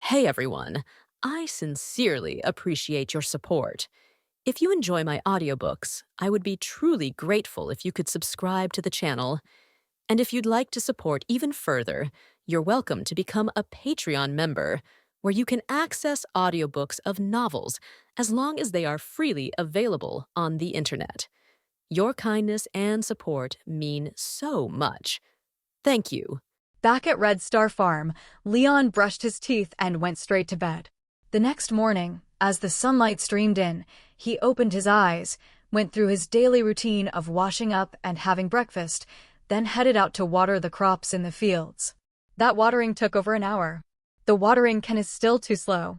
Hey everyone, I sincerely appreciate your support. If you enjoy my audiobooks, I would be truly grateful if you could subscribe to the channel. And if you'd like to support even further, you're welcome to become a Patreon member, where you can access audiobooks of novels as long as they are freely available on the internet. Your kindness and support mean so much. Thank you. Back at Red Star Farm, Leon brushed his teeth and went straight to bed. The next morning, as the sunlight streamed in, he opened his eyes, went through his daily routine of washing up and having breakfast, then headed out to water the crops in the fields. That watering took over an hour. The watering can is still too slow.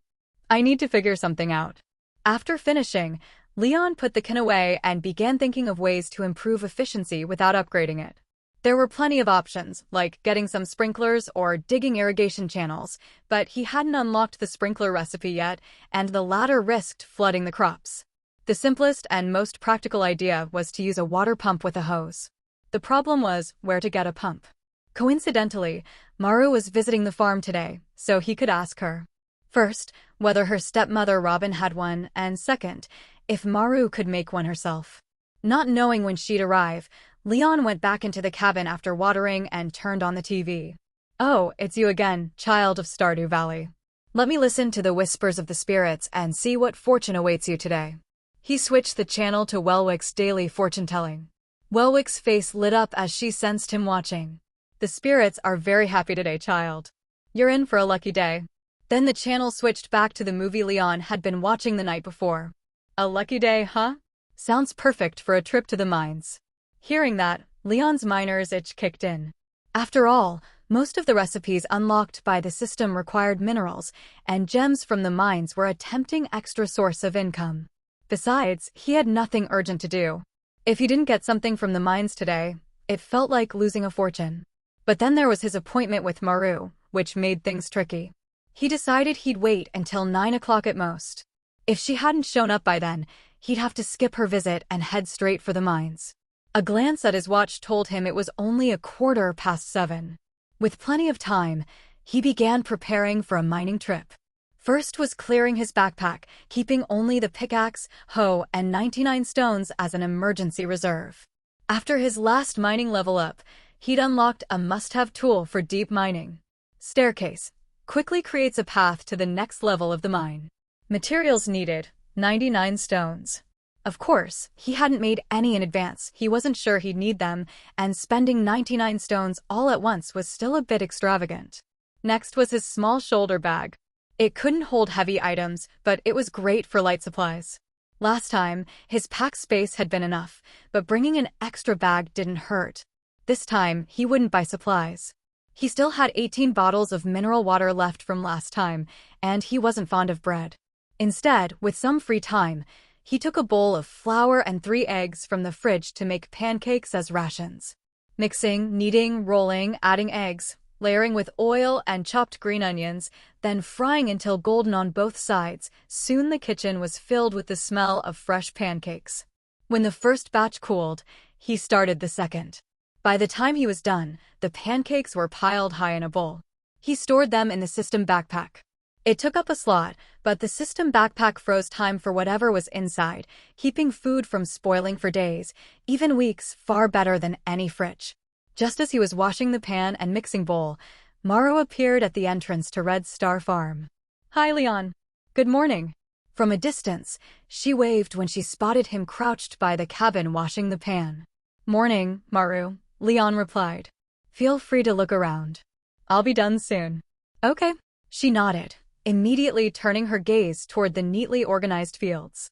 I need to figure something out. After finishing, Leon put the can away and began thinking of ways to improve efficiency without upgrading it. There were plenty of options, like getting some sprinklers or digging irrigation channels, but he hadn't unlocked the sprinkler recipe yet, and the latter risked flooding the crops. The simplest and most practical idea was to use a water pump with a hose. The problem was where to get a pump. Coincidentally, Maru was visiting the farm today, so he could ask her. First, whether her stepmother Robin had one, and second, if Maru could make one herself. Not knowing when she'd arrive, Leon went back into the cabin after watering and turned on the TV. "Oh, it's you again, child of Stardew Valley. Let me listen to the whispers of the spirits and see what fortune awaits you today." He switched the channel to Welwick's daily fortune-telling. Welwick's face lit up as she sensed him watching. "The spirits are very happy today, child. You're in for a lucky day." Then the channel switched back to the movie Leon had been watching the night before. "A lucky day, huh? Sounds perfect for a trip to the mines." Hearing that, Leon's miner's itch kicked in. After all, most of the recipes unlocked by the system required minerals, and gems from the mines were a tempting extra source of income. Besides, he had nothing urgent to do. If he didn't get something from the mines today, it felt like losing a fortune. But then there was his appointment with Maru, which made things tricky. He decided he'd wait until 9 o'clock at most. If she hadn't shown up by then, he'd have to skip her visit and head straight for the mines. A glance at his watch told him it was only 7:15. With plenty of time, he began preparing for a mining trip. First was clearing his backpack, keeping only the pickaxe, hoe, and 99 stones as an emergency reserve. After his last mining level up, he'd unlocked a must-have tool for deep mining. Staircase quickly creates a path to the next level of the mine. Materials needed, 99 stones. Of course, he hadn't made any in advance, he wasn't sure he'd need them, and spending 99 stones all at once was still a bit extravagant. Next was his small shoulder bag. It couldn't hold heavy items, but it was great for light supplies. Last time, his pack space had been enough, but bringing an extra bag didn't hurt. This time, he wouldn't buy supplies. He still had 18 bottles of mineral water left from last time, and he wasn't fond of bread. Instead, with some free time, he took a bowl of flour and 3 eggs from the fridge to make pancakes as rations. Mixing, kneading, rolling, adding eggs, layering with oil and chopped green onions, then frying until golden on both sides, soon the kitchen was filled with the smell of fresh pancakes. When the first batch cooled, he started the second. By the time he was done, the pancakes were piled high in a bowl. He stored them in the system backpack. It took up a slot, but the system backpack froze time for whatever was inside, keeping food from spoiling for days, even weeks, far better than any fridge. Just as he was washing the pan and mixing bowl, Maru appeared at the entrance to Red Star Farm. "Hi, Leon. Good morning." From a distance, she waved when she spotted him crouched by the cabin washing the pan. "Morning, Maru," Leon replied. "Feel free to look around. I'll be done soon." "Okay." She nodded, immediately turning her gaze toward the neatly organized fields.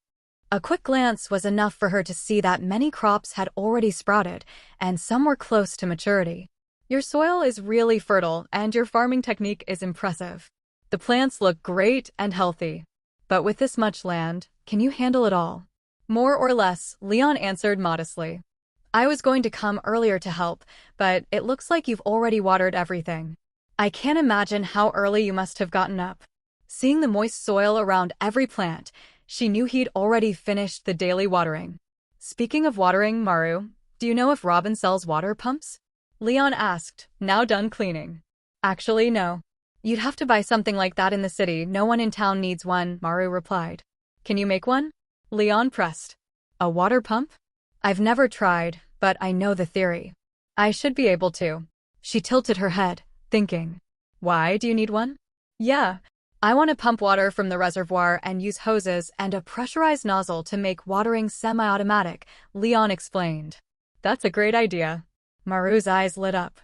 A quick glance was enough for her to see that many crops had already sprouted, and some were close to maturity. "Your soil is really fertile, and your farming technique is impressive. The plants look great and healthy. But with this much land, can you handle it all?" "More or less," Leon answered modestly. "I was going to come earlier to help, but it looks like you've already watered everything. I can't imagine how early you must have gotten up." Seeing the moist soil around every plant, she knew he'd already finished the daily watering. "Speaking of watering, Maru, do you know if Robin sells water pumps?" Leon asked, now done cleaning. "Actually, no. You'd have to buy something like that in the city. No one in town needs one, Maru replied. Can you make one? Leon pressed. A water pump? I've never tried, but I know the theory. I should be able to. She tilted her head, thinking. Why do you need one? Yeah. I want to pump water from the reservoir and use hoses and a pressurized nozzle to make watering semi-automatic, Leon explained. That's a great idea. Maru's eyes lit up.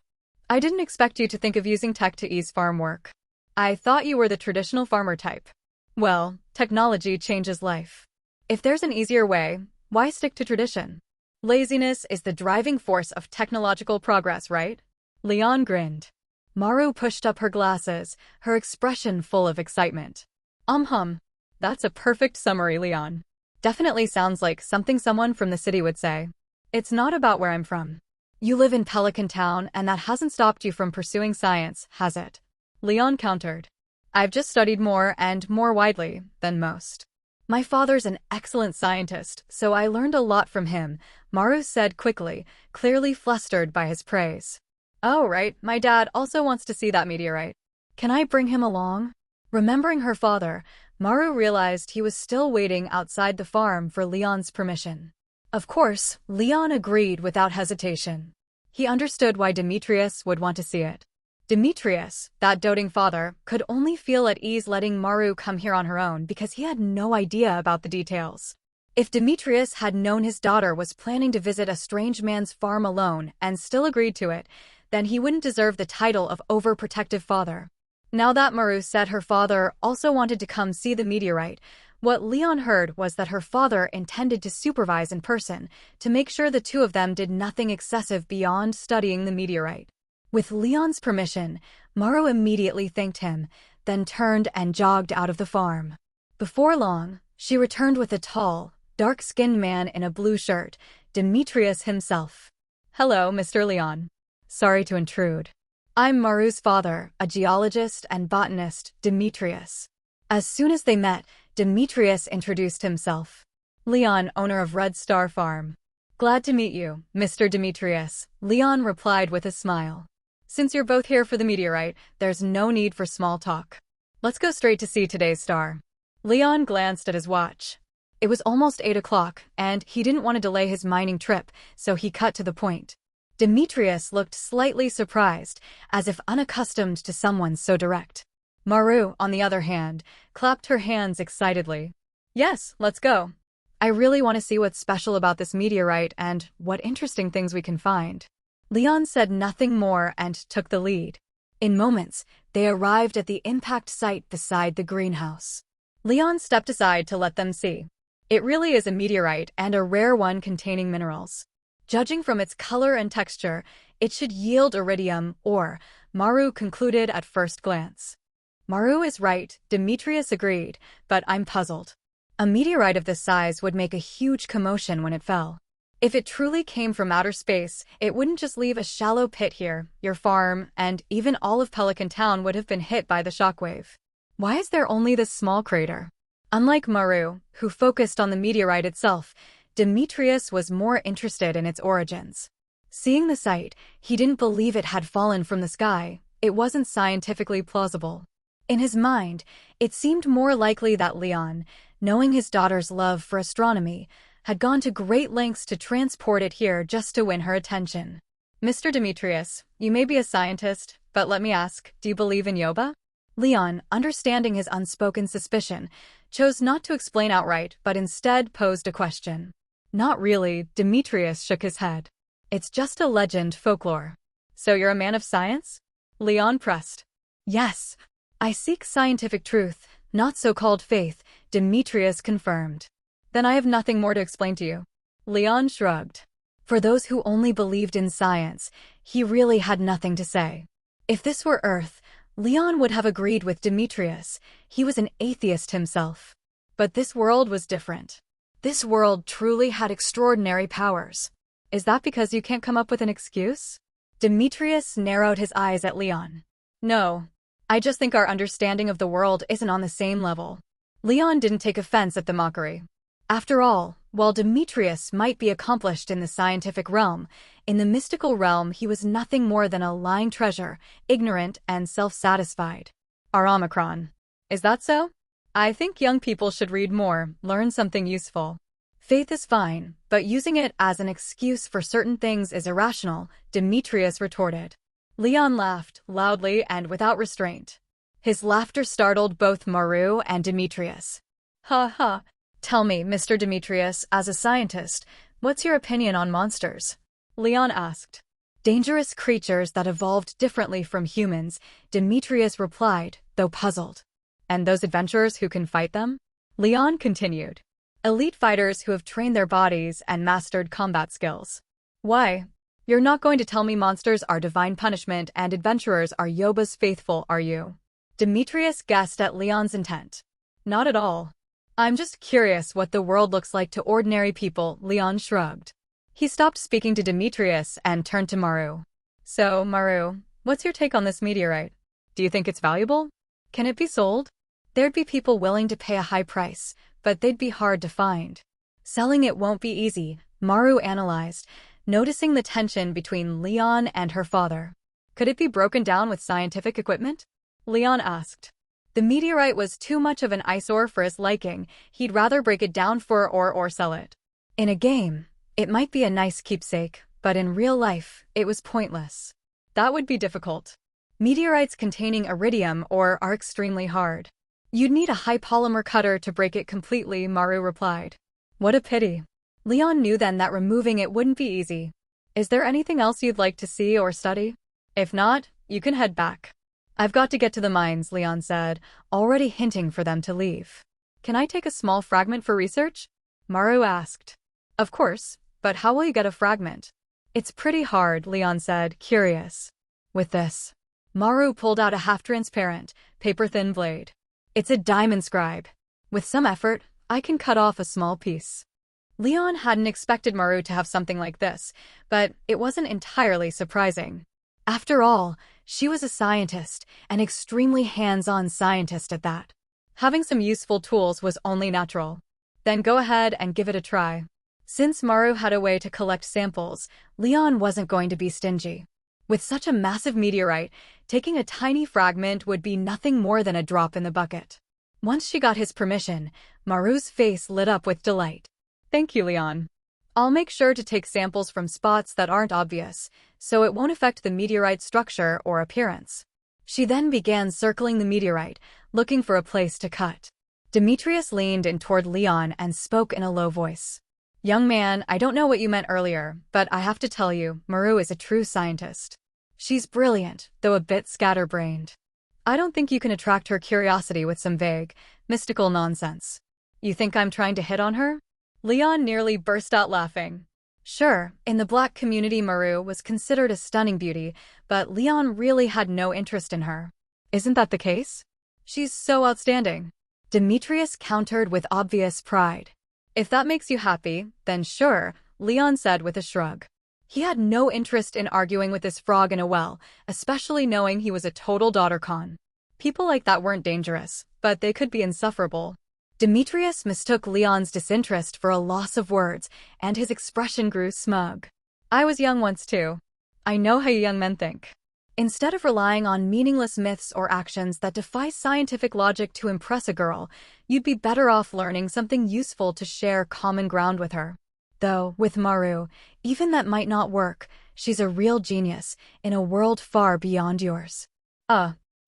I didn't expect you to think of using tech to ease farm work. I thought you were the traditional farmer type. Well, technology changes life. If there's an easier way, why stick to tradition? Laziness is the driving force of technological progress, right? Leon grinned. Maru pushed up her glasses, her expression full of excitement. That's a perfect summary, Leon. Definitely sounds like something someone from the city would say. It's not about where I'm from. You live in Pelican Town, and that hasn't stopped you from pursuing science, has it? Leon countered. I've just studied more and more widely than most. My father's an excellent scientist, so I learned a lot from him, Maru said quickly, clearly flustered by his praise. Oh, right, my dad also wants to see that meteorite. Can I bring him along? Remembering her father, Maru realized he was still waiting outside the farm for Leon's permission. Of course, Leon agreed without hesitation. He understood why Demetrius would want to see it. Demetrius, that doting father, could only feel at ease letting Maru come here on her own because he had no idea about the details. If Demetrius had known his daughter was planning to visit a strange man's farm alone and still agreed to it, then he wouldn't deserve the title of overprotective father. Now that Maru said her father also wanted to come see the meteorite, what Leon heard was that her father intended to supervise in person to make sure the two of them did nothing excessive beyond studying the meteorite. With Leon's permission, Maru immediately thanked him, then turned and jogged out of the farm. Before long, she returned with a tall, dark-skinned man in a blue shirt, Demetrius himself. Hello, Mr. Leon. Sorry to intrude. I'm Maru's father, a geologist and botanist, Demetrius. As soon as they met, Demetrius introduced himself. Leon, owner of Red Star Farm. Glad to meet you, Mr. Demetrius, Leon replied with a smile. Since you're both here for the meteorite, there's no need for small talk. Let's go straight to see today's star. Leon glanced at his watch. It was almost 8 o'clock, and he didn't want to delay his mining trip, so he cut to the point. Demetrius looked slightly surprised, as if unaccustomed to someone so direct. Maru, on the other hand, clapped her hands excitedly. Yes, let's go. I really want to see what's special about this meteorite and what interesting things we can find. Leon said nothing more and took the lead. In moments, they arrived at the impact site beside the greenhouse. Leon stepped aside to let them see. It really is a meteorite and a rare one containing minerals. Judging from its color and texture, it should yield iridium ore, Maru concluded at first glance. Maru is right, Demetrius agreed, but I'm puzzled. A meteorite of this size would make a huge commotion when it fell. If it truly came from outer space, it wouldn't just leave a shallow pit here. Your farm, and even all of Pelican Town would have been hit by the shockwave. Why is there only this small crater? Unlike Maru, who focused on the meteorite itself, Demetrius was more interested in its origins. Seeing the site, he didn't believe it had fallen from the sky. It wasn't scientifically plausible. In his mind, it seemed more likely that Leon, knowing his daughter's love for astronomy, had gone to great lengths to transport it here just to win her attention. Mr. Demetrius, you may be a scientist, but let me ask, do you believe in Yoba? Leon, understanding his unspoken suspicion, chose not to explain outright but instead posed a question. Not really, Demetrius shook his head. It's just a legend, folklore. So you're a man of science? Leon pressed. Yes. I seek scientific truth, not so-called faith, Demetrius confirmed. Then I have nothing more to explain to you. Leon shrugged. For those who only believed in science, he really had nothing to say. If this were Earth, Leon would have agreed with Demetrius. He was an atheist himself. But this world was different. This world truly had extraordinary powers. Is that because you can't come up with an excuse? Demetrius narrowed his eyes at Leon. No. I just think our understanding of the world isn't on the same level. Leon didn't take offense at the mockery. After all, while Demetrius might be accomplished in the scientific realm, in the mystical realm he was nothing more than a lying treasure, ignorant and self-satisfied. Our Omicron. Is that so? I think young people should read more, learn something useful. Faith is fine, but using it as an excuse for certain things is irrational, Demetrius retorted. Leon laughed, loudly and without restraint. His laughter startled both Maru and Demetrius. Ha ha. Tell me, Mr. Demetrius, as a scientist, what's your opinion on monsters? Leon asked. Dangerous creatures that evolved differently from humans, Demetrius replied, though puzzled. And those adventurers who can fight them? Leon continued. Elite fighters who have trained their bodies and mastered combat skills. Why? You're not going to tell me monsters are divine punishment and adventurers are Yoba's faithful, are you? Demetrius guessed at Leon's intent. Not at all. I'm just curious what the world looks like to ordinary people, Leon shrugged. He stopped speaking to Demetrius and turned to Maru. So, Maru, what's your take on this meteorite? Do you think it's valuable? Can it be sold? There'd be people willing to pay a high price, but they'd be hard to find. Selling it won't be easy, Maru analyzed, noticing the tension between Leon and her father. Could it be broken down with scientific equipment? Leon asked. The meteorite was too much of an eyesore for his liking. He'd rather break it down for or sell it. In a game, it might be a nice keepsake, but in real life, it was pointless. That would be difficult. Meteorites containing iridium ore are extremely hard. You'd need a high polymer cutter to break it completely, Maru replied. What a pity. Leon knew then that removing it wouldn't be easy. Is there anything else you'd like to see or study? If not, you can head back. I've got to get to the mines, Leon said, already hinting for them to leave. Can I take a small fragment for research? Maru asked. Of course, but how will you get a fragment? It's pretty hard, Leon said, curious. With this, Maru pulled out a half-transparent, paper-thin blade. It's a diamond scribe. With some effort, I can cut off a small piece. Leon hadn't expected Maru to have something like this, but it wasn't entirely surprising. After all, she was a scientist, an extremely hands-on scientist at that. Having some useful tools was only natural. Then go ahead and give it a try. Since Maru had a way to collect samples, Leon wasn't going to be stingy. With such a massive meteorite, taking a tiny fragment would be nothing more than a drop in the bucket. Once she got his permission, Maru's face lit up with delight. Thank you, Leon. I'll make sure to take samples from spots that aren't obvious, so it won't affect the meteorite's structure or appearance. She then began circling the meteorite, looking for a place to cut. Demetrius leaned in toward Leon and spoke in a low voice. Young man, I don't know what you meant earlier, but I have to tell you, Maru is a true scientist. She's brilliant, though a bit scatterbrained. I don't think you can attract her curiosity with some vague, mystical nonsense. You think I'm trying to hit on her? Leon nearly burst out laughing. Sure, in the black community Maru was considered a stunning beauty, but Leon really had no interest in her. Isn't that the case? She's so outstanding. Demetrius countered with obvious pride. If that makes you happy, then sure, Leon said with a shrug. He had no interest in arguing with this frog in a well, especially knowing he was a total daughter-con. People like that weren't dangerous, but they could be insufferable. Demetrius mistook Leon's disinterest for a loss of words, and his expression grew smug. I was young once too. I know how you young men think. Instead of relying on meaningless myths or actions that defy scientific logic to impress a girl, you'd be better off learning something useful to share common ground with her. Though, with Maru, even that might not work. She's a real genius, in a world far beyond yours.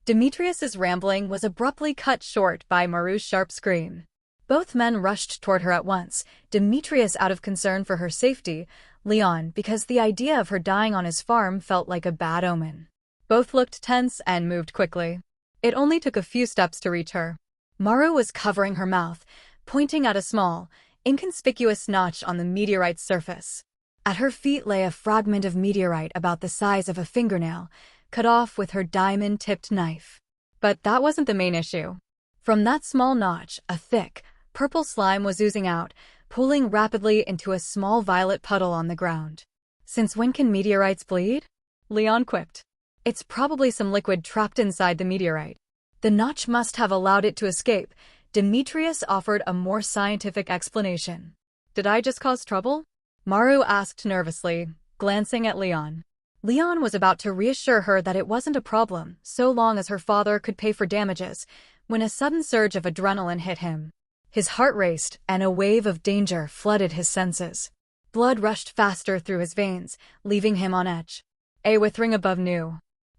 Demetrius's rambling was abruptly cut short by Maru's sharp scream. Both men rushed toward her at once, Demetrius out of concern for her safety, Leon because the idea of her dying on his farm felt like a bad omen. Both looked tense and moved quickly. It only took a few steps to reach her. Maru was covering her mouth, pointing at a small, inconspicuous notch on the meteorite's surface. At her feet lay a fragment of meteorite about the size of a fingernail, cut off with her diamond-tipped knife. But that wasn't the main issue. From that small notch, a thick, purple slime was oozing out, pooling rapidly into a small violet puddle on the ground. Since when can meteorites bleed? Leon quipped. It's probably some liquid trapped inside the meteorite. The notch must have allowed it to escape. Demetrius offered a more scientific explanation. Did I just cause trouble? Maru asked nervously, glancing at Leon. Leon was about to reassure her that it wasn't a problem so long as her father could pay for damages, when a sudden surge of adrenaline hit him. His heart raced, and a wave of danger flooded his senses. Blood rushed faster through his veins, leaving him on edge. A withering above knew.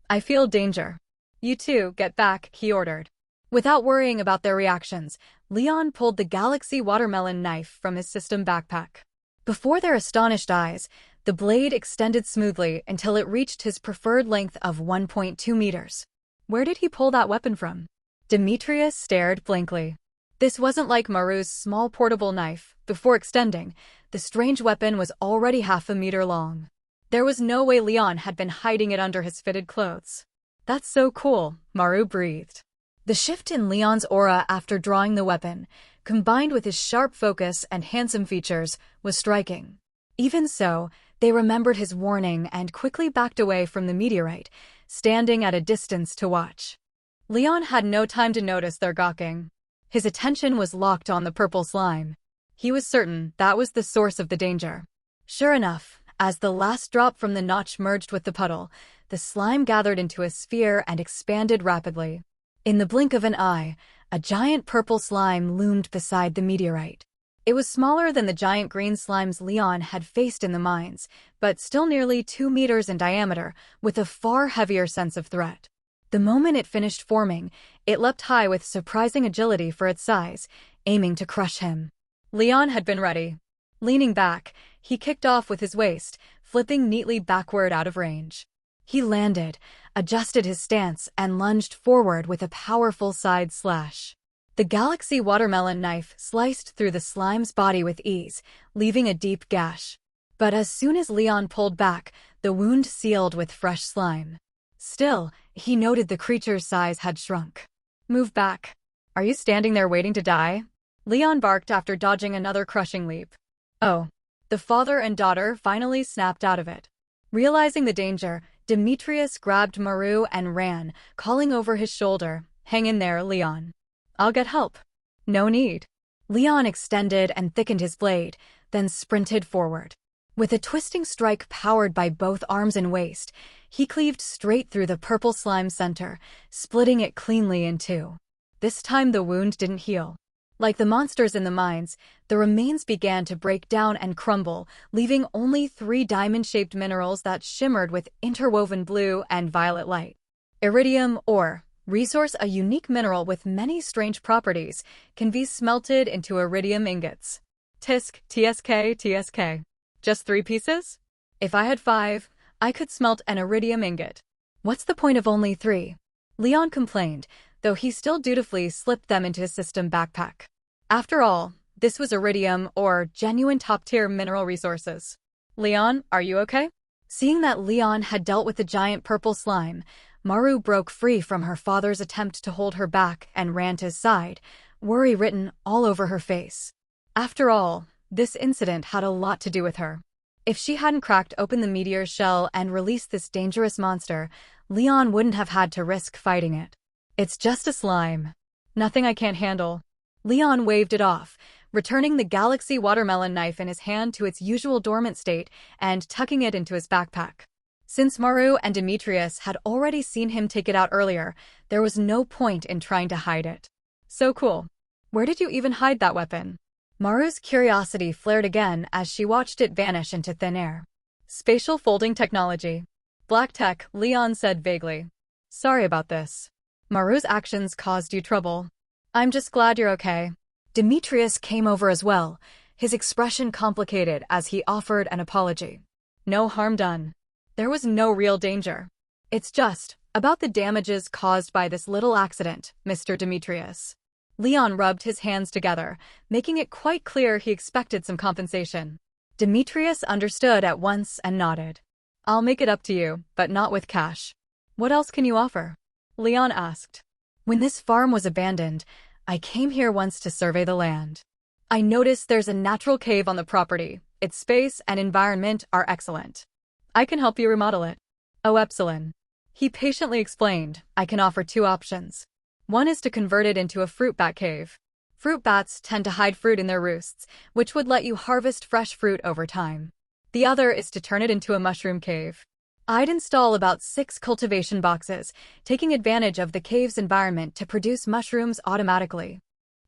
"I feel danger." "You two, get back," he ordered. Without worrying about their reactions, Leon pulled the Galaxy watermelon knife from his system backpack. Before their astonished eyes, the blade extended smoothly until it reached his preferred length of 1.2 meters. Where did he pull that weapon from? Demetrius stared blankly. This wasn't like Maru's small portable knife. Before extending, the strange weapon was already half a meter long. There was no way Leon had been hiding it under his fitted clothes. "That's so cool," Maru breathed. The shift in Leon's aura after drawing the weapon, combined with his sharp focus and handsome features, was striking. Even so, they remembered his warning and quickly backed away from the meteorite, standing at a distance to watch. Leon had no time to notice their gawking. His attention was locked on the purple slime. He was certain that was the source of the danger. Sure enough, as the last drop from the notch merged with the puddle, the slime gathered into a sphere and expanded rapidly. In the blink of an eye, a giant purple slime loomed beside the meteorite. It was smaller than the giant green slimes Leon had faced in the mines, but still nearly 2 meters in diameter, with a far heavier sense of threat. The moment it finished forming, it leapt high with surprising agility for its size, aiming to crush him. Leon had been ready. Leaning back, he kicked off with his waist, flipping neatly backward out of range. He landed, adjusted his stance, and lunged forward with a powerful side slash. The Galaxy watermelon knife sliced through the slime's body with ease, leaving a deep gash. But as soon as Leon pulled back, the wound sealed with fresh slime. Still, he noted the creature's size had shrunk. "Move back. Are you standing there waiting to die?" Leon barked after dodging another crushing leap. Oh. The father and daughter finally snapped out of it. Realizing the danger, Demetrius grabbed Maru and ran, calling over his shoulder, "Hang in there, Leon. I'll get help." "No need." Leon extended and thickened his blade, then sprinted forward. With a twisting strike powered by both arms and waist, he cleaved straight through the purple slime center, splitting it cleanly in two. This time the wound didn't heal. Like the monsters in the mines, the remains began to break down and crumble, leaving only 3 diamond-shaped minerals that shimmered with interwoven blue and violet light. Iridium ore, resource a unique mineral with many strange properties, can be smelted into iridium ingots. Tisk, TSK, TSK. Just 3 pieces? If I had 5, I could smelt an iridium ingot. What's the point of only 3? Leon complained, though he still dutifully slipped them into his system backpack. After all, this was iridium or genuine top-tier mineral resources. "Leon, are you okay?" Seeing that Leon had dealt with the giant purple slime, Maru broke free from her father's attempt to hold her back and ran to his side, worry written all over her face. After all, this incident had a lot to do with her. If she hadn't cracked open the meteor's shell and released this dangerous monster, Leon wouldn't have had to risk fighting it. "It's just a slime. Nothing I can't handle." Leon waved it off, returning the Galaxy watermelon knife in his hand to its usual dormant state and tucking it into his backpack. Since Maru and Demetrius had already seen him take it out earlier, there was no point in trying to hide it. "So cool. Where did you even hide that weapon?" Maru's curiosity flared again as she watched it vanish into thin air. "Spatial folding technology. Black tech," Leon said vaguely. "Sorry about this. Maru's actions caused you trouble. I'm just glad you're okay." Demetrius came over as well, his expression complicated as he offered an apology. "No harm done. There was no real danger. It's just about the damages caused by this little accident, Mr. Demetrius." Leon rubbed his hands together, making it quite clear he expected some compensation. Demetrius understood at once and nodded. "I'll make it up to you, but not with cash." "What else can you offer?" Leon asked. "When this farm was abandoned, I came here once to survey the land. I noticed there's a natural cave on the property. Its space and environment are excellent. I can help you remodel it." "Oh, epsilon." He patiently explained, "I can offer 2 options. One is to convert it into a fruit bat cave. Fruit bats tend to hide fruit in their roosts, which would let you harvest fresh fruit over time. The other is to turn it into a mushroom cave. I'd install about 6 cultivation boxes, taking advantage of the cave's environment to produce mushrooms automatically.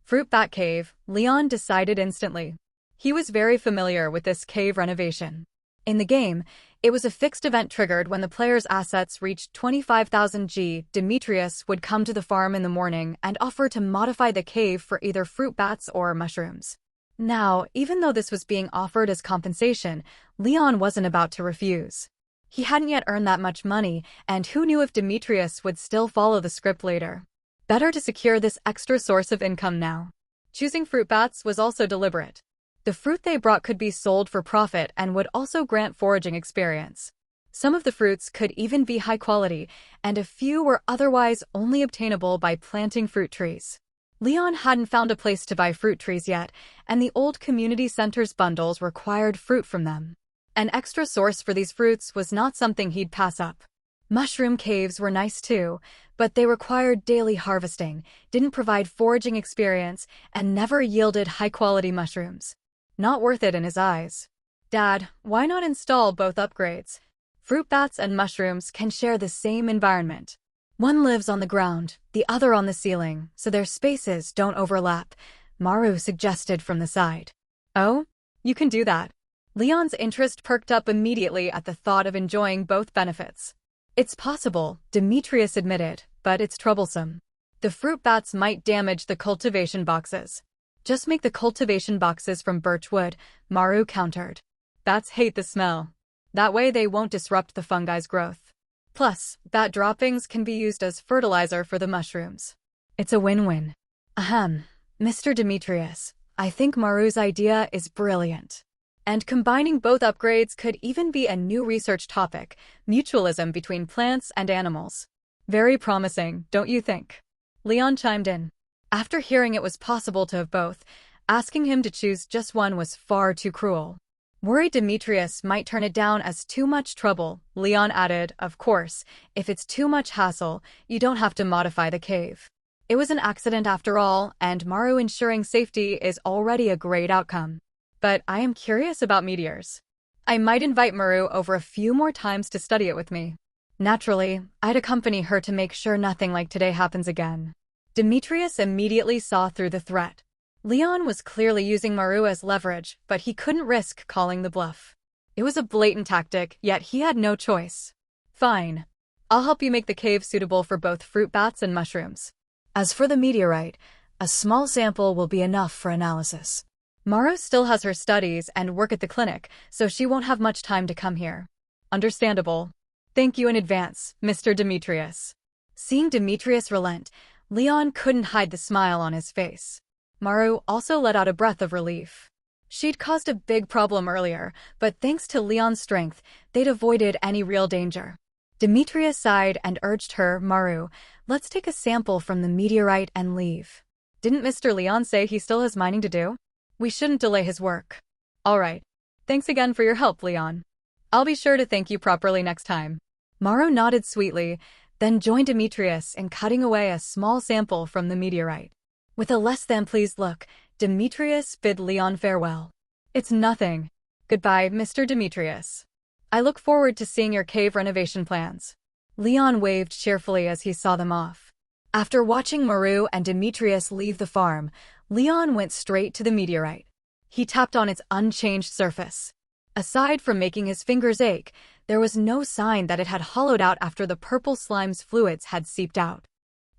Fruit bat cave, Leon decided instantly. He was very familiar with this cave renovation. In the game, it was a fixed event triggered when the player's assets reached 25,000 G. Demetrius would come to the farm in the morning and offer to modify the cave for either fruit bats or mushrooms. Now, even though this was being offered as compensation, Leon wasn't about to refuse. He hadn't yet earned that much money, and who knew if Demetrius would still follow the script later. Better to secure this extra source of income now. Choosing fruit bats was also deliberate. The fruit they brought could be sold for profit and would also grant foraging experience. Some of the fruits could even be high quality, and a few were otherwise only obtainable by planting fruit trees. Leon hadn't found a place to buy fruit trees yet, and the old community center's bundles required fruit from them. An extra source for these fruits was not something he'd pass up. Mushroom caves were nice too, but they required daily harvesting, didn't provide foraging experience, and never yielded high-quality mushrooms. Not worth it in his eyes. Dad, why not install both upgrades? Fruit bats and mushrooms can share the same environment. One lives on the ground, the other on the ceiling, so their spaces don't overlap, Maru suggested from the side. Oh? You can do that. Leon's interest perked up immediately at the thought of enjoying both benefits. It's possible, Demetrius admitted, but it's troublesome. The fruit bats might damage the cultivation boxes. Just make the cultivation boxes from birch wood, Maru countered. Bats hate the smell. That way they won't disrupt the fungi's growth. Plus, bat droppings can be used as fertilizer for the mushrooms. It's a win-win. Ahem, Mr. Demetrius, I think Maru's idea is brilliant. And combining both upgrades could even be a new research topic, mutualism between plants and animals. Very promising, don't you think? Leon chimed in. After hearing it was possible to have both, asking him to choose just one was far too cruel. Worried Demetrius might turn it down as too much trouble, Leon added, of course, if it's too much hassle, you don't have to modify the cave. It was an accident after all, and Maru ensuring safety is already a great outcome. But I am curious about meteors. I might invite Maru over a few more times to study it with me. Naturally, I'd accompany her to make sure nothing like today happens again. Demetrius immediately saw through the threat. Leon was clearly using Maru as leverage, but he couldn't risk calling the bluff. It was a blatant tactic, yet he had no choice. Fine. I'll help you make the cave suitable for both fruit bats and mushrooms. As for the meteorite, a small sample will be enough for analysis. Maru still has her studies and work at the clinic, so she won't have much time to come here. Understandable. Thank you in advance, Mr. Demetrius. Seeing Demetrius relent, Leon couldn't hide the smile on his face. Maru also let out a breath of relief. She'd caused a big problem earlier, but thanks to Leon's strength, they'd avoided any real danger. Demetrius sighed and urged her, Maru, let's take a sample from the meteorite and leave. Didn't Mr. Leon say he still has mining to do? We shouldn't delay his work. All right. Thanks again for your help, Leon. I'll be sure to thank you properly next time. Maru nodded sweetly, then joined Demetrius in cutting away a small sample from the meteorite. With a less-than-pleased look, Demetrius bid Leon farewell. It's nothing. Goodbye, Mr. Demetrius. I look forward to seeing your cave renovation plans. Leon waved cheerfully as he saw them off. After watching Maru and Demetrius leave the farm, Leon went straight to the meteorite. He tapped on its unchanged surface. Aside from making his fingers ache, there was no sign that it had hollowed out after the purple slime's fluids had seeped out.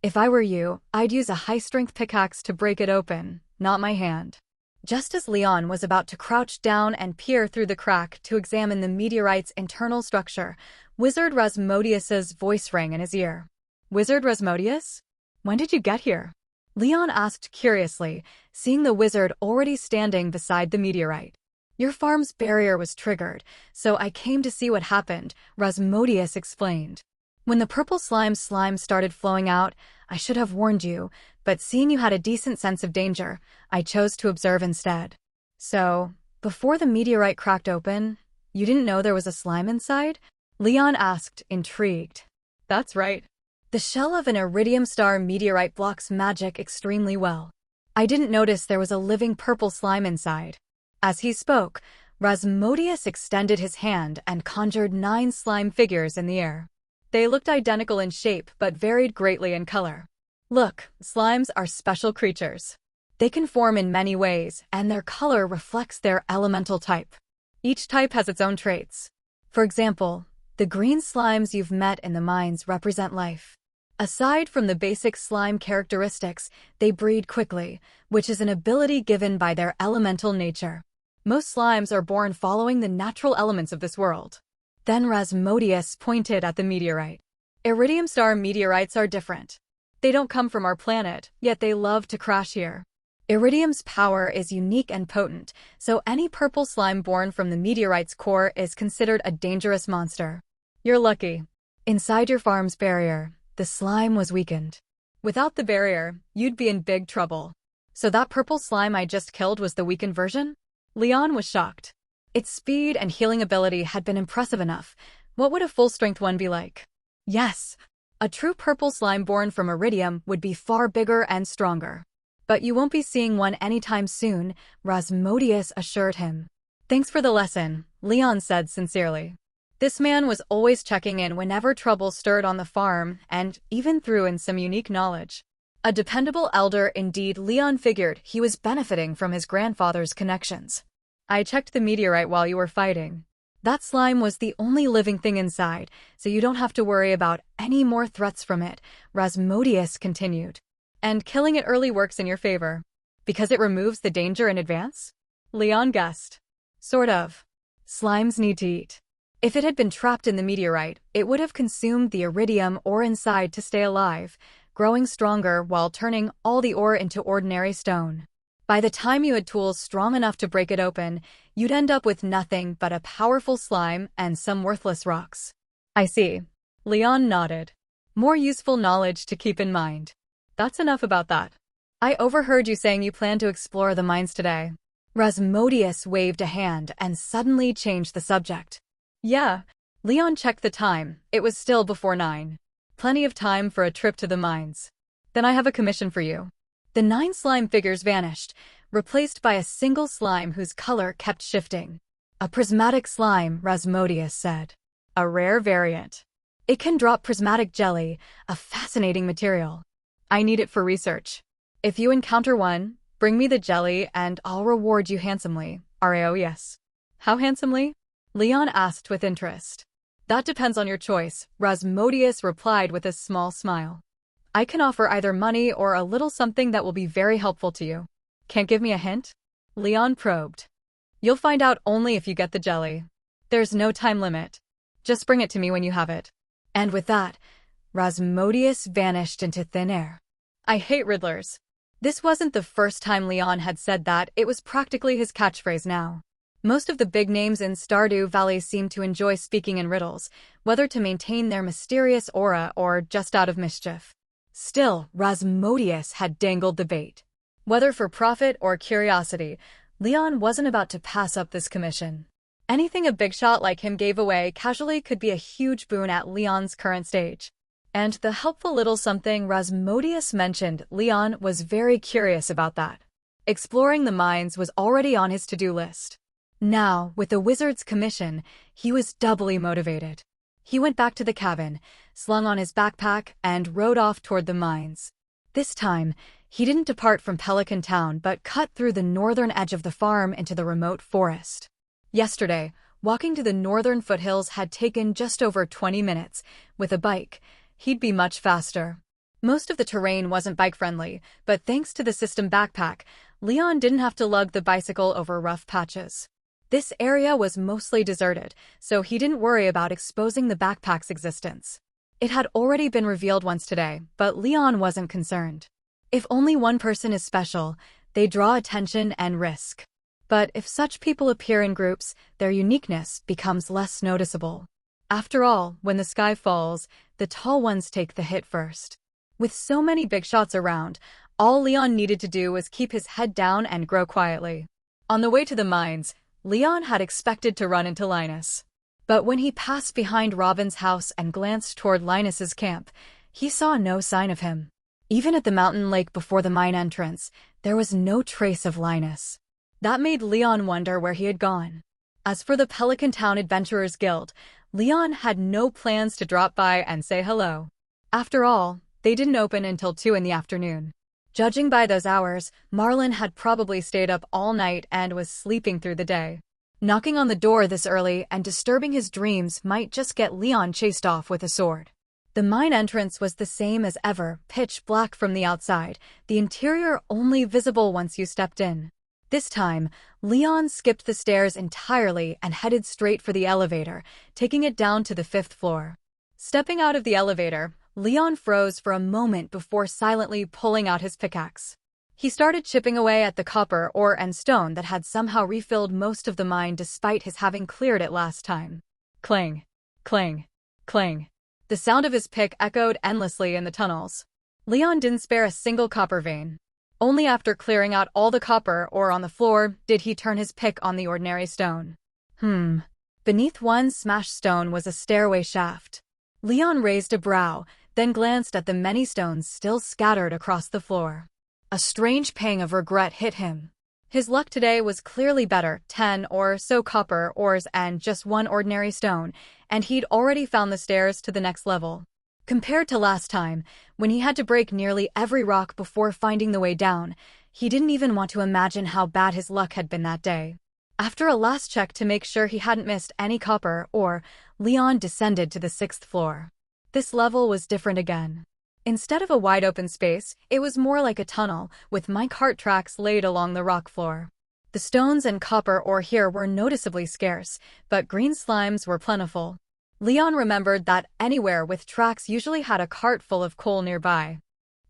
If I were you, I'd use a high-strength pickaxe to break it open, not my hand. Just as Leon was about to crouch down and peer through the crack to examine the meteorite's internal structure, Wizard Rasmodius's voice rang in his ear. Wizard Rasmodius? When did you get here? Leon asked curiously, seeing the wizard already standing beside the meteorite. Your farm's barrier was triggered, so I came to see what happened, Rasmodius explained. When the purple slime started flowing out, I should have warned you, but seeing you had a decent sense of danger, I chose to observe instead. So, before the meteorite cracked open, you didn't know there was a slime inside? Leon asked, intrigued. That's right. The shell of an iridium star meteorite blocks magic extremely well. I didn't notice there was a living purple slime inside. As he spoke, Rasmodius extended his hand and conjured 9 slime figures in the air. They looked identical in shape but varied greatly in color. Look, slimes are special creatures. They can form in many ways, and their color reflects their elemental type. Each type has its own traits. For example, the green slimes you've met in the mines represent life. Aside from the basic slime characteristics, they breed quickly, which is an ability given by their elemental nature. Most slimes are born following the natural elements of this world. Then Rasmodius pointed at the meteorite. Iridium star meteorites are different. They don't come from our planet, yet they love to crash here. Iridium's power is unique and potent, so any purple slime born from the meteorite's core is considered a dangerous monster. You're lucky. Inside your farm's barrier, the slime was weakened. Without the barrier, you'd be in big trouble. So that purple slime I just killed was the weakened version? Leon was shocked. Its speed and healing ability had been impressive enough. What would a full-strength one be like? Yes, a true purple slime born from iridium would be far bigger and stronger. But you won't be seeing one anytime soon, Rasmodius assured him. Thanks for the lesson, Leon said sincerely. This man was always checking in whenever trouble stirred on the farm and even threw in some unique knowledge. A dependable elder indeed. Leon figured he was benefiting from his grandfather's connections. I checked the meteorite while you were fighting. That slime was the only living thing inside, so you don't have to worry about any more threats from it, Rasmodius continued. And killing it early works in your favor. Because it removes the danger in advance? Leon guessed. Sort of. Slimes need to eat. If it had been trapped in the meteorite, it would have consumed the iridium ore inside to stay alive, growing stronger while turning all the ore into ordinary stone. By the time you had tools strong enough to break it open, you'd end up with nothing but a powerful slime and some worthless rocks. I see. Leon nodded. More useful knowledge to keep in mind. That's enough about that. I overheard you saying you plan to explore the mines today. Rasmodius waved a hand and suddenly changed the subject. Yeah. Leon checked the time. It was still before 9. Plenty of time for a trip to the mines. Then I have a commission for you. The 9 slime figures vanished, replaced by a single slime whose color kept shifting. A prismatic slime, Rasmodius said. A rare variant. It can drop prismatic jelly, a fascinating material. I need it for research. If you encounter one, bring me the jelly and I'll reward you handsomely. Rao, yes. How handsomely? Leon asked with interest. That depends on your choice, Rasmodius replied with a small smile. I can offer either money or a little something that will be very helpful to you. Can't give me a hint? Leon probed. You'll find out only if you get the jelly. There's no time limit. Just bring it to me when you have it. And with that, Rasmodius vanished into thin air. I hate riddlers. This wasn't the first time Leon had said that, it was practically his catchphrase now. Most of the big names in Stardew Valley seemed to enjoy speaking in riddles, whether to maintain their mysterious aura or just out of mischief. Still, Rasmodius had dangled the bait. Whether for profit or curiosity, Leon wasn't about to pass up this commission. Anything a big shot like him gave away casually could be a huge boon at Leon's current stage. And the helpful little something Rasmodius mentioned, Leon was very curious about that. Exploring the mines was already on his to-do list. Now, with the wizard's commission, he was doubly motivated. He went back to the cabin, slung on his backpack, and rode off toward the mines. This time, he didn't depart from Pelican Town but cut through the northern edge of the farm into the remote forest. Yesterday, walking to the northern foothills had taken just over 20 minutes. With a bike, he'd be much faster. Most of the terrain wasn't bike-friendly, but thanks to the system backpack, Leon didn't have to lug the bicycle over rough patches. This area was mostly deserted, so he didn't worry about exposing the backpack's existence. It had already been revealed once today, but Leon wasn't concerned. If only one person is special, they draw attention and risk. But if such people appear in groups, their uniqueness becomes less noticeable. After all, when the sky falls, the tall ones take the hit first. With so many big shots around, all Leon needed to do was keep his head down and grow quietly. On the way to the mines, Leon had expected to run into Linus. But when he passed behind Robin's house and glanced toward Linus's camp, he saw no sign of him. Even at the mountain lake before the mine entrance, there was no trace of Linus. That made Leon wonder where he had gone. As for the Pelican Town Adventurers Guild, Leon had no plans to drop by and say hello. After all, they didn't open until 2 in the afternoon. Judging by those hours, Marlin had probably stayed up all night and was sleeping through the day. Knocking on the door this early and disturbing his dreams might just get Leon chased off with a sword. The mine entrance was the same as ever, pitch black from the outside, the interior only visible once you stepped in. This time, Leon skipped the stairs entirely and headed straight for the elevator, taking it down to the 5th floor. Stepping out of the elevator, Leon froze for a moment before silently pulling out his pickaxe. He started chipping away at the copper, ore, and stone that had somehow refilled most of the mine despite his having cleared it last time. Clang, clang, clang. The sound of his pick echoed endlessly in the tunnels. Leon didn't spare a single copper vein. Only after clearing out all the copper ore on the floor did he turn his pick on the ordinary stone. Beneath one smashed stone was a stairway shaft. Leon raised a brow, then glanced at the many stones still scattered across the floor. A strange pang of regret hit him. His luck today was clearly better, 10 or so copper ores and just one ordinary stone, and he'd already found the stairs to the next level. Compared to last time, when he had to break nearly every rock before finding the way down, he didn't even want to imagine how bad his luck had been that day. After a last check to make sure he hadn't missed any copper ore, Leon descended to the 6th floor. This level was different again. Instead of a wide-open space, it was more like a tunnel, with minecart tracks laid along the rock floor. The stones and copper ore here were noticeably scarce, but green slimes were plentiful. Leon remembered that anywhere with tracks usually had a cart full of coal nearby.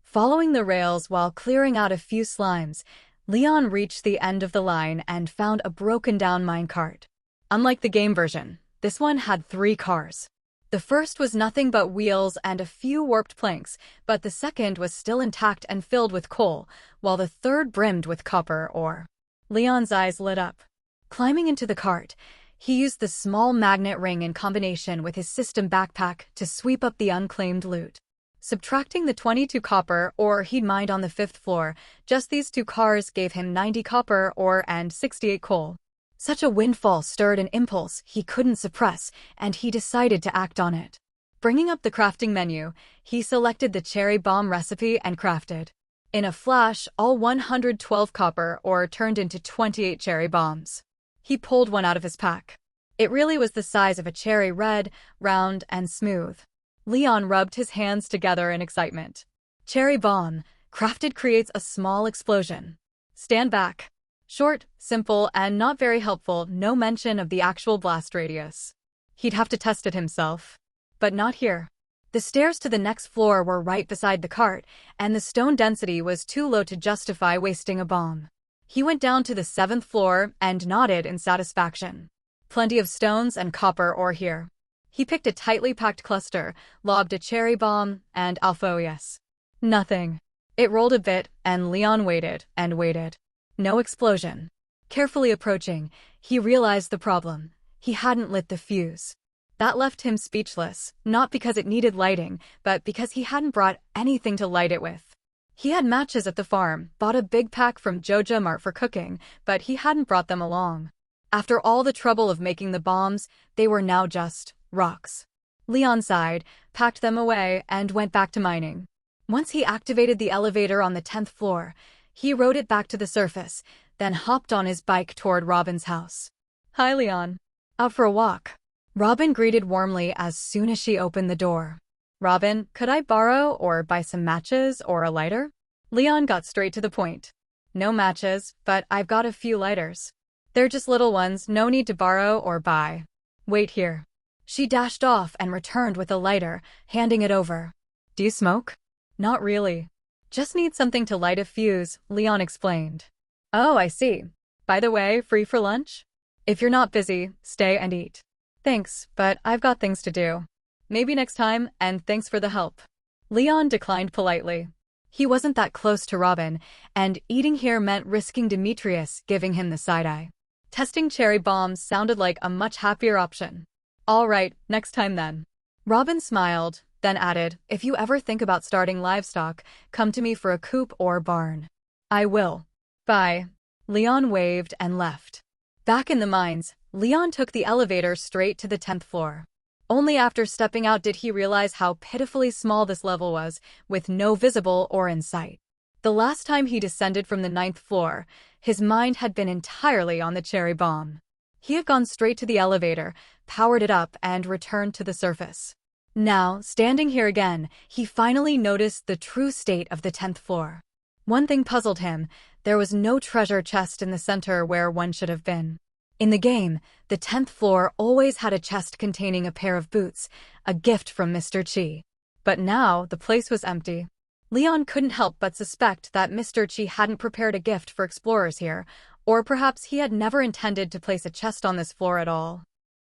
Following the rails while clearing out a few slimes, Leon reached the end of the line and found a broken-down minecart. Unlike the game version, this one had 3 cars. The first was nothing but wheels and a few warped planks, but the second was still intact and filled with coal, while the third brimmed with copper ore. Leon's eyes lit up. Climbing into the cart, he used the small magnet ring in combination with his system backpack to sweep up the unclaimed loot. Subtracting the 22 copper ore he'd mined on the 5th floor, just these 2 cars gave him 90 copper ore and 68 coal. Such a windfall stirred an impulse he couldn't suppress, and he decided to act on it. Bringing up the crafting menu, he selected the cherry bomb recipe and crafted. In a flash, all 112 copper ore turned into 28 cherry bombs. He pulled one out of his pack. It really was the size of a cherry, red, round, and smooth. Leon rubbed his hands together in excitement. Cherry bomb, crafted, creates a small explosion. Stand back. Short, simple, and not very helpful, no mention of the actual blast radius. He'd have to test it himself. But not here. The stairs to the next floor were right beside the cart, and the stone density was too low to justify wasting a bomb. He went down to the 7th floor and nodded in satisfaction. Plenty of stones and copper ore here. He picked a tightly packed cluster, lobbed a cherry bomb, and alpha-yes. Nothing. It rolled a bit, and Leon waited and waited. No explosion. Carefully approaching, he realized the problem. He hadn't lit the fuse. That left him speechless, not because it needed lighting, but because he hadn't brought anything to light it with. He had matches at the farm, bought a big pack from Joja Mart for cooking, but he hadn't brought them along. After all the trouble of making the bombs, they were now just rocks. Leon sighed, packed them away, and went back to mining. Once he activated the elevator on the 10th floor, he rode it back to the surface, then hopped on his bike toward Robin's house. "Hi, Leon. Out for a walk?" Robin greeted warmly as soon as she opened the door. "Robin, could I borrow or buy some matches or a lighter?" Leon got straight to the point. "No matches, but I've got a few lighters. They're just little ones, no need to borrow or buy. Wait here." She dashed off and returned with a lighter, handing it over. "Do you smoke?" "Not really. Just need something to light a fuse," Leon explained. "Oh, I see. By the way, free for lunch? If you're not busy, stay and eat." "Thanks, but I've got things to do. Maybe next time, and thanks for the help." Leon declined politely. He wasn't that close to Robin, and eating here meant risking Demetrius giving him the side-eye. Testing cherry bombs sounded like a much happier option. "All right, next time then." Robin smiled, then added, "If you ever think about starting Livestock, come to me for a coop or barn." "I will. Bye." Leon waved and left. Back in the mines, Leon took the elevator straight to the 10th floor. Only after stepping out did he realize how pitifully small this level was, with no visible or in sight. The last time he descended from the 9th floor, his mind had been entirely on the cherry bomb. He had gone straight to the elevator, powered it up, and returned to the surface. Now, standing here again, he finally noticed the true state of the 10th floor. One thing puzzled him: there was no treasure chest in the center where one should have been. In the game, the 10th floor always had a chest containing a pair of boots, a gift from Mr. Chi. But now, the place was empty. Leon couldn't help but suspect that Mr. Chi hadn't prepared a gift for explorers here, or perhaps he had never intended to place a chest on this floor at all.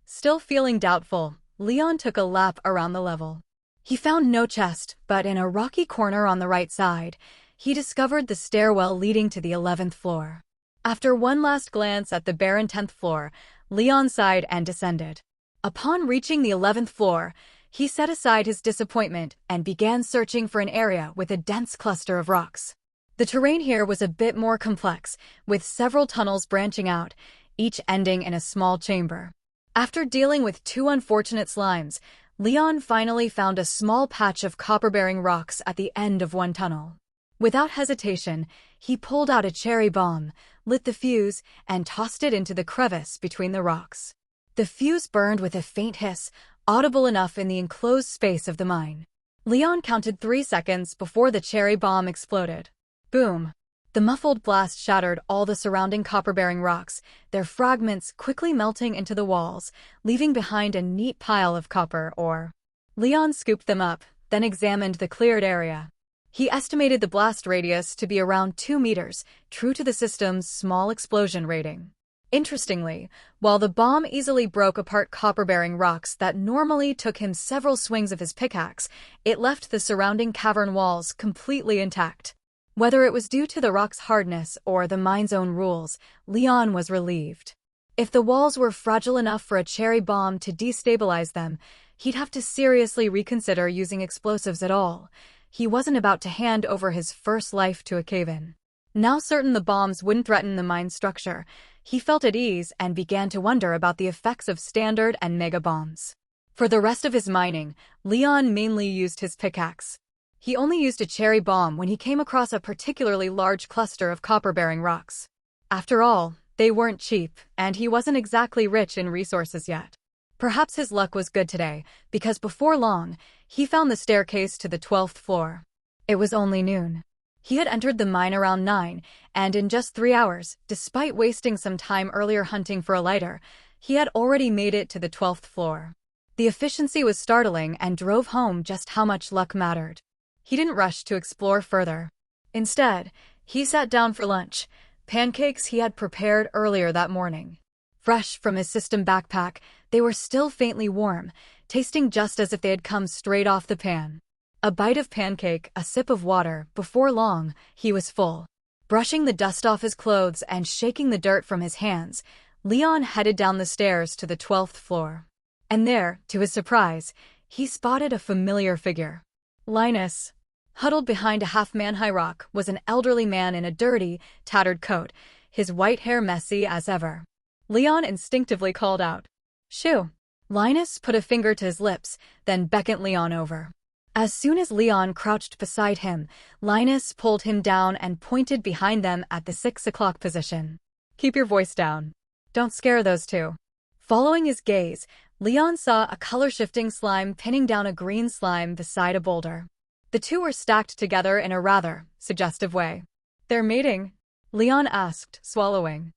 Still feeling doubtful, Leon took a lap around the level. He found no chest, but in a rocky corner on the right side, he discovered the stairwell leading to the 11th floor. After one last glance at the barren 10th floor, Leon sighed and descended. Upon reaching the 11th floor, he set aside his disappointment and began searching for an area with a dense cluster of rocks. The terrain here was a bit more complex, with several tunnels branching out, each ending in a small chamber. After dealing with 2 unfortunate slimes, Leon finally found a small patch of copper-bearing rocks at the end of one tunnel. Without hesitation, he pulled out a cherry bomb, lit the fuse, and tossed it into the crevice between the rocks. The fuse burned with a faint hiss, audible enough in the enclosed space of the mine. Leon counted 3 seconds before the cherry bomb exploded. Boom! The muffled blast shattered all the surrounding copper-bearing rocks, their fragments quickly melting into the walls, leaving behind a neat pile of copper ore. Leon scooped them up, then examined the cleared area. He estimated the blast radius to be around 2 meters, true to the system's small explosion rating. Interestingly, while the bomb easily broke apart copper-bearing rocks that normally took him several swings of his pickaxe, it left the surrounding cavern walls completely intact. Whether it was due to the rock's hardness or the mine's own rules, Leon was relieved. If the walls were fragile enough for a cherry bomb to destabilize them, he'd have to seriously reconsider using explosives at all. He wasn't about to hand over his first life to a cave-in. Now certain the bombs wouldn't threaten the mine's structure, he felt at ease and began to wonder about the effects of standard and mega bombs. For the rest of his mining, Leon mainly used his pickaxe. He only used a cherry bomb when he came across a particularly large cluster of copper-bearing rocks. After all, they weren't cheap, and he wasn't exactly rich in resources yet. Perhaps his luck was good today, because before long, he found the staircase to the 12th floor. It was only noon. He had entered the mine around 9, and in just 3 hours, despite wasting some time earlier hunting for a lighter, he had already made it to the 12th floor. The efficiency was startling and drove home just how much luck mattered. He didn't rush to explore further. Instead, he sat down for lunch, pancakes he had prepared earlier that morning. Fresh from his system backpack, they were still faintly warm, tasting just as if they had come straight off the pan. A bite of pancake, a sip of water, before long, he was full. Brushing the dust off his clothes and shaking the dirt from his hands, Leon headed down the stairs to the 12th floor. And there, to his surprise, he spotted a familiar figure. Linus. Huddled behind a half-man-high rock was an elderly man in a dirty, tattered coat, his white hair messy as ever. Leon instinctively called out, "Shoo!" Linus put a finger to his lips, then beckoned Leon over. As soon as Leon crouched beside him, Linus pulled him down and pointed behind them at the 6 o'clock position. "Keep your voice down. Don't scare those two." Following his gaze, Leon saw a color-shifting slime pinning down a green slime beside a boulder. The two were stacked together in a rather suggestive way. "They're mating?" Leon asked, swallowing.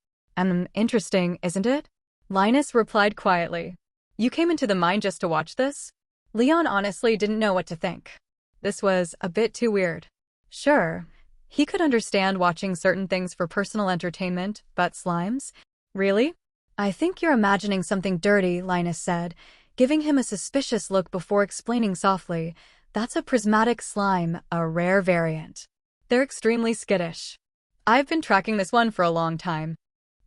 Interesting, isn't it?" Linus replied quietly. "You came into the mine just to watch this?" Leon honestly didn't know what to think. This was a bit too weird. Sure, he could understand watching certain things for personal entertainment, but slimes? Really? "I think you're imagining something dirty," Linus said, giving him a suspicious look before explaining softly, "That's a prismatic slime, a rare variant. They're extremely skittish. I've been tracking this one for a long time."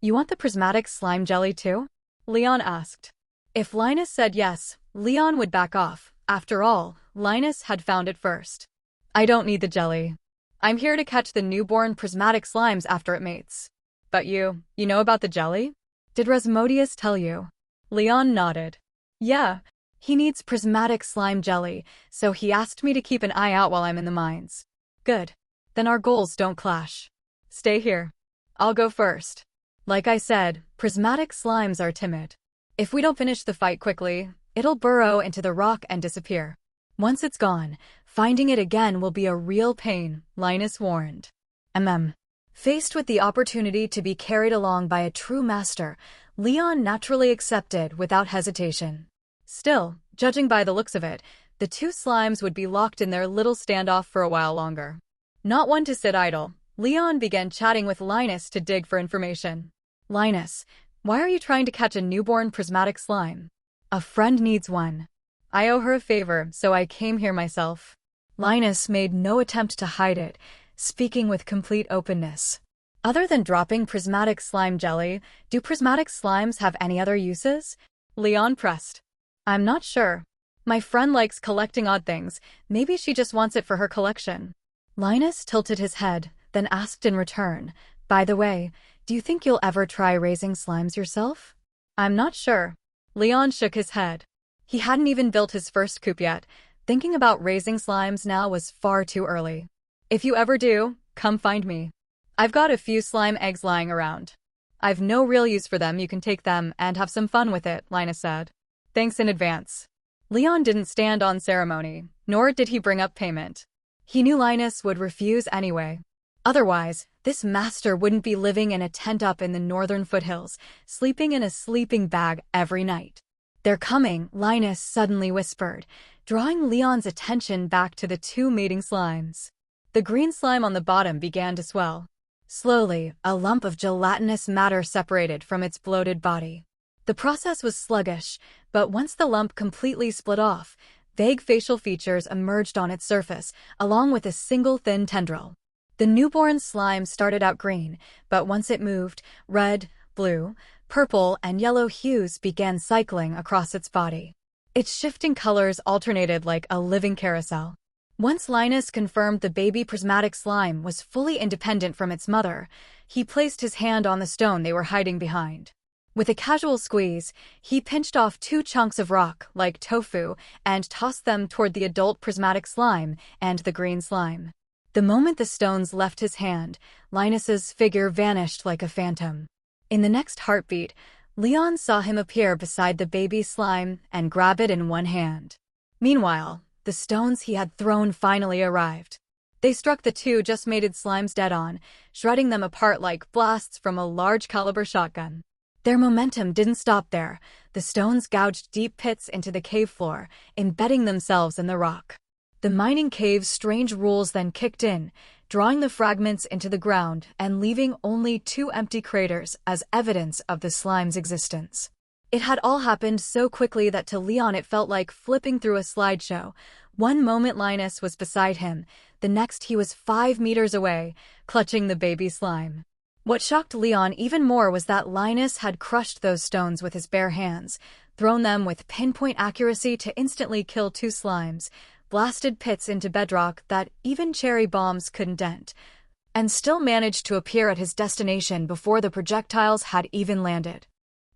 "You want the prismatic slime jelly too?" Leon asked. If Linus said yes, Leon would back off. After all, Linus had found it first. "I don't need the jelly. I'm here to catch the newborn prismatic slimes after it mates." "But you know about the jelly?" Did Resmodius tell you? Leon nodded. Yeah. He needs prismatic slime jelly, so he asked me to keep an eye out while I'm in the mines. Good. Then our goals don't clash. Stay here. I'll go first. Like I said, prismatic slimes are timid. If we don't finish the fight quickly, it'll burrow into the rock and disappear. Once it's gone, finding it again will be a real pain, Linus warned. Faced with the opportunity to be carried along by a true master, Leon naturally accepted without hesitation. Still, judging by the looks of it, the two slimes would be locked in their little standoff for a while longer. Not one to sit idle, Leon began chatting with Linus to dig for information. Linus, why are you trying to catch a newborn prismatic slime? A friend needs one. I owe her a favor, so I came here myself. Linus made no attempt to hide it, speaking with complete openness. Other than dropping prismatic slime jelly, do prismatic slimes have any other uses? Leon pressed. I'm not sure. My friend likes collecting odd things. Maybe she just wants it for her collection. Linus tilted his head, then asked in return, by the way, do you think you'll ever try raising slimes yourself? I'm not sure. Leon shook his head. He hadn't even built his first coop yet. Thinking about raising slimes now was far too early. If you ever do, come find me. I've got a few slime eggs lying around. I've no real use for them, you can take them and have some fun with it, Linus said. Thanks in advance. Leon didn't stand on ceremony, nor did he bring up payment. He knew Linus would refuse anyway. Otherwise, this master wouldn't be living in a tent up in the northern foothills, sleeping in a sleeping bag every night. They're coming, Linus suddenly whispered, drawing Leon's attention back to the two mating slimes. The green slime on the bottom began to swell. Slowly, a lump of gelatinous matter separated from its bloated body. The process was sluggish, but once the lump completely split off, vague facial features emerged on its surface, along with a single thin tendril. The newborn slime started out green, but once it moved, red, blue, purple, and yellow hues began cycling across its body. Its shifting colors alternated like a living carousel. Once Linus confirmed the baby prismatic slime was fully independent from its mother, he placed his hand on the stone they were hiding behind. With a casual squeeze, he pinched off 2 chunks of rock, like tofu, and tossed them toward the adult prismatic slime and the green slime. The moment the stones left his hand, Linus's figure vanished like a phantom. In the next heartbeat, Leon saw him appear beside the baby slime and grab it in one hand. Meanwhile, the stones he had thrown finally arrived. They struck the 2 just-mated slimes dead on, shredding them apart like blasts from a large-caliber shotgun. Their momentum didn't stop there. The stones gouged deep pits into the cave floor, embedding themselves in the rock. The mining cave's strange rules then kicked in, drawing the fragments into the ground and leaving only 2 empty craters as evidence of the slime's existence. It had all happened so quickly that to Leon it felt like flipping through a slideshow. One moment Linus was beside him, the next he was 5 meters away, clutching the baby slime. What shocked Leon even more was that Linus had crushed those stones with his bare hands, thrown them with pinpoint accuracy to instantly kill 2 slimes, blasted pits into bedrock that even cherry bombs couldn't dent, and still managed to appear at his destination before the projectiles had even landed.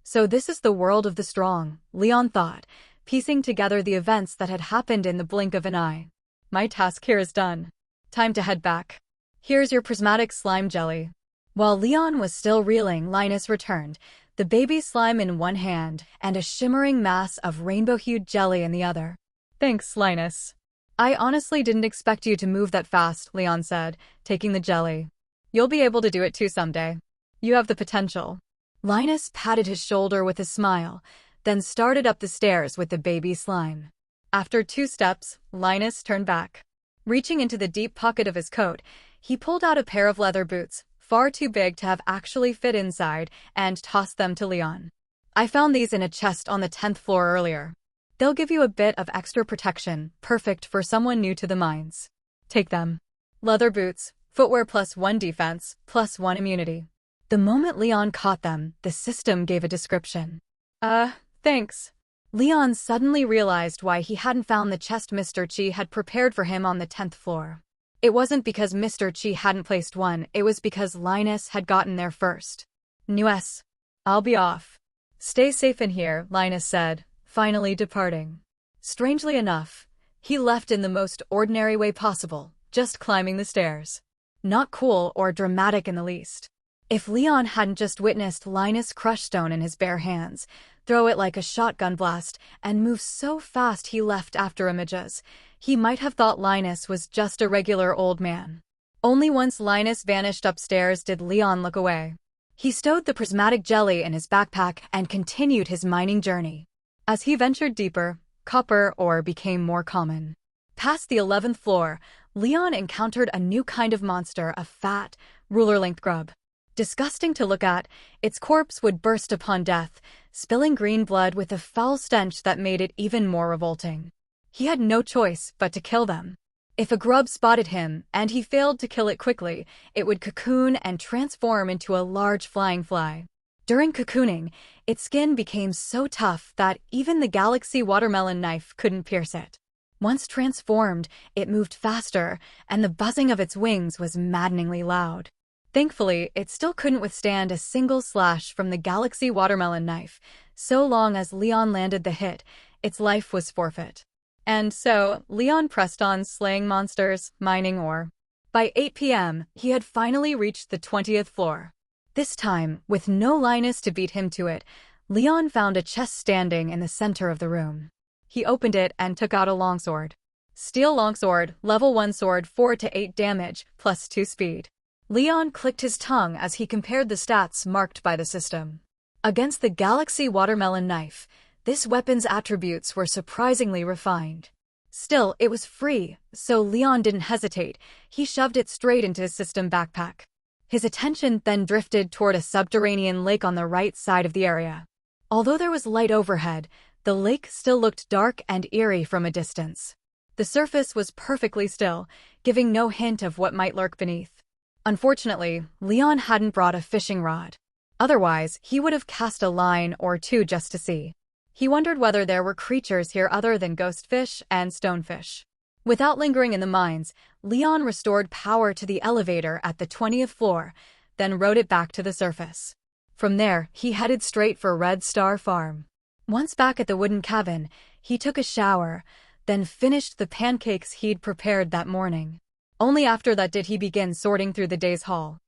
So this is the world of the strong, Leon thought, piecing together the events that had happened in the blink of an eye. My task here is done. Time to head back. Here's your prismatic slime jelly. While Leon was still reeling, Linus returned, the baby slime in one hand and a shimmering mass of rainbow-hued jelly in the other. Thanks, Linus. I honestly didn't expect you to move that fast, Leon said, taking the jelly. You'll be able to do it too someday. You have the potential. Linus patted his shoulder with a smile, then started up the stairs with the baby slime. After 2 steps, Linus turned back. Reaching into the deep pocket of his coat, he pulled out a pair of leather boots, far too big to have actually fit inside, and tossed them to Leon. I found these in a chest on the 10th floor earlier. They'll give you a bit of extra protection, perfect for someone new to the mines. Take them. Leather boots, footwear plus 1 defense, plus 1 immunity. The moment Leon caught them, the system gave a description. Thanks. Leon suddenly realized why he hadn't found the chest Mr. Chi had prepared for him on the 10th floor. It wasn't because Mr. Chi hadn't placed one, it was because Linus had gotten there first. Nues. I'll be off. Stay safe in here, Linus said, finally departing. Strangely enough, he left in the most ordinary way possible, just climbing the stairs. Not cool or dramatic in the least. If Leon hadn't just witnessed Linus crush stone in his bare hands, throw it like a shotgun blast, and move so fast he left after images, he might have thought Linus was just a regular old man. Only once Linus vanished upstairs did Leon look away. He stowed the prismatic jelly in his backpack and continued his mining journey. As he ventured deeper, copper ore became more common. Past the 11th floor, Leon encountered a new kind of monster, a fat, ruler-length grub. Disgusting to look at, its corpse would burst upon death, spilling green blood with a foul stench that made it even more revolting. He had no choice but to kill them. If a grub spotted him, and he failed to kill it quickly, it would cocoon and transform into a large flying fly. During cocooning, its skin became so tough that even the galaxy watermelon knife couldn't pierce it. Once transformed, it moved faster, and the buzzing of its wings was maddeningly loud. Thankfully, it still couldn't withstand a single slash from the galaxy watermelon knife. So long as Leon landed the hit, its life was forfeit. And so, Leon pressed on slaying monsters, mining ore. By 8 p.m., he had finally reached the 20th floor. This time, with no Linus to beat him to it, Leon found a chest standing in the center of the room. He opened it and took out a longsword. Steel longsword, level 1 sword, 4 to 8 damage, plus 2 speed. Leon clicked his tongue as he compared the stats marked by the system. Against the galaxy watermelon knife, this weapon's attributes were surprisingly refined. Still, it was free, so Leon didn't hesitate. He shoved it straight into his system backpack. His attention then drifted toward a subterranean lake on the right side of the area. Although there was light overhead, the lake still looked dark and eerie from a distance. The surface was perfectly still, giving no hint of what might lurk beneath. Unfortunately, Leon hadn't brought a fishing rod. Otherwise, he would have cast a line or two just to see. He wondered whether there were creatures here other than ghost fish and stonefish. Without lingering in the mines, Leon restored power to the elevator at the 20th floor, then rode it back to the surface. From there, he headed straight for Red Star Farm. Once back at the wooden cabin, he took a shower, then finished the pancakes he'd prepared that morning. Only after that did he begin sorting through the day's haul.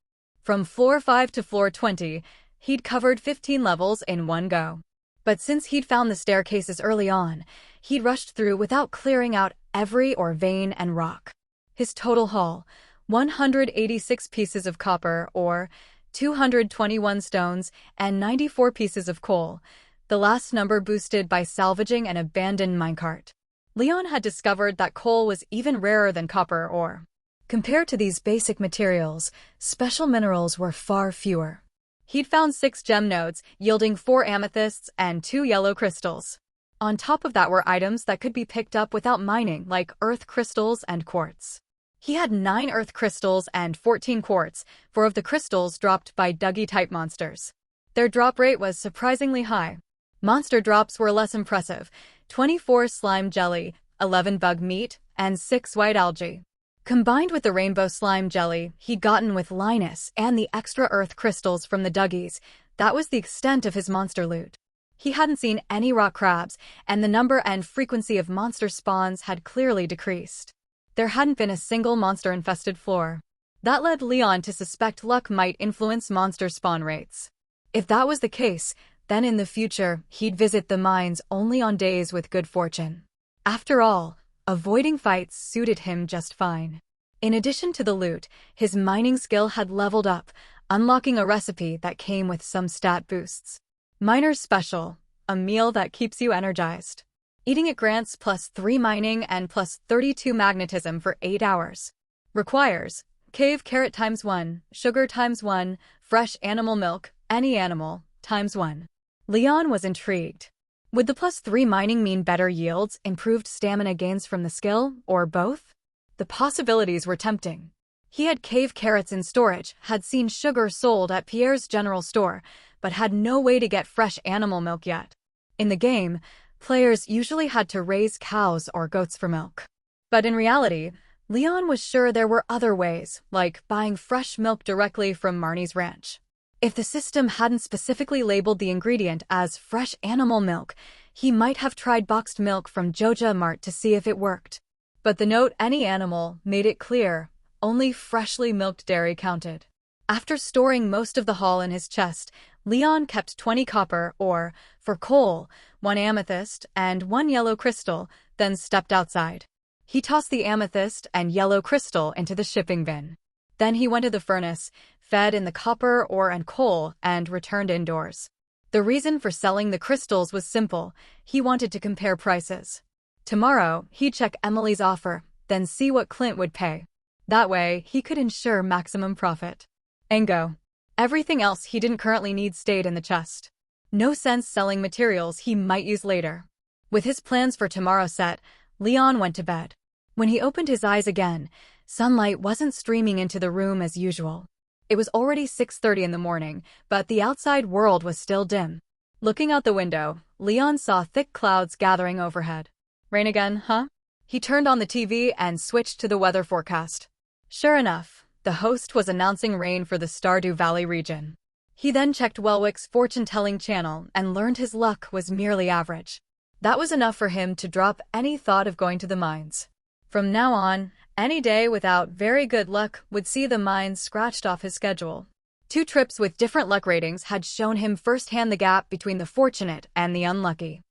From floor 5 to floor 20, he'd covered 15 levels in one go. But since he'd found the staircases early on, he'd rushed through without clearing out every vein and rock. His total haul, 186 pieces of copper ore, 221 stones, and 94 pieces of coal, the last number boosted by salvaging an abandoned minecart. Leon had discovered that coal was even rarer than copper ore. Compared to these basic materials, special minerals were far fewer. He'd found 6 gem nodes, yielding 4 amethysts and 2 yellow crystals. On top of that were items that could be picked up without mining, like earth crystals and quartz. He had 9 earth crystals and 14 quartz, 4 of the crystals dropped by Dougie-type monsters. Their drop rate was surprisingly high. Monster drops were less impressive: 24 slime jelly, 11 bug meat, and 6 white algae. Combined with the rainbow slime jelly he'd gotten with Linus and the extra earth crystals from the Dougies, that was the extent of his monster loot. He hadn't seen any rock crabs, and the number and frequency of monster spawns had clearly decreased. There hadn't been a single monster-infested floor. That led Leon to suspect luck might influence monster spawn rates. If that was the case, then in the future, he'd visit the mines only on days with good fortune. After all, avoiding fights suited him just fine. In addition to the loot, his mining skill had leveled up, unlocking a recipe that came with some stat boosts. Miner's Special, a meal that keeps you energized. Eating it grants +3 mining and +32 magnetism for 8 hours. Requires cave carrot ×1, sugar ×1, fresh animal milk, any animal, ×1. Leon was intrigued. Would the +3 mining mean better yields, improved stamina gains from the skill, or both? The possibilities were tempting. He had cave carrots in storage, had seen sugar sold at Pierre's general store, but had no way to get fresh animal milk yet. In the game, players usually had to raise cows or goats for milk. But in reality, Leon was sure there were other ways, like buying fresh milk directly from Marnie's ranch. If the system hadn't specifically labeled the ingredient as fresh animal milk, he might have tried boxed milk from Joja Mart to see if it worked. But the note "any animal" made it clear, only freshly milked dairy counted. After storing most of the haul in his chest, Leon kept 20 copper ore for coal, 1 amethyst, and 1 yellow crystal, then stepped outside. He tossed the amethyst and yellow crystal into the shipping bin. Then he went to the furnace, fed in the copper ore and coal, and returned indoors. The reason for selling the crystals was simple. He wanted to compare prices. Tomorrow, he'd check Emily's offer, then see what Clint would pay. That way, he could ensure maximum profit. And go. Everything else he didn't currently need stayed in the chest. No sense selling materials he might use later. With his plans for tomorrow set, Leon went to bed. When he opened his eyes again, sunlight wasn't streaming into the room as usual. It was already 6:30 in the morning, but the outside world was still dim. Looking out the window, Leon saw thick clouds gathering overhead. Rain again, huh? He turned on the TV and switched to the weather forecast. Sure enough, the host was announcing rain for the Stardew Valley region. He then checked Welwick's fortune-telling channel and learned his luck was merely average. That was enough for him to drop any thought of going to the mines. From now on, any day without very good luck would see the mines scratched off his schedule. 2 trips with different luck ratings had shown him firsthand the gap between the fortunate and the unlucky.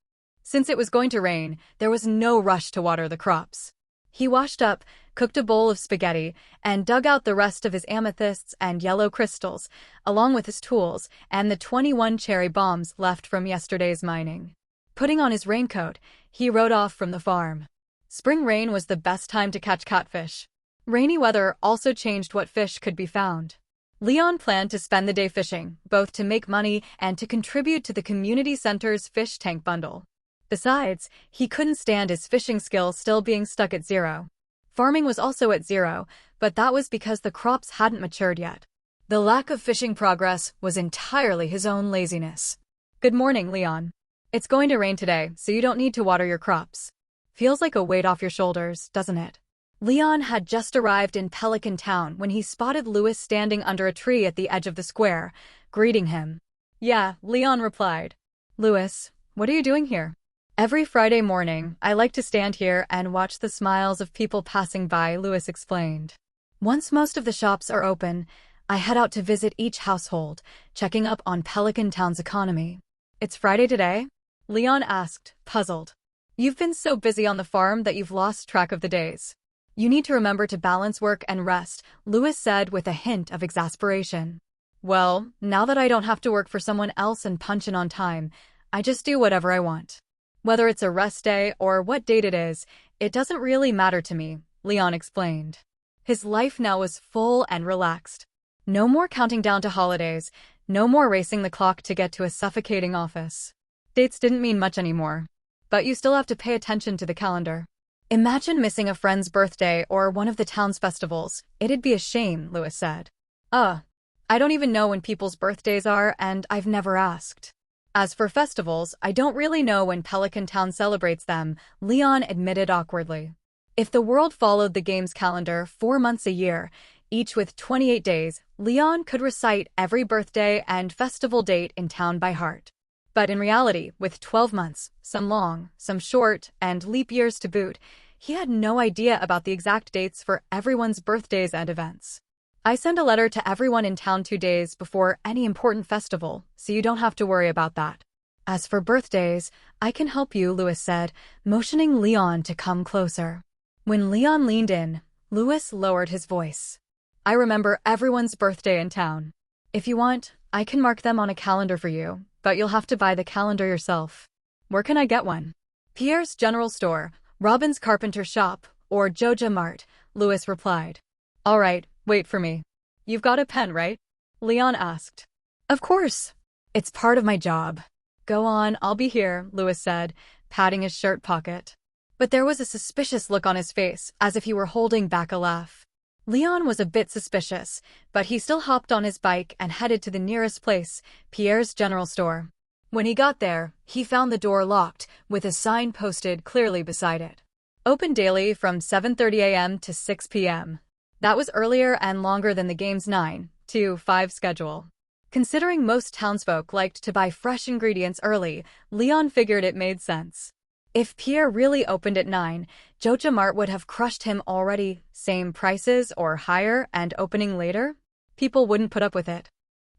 Since it was going to rain, there was no rush to water the crops. He washed up, cooked a bowl of spaghetti, and dug out the rest of his amethysts and yellow crystals, along with his tools and the 21 cherry bombs left from yesterday's mining. Putting on his raincoat, he rode off from the farm. Spring rain was the best time to catch catfish. Rainy weather also changed what fish could be found. Leon planned to spend the day fishing, both to make money and to contribute to the community center's fish tank bundle. Besides, he couldn't stand his fishing skills still being stuck at 0. Farming was also at 0, but that was because the crops hadn't matured yet. The lack of fishing progress was entirely his own laziness. Good morning, Leon. It's going to rain today, so you don't need to water your crops. Feels like a weight off your shoulders, doesn't it? Leon had just arrived in Pelican Town when he spotted Louis standing under a tree at the edge of the square, greeting him. Yeah, Leon replied. Louis, what are you doing here? Every Friday morning, I like to stand here and watch the smiles of people passing by, Louis explained. Once most of the shops are open, I head out to visit each household, checking up on Pelican Town's economy. It's Friday today? Leon asked, puzzled. You've been so busy on the farm that you've lost track of the days. You need to remember to balance work and rest, Louis said with a hint of exasperation. Well, now that I don't have to work for someone else and punch in on time, I just do whatever I want. Whether it's a rest day or what date it is, it doesn't really matter to me, Leon explained. His life now was full and relaxed. No more counting down to holidays, no more racing the clock to get to a suffocating office. Dates didn't mean much anymore. But you still have to pay attention to the calendar. Imagine missing a friend's birthday or one of the town's festivals. It'd be a shame, Louis said. I don't even know when people's birthdays are, and I've never asked. As for festivals, I don't really know when Pelican Town celebrates them, Leon admitted awkwardly. If the world followed the game's calendar 4 months a year, each with 28 days, Leon could recite every birthday and festival date in town by heart. But in reality, with 12 months, some long, some short, and leap years to boot, he had no idea about the exact dates for everyone's birthdays and events. I send a letter to everyone in town 2 days before any important festival, so you don't have to worry about that. As for birthdays, I can help you, Louis said, motioning Leon to come closer. When Leon leaned in, Louis lowered his voice. I remember everyone's birthday in town. If you want, I can mark them on a calendar for you, but you'll have to buy the calendar yourself. Where can I get one? Pierre's General Store, Robin's Carpenter Shop, or Joja Mart, Louis replied. All right, wait for me. You've got a pen, right? Leon asked. Of course. It's part of my job. Go on, I'll be here, Louis said, patting his shirt pocket. But there was a suspicious look on his face, as if he were holding back a laugh. Leon was a bit suspicious, but he still hopped on his bike and headed to the nearest place, Pierre's General Store. When he got there, he found the door locked, with a sign posted clearly beside it. Open daily from 7:30 a.m. to 6 p.m. That was earlier and longer than the game's 9 to 5 schedule. Considering most townsfolk liked to buy fresh ingredients early, Leon figured it made sense. If Pierre really opened at 9, Joja Mart would have crushed him already, same prices or higher, and opening later? People wouldn't put up with it.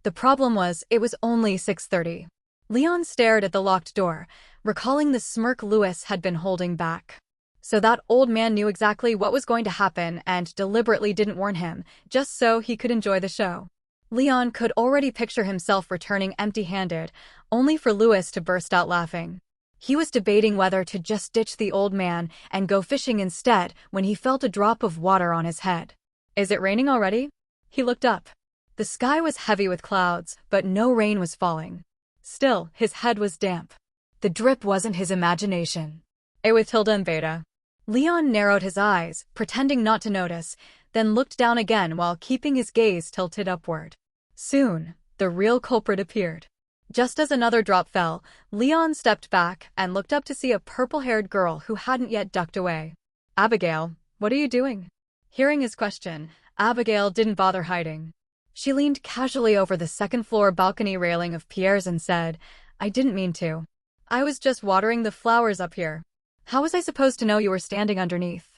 The problem was, it was only 6:30. Leon stared at the locked door, recalling the smirk Lewis had been holding back. So that old man knew exactly what was going to happen and deliberately didn't warn him, just so he could enjoy the show. Leon could already picture himself returning empty-handed, only for Lewis to burst out laughing. He was debating whether to just ditch the old man and go fishing instead when he felt a drop of water on his head. Is it raining already? He looked up. The sky was heavy with clouds, but no rain was falling. Still, his head was damp. The drip wasn't his imagination. It was Tilda and Beta. Leon narrowed his eyes, pretending not to notice, then looked down again while keeping his gaze tilted upward. Soon, the real culprit appeared. Just as another drop fell, Leon stepped back and looked up to see a purple-haired girl who hadn't yet ducked away. "Abigail, what are you doing?" Hearing his question, Abigail didn't bother hiding. She leaned casually over the second-floor balcony railing of Pierre's and said, "I didn't mean to. I was just watering the flowers up here. How was I supposed to know you were standing underneath?"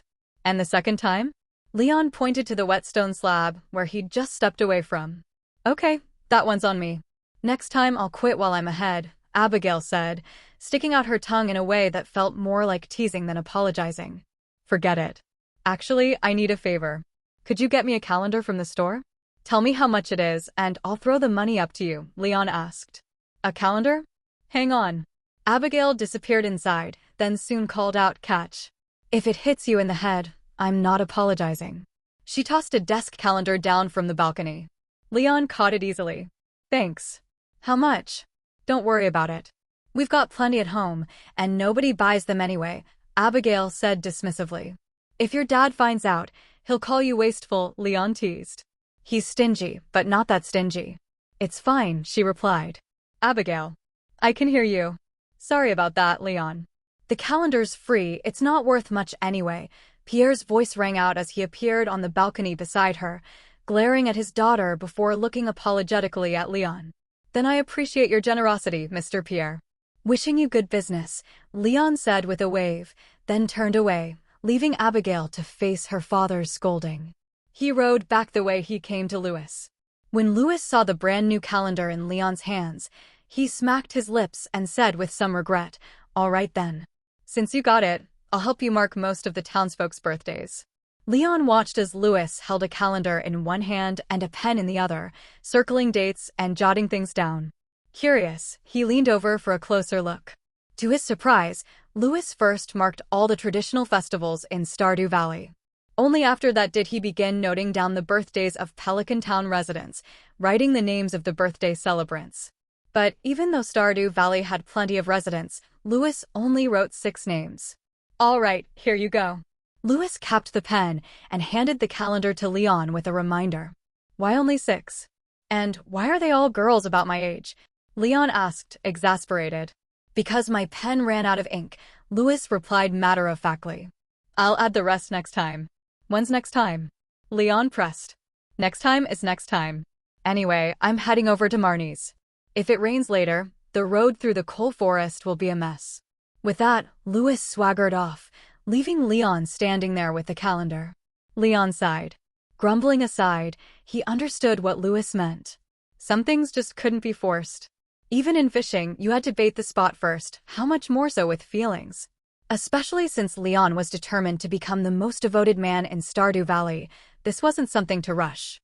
"And the second time?" Leon pointed to the wet stone slab where he'd just stepped away from. "Okay, that one's on me. Next time I'll quit while I'm ahead," Abigail said, sticking out her tongue in a way that felt more like teasing than apologizing. "Forget it. Actually, I need a favor. Could you get me a calendar from the store? Tell me how much it is, and I'll throw the money up to you," Leon asked. "A calendar? Hang on." Abigail disappeared inside, then soon called out, "Catch. If it hits you in the head, I'm not apologizing." She tossed a desk calendar down from the balcony. Leon caught it easily. "Thanks. How much?" "Don't worry about it. We've got plenty at home, and nobody buys them anyway," Abigail said dismissively. "If your dad finds out, he'll call you wasteful," Leon teased. "He's stingy, but not that stingy." "It's fine," she replied. "Abigail. I can hear you. Sorry about that, Leon." "The calendar's free, it's not worth much anyway," Pierre's voice rang out as he appeared on the balcony beside her, glaring at his daughter before looking apologetically at Leon. "Then I appreciate your generosity, Mr. Pierre." "Wishing you good business," Leon said with a wave, then turned away, leaving Abigail to face her father's scolding. He rode back the way he came to Lewis. When Lewis saw the brand-new calendar in Leon's hands, he smacked his lips and said with some regret, "All right then. Since you got it, I'll help you mark most of the townsfolk's birthdays." Leon watched as Lewis held a calendar in one hand and a pen in the other, circling dates and jotting things down. Curious, he leaned over for a closer look. To his surprise, Lewis first marked all the traditional festivals in Stardew Valley. Only after that did he begin noting down the birthdays of Pelican Town residents, writing the names of the birthday celebrants. But even though Stardew Valley had plenty of residents, Lewis only wrote 6 names. "All right, here you go." Lewis capped the pen and handed the calendar to Leon with a reminder. "Why only 6? And why are they all girls about my age?" Leon asked, exasperated. "Because my pen ran out of ink," Lewis replied matter-of-factly. "I'll add the rest next time." "When's next time?" Leon pressed. "Next time is next time. Anyway, I'm heading over to Marnie's. If it rains later, the road through the coal forest will be a mess." With that, Lewis swaggered off, leaving Leon standing there with the calendar. Leon sighed. Grumbling aside, he understood what Lewis meant. Some things just couldn't be forced. Even in fishing, you had to bait the spot first, how much more so with feelings? Especially since Leon was determined to become the most devoted man in Stardew Valley, this wasn't something to rush.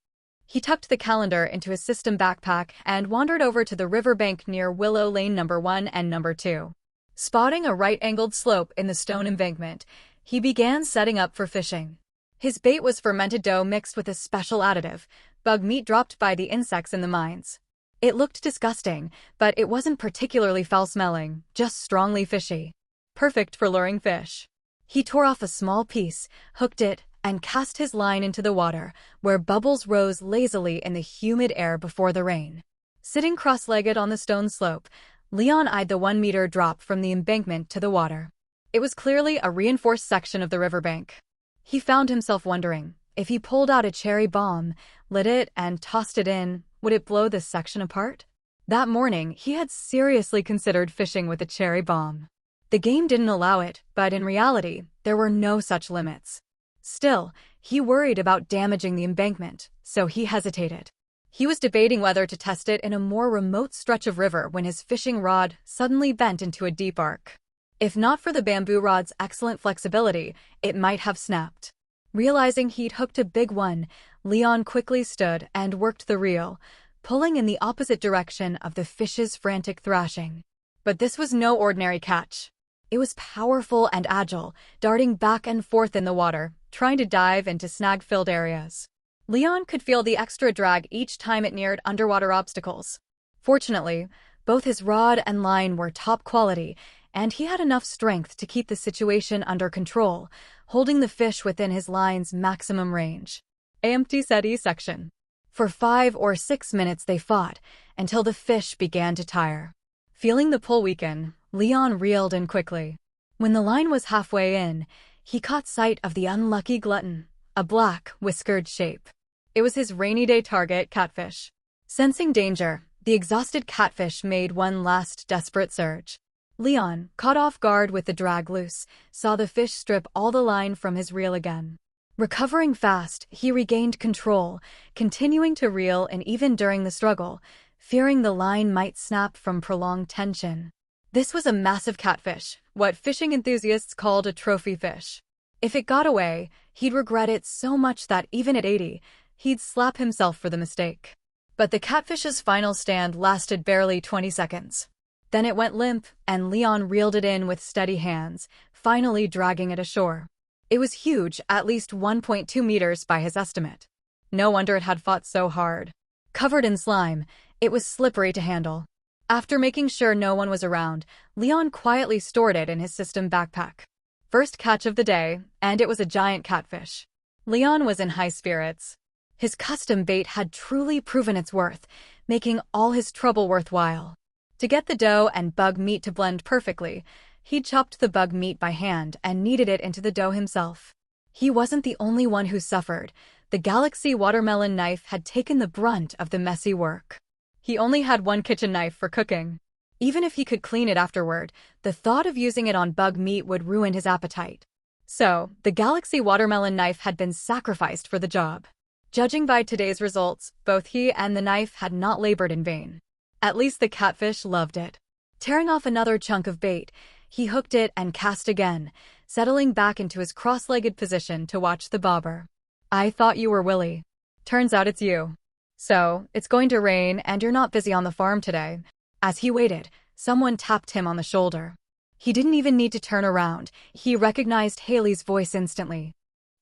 He tucked the calendar into his system backpack and wandered over to the riverbank near Willow Lane No. 1 and No. 2. Spotting a right-angled slope in the stone embankment, he began setting up for fishing. His bait was fermented dough mixed with a special additive, bug meat dropped by the insects in the mines. It looked disgusting, but it wasn't particularly foul-smelling, just strongly fishy. Perfect for luring fish. He tore off a small piece, hooked it, and cast his line into the water, where bubbles rose lazily in the humid air before the rain. Sitting cross-legged on the stone slope, Leon eyed the 1-meter drop from the embankment to the water. It was clearly a reinforced section of the riverbank. He found himself wondering, if he pulled out a cherry bomb, lit it, and tossed it in, Would it blow this section apart? That morning, he had seriously considered fishing with a cherry bomb. The game didn't allow it, but in reality, there were no such limits. Still, he worried about damaging the embankment, so he hesitated. He was debating whether to test it in a more remote stretch of river when his fishing rod suddenly bent into a deep arc. If not for the bamboo rod's excellent flexibility, it might have snapped. Realizing he'd hooked a big one, Leon quickly stood and worked the reel, pulling in the opposite direction of the fish's frantic thrashing. But this was no ordinary catch. It was powerful and agile, darting back and forth in the water, trying to dive into snag-filled areas. Leon could feel the extra drag each time it neared underwater obstacles. Fortunately, both his rod and line were top quality, and he had enough strength to keep the situation under control, holding the fish within his line's maximum range. Empty SETI section. For 5 or 6 minutes they fought, until the fish began to tire. Feeling the pull weaken, Leon reeled in quickly. When the line was halfway in, he caught sight of the unlucky glutton, a black, whiskered shape. It was his rainy day target, catfish. Sensing danger, the exhausted catfish made one last desperate surge. Leon, caught off guard with the drag loose, saw the fish strip all the line from his reel again. Recovering fast, he regained control, continuing to reel and even during the struggle, fearing the line might snap from prolonged tension. This was a massive catfish, what fishing enthusiasts called a trophy fish. If it got away, he'd regret it so much that even at 80, he'd slap himself for the mistake. But the catfish's final stand lasted barely 20 seconds. Then it went limp, and Leon reeled it in with steady hands, finally dragging it ashore. It was huge, at least 1.2 meters by his estimate. No wonder it had fought so hard. Covered in slime, it was slippery to handle. After making sure no one was around, Leon quietly stored it in his system backpack. First catch of the day, and it was a giant catfish. Leon was in high spirits. His custom bait had truly proven its worth, making all his trouble worthwhile. To get the dough and bug meat to blend perfectly, he chopped the bug meat by hand and kneaded it into the dough himself. He wasn't the only one who suffered. The Galaxy watermelon knife had taken the brunt of the messy work. He only had one kitchen knife for cooking. Even if he could clean it afterward, the thought of using it on bug meat would ruin his appetite. So, the Galaxy watermelon knife had been sacrificed for the job. Judging by today's results, both he and the knife had not labored in vain. At least the catfish loved it. Tearing off another chunk of bait, he hooked it and cast again, settling back into his cross-legged position to watch the bobber. "I thought you were Willy. Turns out it's you. So, it's going to rain and you're not busy on the farm today." As he waited, someone tapped him on the shoulder. He didn't even need to turn around. He recognized Haley's voice instantly.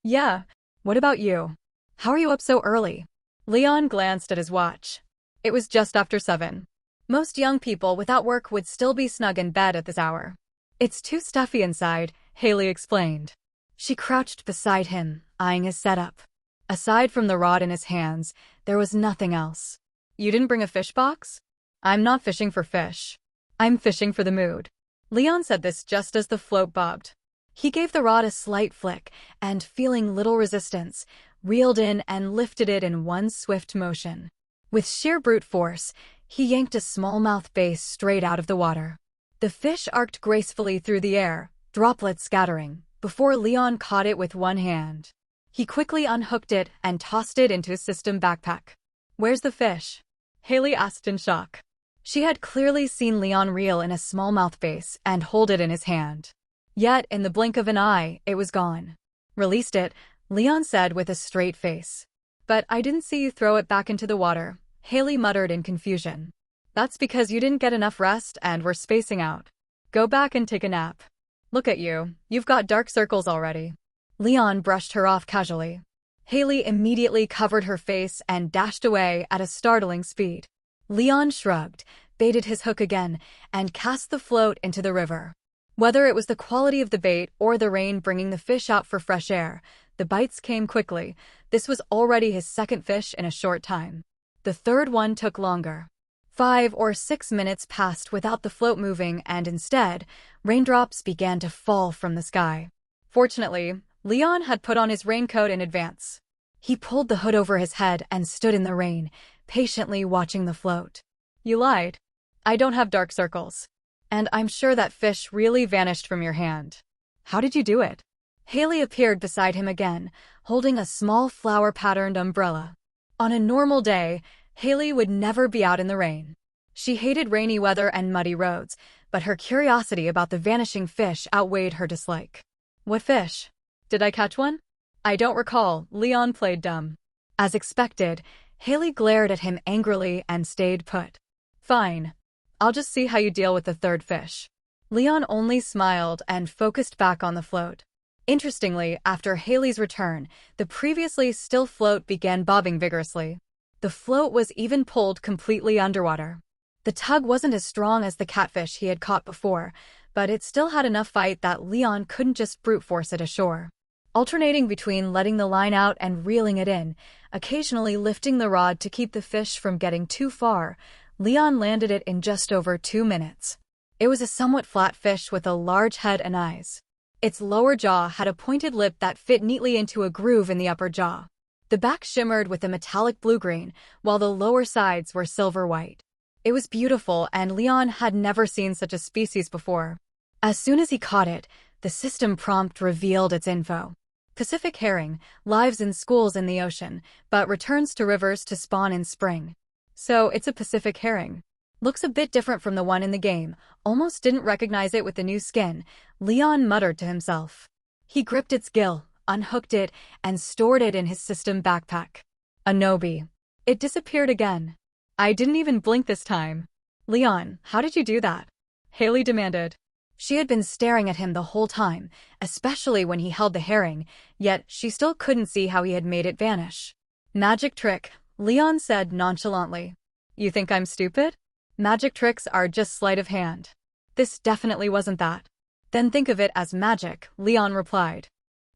"Yeah, what about you? How are you up so early?" Leon glanced at his watch. It was just after 7. Most young people without work would still be snug in bed at this hour. "It's too stuffy inside," Haley explained. She crouched beside him, eyeing his setup. Aside from the rod in his hands, there was nothing else. "You didn't bring a fish box?" "I'm not fishing for fish. I'm fishing for the mood." Leon said this just as the float bobbed. He gave the rod a slight flick, and feeling little resistance, reeled in and lifted it in one swift motion. With sheer brute force, he yanked a smallmouth bass straight out of the water. The fish arced gracefully through the air, droplets scattering, before Leon caught it with one hand. He quickly unhooked it and tossed it into his system backpack. "Where's the fish?" Haley asked in shock. She had clearly seen Leon reel in a smallmouth bass and hold it in his hand. Yet, in the blink of an eye, it was gone. "Released it," Leon said with a straight face. "But I didn't see you throw it back into the water," Haley muttered in confusion. "That's because you didn't get enough rest and were spacing out. Go back and take a nap. Look at you, you've got dark circles already." Leon brushed her off casually. Haley immediately covered her face and dashed away at a startling speed. Leon shrugged, baited his hook again, and cast the float into the river. Whether it was the quality of the bait or the rain bringing the fish out for fresh air, the bites came quickly. This was already his second fish in a short time. The third one took longer. 5 or 6 minutes passed without the float moving, and instead, raindrops began to fall from the sky. Fortunately, Leon had put on his raincoat in advance. He pulled the hood over his head and stood in the rain, patiently watching the float. You lied. I don't have dark circles. And I'm sure that fish really vanished from your hand. How did you do it? Haley appeared beside him again, holding a small flower-patterned umbrella. On a normal day, Haley would never be out in the rain. She hated rainy weather and muddy roads, but her curiosity about the vanishing fish outweighed her dislike. What fish? Did I catch one? I don't recall, Leon played dumb. As expected, Haley glared at him angrily and stayed put. Fine. I'll just see how you deal with the third fish. Leon only smiled and focused back on the float. Interestingly, after Haley's return, the previously still float began bobbing vigorously. The float was even pulled completely underwater. The tug wasn't as strong as the catfish he had caught before, but it still had enough fight that Leon couldn't just brute force it ashore. Alternating between letting the line out and reeling it in, occasionally lifting the rod to keep the fish from getting too far, Leon landed it in just over 2 minutes. It was a somewhat flat fish with a large head and eyes. Its lower jaw had a pointed lip that fit neatly into a groove in the upper jaw. The back shimmered with a metallic blue-green, while the lower sides were silver-white. It was beautiful, and Leon had never seen such a species before. As soon as he caught it, the system prompt revealed its info. Pacific herring, lives in schools in the ocean, but returns to rivers to spawn in spring. So it's a Pacific herring. Looks a bit different from the one in the game, almost didn't recognize it with the new skin, Leon muttered to himself. He gripped its gill, unhooked it, and stored it in his system backpack. Anobi. It disappeared again. I didn't even blink this time. Leon, how did you do that? Haley demanded. She had been staring at him the whole time, especially when he held the herring, yet she still couldn't see how he had made it vanish. Magic trick, Leon said nonchalantly. You think I'm stupid? Magic tricks are just sleight of hand. This definitely wasn't that. Then think of it as magic, Leon replied.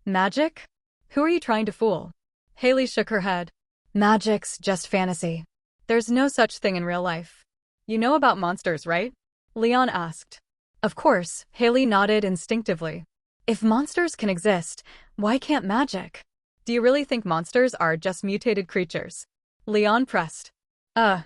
Magic? Who are you trying to fool? Haley shook her head. Magic's just fantasy. There's no such thing in real life. You know about monsters, right? Leon asked. Of course, Haley nodded instinctively. If monsters can exist, why can't magic? Do you really think monsters are just mutated creatures? Leon pressed. That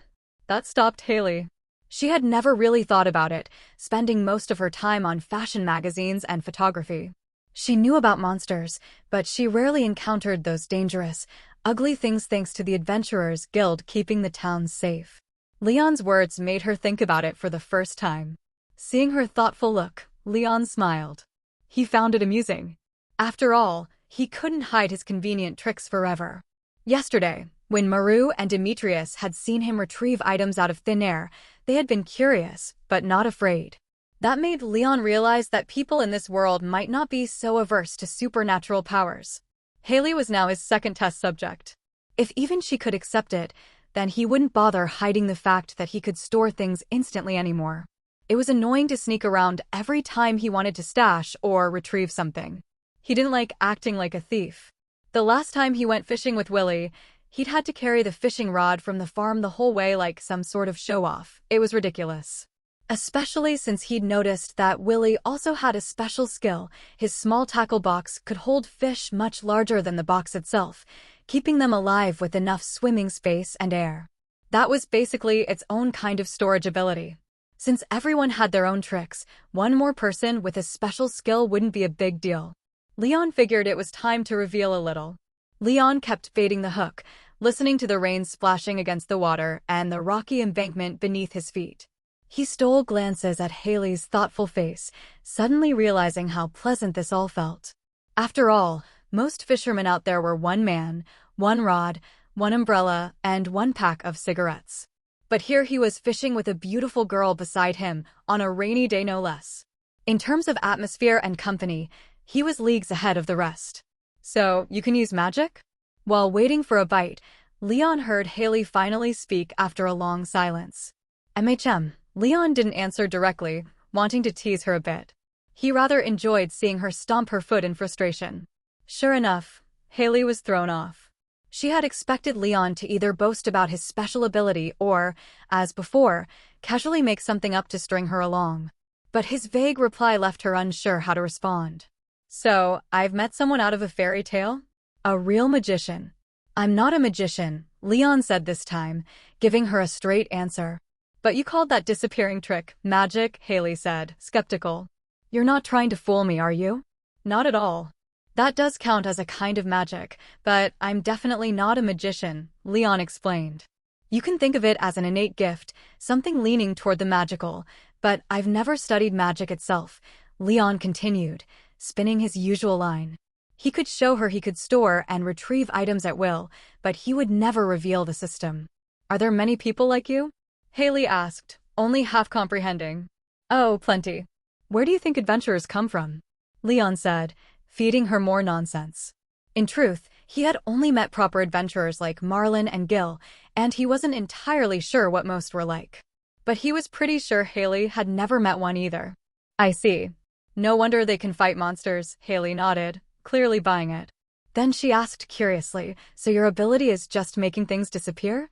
stopped Haley. She had never really thought about it, spending most of her time on fashion magazines and photography. She knew about monsters, but she rarely encountered those dangerous, ugly things thanks to the Adventurers Guild keeping the town safe. Leon's words made her think about it for the first time. Seeing her thoughtful look, Leon smiled. He found it amusing. After all, he couldn't hide his convenient tricks forever. Yesterday, when Maru and Demetrius had seen him retrieve items out of thin air, they had been curious, but not afraid. That made Leon realize that people in this world might not be so averse to supernatural powers. Haley was now his second test subject. If even she could accept it, then he wouldn't bother hiding the fact that he could store things instantly anymore. It was annoying to sneak around every time he wanted to stash or retrieve something. He didn't like acting like a thief. The last time he went fishing with Willy, he'd had to carry the fishing rod from the farm the whole way like some sort of show-off. It was ridiculous. Especially since he'd noticed that Willy also had a special skill. His small tackle box could hold fish much larger than the box itself, keeping them alive with enough swimming space and air. That was basically its own kind of storage ability. Since everyone had their own tricks, one more person with a special skill wouldn't be a big deal. Leon figured it was time to reveal a little. Leon kept baiting the hook, listening to the rain splashing against the water and the rocky embankment beneath his feet. He stole glances at Haley's thoughtful face, suddenly realizing how pleasant this all felt. After all, most fishermen out there were one man, one rod, one umbrella, and one pack of cigarettes. But here he was fishing with a beautiful girl beside him, on a rainy day no less. In terms of atmosphere and company, he was leagues ahead of the rest. So, you can use magic? While waiting for a bite, Leon heard Haley finally speak after a long silence. MHM. Leon didn't answer directly, wanting to tease her a bit. He rather enjoyed seeing her stomp her foot in frustration. Sure enough, Haley was thrown off. She had expected Leon to either boast about his special ability or, as before, casually make something up to string her along. But his vague reply left her unsure how to respond. So, I've met someone out of a fairy tale? A real magician. I'm not a magician, Leon said this time, giving her a straight answer. But you called that disappearing trick magic, Haley said, skeptical. You're not trying to fool me, are you? Not at all. That does count as a kind of magic, but I'm definitely not a magician, Leon explained. You can think of it as an innate gift, something leaning toward the magical, but I've never studied magic itself, Leon continued, spinning his usual line. He could show her he could store and retrieve items at will, but he would never reveal the system. Are there many people like you? Haley asked, only half comprehending. Oh, plenty. Where do you think adventurers come from? Leon said, feeding her more nonsense. In truth, he had only met proper adventurers like Marlin and Gil, and he wasn't entirely sure what most were like. But he was pretty sure Haley had never met one either. I see. No wonder they can fight monsters, Haley nodded, clearly buying it. Then she asked curiously, so your ability is just making things disappear?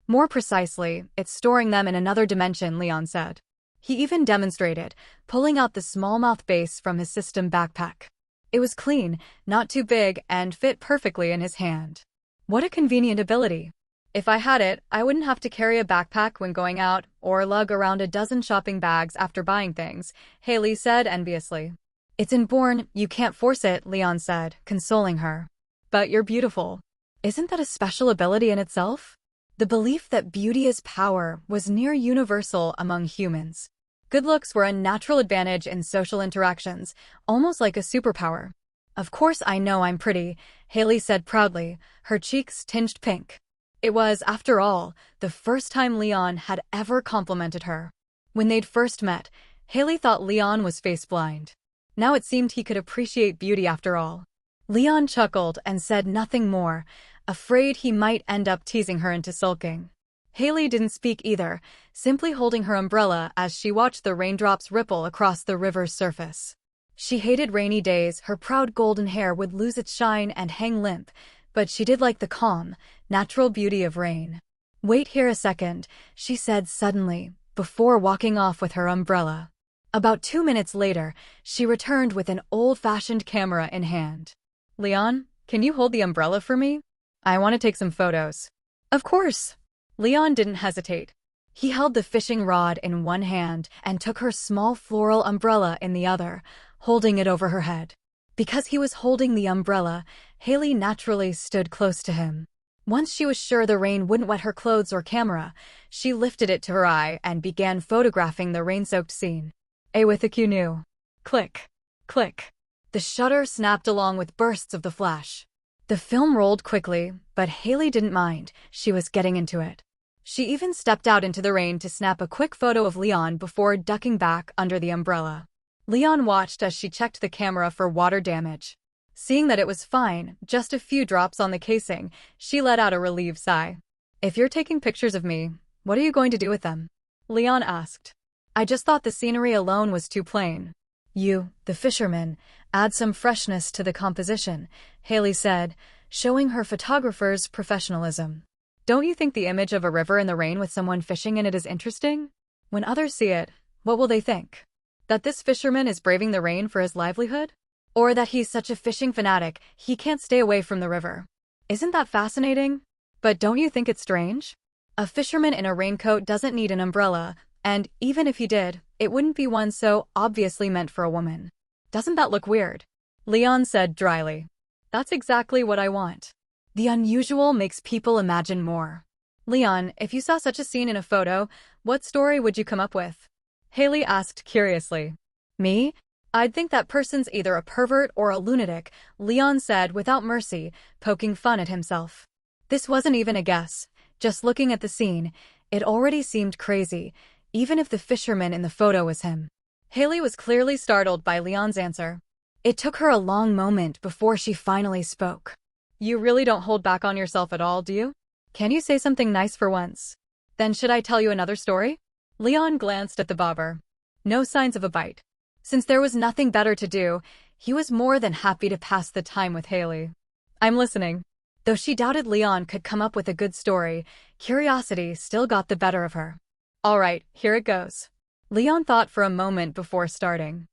More precisely, it's storing them in another dimension, Leon said. He even demonstrated, pulling out the smallmouth base from his system backpack. It was clean, not too big, and fit perfectly in his hand. What a convenient ability. If I had it, I wouldn't have to carry a backpack when going out, or lug around a dozen shopping bags after buying things, Haley said enviously. It's inborn, you can't force it, Leon said, consoling her. But you're beautiful. Isn't that a special ability in itself? The belief that beauty is power was near universal among humans. Good looks were a natural advantage in social interactions, almost like a superpower. Of course I know I'm pretty, Haley said proudly, her cheeks tinged pink. It was, after all, the first time Leon had ever complimented her. When they'd first met, Haley thought Leon was face-blind. Now it seemed he could appreciate beauty after all. Leon chuckled and said nothing more, afraid he might end up teasing her into sulking. Haley didn't speak either, simply holding her umbrella as she watched the raindrops ripple across the river's surface. She hated rainy days, her proud golden hair would lose its shine and hang limp, but she did like the calm, natural beauty of rain. Wait here a second, she said suddenly, before walking off with her umbrella. About 2 minutes later, she returned with an old-fashioned camera in hand. Leon, can you hold the umbrella for me? I want to take some photos. Of course. Leon didn't hesitate. He held the fishing rod in one hand and took her small floral umbrella in the other, holding it over her head. Because he was holding the umbrella, Haley naturally stood close to him. Once she was sure the rain wouldn't wet her clothes or camera, she lifted it to her eye and began photographing the rain-soaked scene. With a cue. Click. Click. The shutter snapped along with bursts of the flash. The film rolled quickly, but Haley didn't mind, she was getting into it. She even stepped out into the rain to snap a quick photo of Leon before ducking back under the umbrella. Leon watched as she checked the camera for water damage. Seeing that it was fine, just a few drops on the casing, she let out a relieved sigh. If you're taking pictures of me, what are you going to do with them? Leon asked. I just thought the scenery alone was too plain. You, the fisherman, add some freshness to the composition, Haley said, showing her photographer's professionalism. Don't you think the image of a river in the rain with someone fishing in it is interesting? When others see it, what will they think? That this fisherman is braving the rain for his livelihood? Or that he's such a fishing fanatic he can't stay away from the river? Isn't that fascinating? But don't you think it's strange? A fisherman in a raincoat doesn't need an umbrella, and even if he did, it wouldn't be one so obviously meant for a woman. Doesn't that look weird? Leon said dryly. That's exactly what I want. The unusual makes people imagine more. Leon, if you saw such a scene in a photo, what story would you come up with? Haley asked curiously. Me? I'd think that person's either a pervert or a lunatic, Leon said without mercy, poking fun at himself. This wasn't even a guess. Just looking at the scene, it already seemed crazy, even if the fisherman in the photo was him. Haley was clearly startled by Leon's answer. It took her a long moment before she finally spoke. You really don't hold back on yourself at all, do you? Can you say something nice for once? Then should I tell you another story? Leon glanced at the bobber. No signs of a bite. Since there was nothing better to do, he was more than happy to pass the time with Haley. I'm listening. Though she doubted Leon could come up with a good story, curiosity still got the better of her. All right, here it goes. Leon thought for a moment before starting.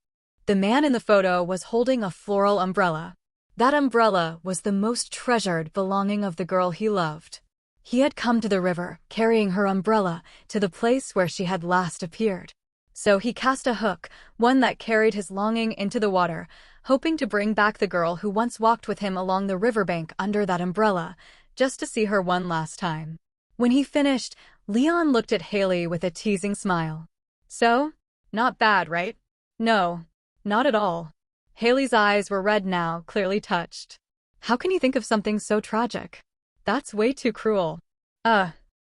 The man in the photo was holding a floral umbrella. That umbrella was the most treasured belonging of the girl he loved. He had come to the river, carrying her umbrella, to the place where she had last appeared. So he cast a hook, one that carried his longing into the water, hoping to bring back the girl who once walked with him along the riverbank under that umbrella, just to see her one last time. When he finished, Leon looked at Haley with a teasing smile. So? Not bad, right? No, not at all. Haley's eyes were red now, clearly touched. How can you think of something so tragic? That's way too cruel.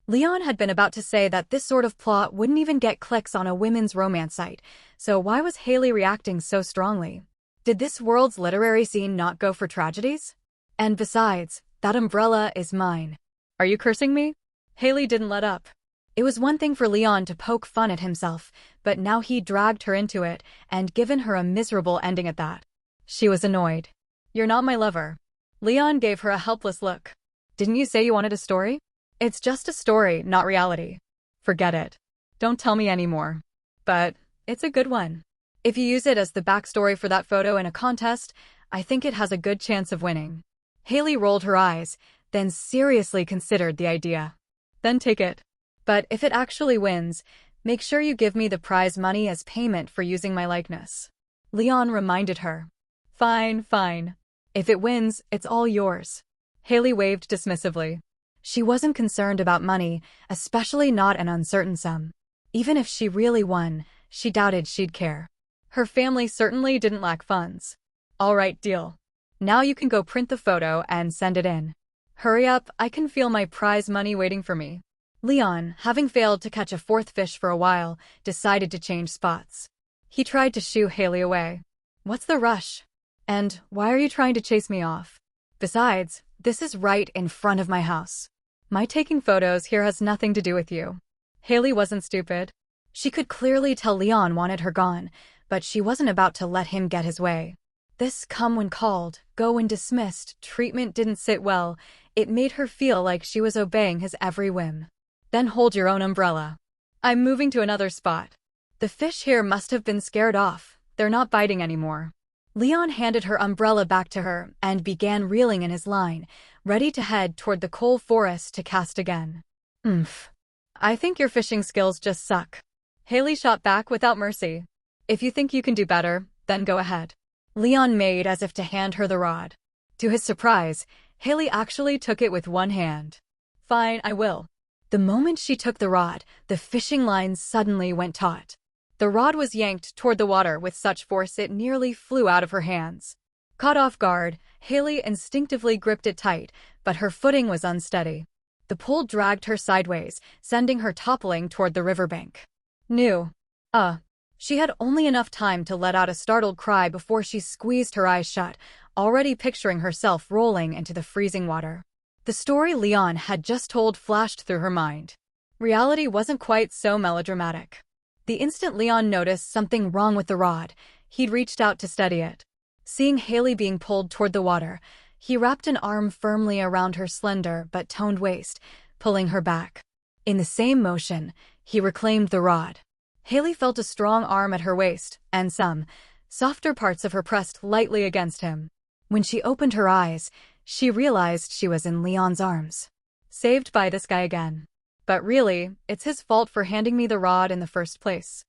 Leon had been about to say that this sort of plot wouldn't even get clicks on a women's romance site, so why was Haley reacting so strongly? Did this world's literary scene not go for tragedies? And besides, that umbrella is mine. Are you cursing me? Haley didn't let up. It was one thing for Leon to poke fun at himself, but now he dragged her into it and given her a miserable ending at that. She was annoyed. You're not my lover. Leon gave her a helpless look. Didn't you say you wanted a story? It's just a story, not reality. Forget it. Don't tell me anymore. But it's a good one. If you use it as the backstory for that photo in a contest, I think it has a good chance of winning. Haley rolled her eyes, then seriously considered the idea. Then take it. But if it actually wins, make sure you give me the prize money as payment for using my likeness. Leon reminded her. Fine, fine. If it wins, it's all yours. Haley waved dismissively. She wasn't concerned about money, especially not an uncertain sum. Even if she really won, she doubted she'd care. Her family certainly didn't lack funds. All right, deal. Now you can go print the photo and send it in. Hurry up, I can feel my prize money waiting for me. Leon, having failed to catch a fourth fish for a while, decided to change spots. He tried to shoo Haley away. What's the rush? And why are you trying to chase me off? Besides, this is right in front of my house. My taking photos here has nothing to do with you. Haley wasn't stupid. She could clearly tell Leon wanted her gone, but she wasn't about to let him get his way. This come when called, go when dismissed treatment didn't sit well. It made her feel like she was obeying his every whim. Then hold your own umbrella. I'm moving to another spot. The fish here must have been scared off. They're not biting anymore. Leon handed her umbrella back to her and began reeling in his line, ready to head toward the coal forest to cast again. I think your fishing skills just suck. Haley shot back without mercy. If you think you can do better, then go ahead. Leon made as if to hand her the rod. To his surprise, Haley actually took it with one hand. Fine, I will. The moment she took the rod, the fishing line suddenly went taut. The rod was yanked toward the water with such force it nearly flew out of her hands. Caught off guard, Haley instinctively gripped it tight, but her footing was unsteady. The pull dragged her sideways, sending her toppling toward the riverbank. She had only enough time to let out a startled cry before she squeezed her eyes shut, already picturing herself rolling into the freezing water. The story Leon had just told flashed through her mind. Reality wasn't quite so melodramatic. The instant Leon noticed something wrong with the rod, he'd reached out to steady it. Seeing Haley being pulled toward the water, he wrapped an arm firmly around her slender but toned waist, pulling her back. In the same motion, he reclaimed the rod. Haley felt a strong arm at her waist, and some softer parts of her pressed lightly against him. When she opened her eyes, she realized she was in Leon's arms. Saved by this guy again. But really, it's his fault for handing me the rod in the first place.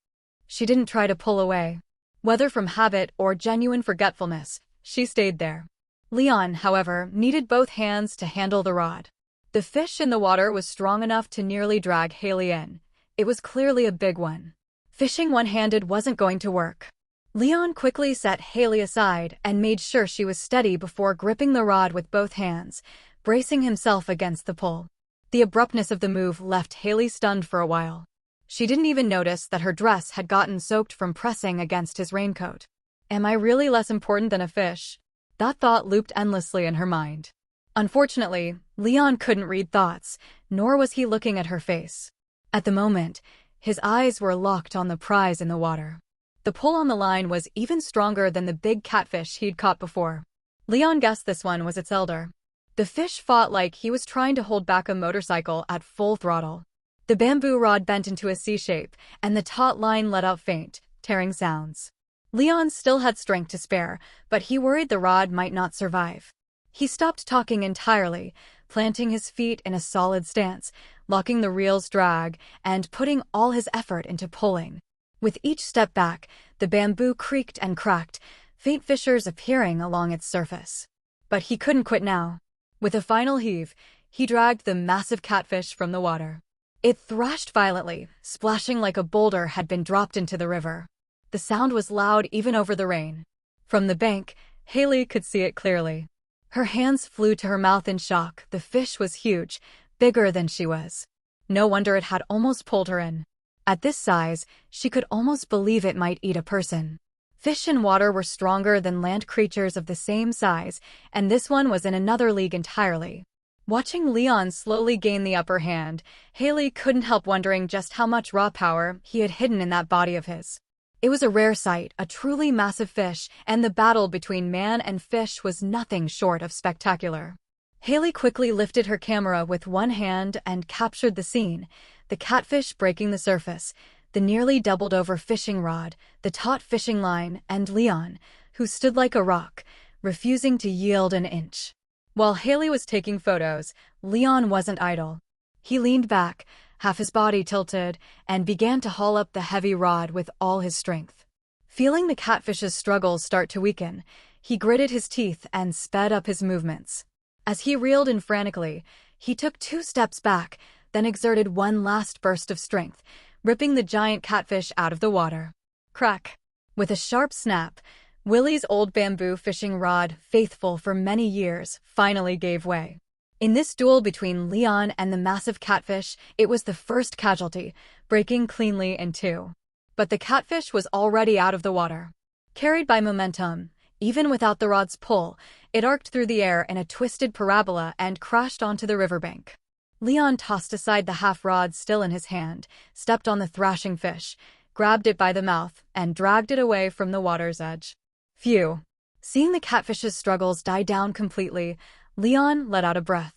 She didn't try to pull away. Whether from habit or genuine forgetfulness, she stayed there. Leon, however, needed both hands to handle the rod. The fish in the water was strong enough to nearly drag Haley in. It was clearly a big one. Fishing one-handed wasn't going to work. Leon quickly set Haley aside and made sure she was steady before gripping the rod with both hands, bracing himself against the pull. The abruptness of the move left Haley stunned for a while. She didn't even notice that her dress had gotten soaked from pressing against his raincoat. Am I really less important than a fish? That thought looped endlessly in her mind. Unfortunately, Leon couldn't read thoughts, nor was he looking at her face. At the moment, his eyes were locked on the prize in the water. The pull on the line was even stronger than the big catfish he'd caught before. Leon guessed this one was its elder. The fish fought like he was trying to hold back a motorcycle at full throttle. The bamboo rod bent into a C shape, and the taut line let out faint, tearing sounds. Leon still had strength to spare, but he worried the rod might not survive. He stopped talking entirely, planting his feet in a solid stance, locking the reel's drag, and putting all his effort into pulling. With each step back, the bamboo creaked and cracked, faint fissures appearing along its surface. But he couldn't quit now. With a final heave, he dragged the massive catfish from the water. It thrashed violently, splashing like a boulder had been dropped into the river. The sound was loud even over the rain. From the bank, Haley could see it clearly. Her hands flew to her mouth in shock. The fish was huge, bigger than she was. No wonder it had almost pulled her in. At this size, she could almost believe it might eat a person. Fish in water were stronger than land creatures of the same size, and this one was in another league entirely. Watching Leon slowly gain the upper hand, Haley couldn't help wondering just how much raw power he had hidden in that body of his. It was a rare sight, a truly massive fish, and the battle between man and fish was nothing short of spectacular. Haley quickly lifted her camera with one hand and captured the scene, the catfish breaking the surface, the nearly doubled-over fishing rod, the taut fishing line, and Leon, who stood like a rock, refusing to yield an inch. While Haley was taking photos, Leon wasn't idle. He leaned back, half his body tilted, and began to haul up the heavy rod with all his strength. Feeling the catfish's struggles start to weaken, he gritted his teeth and sped up his movements. As he reeled in frantically, he took 2 steps back, then exerted one last burst of strength, ripping the giant catfish out of the water. Crack! With a sharp snap, Willy's old bamboo fishing rod, faithful for many years, finally gave way. In this duel between Leon and the massive catfish, it was the first casualty, breaking cleanly in 2. But the catfish was already out of the water. Carried by momentum, even without the rod's pull, it arced through the air in a twisted parabola and crashed onto the riverbank. Leon tossed aside the half-rod still in his hand, stepped on the thrashing fish, grabbed it by the mouth, and dragged it away from the water's edge. Phew! Seeing the catfish's struggles die down completely, Leon let out a breath.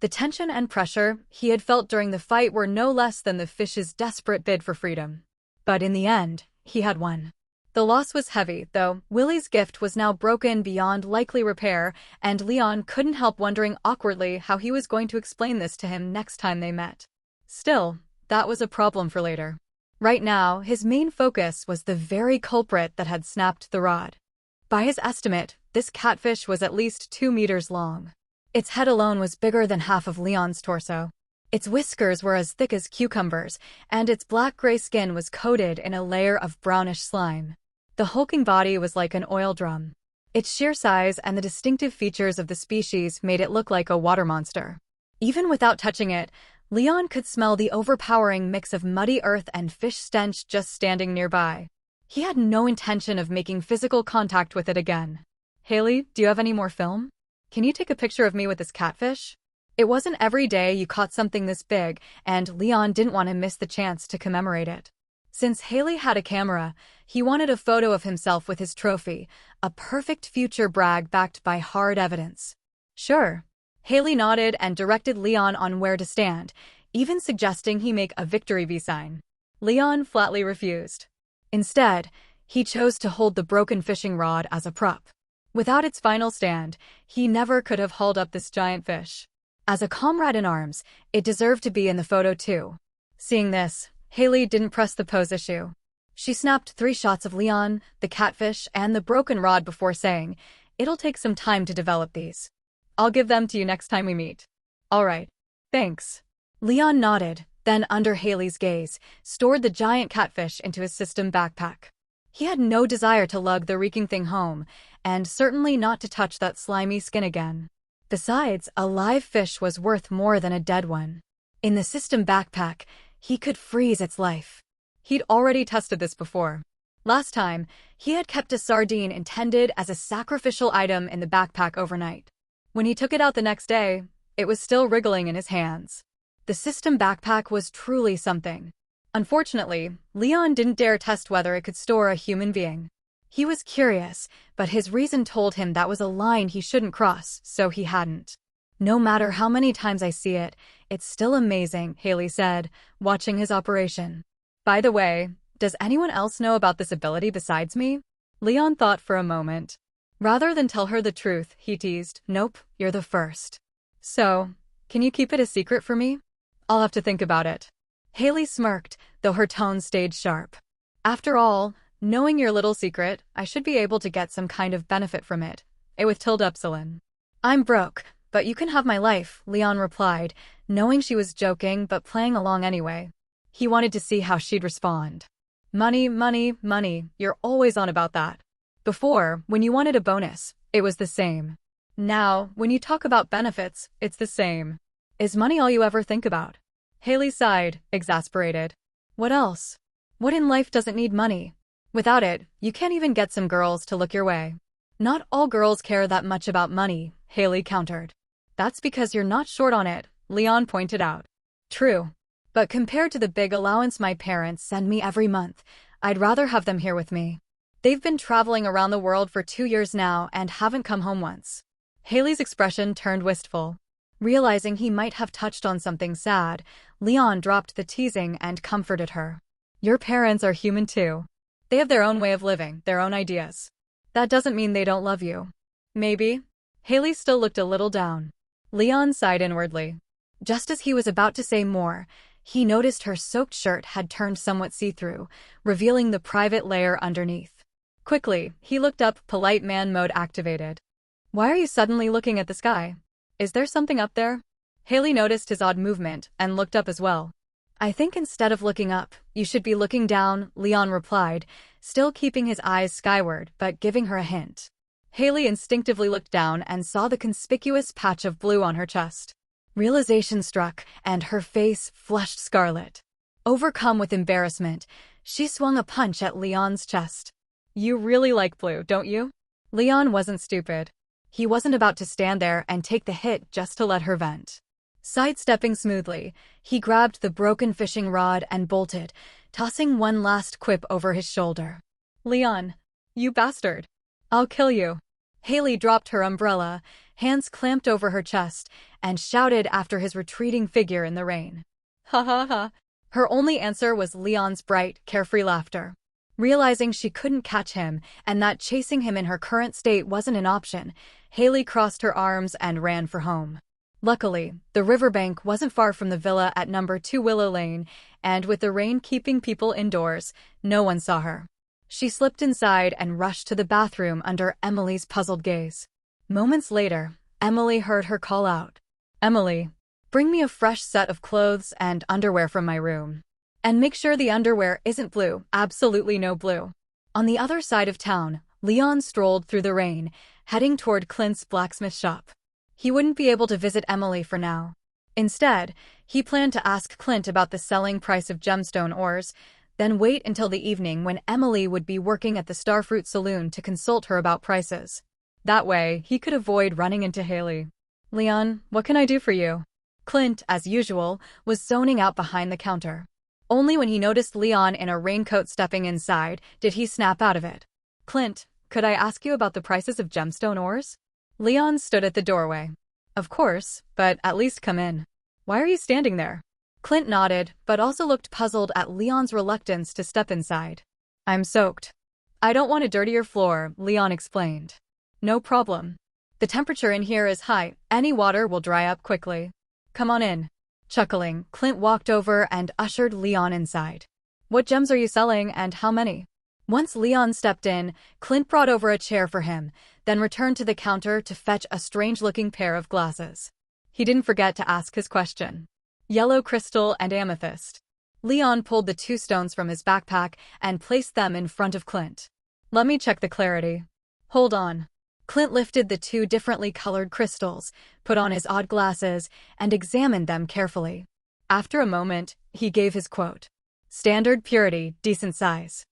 The tension and pressure he had felt during the fight were no less than the fish's desperate bid for freedom. But in the end, he had won. The loss was heavy, though. Willy's gift was now broken beyond likely repair, and Leon couldn't help wondering awkwardly how he was going to explain this to him next time they met. Still, that was a problem for later. Right now, his main focus was the very culprit that had snapped the rod. By his estimate, this catfish was at least 2 meters long. Its head alone was bigger than half of Leon's torso. Its whiskers were as thick as cucumbers, and its black-gray skin was coated in a layer of brownish slime. The hulking body was like an oil drum. Its sheer size and the distinctive features of the species made it look like a water monster. Even without touching it, Leon could smell the overpowering mix of muddy earth and fish stench just standing nearby. He had no intention of making physical contact with it again. "Haley, do you have any more film? Can you take a picture of me with this catfish?" It wasn't every day you caught something this big, and Leon didn't want to miss the chance to commemorate it. Since Haley had a camera, he wanted a photo of himself with his trophy, a perfect future brag backed by hard evidence. Sure. Haley nodded and directed Leon on where to stand, even suggesting he make a victory V sign. Leon flatly refused. Instead, he chose to hold the broken fishing rod as a prop. Without its final stand, he never could have hauled up this giant fish. As a comrade in arms, it deserved to be in the photo too. Seeing this, Haley didn't press the pose issue. She snapped 3 shots of Leon, the catfish, and the broken rod before saying, "It'll take some time to develop these. I'll give them to you next time we meet." "All right. Thanks." Leon nodded, then under Haley's gaze, stored the giant catfish into his system backpack. He had no desire to lug the reeking thing home, and certainly not to touch that slimy skin again. Besides, a live fish was worth more than a dead one. In the system backpack, he could freeze its life. He'd already tested this before. Last time, he had kept a sardine intended as a sacrificial item in the backpack overnight. When he took it out the next day, it was still wriggling in his hands. The system backpack was truly something. Unfortunately, Leon didn't dare test whether it could store a human being. He was curious, but his reason told him that was a line he shouldn't cross, so he hadn't. "No matter how many times I see it, it's still amazing," Haley said, watching his operation. "By the way, does anyone else know about this ability besides me?" Leon thought for a moment. Rather than tell her the truth, he teased, "Nope, you're the first." "So, Can you keep it a secret for me? I'll have to think about it. Haley smirked, though her tone stayed sharp. After all, knowing your little secret, I should be able to get some kind of benefit from it. With tilde epsilon. I'm broke, but you can have my life, Leon replied, knowing she was joking but playing along anyway. He wanted to see how she'd respond. Money, money, money, you're always on about that. Before, when you wanted a bonus, it was the same. Now, when you talk about benefits, it's the same. Is money all you ever think about? Haley sighed, exasperated. What else? What in life doesn't need money? Without it, you can't even get some girls to look your way. Not all girls care that much about money, Haley countered. That's because you're not short on it, Leon pointed out. True. But compared to the big allowance my parents send me every month, I'd rather have them here with me. They've been traveling around the world for 2 years now and haven't come home once. Haley's expression turned wistful. Realizing he might have touched on something sad, Leon dropped the teasing and comforted her. Your parents are human too. They have their own way of living, their own ideas. That doesn't mean they don't love you. Maybe. Haley still looked a little down. Leon sighed inwardly. Just as he was about to say more, he noticed her soaked shirt had turned somewhat see-through, revealing the private layer underneath. Quickly, he looked up, polite man mode activated. Why are you suddenly looking at the sky? Is there something up there? Haley noticed his odd movement and looked up as well. I think instead of looking up, you should be looking down, Leon replied, still keeping his eyes skyward but giving her a hint. Haley instinctively looked down and saw the conspicuous patch of blue on her chest. Realization struck, and her face flushed scarlet. Overcome with embarrassment, she swung a punch at Leon's chest. You really like blue, don't you? Leon wasn't stupid. He wasn't about to stand there and take the hit just to let her vent. Sidestepping smoothly, he grabbed the broken fishing rod and bolted, tossing one last quip over his shoulder. Leon, you bastard. I'll kill you. Haley dropped her umbrella, hands clamped over her chest, and shouted after his retreating figure in the rain. Ha ha ha. Her only answer was Leon's bright, carefree laughter. Realizing she couldn't catch him and that chasing him in her current state wasn't an option, Haley crossed her arms and ran for home. Luckily, the riverbank wasn't far from the villa at number 2 Willow Lane, and with the rain keeping people indoors, no one saw her. She slipped inside and rushed to the bathroom under Emily's puzzled gaze. Moments later, Emily heard her call out. Emily, bring me a fresh set of clothes and underwear from my room. And make sure the underwear isn't blue, absolutely no blue. On the other side of town, Leon strolled through the rain, heading toward Clint's blacksmith shop. He wouldn't be able to visit Emily for now. Instead, he planned to ask Clint about the selling price of gemstone ores, then wait until the evening when Emily would be working at the Starfruit saloon to consult her about prices. That way, he could avoid running into Haley. Leon, what can I do for you? Clint, as usual, was zoning out behind the counter. Only when he noticed Leon in a raincoat stepping inside did he snap out of it. Clint, could I ask you about the prices of gemstone ores? Leon stood at the doorway. Of course, but at least come in. Why are you standing there? Clint nodded, but also looked puzzled at Leon's reluctance to step inside. I'm soaked. I don't want to dirty your floor, Leon explained. No problem. The temperature in here is high, any water will dry up quickly. Come on in. Chuckling, Clint walked over and ushered Leon inside. What gems are you selling and how many? Once Leon stepped in, Clint brought over a chair for him, then returned to the counter to fetch a strange-looking pair of glasses. He didn't forget to ask his question. Yellow crystal and amethyst. Leon pulled the 2 stones from his backpack and placed them in front of Clint. Let me check the clarity. Hold on. Clint lifted the 2 differently colored crystals, put on his odd glasses, and examined them carefully. After a moment, he gave his quote. Standard purity, decent size.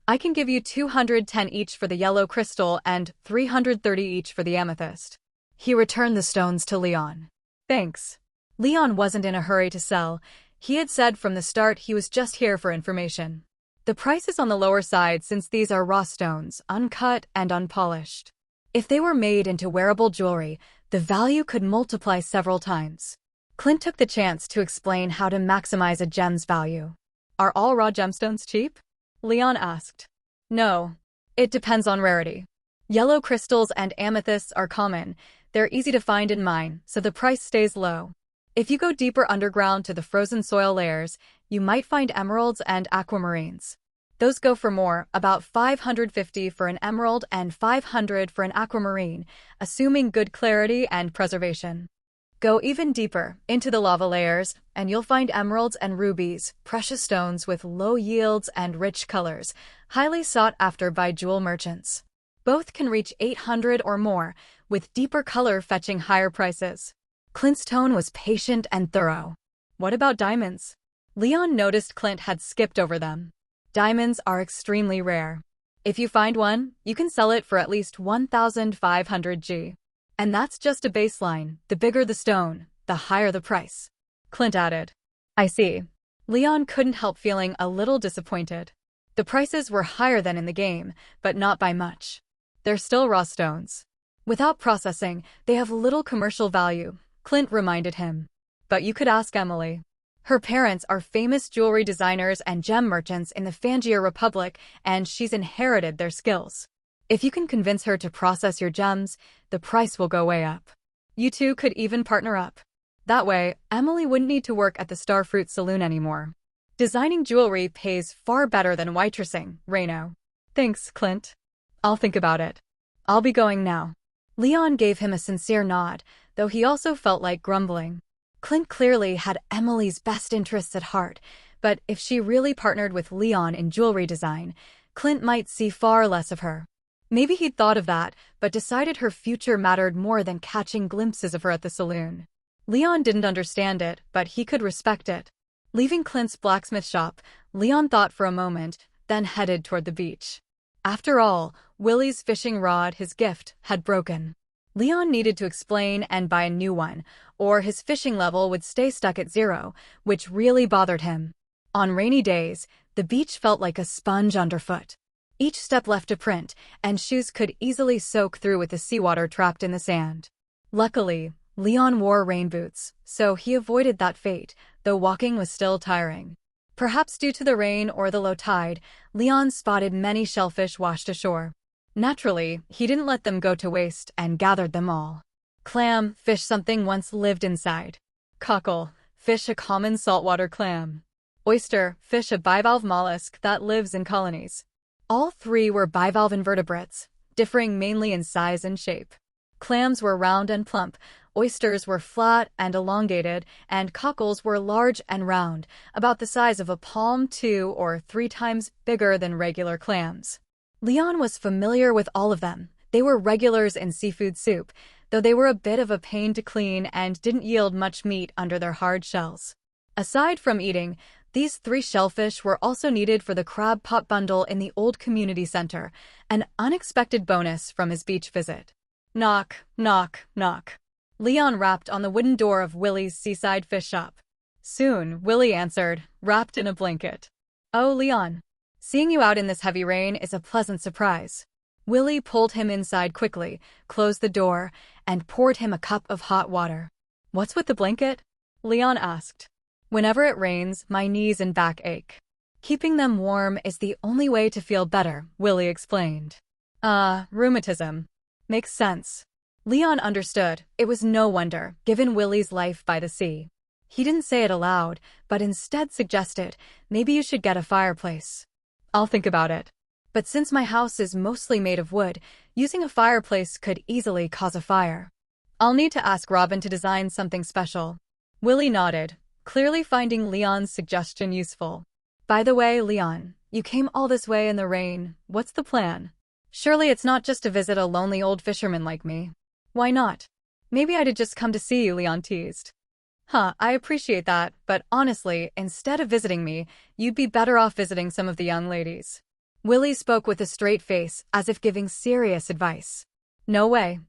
I can give you 210 each for the yellow crystal and 330 each for the amethyst. He returned the stones to Leon. Thanks. Leon wasn't in a hurry to sell. He had said from the start he was just here for information. The price is on the lower side since these are raw stones, uncut and unpolished. If they were made into wearable jewelry, the value could multiply several times. Clint took the chance to explain how to maximize a gem's value. Are all raw gemstones cheap? Leon asked. No. It depends on rarity. Yellow crystals and amethysts are common. They're easy to find in mine, so the price stays low. If you go deeper underground to the frozen soil layers, you might find emeralds and aquamarines. Those go for more, about 550 for an emerald and 500 for an aquamarine, assuming good clarity and preservation. Go even deeper, into the lava layers, and you'll find emeralds and rubies, precious stones with low yields and rich colors, highly sought after by jewel merchants. Both can reach 800 or more, with deeper color fetching higher prices. Clint's tone was patient and thorough. What about diamonds? Leon noticed Clint had skipped over them. Diamonds are extremely rare. If you find one, you can sell it for at least 1,500 G. And that's just a baseline. The bigger the stone, the higher the price. Clint added. I see. Leon couldn't help feeling a little disappointed. The prices were higher than in the game, but not by much. They're still raw stones. Without processing, they have little commercial value, Clint reminded him. But you could ask Emily. Her parents are famous jewelry designers and gem merchants in the Fangia Republic, and she's inherited their skills. If you can convince her to process your gems, the price will go way up. You two could even partner up. That way, Emily wouldn't need to work at the Starfruit saloon anymore. Designing jewelry pays far better than waitressing, Reno. Thanks, Clint. I'll think about it. I'll be going now. Leon gave him a sincere nod, though he also felt like grumbling. Clint clearly had Emily's best interests at heart, but if she really partnered with Leon in jewelry design, Clint might see far less of her. Maybe he'd thought of that, but decided her future mattered more than catching glimpses of her at the saloon. Leon didn't understand it, but he could respect it. Leaving Clint's blacksmith shop, Leon thought for a moment, then headed toward the beach. After all, Willy's fishing rod, his gift, had broken. Leon needed to explain and buy a new one, or his fishing level would stay stuck at 0, which really bothered him. On rainy days, the beach felt like a sponge underfoot. Each step left a print, and shoes could easily soak through with the seawater trapped in the sand. Luckily, Leon wore rain boots, so he avoided that fate, though walking was still tiring. Perhaps due to the rain or the low tide, Leon spotted many shellfish washed ashore. Naturally, he didn't let them go to waste and gathered them all. Clam, fish something once lived inside. Cockle, fish a common saltwater clam. Oyster, fish a bivalve mollusk that lives in colonies. All three were bivalve invertebrates, differing mainly in size and shape. Clams were round and plump, oysters were flat and elongated, and cockles were large and round, about the size of a palm, 2 or 3 times bigger than regular clams. Leon was familiar with all of them. They were regulars in seafood soup, though they were a bit of a pain to clean and didn't yield much meat under their hard shells. Aside from eating, these 3 shellfish were also needed for the crab pot bundle in the old community center, an unexpected bonus from his beach visit. Knock, knock, knock. Leon rapped on the wooden door of Willy's seaside fish shop. Soon, Willy answered, wrapped in a blanket. Oh, Leon. Seeing you out in this heavy rain is a pleasant surprise. Willy pulled him inside quickly, closed the door, and poured him a cup of hot water. What's with the blanket? Leon asked. Whenever it rains, my knees and back ache. Keeping them warm is the only way to feel better, Willy explained. Rheumatism. Makes sense. Leon understood. It was no wonder, given Willy's life by the sea. He didn't say it aloud, but instead suggested, maybe you should get a fireplace. I'll think about it. But since my house is mostly made of wood, using a fireplace could easily cause a fire. I'll need to ask Robin to design something special. Willy nodded, clearly finding Leon's suggestion useful. By the way, Leon, you came all this way in the rain. What's the plan? Surely it's not just to visit a lonely old fisherman like me. Why not? Maybe I'd just come to see you, Leon teased. I appreciate that, but honestly, instead of visiting me, you'd be better off visiting some of the young ladies. Willy spoke with a straight face, as if giving serious advice. No way.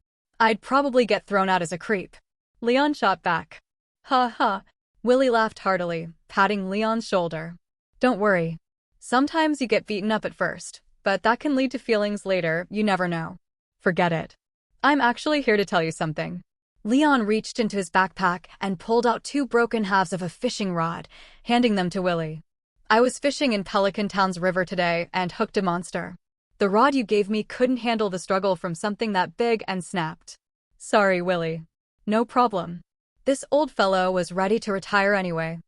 I'd probably get thrown out as a creep. Leon shot back. Ha ha. Willy laughed heartily, patting Leon's shoulder. Don't worry. Sometimes you get beaten up at first, but that can lead to feelings later, you never know. Forget it. I'm actually here to tell you something. Leon reached into his backpack and pulled out 2 broken halves of a fishing rod, handing them to Willy. I was fishing in Pelican Town's river today and hooked a monster. The rod you gave me couldn't handle the struggle from something that big and snapped. Sorry, Willy. No problem. This old fellow was ready to retire anyway.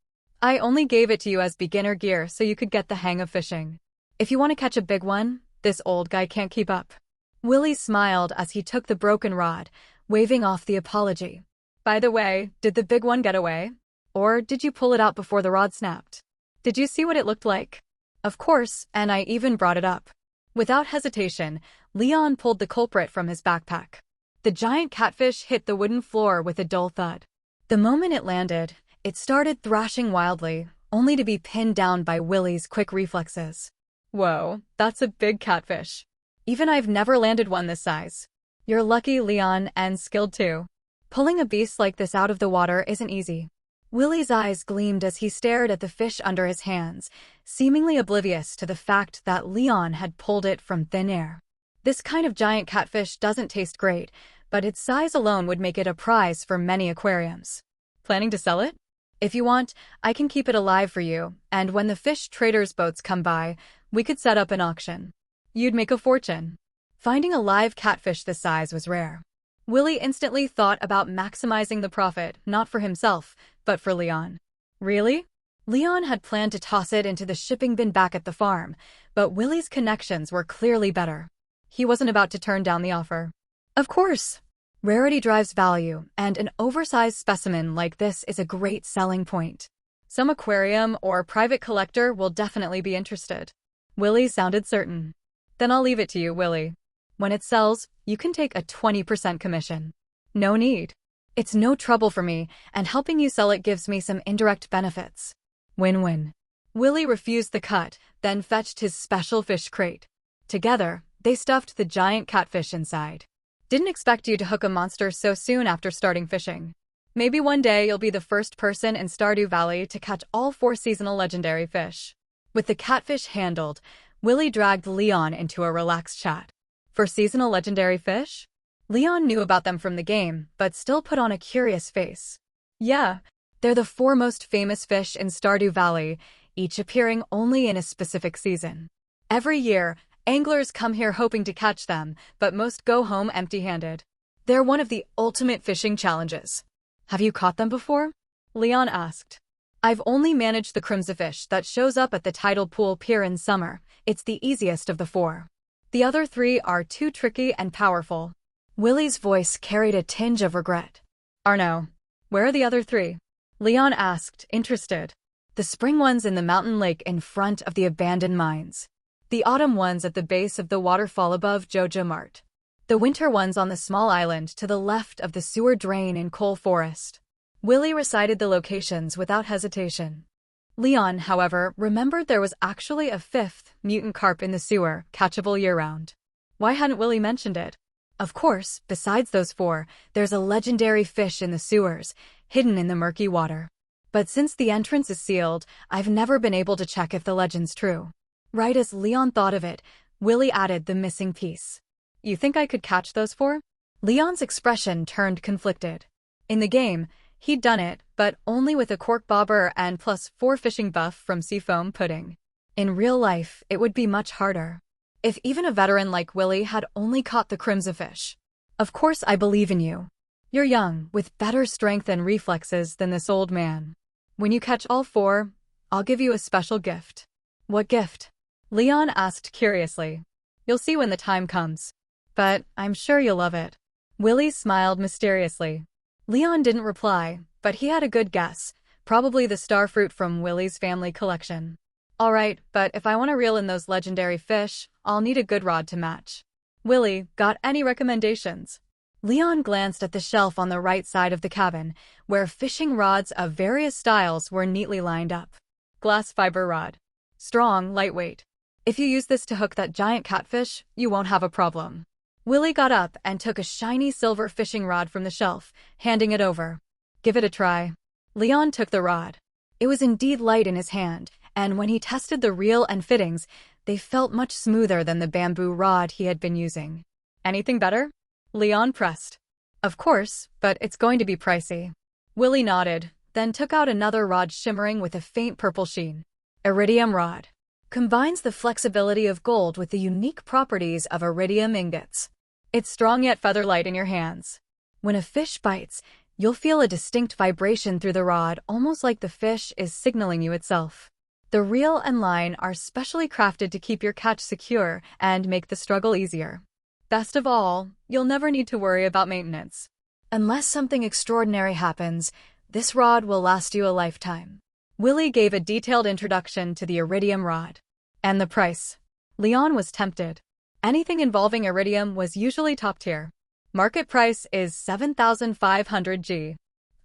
I only gave it to you as beginner gear so you could get the hang of fishing. If you want to catch a big one, this old guy can't keep up. Willy smiled as he took the broken rod, waving off the apology. By the way, did the big one get away? Or did you pull it out before the rod snapped? Did you see what it looked like? Of course, and I even brought it up. Without hesitation, Leon pulled the culprit from his backpack. The giant catfish hit the wooden floor with a dull thud. The moment it landed, it started thrashing wildly, only to be pinned down by Willy's quick reflexes. Whoa, that's a big catfish. Even I've never landed one this size. You're lucky, Leon, and skilled too. Pulling a beast like this out of the water isn't easy. Willy's eyes gleamed as he stared at the fish under his hands, seemingly oblivious to the fact that Leon had pulled it from thin air. This kind of giant catfish doesn't taste great, but its size alone would make it a prize for many aquariums. Planning to sell it? If you want, I can keep it alive for you, and when the fish traders' boats come by, we could set up an auction. You'd make a fortune. Finding a live catfish this size was rare. Willy instantly thought about maximizing the profit, not for himself, but for Leon. Really? Leon had planned to toss it into the shipping bin back at the farm, but Willy's connections were clearly better. He wasn't about to turn down the offer. Of course. Rarity drives value, and an oversized specimen like this is a great selling point. Some aquarium or private collector will definitely be interested. Willy sounded certain. Then I'll leave it to you, Willy. When it sells, you can take a 20% commission. No need. It's no trouble for me, and helping you sell it gives me some indirect benefits. Win-win. Willy refused the cut, then fetched his special fish crate. Together, they stuffed the giant catfish inside. Didn't expect you to hook a monster so soon after starting fishing. Maybe one day you'll be the first person in Stardew Valley to catch all 4 seasonal legendary fish. With the catfish handled, Willy dragged Leon into a relaxed chat. For seasonal legendary fish? Leon knew about them from the game, but still put on a curious face. Yeah, they're the 4 most famous fish in Stardew Valley, each appearing only in a specific season. Every year, anglers come here hoping to catch them, but most go home empty-handed. They're one of the ultimate fishing challenges. Have you caught them before? Leon asked. I've only managed the crimsafish that shows up at the tidal pool pier in summer. It's the easiest of the 4. The other 3 are too tricky and powerful. Willy's voice carried a tinge of regret. Arno, where are the other 3? Leon asked, interested. The spring ones in the mountain lake in front of the abandoned mines. The autumn ones at the base of the waterfall above Jojo Mart. The winter ones on the small island to the left of the sewer drain in Coal Forest. Willy recited the locations without hesitation. Leon, however, remembered there was actually a 5th mutant carp in the sewer, catchable year-round. Why hadn't Willy mentioned it? Of course, besides those 4, there's a legendary fish in the sewers, hidden in the murky water. But since the entrance is sealed, I've never been able to check if the legend's true. Right as Leon thought of it, Willy added the missing piece. You think I could catch those 4? Leon's expression turned conflicted. In the game, he'd done it, but only with a cork bobber and plus 4 fishing buff from seafoam pudding. In real life, it would be much harder. If even a veteran like Willy had only caught the crimsafish. Of course I believe in you. You're young, with better strength and reflexes than this old man. When you catch all 4, I'll give you a special gift. What gift? Leon asked curiously. You'll see when the time comes. But I'm sure you'll love it. Willy smiled mysteriously. Leon didn't reply, but he had a good guess. Probably the starfruit from Willy's family collection. Alright, but if I want to reel in those legendary fish, I'll need a good rod to match. Willy, got any recommendations? Leon glanced at the shelf on the right side of the cabin, where fishing rods of various styles were neatly lined up. Glass fiber rod. Strong, lightweight. If you use this to hook that giant catfish, you won't have a problem. Willy got up and took a shiny silver fishing rod from the shelf, handing it over. Give it a try. Leon took the rod. It was indeed light in his hand, and when he tested the reel and fittings, they felt much smoother than the bamboo rod he had been using. Anything better? Leon pressed. Of course, but it's going to be pricey. Willy nodded, then took out another rod shimmering with a faint purple sheen. Iridium rod. Combines the flexibility of gold with the unique properties of iridium ingots. It's strong yet feather-light in your hands. When a fish bites, You'll feel a distinct vibration through the rod, almost like the fish is signaling you itself. The reel and line are specially crafted to keep your catch secure and make the struggle easier. Best of all, you'll never need to worry about maintenance. Unless something extraordinary happens, this rod will last you a lifetime. Willy gave a detailed introduction to the iridium rod. And the price. Leon was tempted. Anything involving iridium was usually top tier. Market price is 7,500 G.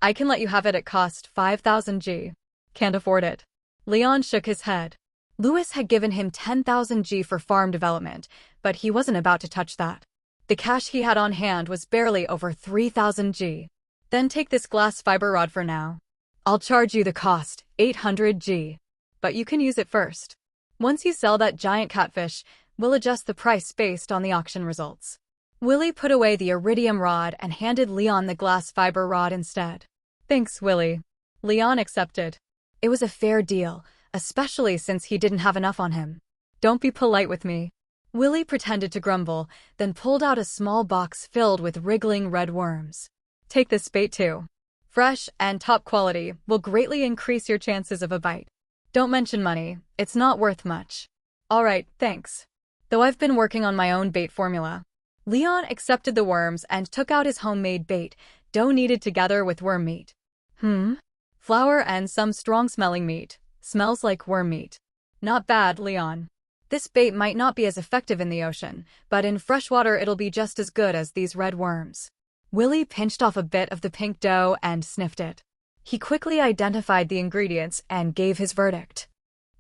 I can let you have it at cost 5,000 G. Can't afford it. Leon shook his head. Lewis had given him 10,000 G for farm development, but he wasn't about to touch that. The cash he had on hand was barely over 3,000 G. Then take this glass fiber rod for now. I'll charge you the cost, 800 G. But you can use it first. Once you sell that giant catfish, we'll adjust the price based on the auction results. Willy put away the iridium rod and handed Leon the glass fiber rod instead. Thanks, Willy. Leon accepted. It was a fair deal, especially since he didn't have enough on him. Don't be polite with me. Willy pretended to grumble, then pulled out a small box filled with wriggling red worms. Take this bait too. Fresh and top quality will greatly increase your chances of a bite. Don't mention money, it's not worth much. Alright, thanks. Though I've been working on my own bait formula. Leon accepted the worms and took out his homemade bait, dough kneaded together with worm meat. Flour and some strong-smelling meat. Smells like worm meat. Not bad, Leon. This bait might not be as effective in the ocean, but in freshwater it'll be just as good as these red worms. Willy pinched off a bit of the pink dough and sniffed it. He quickly identified the ingredients and gave his verdict.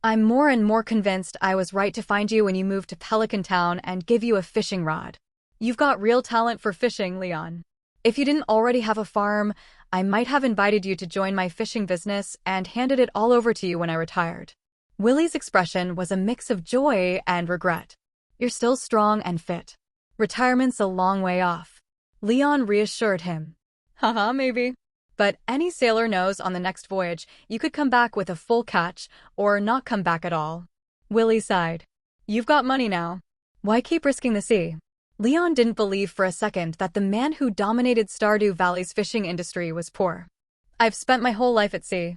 I'm more and more convinced I was right to find you when you moved to Pelican Town and give you a fishing rod. You've got real talent for fishing, Leon. If you didn't already have a farm, I might have invited you to join my fishing business and handed it all over to you when I retired. Willy's expression was a mix of joy and regret. You're still strong and fit. Retirement's a long way off. Leon reassured him. Haha, maybe. But any sailor knows on the next voyage you could come back with a full catch or not come back at all. Willy sighed. You've got money now. Why keep risking the sea? Leon didn't believe for a second that the man who dominated Stardew Valley's fishing industry was poor. I've spent my whole life at sea.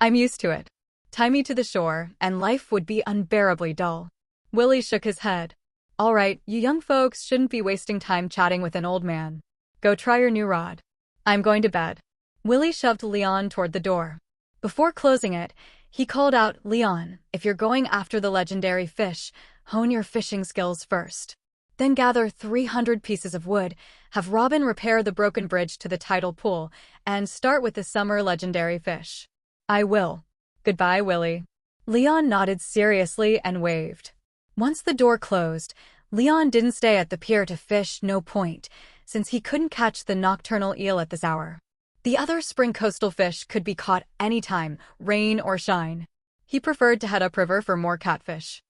I'm used to it. Tie me to the shore, and life would be unbearably dull. Willy shook his head. All right, you young folks shouldn't be wasting time chatting with an old man. Go try your new rod. I'm going to bed. Willy shoved Leon toward the door. Before closing it, he called out, Leon, if you're going after the legendary fish, hone your fishing skills first. Then gather 300 pieces of wood, have Robin repair the broken bridge to the tidal pool, and start with the summer legendary fish. I will. Goodbye, Willy. Leon nodded seriously and waved. Once the door closed, Leon didn't stay at the pier to fish, no point, since he couldn't catch the nocturnal eel at this hour. The other spring coastal fish could be caught anytime, rain or shine. He preferred to head upriver for more catfish.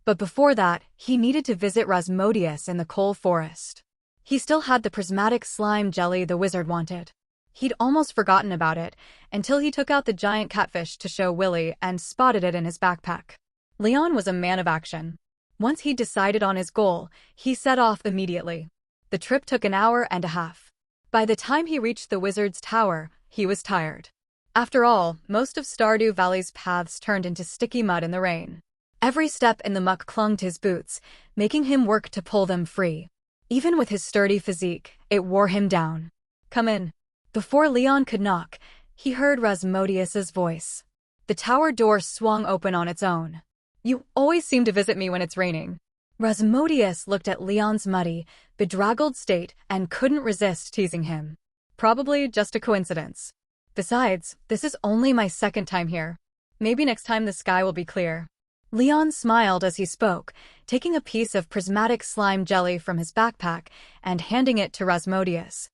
But before that, he needed to visit Rasmodius in the coal forest. He still had the prismatic slime jelly the wizard wanted. He'd almost forgotten about it until he took out the giant catfish to show Willy and spotted it in his backpack. Leon was a man of action. Once he'd decided on his goal, he set off immediately. The trip took an hour and a half. By the time he reached the wizard's tower, he was tired. After all, most of Stardew Valley's paths turned into sticky mud in the rain. Every step in the muck clung to his boots, making him work to pull them free. Even with his sturdy physique, it wore him down. Come in. Before Leon could knock, he heard Rasmodius's voice. The tower door swung open on its own. You always seem to visit me when it's raining. Rasmodius looked at Leon's muddy, bedraggled state and couldn't resist teasing him. Probably just a coincidence. Besides, this is only my second time here. Maybe next time the sky will be clear. Leon smiled as he spoke, taking a piece of prismatic slime jelly from his backpack and handing it to Rasmodius.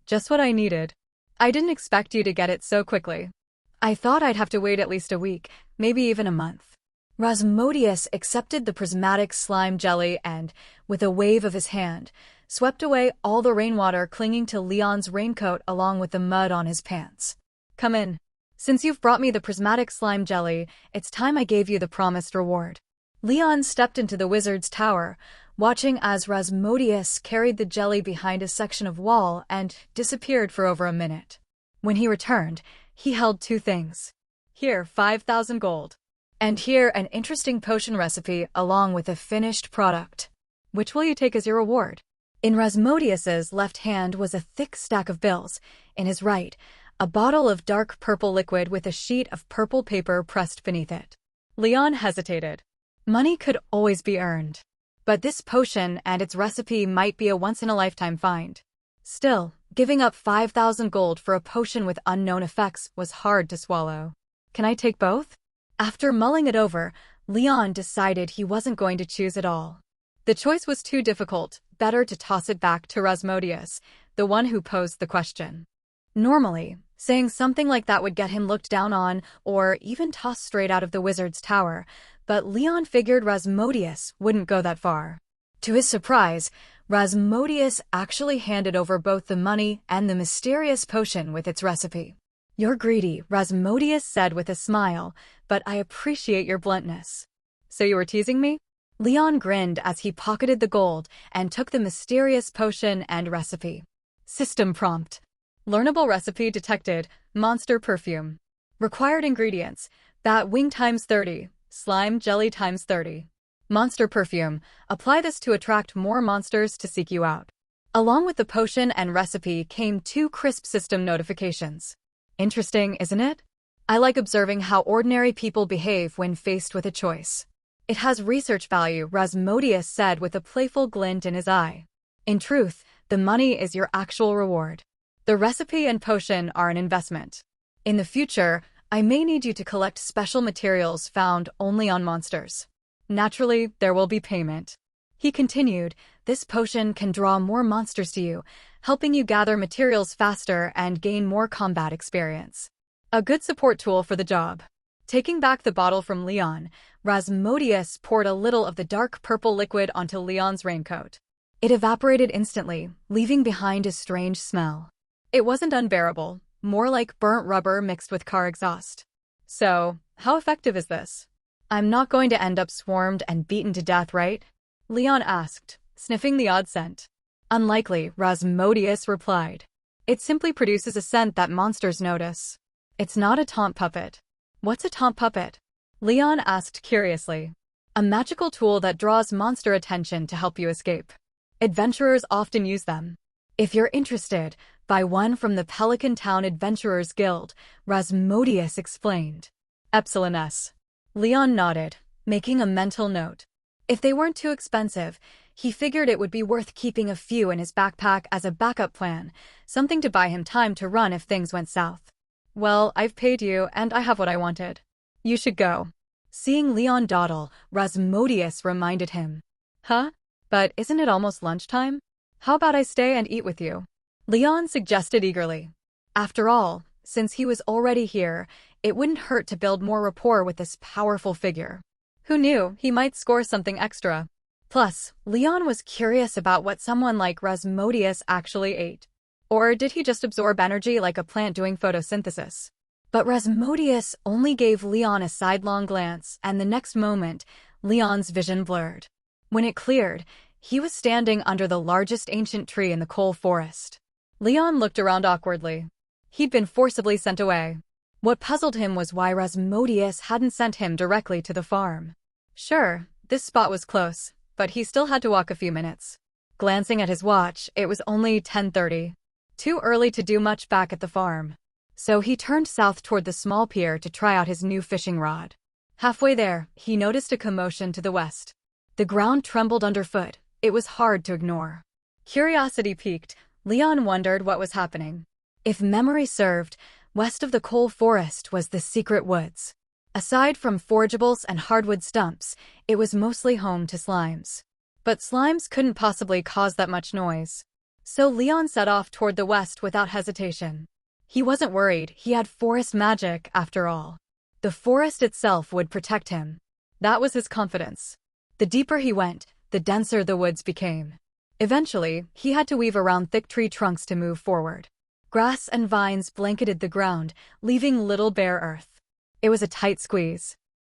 Just what I needed. I didn't expect you to get it so quickly. I thought I'd have to wait at least a week, maybe even a month. Rasmodius accepted the prismatic slime jelly and, with a wave of his hand, swept away all the rainwater clinging to Leon's raincoat along with the mud on his pants. Come in. Since you've brought me the prismatic slime jelly, it's time I gave you the promised reward. Leon stepped into the wizard's tower, watching as Rasmodius carried the jelly behind a section of wall and disappeared for over a minute. When he returned, he held two things. Here, 5,000 gold. And here, an interesting potion recipe along with a finished product. Which will you take as your reward? In Rasmodius's left hand was a thick stack of bills. In his right, a bottle of dark purple liquid with a sheet of purple paper pressed beneath it. Leon hesitated. Money could always be earned. But this potion and its recipe might be a once-in-a-lifetime find. Still, giving up 5,000 gold for a potion with unknown effects was hard to swallow. Can I take both? After mulling it over, Leon decided he wasn't going to choose at all. The choice was too difficult, better to toss it back to Rasmodius, the one who posed the question. Normally, saying something like that would get him looked down on or even tossed straight out of the wizard's tower, but Leon figured Rasmodius wouldn't go that far. To his surprise, Rasmodius actually handed over both the money and the mysterious potion with its recipe. "You're greedy," Rasmodius said with a smile, "but I appreciate your bluntness." "So you were teasing me?" Leon grinned as he pocketed the gold and took the mysterious potion and recipe. System prompt. Learnable recipe detected. Monster perfume. Required ingredients. Bat wing times 30. Slime jelly times 30. Monster perfume. Apply this to attract more monsters to seek you out. Along with the potion and recipe came 2 crisp system notifications. Interesting, isn't it? I like observing how ordinary people behave when faced with a choice. It has research value, Rasmodius said with a playful glint in his eye. In truth, the money is your actual reward. The recipe and potion are an investment. In the future, I may need you to collect special materials found only on monsters. Naturally, there will be payment. He continued, this potion can draw more monsters to you, helping you gather materials faster and gain more combat experience. A good support tool for the job. Taking back the bottle from Leon, Rasmodius poured a little of the dark purple liquid onto Leon's raincoat. It evaporated instantly, leaving behind a strange smell. It wasn't unbearable, more like burnt rubber mixed with car exhaust. So, how effective is this? I'm not going to end up swarmed and beaten to death, right? Leon asked, sniffing the odd scent. Unlikely, Rasmodius replied. It simply produces a scent that monsters notice. It's not a taunt puppet. What's a taunt puppet? Leon asked curiously. A magical tool that draws monster attention to help you escape. Adventurers often use them. If you're interested, buy one from the Pelican Town Adventurers Guild, Rasmodius explained. Epsilon. Leon nodded, making a mental note. If they weren't too expensive, he figured it would be worth keeping a few in his backpack as a backup plan, something to buy him time to run if things went south. Well, I've paid you, and I have what I wanted. You should go. Seeing Leon dawdle, Rasmodius reminded him. Huh? But isn't it almost lunchtime? How about I stay and eat with you? Leon suggested eagerly. After all, since he was already here, it wouldn't hurt to build more rapport with this powerful figure. Who knew, he might score something extra. Plus, Leon was curious about what someone like Rasmodius actually ate. Or did he just absorb energy like a plant doing photosynthesis? But Rasmodius only gave Leon a sidelong glance, and the next moment, Leon's vision blurred. When it cleared, he was standing under the largest ancient tree in the coal forest. Leon looked around awkwardly. He'd been forcibly sent away. What puzzled him was why Rasmodius hadn't sent him directly to the farm. Sure, this spot was close, but he still had to walk a few minutes. Glancing at his watch, it was only 10:30. Too early to do much back at the farm. So he turned south toward the small pier to try out his new fishing rod. Halfway there, he noticed a commotion to the west. The ground trembled underfoot. It was hard to ignore. Curiosity piqued, Leon wondered what was happening. If memory served, west of the coal forest was the secret woods. Aside from forageables and hardwood stumps, it was mostly home to slimes. But slimes couldn't possibly cause that much noise. So Leon set off toward the west without hesitation. He wasn't worried, he had forest magic after all. The forest itself would protect him. That was his confidence. The deeper he went, the denser the woods became. Eventually, he had to weave around thick tree trunks to move forward. Grass and vines blanketed the ground, leaving little bare earth. It was a tight squeeze.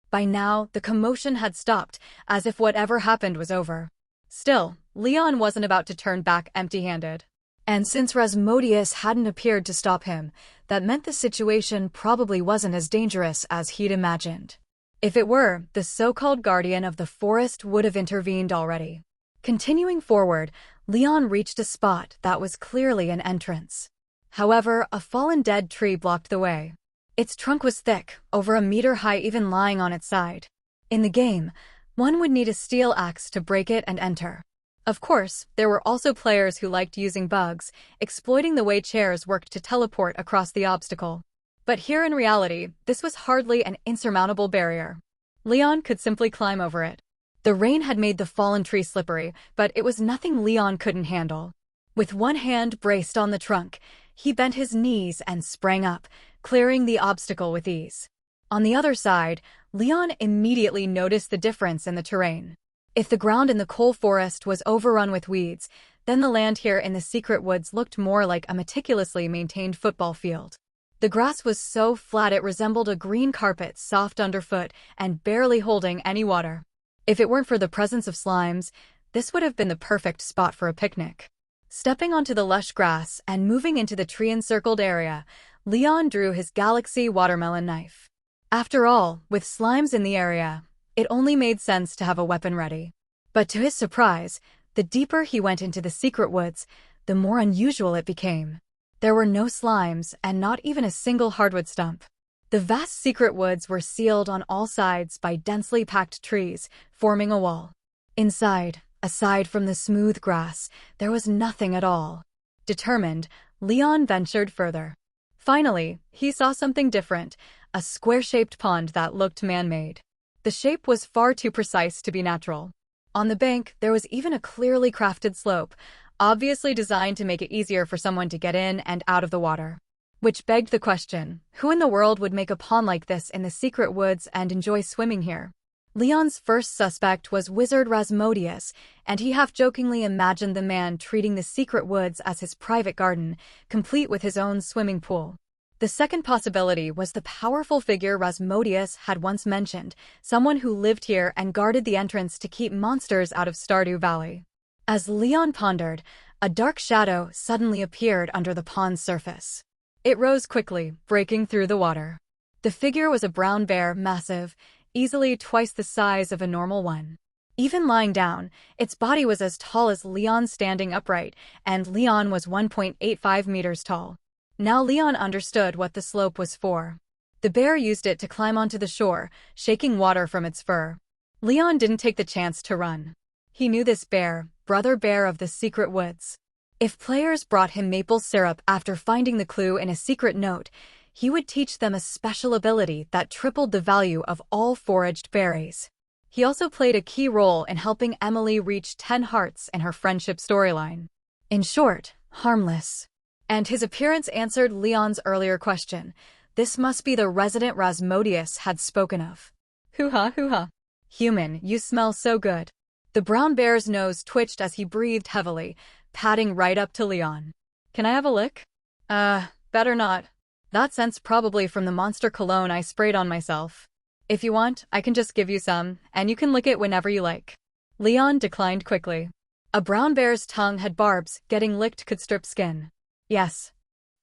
By now, the commotion had stopped, as if whatever happened was over. Still, Leon wasn't about to turn back empty-handed. And since Rasmodius hadn't appeared to stop him, that meant the situation probably wasn't as dangerous as he'd imagined. If it were, the so-called guardian of the forest would have intervened already. Continuing forward, Leon reached a spot that was clearly an entrance. However, a fallen dead tree blocked the way. Its trunk was thick, over a meter high, even lying on its side. In the game, one would need a steel axe to break it and enter. Of course, there were also players who liked using bugs, exploiting the way chairs worked to teleport across the obstacle. But here in reality, this was hardly an insurmountable barrier. Leon could simply climb over it. The rain had made the fallen tree slippery, but it was nothing Leon couldn't handle. With one hand braced on the trunk, he bent his knees and sprang up, clearing the obstacle with ease. On the other side, Leon immediately noticed the difference in the terrain. If the ground in the coal forest was overrun with weeds, then the land here in the secret woods looked more like a meticulously maintained football field. The grass was so flat it resembled a green carpet, soft underfoot and barely holding any water. If it weren't for the presence of slimes, this would have been the perfect spot for a picnic. Stepping onto the lush grass and moving into the tree-encircled area, Leon drew his galaxy watermelon knife. After all, with slimes in the area, it only made sense to have a weapon ready. But to his surprise, the deeper he went into the secret woods, the more unusual it became. There were no slimes and not even a single hardwood stump. The vast secret woods were sealed on all sides by densely packed trees, forming a wall. Inside, aside from the smooth grass, there was nothing at all. Determined, Leon ventured further. Finally, he saw something different, a square-shaped pond that looked man-made. The shape was far too precise to be natural. On the bank, there was even a clearly crafted slope, obviously designed to make it easier for someone to get in and out of the water. Which begged the question, who in the world would make a pond like this in the secret woods and enjoy swimming here? Leon's first suspect was Wizard Rasmodius, and he half-jokingly imagined the man treating the secret woods as his private garden, complete with his own swimming pool. The second possibility was the powerful figure Rasmodius had once mentioned, someone who lived here and guarded the entrance to keep monsters out of Stardew Valley. As Leon pondered, a dark shadow suddenly appeared under the pond's surface. It rose quickly, breaking through the water. The figure was a brown bear, massive, easily twice the size of a normal one. Even lying down, its body was as tall as Leon standing upright, and Leon was 1.85 meters tall. Now Leon understood what the slope was for. The bear used it to climb onto the shore, shaking water from its fur. Leon didn't take the chance to run. He knew this bear, brother bear of the secret woods. If players brought him maple syrup after finding the clue in a secret note, he would teach them a special ability that tripled the value of all foraged berries. He also played a key role in helping Emily reach 10 hearts in her friendship storyline. In short, harmless. And his appearance answered Leon's earlier question. This must be the resident Rasmodius had spoken of. Hoo-ha, hoo-ha. Human, you smell so good. The brown bear's nose twitched as he breathed heavily, padding right up to Leon. Can I have a lick? Better not. That scent's probably from the monster cologne I sprayed on myself. If you want, I can just give you some, and you can lick it whenever you like. Leon declined quickly. A brown bear's tongue had barbs, getting licked could strip skin. Yes.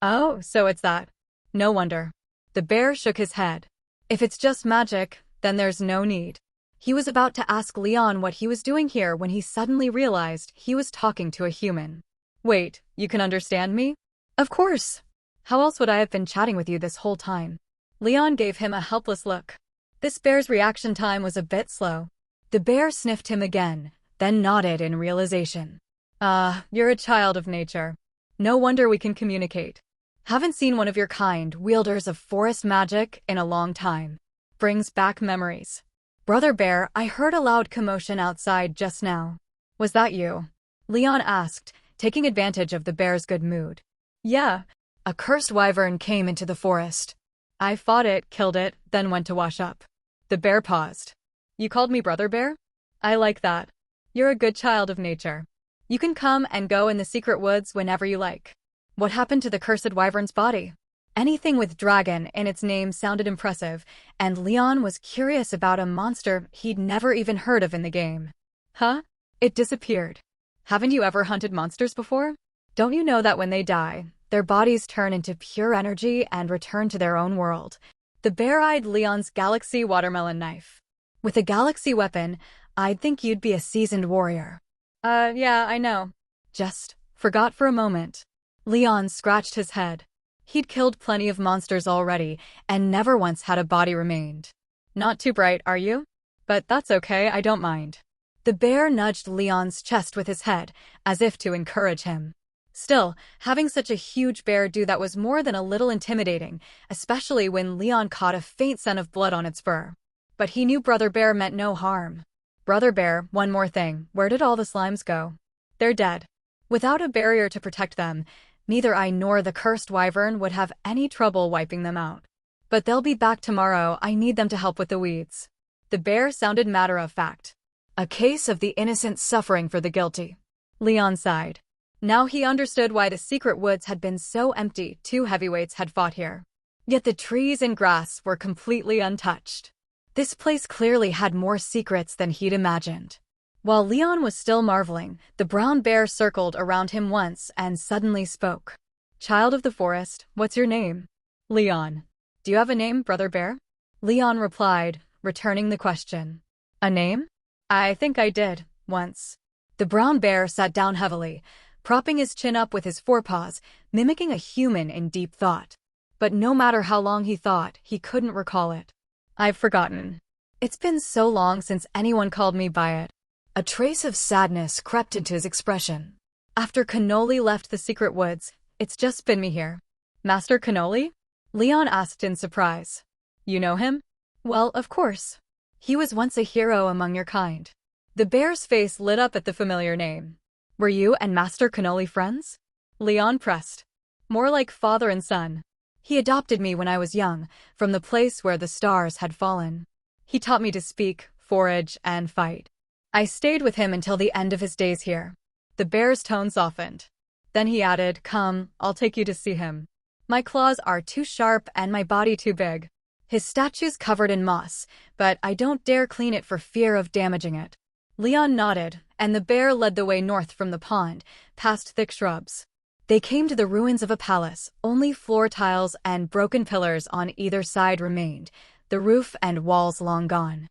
Oh, so it's that. No wonder. The bear shook his head. If it's just magic, then there's no need. He was about to ask Leon what he was doing here when he suddenly realized he was talking to a human. Wait, you can understand me? Of course. How else would I have been chatting with you this whole time? Leon gave him a helpless look. This bear's reaction time was a bit slow. The bear sniffed him again, then nodded in realization. You're a child of nature. No wonder we can communicate. Haven't seen one of your kind, wielders of forest magic, in a long time. Brings back memories. Brother Bear, I heard a loud commotion outside just now. Was that you? Leon asked, taking advantage of the bear's good mood. Yeah. A cursed wyvern came into the forest. I fought it, killed it, then went to wash up. The bear paused. You called me Brother Bear? I like that. You're a good child of nature. You can come and go in the secret woods whenever you like. What happened to the cursed wyvern's body? Anything with dragon in its name sounded impressive, and Leon was curious about a monster he'd never even heard of in the game. Huh? It disappeared. Haven't you ever hunted monsters before? Don't you know that when they die, their bodies turn into pure energy and return to their own world? The bear eyed Leon's galaxy watermelon knife. With a galaxy weapon, I'd think you'd be a seasoned warrior. Yeah, I know. Just forgot for a moment. Leon scratched his head. He'd killed plenty of monsters already, and never once had a body remained. Not too bright, are you? But that's okay, I don't mind. The bear nudged Leon's chest with his head, as if to encourage him. Still, having such a huge bear do that was more than a little intimidating, especially when Leon caught a faint scent of blood on its fur. But he knew Brother Bear meant no harm. Brother Bear, one more thing, where did all the slimes go? They're dead. Without a barrier to protect them, neither I nor the cursed wyvern would have any trouble wiping them out. But they'll be back tomorrow, I need them to help with the weeds. The bear sounded matter-of-fact. A case of the innocent suffering for the guilty. Leon sighed. Now he understood why the secret woods had been so empty. 2 heavyweights had fought here. Yet the trees and grass were completely untouched. This place clearly had more secrets than he'd imagined. While Leon was still marveling, the brown bear circled around him once and suddenly spoke. Child of the forest, what's your name? Leon. Do you have a name, Brother Bear? Leon replied, returning the question. A name? I think I did, once. The brown bear sat down heavily, propping his chin up with his forepaws, mimicking a human in deep thought. But no matter how long he thought, he couldn't recall it. I've forgotten. It's been so long since anyone called me by it. A trace of sadness crept into his expression. After Canoli left the secret woods, it's just been me here. Master Canoli? Leon asked in surprise. You know him? Well, of course. He was once a hero among your kind. The bear's face lit up at the familiar name. Were you and Master Canoli friends? Leon pressed. More like father and son. He adopted me when I was young, from the place where the stars had fallen. He taught me to speak, forage, and fight. I stayed with him until the end of his days here. The bear's tone softened. Then he added, Come, I'll take you to see him. My claws are too sharp and my body too big. His statue's covered in moss, but I don't dare clean it for fear of damaging it. Leon nodded, and the bear led the way north from the pond, past thick shrubs. They came to the ruins of a palace. Only floor tiles and broken pillars on either side remained, the roof and walls long gone.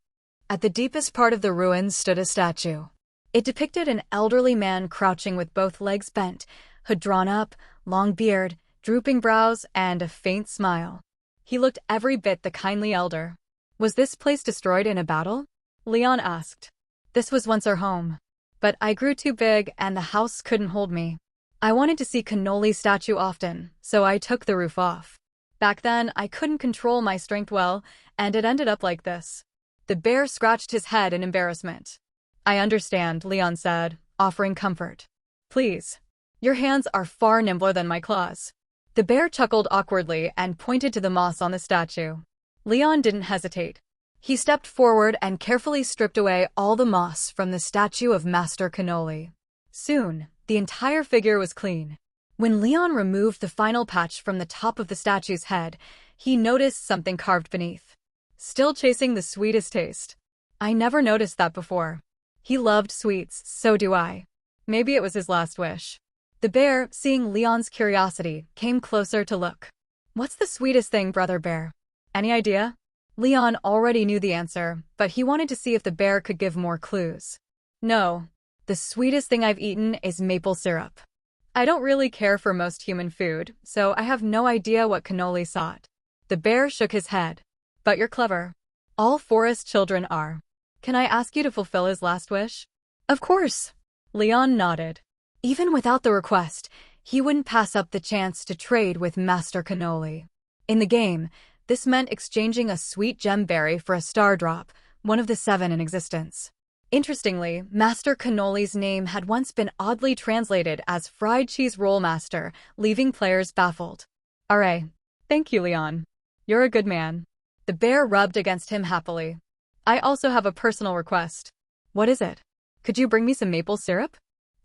At the deepest part of the ruins stood a statue. It depicted an elderly man crouching with both legs bent, hood drawn up, long beard, drooping brows, and a faint smile. He looked every bit the kindly elder. Was this place destroyed in a battle? Leon asked. This was once our home. But I grew too big and the house couldn't hold me. I wanted to see Canoli's statue often, so I took the roof off. Back then, I couldn't control my strength well, and it ended up like this. The bear scratched his head in embarrassment. I understand, Leon said, offering comfort. Please. Your hands are far nimbler than my claws. The bear chuckled awkwardly and pointed to the moss on the statue. Leon didn't hesitate. He stepped forward and carefully stripped away all the moss from the statue of Master Canoli. Soon, the entire figure was clean. When Leon removed the final patch from the top of the statue's head, he noticed something carved beneath. Still chasing the sweetest taste. I never noticed that before. He loved sweets, so do I. Maybe it was his last wish. The bear, seeing Leon's curiosity, came closer to look. What's the sweetest thing, Brother Bear? Any idea? Leon already knew the answer, but he wanted to see if the bear could give more clues. No. The sweetest thing I've eaten is maple syrup. I don't really care for most human food, so I have no idea what Canoli sought. The bear shook his head. But you're clever. All forest children are. Can I ask you to fulfill his last wish? Of course. Leon nodded. Even without the request, he wouldn't pass up the chance to trade with Master Canoli. In the game, this meant exchanging a sweet gem berry for a star drop, one of the 7 in existence. Interestingly, Master Canoli's name had once been oddly translated as Fried Cheese Roll Master, leaving players baffled. Alright. Thank you, Leon. You're a good man. The bear rubbed against him happily. I also have a personal request. What is it? Could you bring me some maple syrup?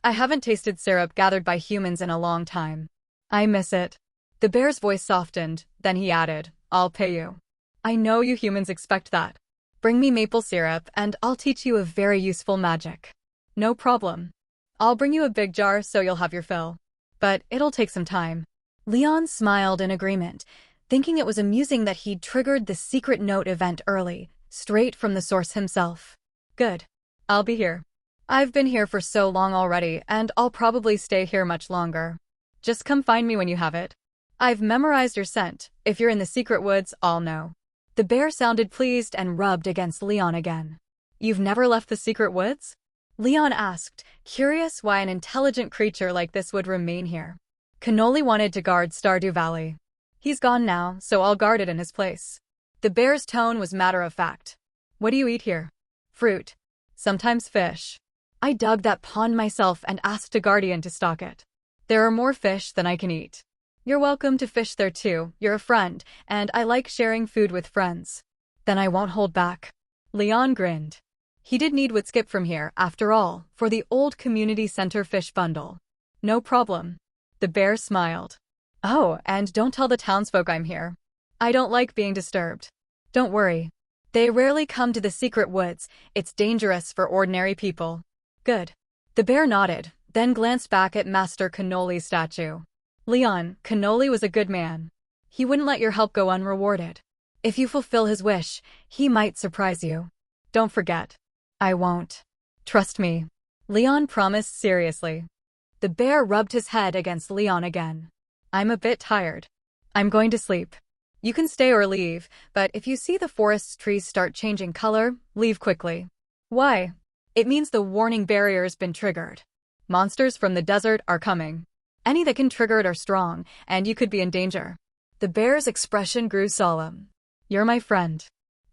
I haven't tasted syrup gathered by humans in a long time. I miss it. The bear's voice softened, then he added, I'll pay you. I know you humans expect that. Bring me maple syrup and I'll teach you a very useful magic. No problem. I'll bring you a big jar so you'll have your fill. But it'll take some time. Leon smiled in agreement, thinking it was amusing that he'd triggered the secret note event early, straight from the source himself. Good. I'll be here. I've been here for so long already, and I'll probably stay here much longer. Just come find me when you have it. I've memorized your scent. If you're in the secret woods, I'll know. The bear sounded pleased and rubbed against Leon again. You've never left the secret woods? Leon asked, curious why an intelligent creature like this would remain here. Canoli wanted to guard Stardew Valley. He's gone now, so I'll guard it in his place. The bear's tone was matter-of-fact. What do you eat here? Fruit. Sometimes fish. I dug that pond myself and asked a guardian to stock it. There are more fish than I can eat. You're welcome to fish there too, you're a friend, and I like sharing food with friends. Then I won't hold back. Leon grinned. He did need would skip from here, after all, for the old community center fish bundle. No problem. The bear smiled. Oh, and don't tell the townsfolk I'm here. I don't like being disturbed. Don't worry. They rarely come to the secret woods, it's dangerous for ordinary people. Good. The bear nodded, then glanced back at Master Canoli's statue. Leon, Canoli was a good man. He wouldn't let your help go unrewarded. If you fulfill his wish, he might surprise you. Don't forget. I won't. Trust me. Leon promised seriously. The bear rubbed his head against Leon again. I'm a bit tired. I'm going to sleep. You can stay or leave, but if you see the forest's trees start changing color, leave quickly. Why? It means the warning barrier's been triggered. Monsters from the desert are coming. Any that can trigger it are strong, and you could be in danger. The bear's expression grew solemn. You're my friend.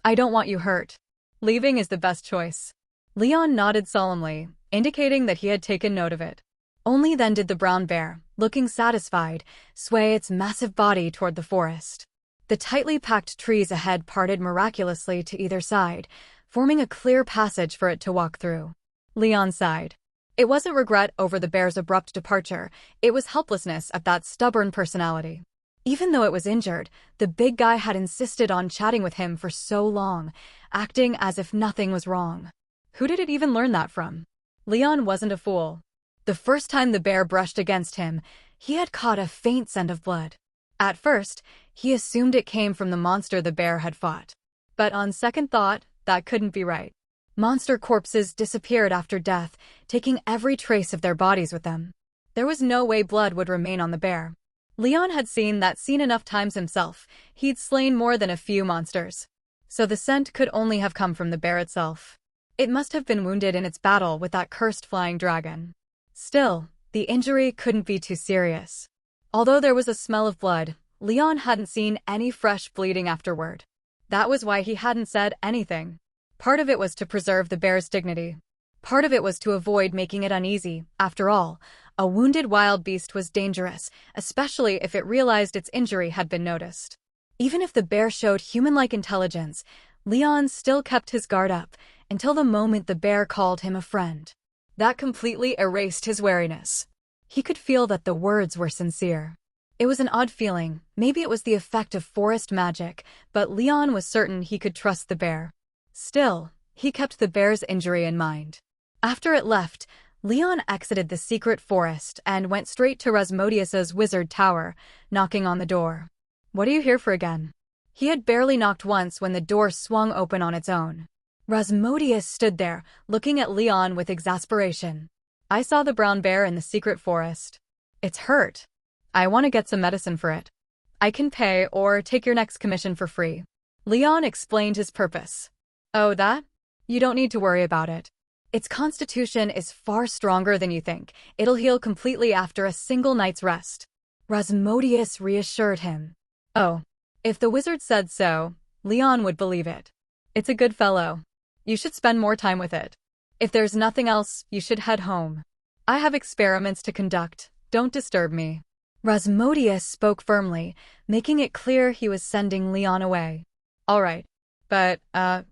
I don't want you hurt. Leaving is the best choice. Leon nodded solemnly, indicating that he had taken note of it. Only then did the brown bear, looking satisfied, sway its massive body toward the forest. The tightly packed trees ahead parted miraculously to either side, forming a clear passage for it to walk through. Leon sighed. It wasn't regret over the bear's abrupt departure, it was helplessness at that stubborn personality. Even though it was injured, the big guy had insisted on chatting with him for so long, acting as if nothing was wrong. Who did it even learn that from? Leon wasn't a fool. The first time the bear brushed against him, he had caught a faint scent of blood. At first, he assumed it came from the monster the bear had fought. But on second thought, that couldn't be right. Monster corpses disappeared after death, taking every trace of their bodies with them. There was no way blood would remain on the bear. Leon had seen that scene enough times himself. He'd slain more than a few monsters. So the scent could only have come from the bear itself. It must have been wounded in its battle with that cursed flying dragon. Still, the injury couldn't be too serious. Although there was a smell of blood, Leon hadn't seen any fresh bleeding afterward. That was why he hadn't said anything. Part of it was to preserve the bear's dignity. Part of it was to avoid making it uneasy. After all, a wounded wild beast was dangerous, especially if it realized its injury had been noticed. Even if the bear showed human-like intelligence, Leon still kept his guard up until the moment the bear called him a friend. That completely erased his wariness. He could feel that the words were sincere. It was an odd feeling, maybe it was the effect of forest magic, but Leon was certain he could trust the bear. Still, he kept the bear's injury in mind. After it left, Leon exited the secret forest and went straight to Rasmodius's wizard tower, knocking on the door. What are you here for again? He had barely knocked once when the door swung open on its own. Rasmodius stood there, looking at Leon with exasperation. I saw the brown bear in the secret forest. It's hurt. I want to get some medicine for it. I can pay or take your next commission for free. Leon explained his purpose. Oh, that? You don't need to worry about it. Its constitution is far stronger than you think. It'll heal completely after a single night's rest. Rasmodius reassured him. Oh, if the wizard said so, Leon would believe it. It's a good fellow. You should spend more time with it. If there's nothing else, you should head home. I have experiments to conduct. Don't disturb me. Rasmodius spoke firmly, making it clear he was sending Leon away. All right. But,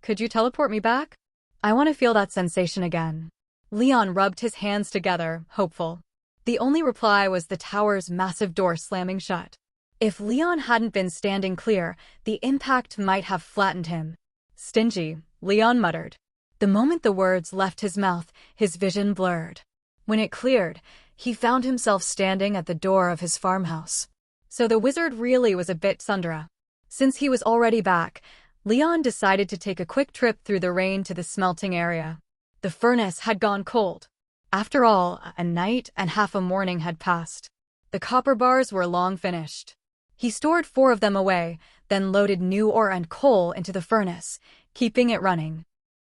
could you teleport me back? I want to feel that sensation again. Leon rubbed his hands together, hopeful. The only reply was the tower's massive door slamming shut. If Leon hadn't been standing clear, the impact might have flattened him. Stingy, Leon muttered. The moment the words left his mouth, his vision blurred. When it cleared, he found himself standing at the door of his farmhouse. So the wizard really was a bit Sundra. Since he was already back, Leon decided to take a quick trip through the rain to the smelting area. The furnace had gone cold. After all, a night and half a morning had passed. The copper bars were long finished. He stored 4 of them away, then loaded new ore and coal into the furnace, keeping it running.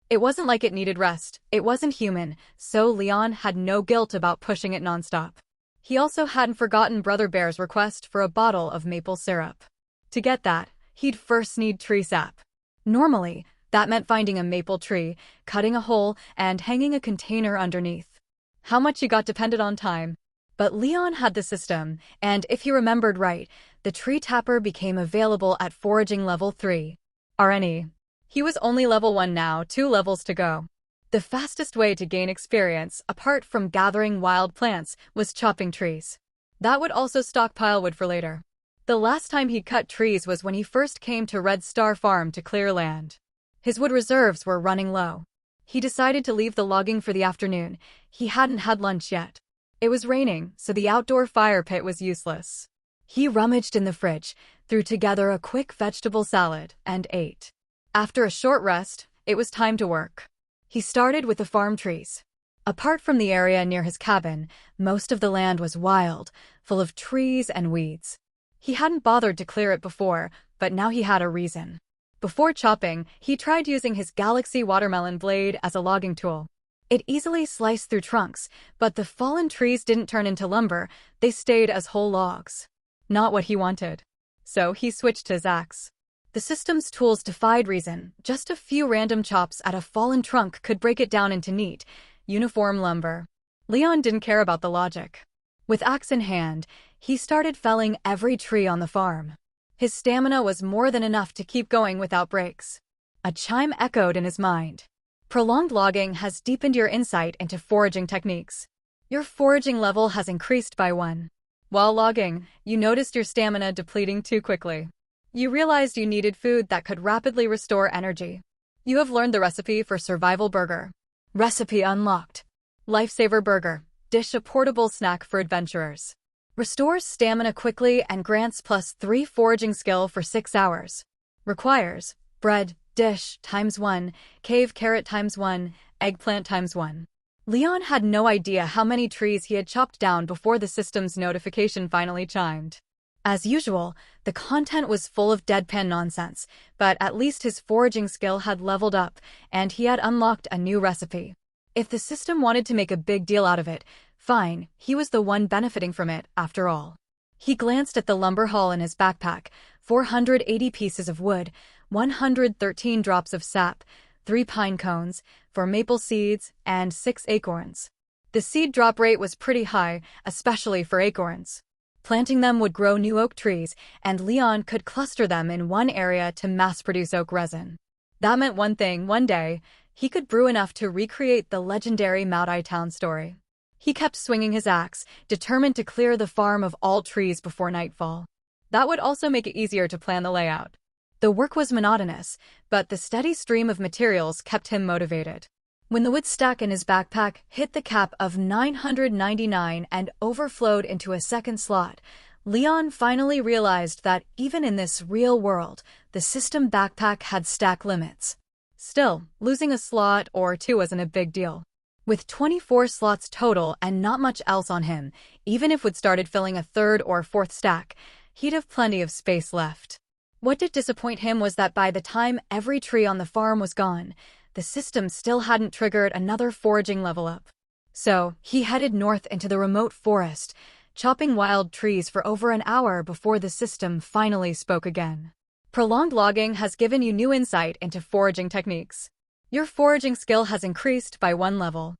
It wasn't like it needed rest, it wasn't human, so Leon had no guilt about pushing it nonstop. He also hadn't forgotten Brother Bear's request for a bottle of maple syrup. To get that, he'd first need tree sap. Normally, that meant finding a maple tree, cutting a hole, and hanging a container underneath. How much he got depended on time. But Leon had the system, and if he remembered right, the tree tapper became available at Foraging level 3. RNE. He was only level 1 now, 2 levels to go. The fastest way to gain experience, apart from gathering wild plants, was chopping trees. That would also stockpile wood for later. The last time he'd cut trees was when he first came to Red Star Farm to clear land. His wood reserves were running low. He decided to leave the logging for the afternoon. He hadn't had lunch yet. It was raining, so the outdoor fire pit was useless. He rummaged in the fridge, threw together a quick vegetable salad, and ate. After a short rest, it was time to work. He started with the farm trees. Apart from the area near his cabin, most of the land was wild, full of trees and weeds. He hadn't bothered to clear it before, but now he had a reason. Before chopping, he tried using his Galaxy watermelon blade as a logging tool. It easily sliced through trunks, but the fallen trees didn't turn into lumber, they stayed as whole logs. Not what he wanted. So he switched to his axe. The system's tools defied reason. Just a few random chops at a fallen trunk could break it down into neat, uniform lumber. Leon didn't care about the logic. With axe in hand, he started felling every tree on the farm. His stamina was more than enough to keep going without breaks. A chime echoed in his mind. Prolonged logging has deepened your insight into foraging techniques. Your foraging level has increased by 1. While logging, you noticed your stamina depleting too quickly. You realized you needed food that could rapidly restore energy. You have learned the recipe for Survival Burger. Recipe unlocked. Lifesaver Burger. Dish a portable snack for adventurers. Restores stamina quickly and grants +3 foraging skill for 6 hours. Requires bread, dish, ×1, cave carrot ×1, eggplant ×1. Leon had no idea how many trees he had chopped down before the system's notification finally chimed. As usual, the content was full of deadpan nonsense, but at least his foraging skill had leveled up, and he had unlocked a new recipe. If the system wanted to make a big deal out of it, fine, he was the one benefiting from it, after all. He glanced at the lumber haul in his backpack, 480 pieces of wood, 113 drops of sap, 3 pine cones, 4 maple seeds, and 6 acorns. The seed drop rate was pretty high, especially for acorns. Planting them would grow new oak trees, and Leon could cluster them in one area to mass-produce oak resin. That meant one thing: one day, he could brew enough to recreate the legendary Maui Town story. He kept swinging his axe, determined to clear the farm of all trees before nightfall. That would also make it easier to plan the layout. The work was monotonous, but the steady stream of materials kept him motivated. When the wood stack in his backpack hit the cap of 999 and overflowed into a second slot, Leon finally realized that even in this real world, the system backpack had stack limits. Still, losing a slot or 2 wasn't a big deal. With 24 slots total and not much else on him, even if Wood started filling a 3rd or 4th stack, he'd have plenty of space left. What did disappoint him was that by the time every tree on the farm was gone, the system still hadn't triggered another foraging level up. So, he headed north into the remote forest, chopping wild trees for over an hour before the system finally spoke again. Prolonged logging has given you new insight into foraging techniques. Your foraging skill has increased by 1 level.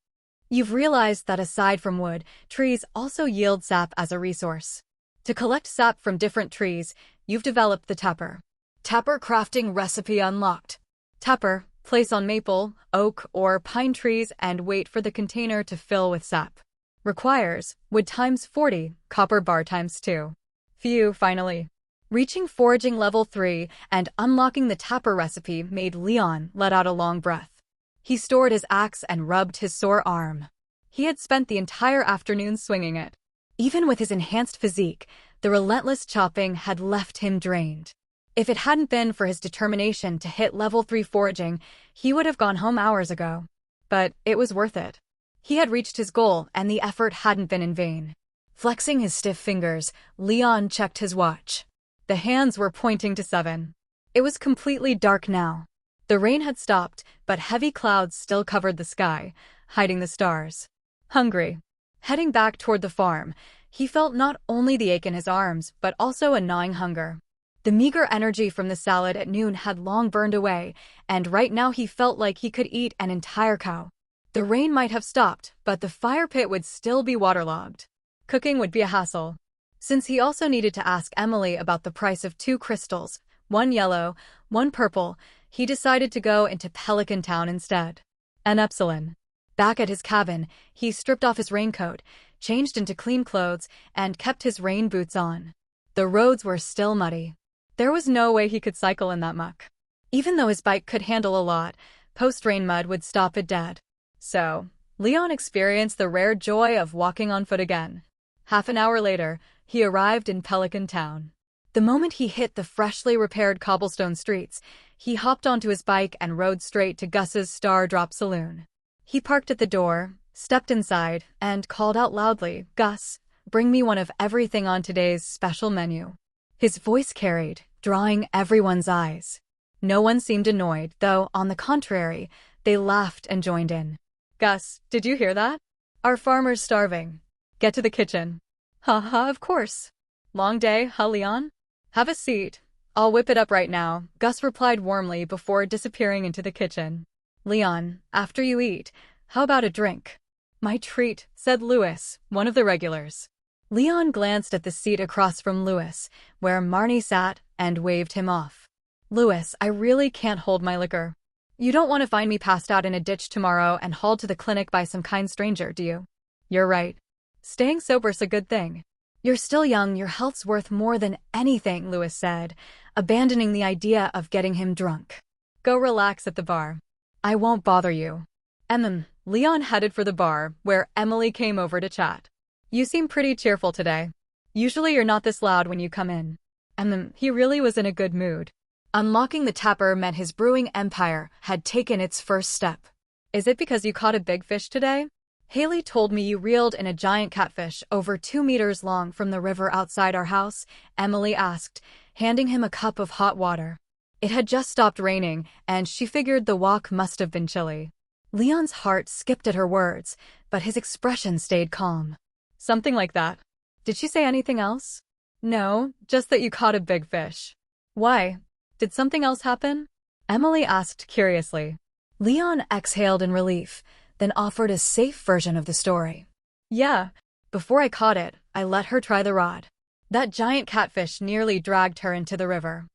You've realized that aside from wood, trees also yield sap as a resource. To collect sap from different trees, you've developed the tapper. Tapper crafting recipe unlocked. Tapper, place on maple, oak, or pine trees and wait for the container to fill with sap. Requires wood ×40, copper bar ×2. Phew, finally. Reaching foraging level 3 and unlocking the tapper recipe made Leon let out a long breath. He stored his axe and rubbed his sore arm. He had spent the entire afternoon swinging it. Even with his enhanced physique, the relentless chopping had left him drained. If it hadn't been for his determination to hit level 3 foraging, he would have gone home hours ago. But it was worth it. He had reached his goal, and the effort hadn't been in vain. Flexing his stiff fingers, Leon checked his watch. The hands were pointing to 7. It was completely dark now. The rain had stopped, but heavy clouds still covered the sky, hiding the stars. Hungry. Heading back toward the farm, he felt not only the ache in his arms, but also a gnawing hunger. The meager energy from the salad at noon had long burned away, and right now he felt like he could eat an entire cow. The rain might have stopped, but the fire pit would still be waterlogged. Cooking would be a hassle. Since he also needed to ask Emily about the price of 2 crystals, one yellow, one purple, he decided to go into Pelican Town instead. An epsilon. Back at his cabin, he stripped off his raincoat, changed into clean clothes, and kept his rain boots on. The roads were still muddy. There was no way he could cycle in that muck. Even though his bike could handle a lot, post-rain mud would stop it dead. So, Leon experienced the rare joy of walking on foot again. Half an hour later, he arrived in Pelican Town. The moment he hit the freshly repaired cobblestone streets, he hopped onto his bike and rode straight to Gus's Star Drop Saloon. He parked at the door, stepped inside, and called out loudly, "Gus, bring me one of everything on today's special menu." His voice carried, drawing everyone's eyes. No one seemed annoyed, though, on the contrary, they laughed and joined in. "Gus, did you hear that? Our farmer's starving. Get to the kitchen." "Haha, of course. Long day, huh, Leon? Have a seat. I'll whip it up right now," Gus replied warmly before disappearing into the kitchen. "Leon, after you eat, how about a drink?" "My treat," said Lewis, one of the regulars. Leon glanced at the seat across from Lewis, where Marnie sat, and waved him off. "Lewis, I really can't hold my liquor. You don't want to find me passed out in a ditch tomorrow and hauled to the clinic by some kind stranger, do you?" "You're right. Staying sober's a good thing." "You're still young, your health's worth more than anything," Lewis said, abandoning the idea of getting him drunk. "Go relax at the bar. I won't bother you." Leon headed for the bar, where Emily came over to chat. "You seem pretty cheerful today. Usually you're not this loud when you come in." He really was in a good mood. Unlocking the tapper meant his brewing empire had taken its first step. "Is it because you caught a big fish today? Haley told me you reeled in a giant catfish over 2 meters long from the river outside our house," Emily asked, handing him a cup of hot water. It had just stopped raining, and she figured the walk must have been chilly. Leon's heart skipped at her words, but his expression stayed calm. "Something like that. Did she say anything else?" "No, just that you caught a big fish." "Why? Did something else happen?" Emily asked curiously. Leon exhaled in relief, then offered a safe version of the story. "Yeah, before I caught it, I let her try the rod. That giant catfish nearly dragged her into the river."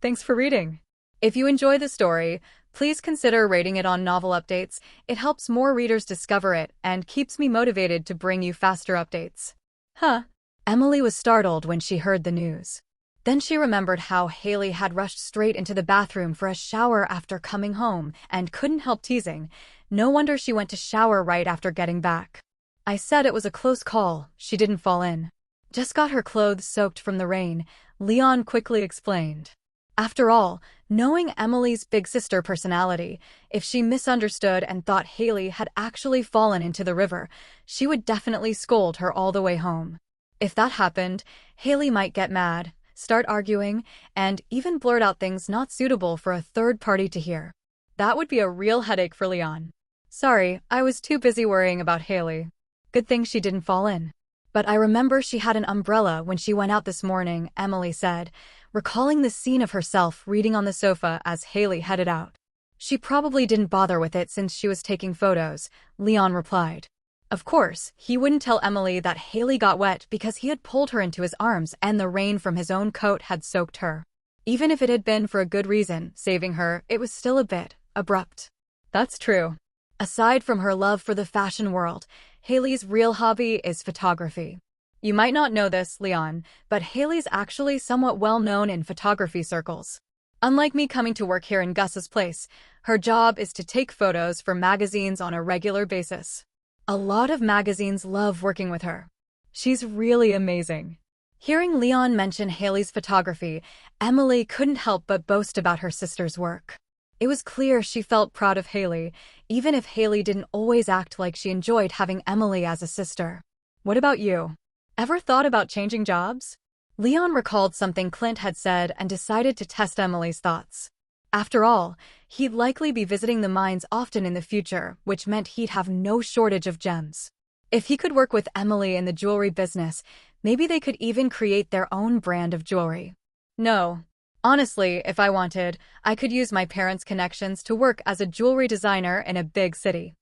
Thanks for reading. If you enjoy the story, please consider rating it on Novel Updates. It helps more readers discover it and keeps me motivated to bring you faster updates. Huh. Emily was startled when she heard the news. Then she remembered how Haley had rushed straight into the bathroom for a shower after coming home and couldn't help teasing. No wonder she went to shower right after getting back. "I said it was a close call, she didn't fall in. Just got her clothes soaked from the rain," Leon quickly explained. After all, knowing Emily's big sister personality, if she misunderstood and thought Haley had actually fallen into the river, she would definitely scold her all the way home. If that happened, Haley might get mad, start arguing, and even blurt out things not suitable for a third party to hear. That would be a real headache for Leon. "Sorry, I was too busy worrying about Haley. Good thing she didn't fall in. But I remember she had an umbrella when she went out this morning," Emily said, recalling the scene of herself reading on the sofa as Haley headed out. "She probably didn't bother with it since she was taking photos," Leon replied. Of course, he wouldn't tell Emily that Haley got wet because he had pulled her into his arms and the rain from his own coat had soaked her. Even if it had been for a good reason, saving her, it was still a bit abrupt. That's true. Aside from her love for the fashion world, Haley's real hobby is photography. You might not know this, Leon, but Haley's actually somewhat well known in photography circles. Unlike me coming to work here in Gus's place, Her job is to take photos for magazines on a regular basis. A lot of magazines love working with her. She's really amazing. Hearing Leon mention Haley's photography, Emily couldn't help but boast about her sister's work. It was clear she felt proud of Haley, even if Haley didn't always act like she enjoyed having Emily as a sister. What about you? Ever thought about changing jobs? Leon recalled something Clint had said and decided to test Emily's thoughts. After all, he'd likely be visiting the mines often in the future, which meant he'd have no shortage of gems. If he could work with Emily in the jewelry business, maybe they could even create their own brand of jewelry. No. Honestly, if I wanted, I could use my parents' connections to work as a jewelry designer in a big city.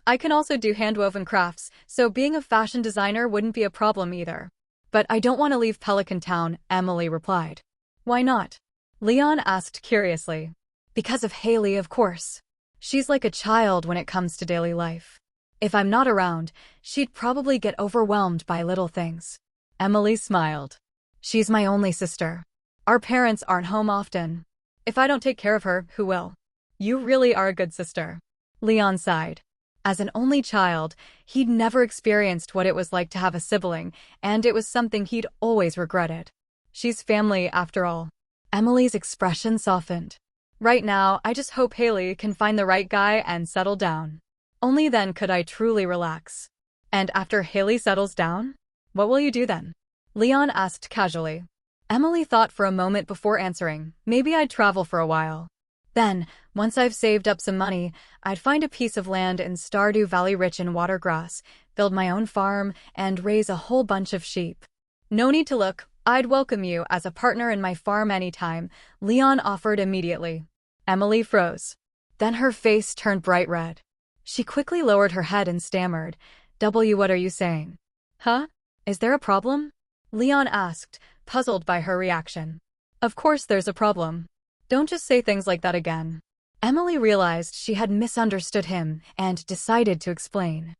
I can also do handwoven crafts, so being a fashion designer wouldn't be a problem either. But I don't want to leave Pelican Town, Emily replied. Why not? Leon asked curiously. Because of Haley, of course. She's like a child when it comes to daily life. If I'm not around, she'd probably get overwhelmed by little things. Emily smiled. She's my only sister. Our parents aren't home often. If I don't take care of her, who will? You really are a good sister. Leon sighed. As an only child, he'd never experienced what it was like to have a sibling, and it was something he'd always regretted. She's family, after all. Emily's expression softened. Right now, I just hope Haley can find the right guy and settle down. Only then could I truly relax. And after Haley settles down? What will you do then? Leon asked casually. Emily thought for a moment before answering. Maybe I'd travel for a while. Then, once I've saved up some money, I'd find a piece of land in Stardew Valley rich in watergrass, build my own farm, and raise a whole bunch of sheep. No need to look. I'd welcome you as a partner in my farm anytime, Leon offered immediately. Emily froze. Then her face turned bright red. She quickly lowered her head and stammered, What are you saying? Huh? Is there a problem? Leon asked, puzzled by her reaction. Of course there's a problem. Don't just say things like that again. Emily realized she had misunderstood him and decided to explain.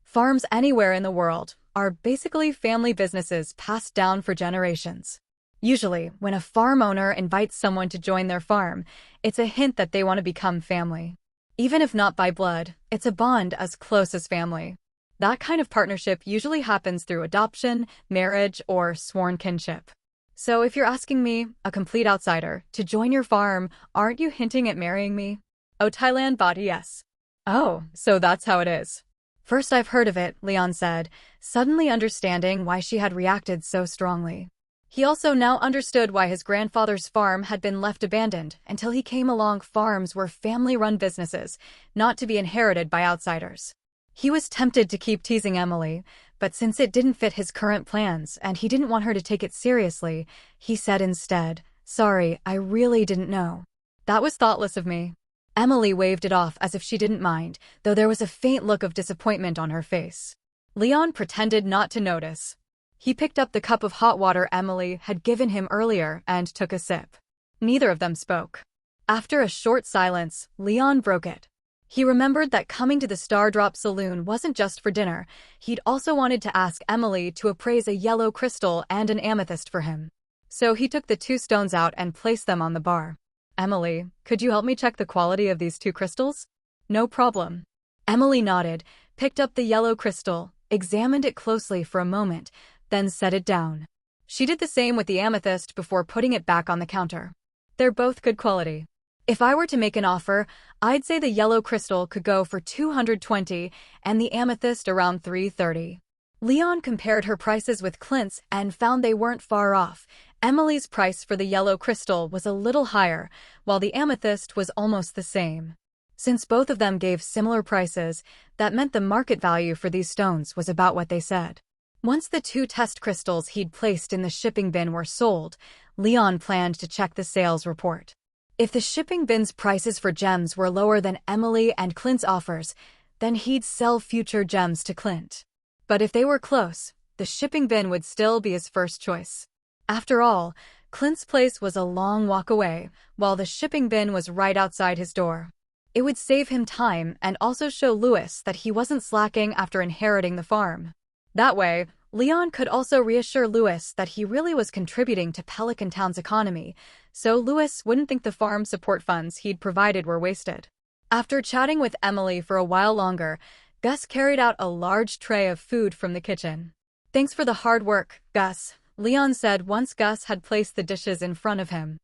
Farms anywhere in the world are basically family businesses passed down for generations. Usually, when a farm owner invites someone to join their farm, it's a hint that they want to become family. Even if not by blood, it's a bond as close as family. That kind of partnership usually happens through adoption, marriage, or sworn kinship. So if you're asking me, a complete outsider, to join your farm, aren't you hinting at marrying me? Oh, Thailand body yes. Oh, so that's how it is. First I've heard of it, Leon said, suddenly understanding why she had reacted so strongly. He also now understood why his grandfather's farm had been left abandoned until he came along. Farms were family-run businesses, not to be inherited by outsiders. He was tempted to keep teasing Emily, but since it didn't fit his current plans and he didn't want her to take it seriously, he said instead, Sorry, I really didn't know. That was thoughtless of me. Emily waved it off as if she didn't mind, though there was a faint look of disappointment on her face. Leon pretended not to notice. He picked up the cup of hot water Emily had given him earlier and took a sip. Neither of them spoke. After a short silence, Leon broke it. He remembered that coming to the Stardrop Saloon wasn't just for dinner. He'd also wanted to ask Emily to appraise a yellow crystal and an amethyst for him. So he took the two stones out and placed them on the bar. Emily, could you help me check the quality of these two crystals? No problem. Emily nodded, picked up the yellow crystal, examined it closely for a moment, then set it down. She did the same with the amethyst before putting it back on the counter. They're both good quality. If I were to make an offer, I'd say the yellow crystal could go for $220 and the amethyst around $330. Leon compared her prices with Clint's and found they weren't far off. Emily's price for the yellow crystal was a little higher, while the amethyst was almost the same. Since both of them gave similar prices, that meant the market value for these stones was about what they said. Once the two test crystals he'd placed in the shipping bin were sold, Leon planned to check the sales report. If the shipping bin's prices for gems were lower than Emily and Clint's offers, then he'd sell future gems to Clint. But if they were close, the shipping bin would still be his first choice. After all, Clint's place was a long walk away, while the shipping bin was right outside his door. It would save him time and also show Lewis that he wasn't slacking after inheriting the farm. That way, Leon could also reassure Lewis that he really was contributing to Pelican Town's economy, so Lewis wouldn't think the farm support funds he'd provided were wasted. After chatting with Emily for a while longer, Gus carried out a large tray of food from the kitchen. "Thanks for the hard work, Gus," Leon said once Gus had placed the dishes in front of him.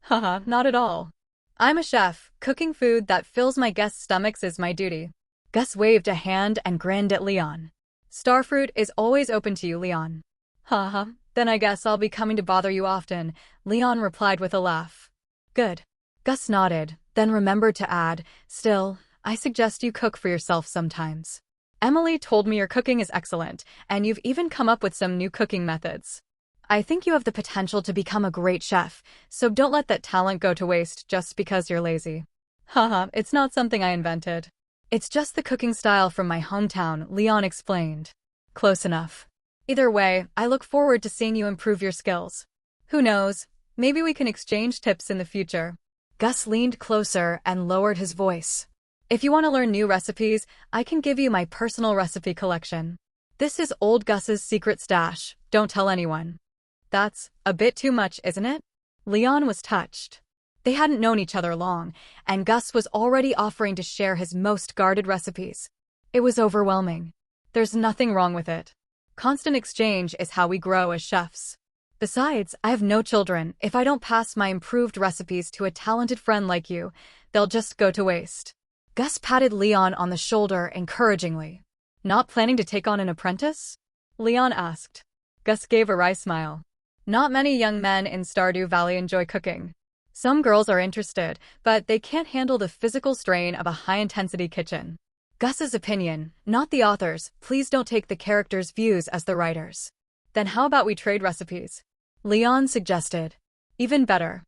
"Haha, not at all. I'm a chef. Cooking food that fills my guests' stomachs is my duty." Gus waved a hand and grinned at Leon. "Starfruit is always open to you, Leon." "Haha, then I guess I'll be coming to bother you often," Leon replied with a laugh. "Good." Gus nodded, then remembered to add, "Still, I suggest you cook for yourself sometimes. Emily told me your cooking is excellent, and you've even come up with some new cooking methods. I think you have the potential to become a great chef, so don't let that talent go to waste just because you're lazy." "Haha, it's not something I invented. It's just the cooking style from my hometown," Leon explained. "Close enough. Either way, I look forward to seeing you improve your skills. Who knows, maybe we can exchange tips in the future." Gus leaned closer and lowered his voice. "If you want to learn new recipes, I can give you my personal recipe collection. This is old Gus's secret stash. Don't tell anyone." "That's a bit too much, isn't it?" Leon was touched. They hadn't known each other long, and Gus was already offering to share his most guarded recipes. It was overwhelming. There's nothing wrong with it. Constant exchange is how we grow as chefs. Besides, I have no children. If I don't pass my improved recipes to a talented friend like you, they'll just go to waste." Gus patted Leon on the shoulder encouragingly. "Not planning to take on an apprentice?" Leon asked. Gus gave a wry smile. "Not many young men in Stardew Valley enjoy cooking. Some girls are interested, but they can't handle the physical strain of a high-intensity kitchen." Gus's opinion, not the author's. Please don't take the characters' views as the writers. "Then how about we trade recipes?" Leon suggested. "Even better.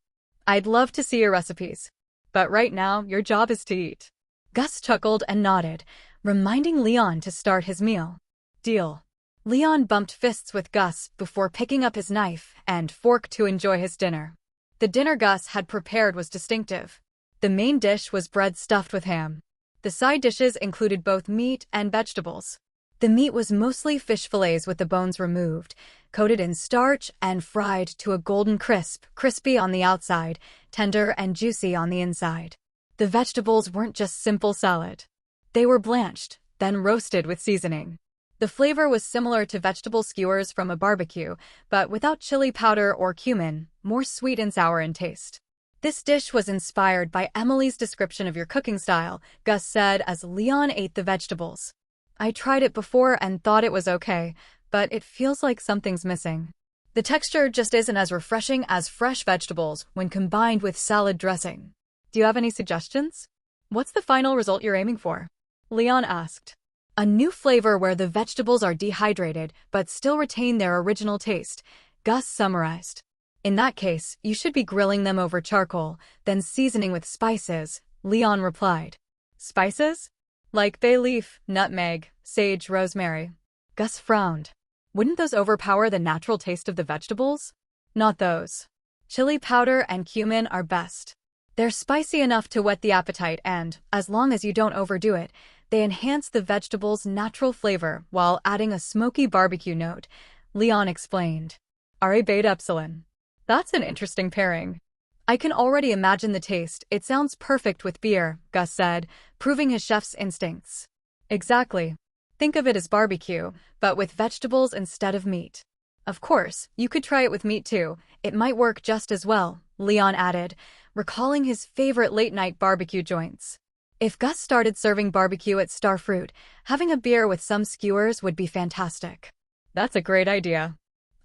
I'd love to see your recipes. But right now, your job is to eat." Gus chuckled and nodded, reminding Leon to start his meal. "Deal." Leon bumped fists with Gus before picking up his knife and fork to enjoy his dinner. The dinner Gus had prepared was distinctive. The main dish was bread stuffed with ham. The side dishes included both meat and vegetables. The meat was mostly fish fillets with the bones removed, coated in starch and fried to a golden crisp, crispy on the outside, tender and juicy on the inside. The vegetables weren't just simple salad. They were blanched, then roasted with seasoning. The flavor was similar to vegetable skewers from a barbecue, but without chili powder or cumin, more sweet and sour in taste. "This dish was inspired by Emily's description of your cooking style," Gus said as Leon ate the vegetables. "I tried it before and thought it was okay, but it feels like something's missing. The texture just isn't as refreshing as fresh vegetables when combined with salad dressing. Do you have any suggestions?" "What's the final result you're aiming for?" Leon asked. "A new flavor where the vegetables are dehydrated but still retain their original taste," Gus summarized. "In that case, you should be grilling them over charcoal, then seasoning with spices," Leon replied. "Spices? Like bay leaf, nutmeg, sage, rosemary." Gus frowned. "Wouldn't those overpower the natural taste of the vegetables?" "Not those. Chili powder and cumin are best. They're spicy enough to whet the appetite and, as long as you don't overdo it, they enhance the vegetables' natural flavor while adding a smoky barbecue note," Leon explained. "Are beta epsilon. That's an interesting pairing." "I can already imagine the taste. It sounds perfect with beer," Gus said, proving his chef's instincts. "Exactly. Think of it as barbecue, but with vegetables instead of meat. Of course, you could try it with meat too. It might work just as well," Leon added, recalling his favorite late-night barbecue joints. If Gus started serving barbecue at Starfruit, having a beer with some skewers would be fantastic. "That's a great idea.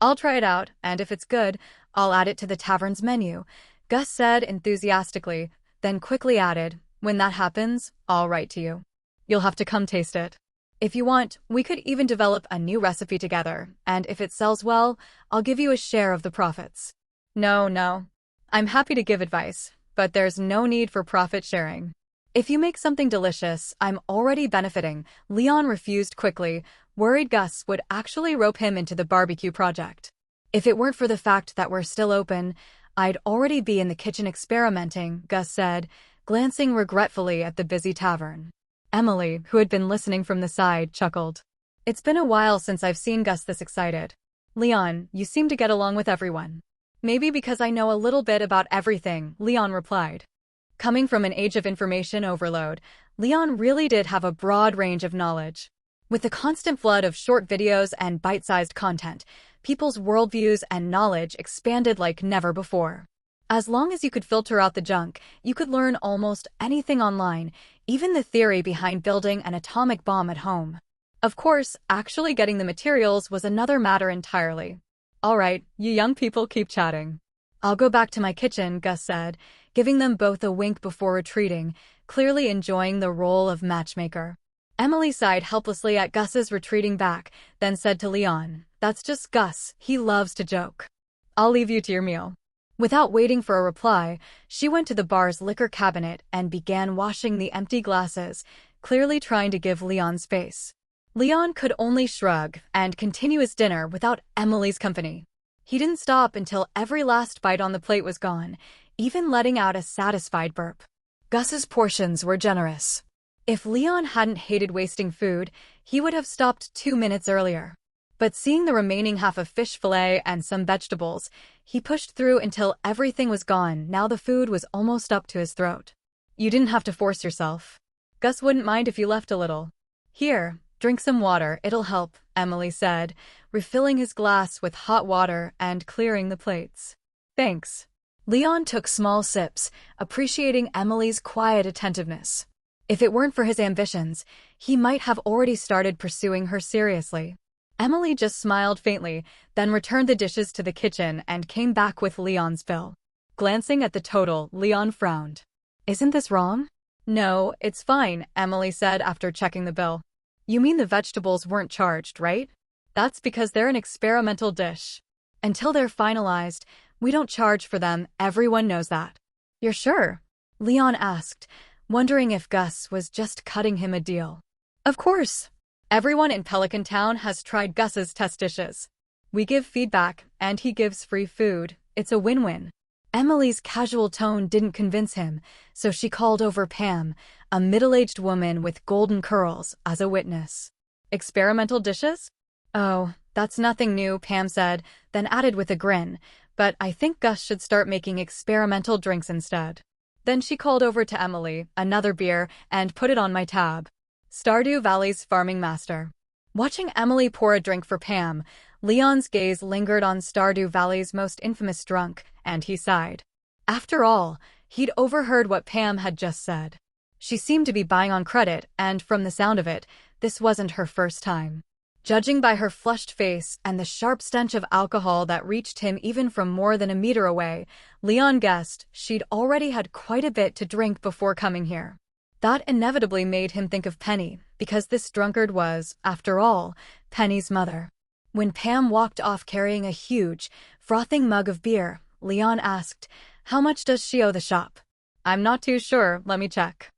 I'll try it out, and if it's good, I'll add it to the tavern's menu," Gus said enthusiastically, then quickly added, "When that happens, I'll write to you. You'll have to come taste it. If you want, we could even develop a new recipe together, and if it sells well, I'll give you a share of the profits." No. I'm happy to give advice, but there's no need for profit sharing. "If you make something delicious, I'm already benefiting," Leon refused quickly, worried Gus would actually rope him into the barbecue project. "If it weren't for the fact that we're still open, I'd already be in the kitchen experimenting," Gus said, glancing regretfully at the busy tavern. Emily, who had been listening from the side, chuckled. "It's been a while since I've seen Gus this excited. Leon, you seem to get along with everyone." "Maybe because I know a little bit about everything," Leon replied. Coming from an age of information overload, Leon really did have a broad range of knowledge. With the constant flood of short videos and bite-sized content, people's worldviews and knowledge expanded like never before. As long as you could filter out the junk, you could learn almost anything online, even the theory behind building an atomic bomb at home. Of course, actually getting the materials was another matter entirely. All right, you young people keep chatting. I'll go back to my kitchen, Gus said, giving them both a wink before retreating, clearly enjoying the role of matchmaker. Emily sighed helplessly at Gus's retreating back, then said to Leon, "That's just Gus, he loves to joke. I'll leave you to your meal." Without waiting for a reply, she went to the bar's liquor cabinet and began washing the empty glasses, clearly trying to give Leon space. Leon could only shrug and continue his dinner without Emily's company. He didn't stop until every last bite on the plate was gone, even letting out a satisfied burp. Gus's portions were generous. If Leon hadn't hated wasting food, he would have stopped 2 minutes earlier. But seeing the remaining half of fish fillet and some vegetables, he pushed through until everything was gone. Now the food was almost up to his throat. "You didn't have to force yourself. Gus wouldn't mind if you left a little. Here, drink some water, it'll help," Emily said, refilling his glass with hot water and clearing the plates. "Thanks." Leon took small sips, appreciating Emily's quiet attentiveness. If it weren't for his ambitions, he might have already started pursuing her seriously. Emily just smiled faintly, then returned the dishes to the kitchen and came back with Leon's bill. Glancing at the total, Leon frowned. "Isn't this wrong?" "No, it's fine," Emily said after checking the bill. "You mean the vegetables weren't charged, right? That's because they're an experimental dish. Until they're finalized, we don't charge for them, everyone knows that." "You're sure?" Leon asked, wondering if Gus was just cutting him a deal. "Of course. Everyone in Pelican Town has tried Gus's test dishes. We give feedback, and he gives free food. It's a win-win." Emily's casual tone didn't convince him, so she called over Pam, a middle-aged woman with golden curls, as a witness. "Experimental dishes?" "Oh, that's nothing new," Pam said, then added with a grin, "but I think Gus should start making experimental drinks instead." Then she called over to Emily, "Another beer, and put it on my tab. Stardew Valley's farming master." Watching Emily pour a drink for Pam, Leon's gaze lingered on Stardew Valley's most infamous drunk, and he sighed. After all, he'd overheard what Pam had just said. She seemed to be buying on credit, and from the sound of it, this wasn't her first time. Judging by her flushed face and the sharp stench of alcohol that reached him even from more than a meter away, Leon guessed she'd already had quite a bit to drink before coming here. That inevitably made him think of Penny, because this drunkard was, after all, Penny's mother. When Pam walked off carrying a huge, frothing mug of beer, Leon asked, "How much does she owe the shop?" "I'm not too sure, let me check."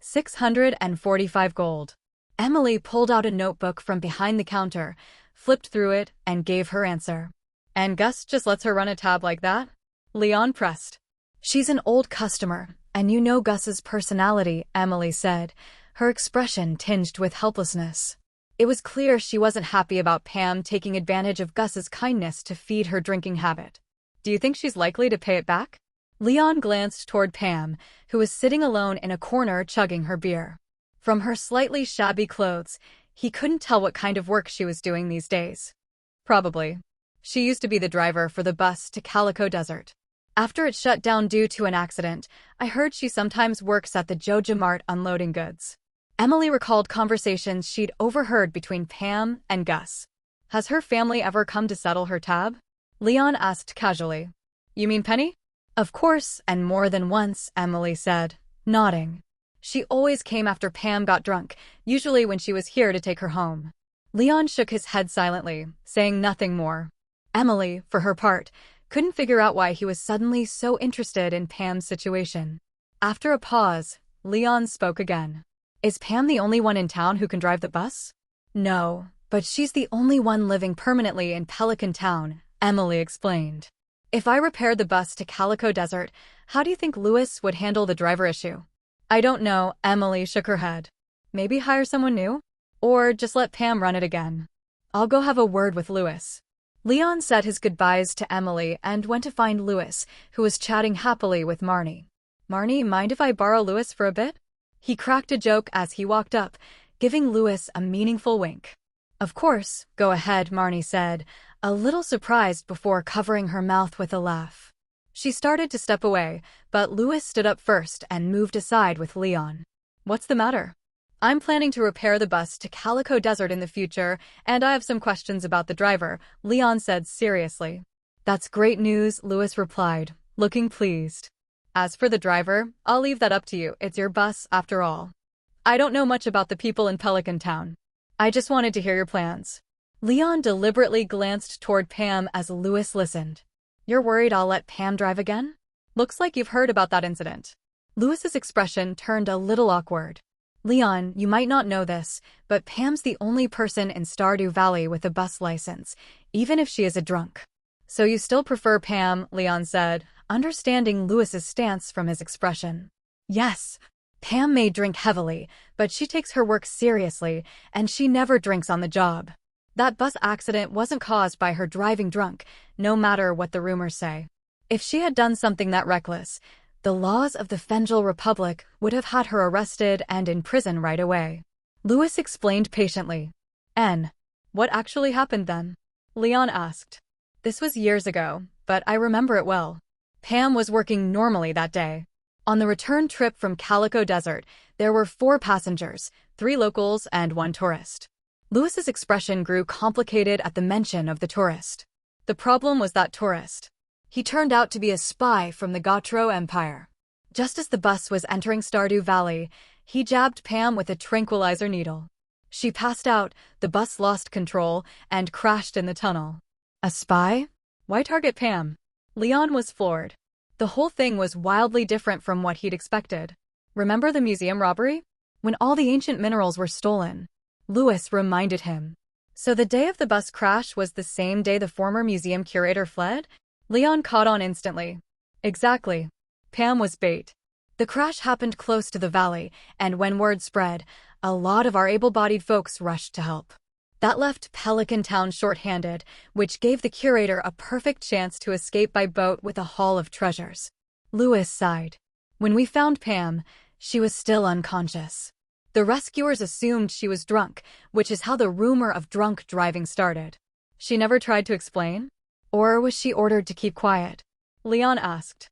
645 gold. Emily pulled out a notebook from behind the counter, flipped through it, and gave her answer. "And Gus just lets her run a tab like that?" Leon pressed. "She's an old customer, and you know Gus's personality," Emily said, her expression tinged with helplessness. It was clear she wasn't happy about Pam taking advantage of Gus's kindness to feed her drinking habit. "Do you think she's likely to pay it back?" Leon glanced toward Pam, who was sitting alone in a corner chugging her beer. From her slightly shabby clothes, he couldn't tell what kind of work she was doing these days. "Probably. She used to be the driver for the bus to Calico Desert. After it shut down due to an accident, I heard she sometimes works at the Joja Mart unloading goods." Emily recalled conversations she'd overheard between Pam and Gus. "Has her family ever come to settle her tab?" Leon asked casually. "You mean Penny?" "Of course, and more than once," Emily said, nodding. "She always came after Pam got drunk, usually when she was here to take her home." Leon shook his head silently, saying nothing more. Emily, for her part, couldn't figure out why he was suddenly so interested in Pam's situation. After a pause, Leon spoke again. "Is Pam the only one in town who can drive the bus?" "No, but she's the only one living permanently in Pelican Town," Emily explained. "If I repaired the bus to Calico Desert, how do you think Lewis would handle the driver issue?" "I don't know," Emily shook her head. "Maybe hire someone new? Or just let Pam run it again." "I'll go have a word with Lewis." Leon said his goodbyes to Emily and went to find Lewis, who was chatting happily with Marnie. "Marnie, mind if I borrow Lewis for a bit?" He cracked a joke as he walked up, giving Lewis a meaningful wink. "Of course, go ahead," Marnie said, a little surprised before covering her mouth with a laugh. She started to step away, but Lewis stood up first and moved aside with Leon. "What's the matter?" "I'm planning to repair the bus to Calico Desert in the future, and I have some questions about the driver," Leon said seriously. "That's great news," Lewis replied, looking pleased. "As for the driver, I'll leave that up to you. It's your bus, after all. I don't know much about the people in Pelican Town. I just wanted to hear your plans." Leon deliberately glanced toward Pam as Lewis listened. "You're worried I'll let Pam drive again? Looks like you've heard about that incident." Lewis's expression turned a little awkward. "Leon, you might not know this, but Pam's the only person in Stardew Valley with a bus license, even if she is a drunk." "So you still prefer Pam," Leon said, understanding Lewis's stance from his expression. "Yes. Pam may drink heavily, but she takes her work seriously, and she never drinks on the job. That bus accident wasn't caused by her driving drunk, no matter what the rumors say. If she had done something that reckless, the laws of the Fengel Republic would have had her arrested and in prison right away." Lewis explained patiently. What actually happened then?" Leon asked. "This was years ago, but I remember it well. Pam was working normally that day. On the return trip from Calico Desert, there were 4 passengers, 3 locals and 1 tourist." Lewis's expression grew complicated at the mention of the tourist. The problem was that tourist. He turned out to be a spy from the Gautreaux Empire. Just as the bus was entering Stardew Valley, he jabbed Pam with a tranquilizer needle. She passed out, the bus lost control, and crashed in the tunnel. A spy? Why target Pam? Leon was floored. The whole thing was wildly different from what he'd expected. "Remember the museum robbery? When all the ancient minerals were stolen?" Lewis reminded him. "So the day of the bus crash was the same day the former museum curator fled?" Leon caught on instantly. "Exactly. Pam was bait. The crash happened close to the valley, and when word spread, a lot of our able-bodied folks rushed to help. That left Pelican Town short-handed, which gave the curator a perfect chance to escape by boat with a haul of treasures." Lewis sighed. "When we found Pam, she was still unconscious. The rescuers assumed she was drunk, which is how the rumor of drunk driving started." "She never tried to explain? Or was she ordered to keep quiet?" Leon asked.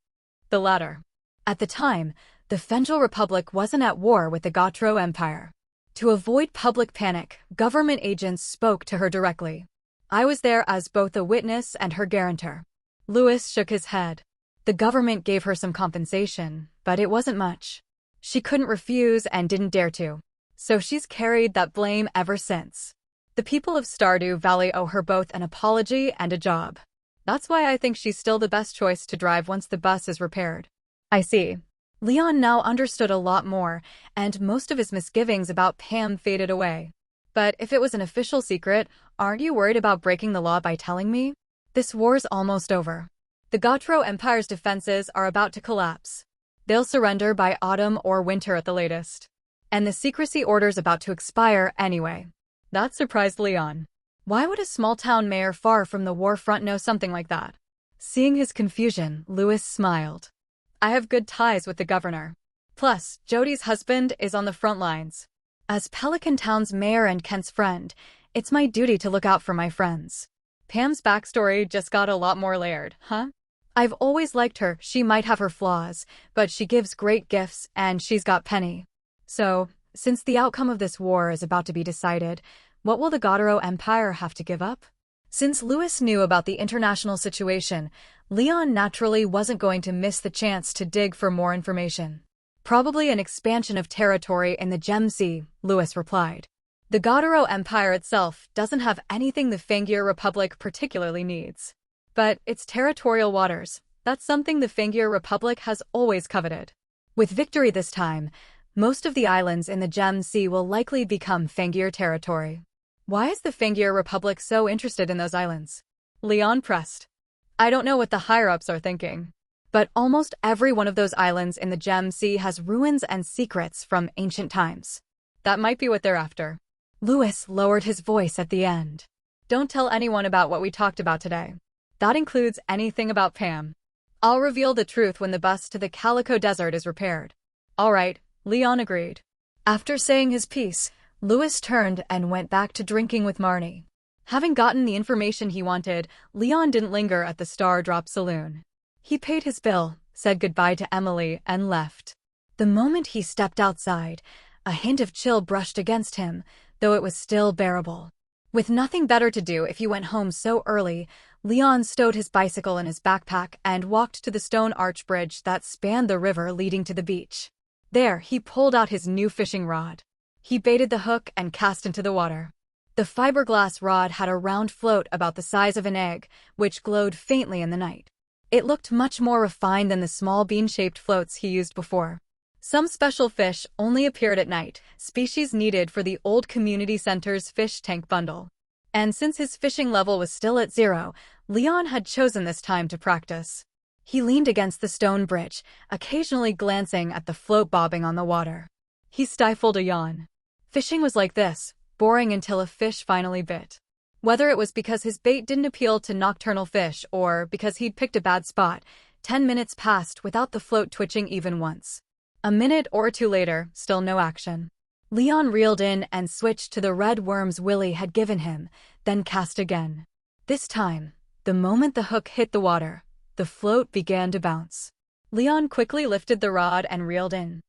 "The latter. At the time, the Fengel Republic wasn't at war with the Gautreaux Empire. To avoid public panic, government agents spoke to her directly. I was there as both a witness and her guarantor." Lewis shook his head. "The government gave her some compensation, but it wasn't much. She couldn't refuse and didn't dare to. So she's carried that blame ever since. The people of Stardew Valley owe her both an apology and a job. That's why I think she's still the best choice to drive once the bus is repaired." "I see." Leon now understood a lot more, and most of his misgivings about Pam faded away. "But if it was an official secret, aren't you worried about breaking the law by telling me? This war's almost over. The Gautreaux Empire's defenses are about to collapse. They'll surrender by autumn or winter at the latest. And the secrecy order's about to expire anyway." That surprised Leon. Why would a small-town mayor far from the war front know something like that? Seeing his confusion, Lewis smiled. "I have good ties with the governor. Plus, Jody's husband is on the front lines. As Pelican Town's mayor and Kent's friend, it's my duty to look out for my friends." Pam's backstory just got a lot more layered, huh? "I've always liked her. She might have her flaws, but she gives great gifts, and she's got Penny. So, since the outcome of this war is about to be decided, what will the Gautreaux Empire have to give up?" Since Lewis knew about the international situation, Leon naturally wasn't going to miss the chance to dig for more information. "Probably an expansion of territory in the Gem Sea," Lewis replied. "The Gautreaux Empire itself doesn't have anything the Fengir Republic particularly needs. But its territorial waters, that's something the Fengir Republic has always coveted. With victory this time, most of the islands in the Gem Sea will likely become Fengir territory." "Why is the Fengir Republic so interested in those islands?" Leon pressed. "I don't know what the higher-ups are thinking. But almost every one of those islands in the Gem Sea has ruins and secrets from ancient times. That might be what they're after." Lewis lowered his voice at the end. "Don't tell anyone about what we talked about today. That includes anything about Pam." I'll reveal the truth when the bus to the Calico Desert is repaired. All right, Leon agreed. After saying his piece, Louis turned and went back to drinking with Marnie. Having gotten the information he wanted, Leon didn't linger at the Star Drop Saloon. He paid his bill, said goodbye to Emily, and left. The moment he stepped outside, a hint of chill brushed against him, though it was still bearable. With nothing better to do if he went home so early, Leon stowed his bicycle in his backpack and walked to the stone arch bridge that spanned the river leading to the beach. There, he pulled out his new fishing rod. He baited the hook and cast into the water. The fiberglass rod had a round float about the size of an egg, which glowed faintly in the night. It looked much more refined than the small bean-shaped floats he used before. Some special fish only appeared at night, species needed for the old community center's fish tank bundle. And since his fishing level was still at 0, Leon had chosen this time to practice. He leaned against the stone bridge, occasionally glancing at the float bobbing on the water. He stifled a yawn. Fishing was like this, boring until a fish finally bit. Whether it was because his bait didn't appeal to nocturnal fish or because he'd picked a bad spot, 10 minutes passed without the float twitching even once. A minute or two later, still no action. Leon reeled in and switched to the red worms Willy had given him, then cast again. This time, the moment the hook hit the water, the float began to bounce. Leon quickly lifted the rod and reeled in.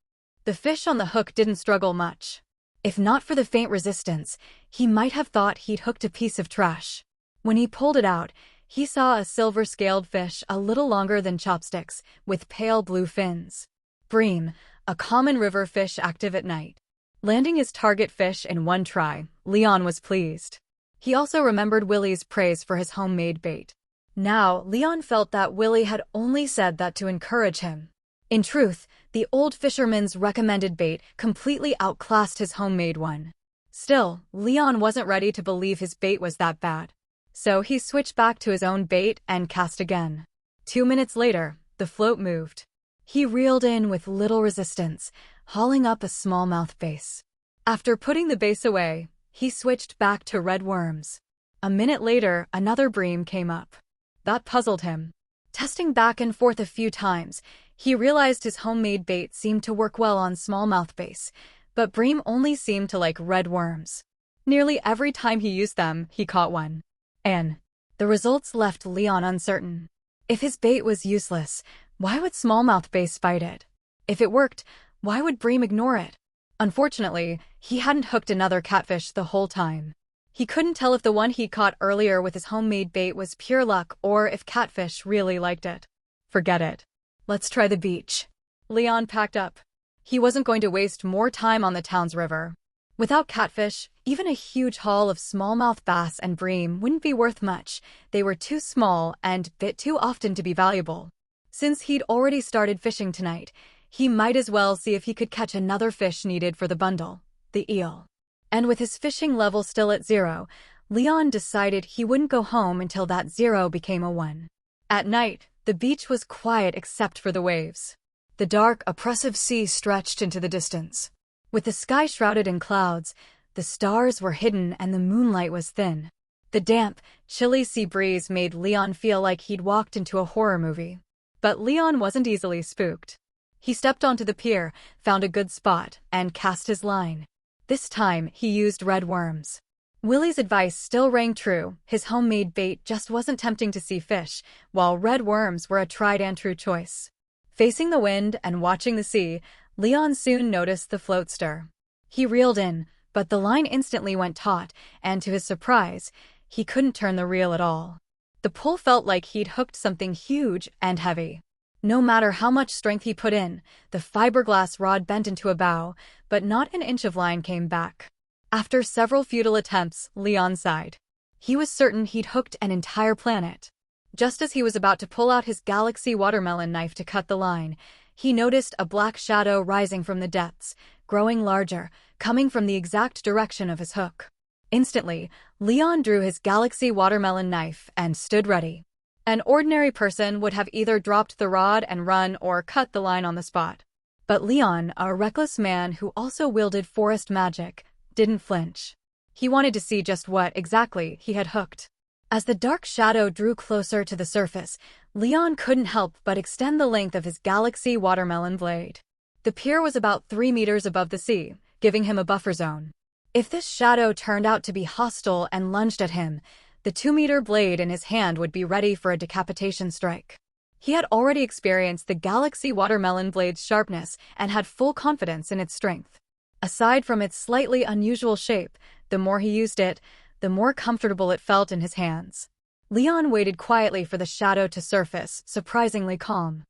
The fish on the hook didn't struggle much. If not for the faint resistance, he might have thought he'd hooked a piece of trash. When he pulled it out, he saw a silver-scaled fish a little longer than chopsticks, with pale blue fins. Bream, a common river fish active at night. Landing his target fish in one try, Leon was pleased. He also remembered Willy's praise for his homemade bait. Now, Leon felt that Willy had only said that to encourage him. In truth, the old fisherman's recommended bait completely outclassed his homemade one. Still, Leon wasn't ready to believe his bait was that bad. So he switched back to his own bait and cast again. 2 minutes later, the float moved. He reeled in with little resistance, hauling up a smallmouth bass. After putting the bass away, he switched back to red worms. A minute later, another bream came up. That puzzled him. Testing back and forth a few times, he realized his homemade bait seemed to work well on smallmouth bass, but bream only seemed to like red worms. Nearly every time he used them, he caught one. And the results left Leon uncertain. If his bait was useless, why would smallmouth bass fight it? If it worked, why would bream ignore it? Unfortunately, he hadn't hooked another catfish the whole time. He couldn't tell if the one he caught earlier with his homemade bait was pure luck or if catfish really liked it. Forget it. Let's try the beach. Leon packed up. He wasn't going to waste more time on the town's river. Without catfish, even a huge haul of smallmouth bass and bream wouldn't be worth much. They were too small and bit too often to be valuable. Since he'd already started fishing tonight, he might as well see if he could catch another fish needed for the bundle, the eel. And with his fishing level still at 0, Leon decided he wouldn't go home until that 0 became a 1. At night, the beach was quiet except for the waves. The dark, oppressive sea stretched into the distance. With the sky shrouded in clouds, the stars were hidden and the moonlight was thin. The damp, chilly sea breeze made Leon feel like he'd walked into a horror movie. But Leon wasn't easily spooked. He stepped onto the pier, found a good spot, and cast his line. This time, he used red worms. Willy's advice still rang true. His homemade bait just wasn't tempting to see fish, while red worms were a tried and true choice. Facing the wind and watching the sea, Leon soon noticed the float stir. He reeled in, but the line instantly went taut, and to his surprise, he couldn't turn the reel at all. The pull felt like he'd hooked something huge and heavy. No matter how much strength he put in, the fiberglass rod bent into a bow, but not an inch of line came back. After several futile attempts, Leon sighed. He was certain he'd hooked an entire planet. Just as he was about to pull out his galaxy watermelon knife to cut the line, he noticed a black shadow rising from the depths, growing larger, coming from the exact direction of his hook. Instantly, Leon drew his galaxy watermelon knife and stood ready. An ordinary person would have either dropped the rod and run or cut the line on the spot. But Leon, a reckless man who also wielded forest magic, didn't flinch. He wanted to see just what exactly he had hooked. As the dark shadow drew closer to the surface, Leon couldn't help but extend the length of his galaxy watermelon blade. The pier was about 3 meters above the sea, giving him a buffer zone. If this shadow turned out to be hostile and lunged at him, the 2-meter blade in his hand would be ready for a decapitation strike. He had already experienced the galaxy watermelon blade's sharpness and had full confidence in its strength. Aside from its slightly unusual shape, the more he used it, the more comfortable it felt in his hands. Leon waited quietly for the shadow to surface, surprisingly calm.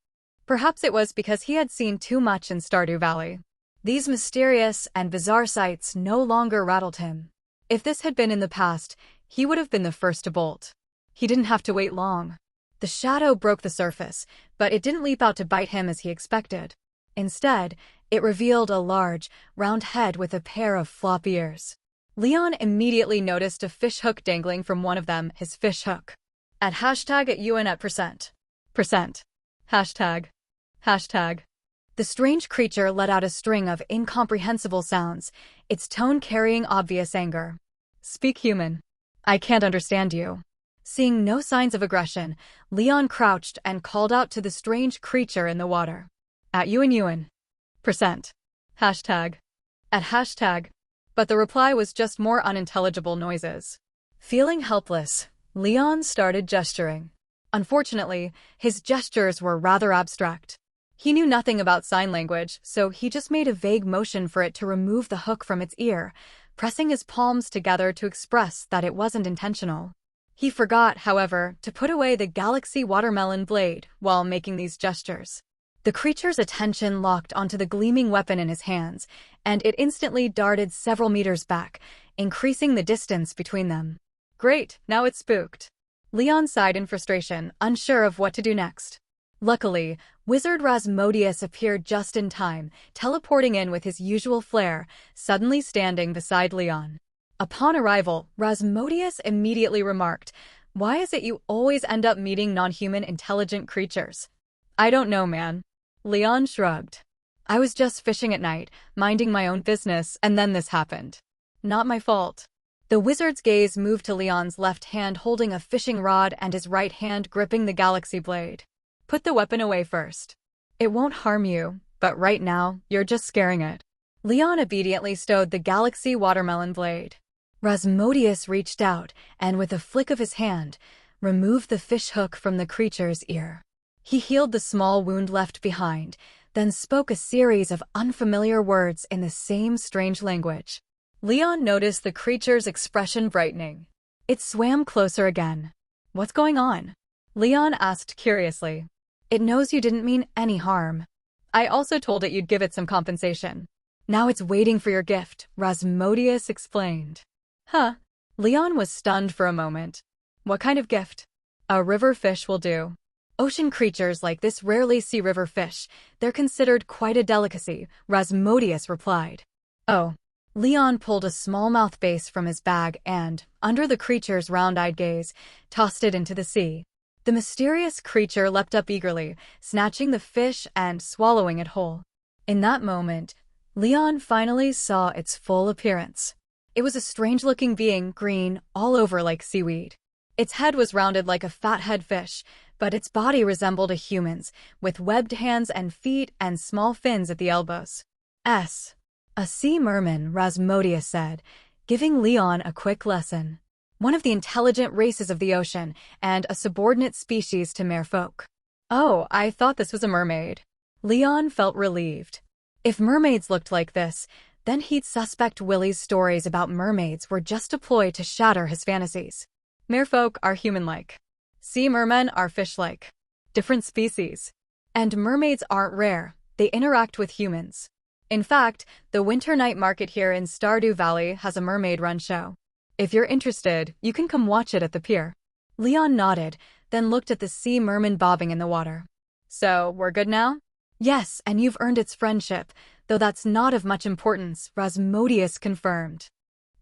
Perhaps it was because he had seen too much in Stardew Valley. These mysterious and bizarre sights no longer rattled him. If this had been in the past, he would have been the first to bolt. He didn't have to wait long. The shadow broke the surface, but it didn't leap out to bite him as he expected. Instead, it revealed a large, round head with a pair of flop ears. Leon immediately noticed a fish hook dangling from one of them, his fish hook. At #UN at %. Hashtag. The strange creature let out a string of incomprehensible sounds, its tone carrying obvious anger. Speak human. I can't understand you. Seeing no signs of aggression, Leon crouched and called out to the strange creature in the water. At UN. Hashtag. At hashtag. But the reply was just more unintelligible noises. Feeling helpless, Leon started gesturing. Unfortunately, his gestures were rather abstract. He knew nothing about sign language, so he just made a vague motion for it to remove the hook from its ear, pressing his palms together to express that it wasn't intentional. He forgot, however, to put away the galaxy watermelon blade while making these gestures. The creature's attention locked onto the gleaming weapon in his hands, and it instantly darted several meters back, increasing the distance between them. Great, now it's spooked. Leon sighed in frustration, unsure of what to do next. Luckily, Wizard Rasmodius appeared just in time, teleporting in with his usual flair, suddenly standing beside Leon. Upon arrival, Rasmodius immediately remarked, "Why is it you always end up meeting non-human intelligent creatures?" "I don't know, man." Leon shrugged. "I was just fishing at night, minding my own business, and then this happened. Not my fault." The wizard's gaze moved to Leon's left hand holding a fishing rod and his right hand gripping the galaxy blade. "Put the weapon away first. It won't harm you, but right now, you're just scaring it." Leon obediently stowed the galaxy watermelon blade. Rasmodius reached out and, with a flick of his hand, removed the fish hook from the creature's ear. He healed the small wound left behind, then spoke a series of unfamiliar words in the same strange language. Leon noticed the creature's expression brightening. It swam closer again. "What's going on?" Leon asked curiously. "It knows you didn't mean any harm. I also told it you'd give it some compensation. Now it's waiting for your gift," Rasmodius explained. "Huh?" Leon was stunned for a moment. "What kind of gift?" "A river fish will do. Ocean creatures like this rarely see river fish. They're considered quite a delicacy," Rasmodius replied. "Oh." Leon pulled a small mouth base from his bag and, under the creature's round-eyed gaze, tossed it into the sea. The mysterious creature leapt up eagerly, snatching the fish and swallowing it whole. In that moment, Leon finally saw its full appearance. It was a strange-looking being, green, all over like seaweed. Its head was rounded like a fathead fish, but its body resembled a human's, with webbed hands and feet and small fins at the elbows. A sea merman, Rasmodius said, giving Leon a quick lesson. One of the intelligent races of the ocean, and a subordinate species to merfolk. "Oh, I thought this was a mermaid." Leon felt relieved. If mermaids looked like this, then he'd suspect Willy's stories about mermaids were just a ploy to shatter his fantasies. Merfolk are human-like. Sea mermen are fish-like. Different species. And mermaids aren't rare, they interact with humans. In fact, the winter night market here in Stardew Valley has a mermaid-run show. If you're interested, you can come watch it at the pier. Leon nodded, then looked at the sea merman bobbing in the water. "So, we're good now?" "Yes, and you've earned its friendship, though that's not of much importance," Rasmodius confirmed.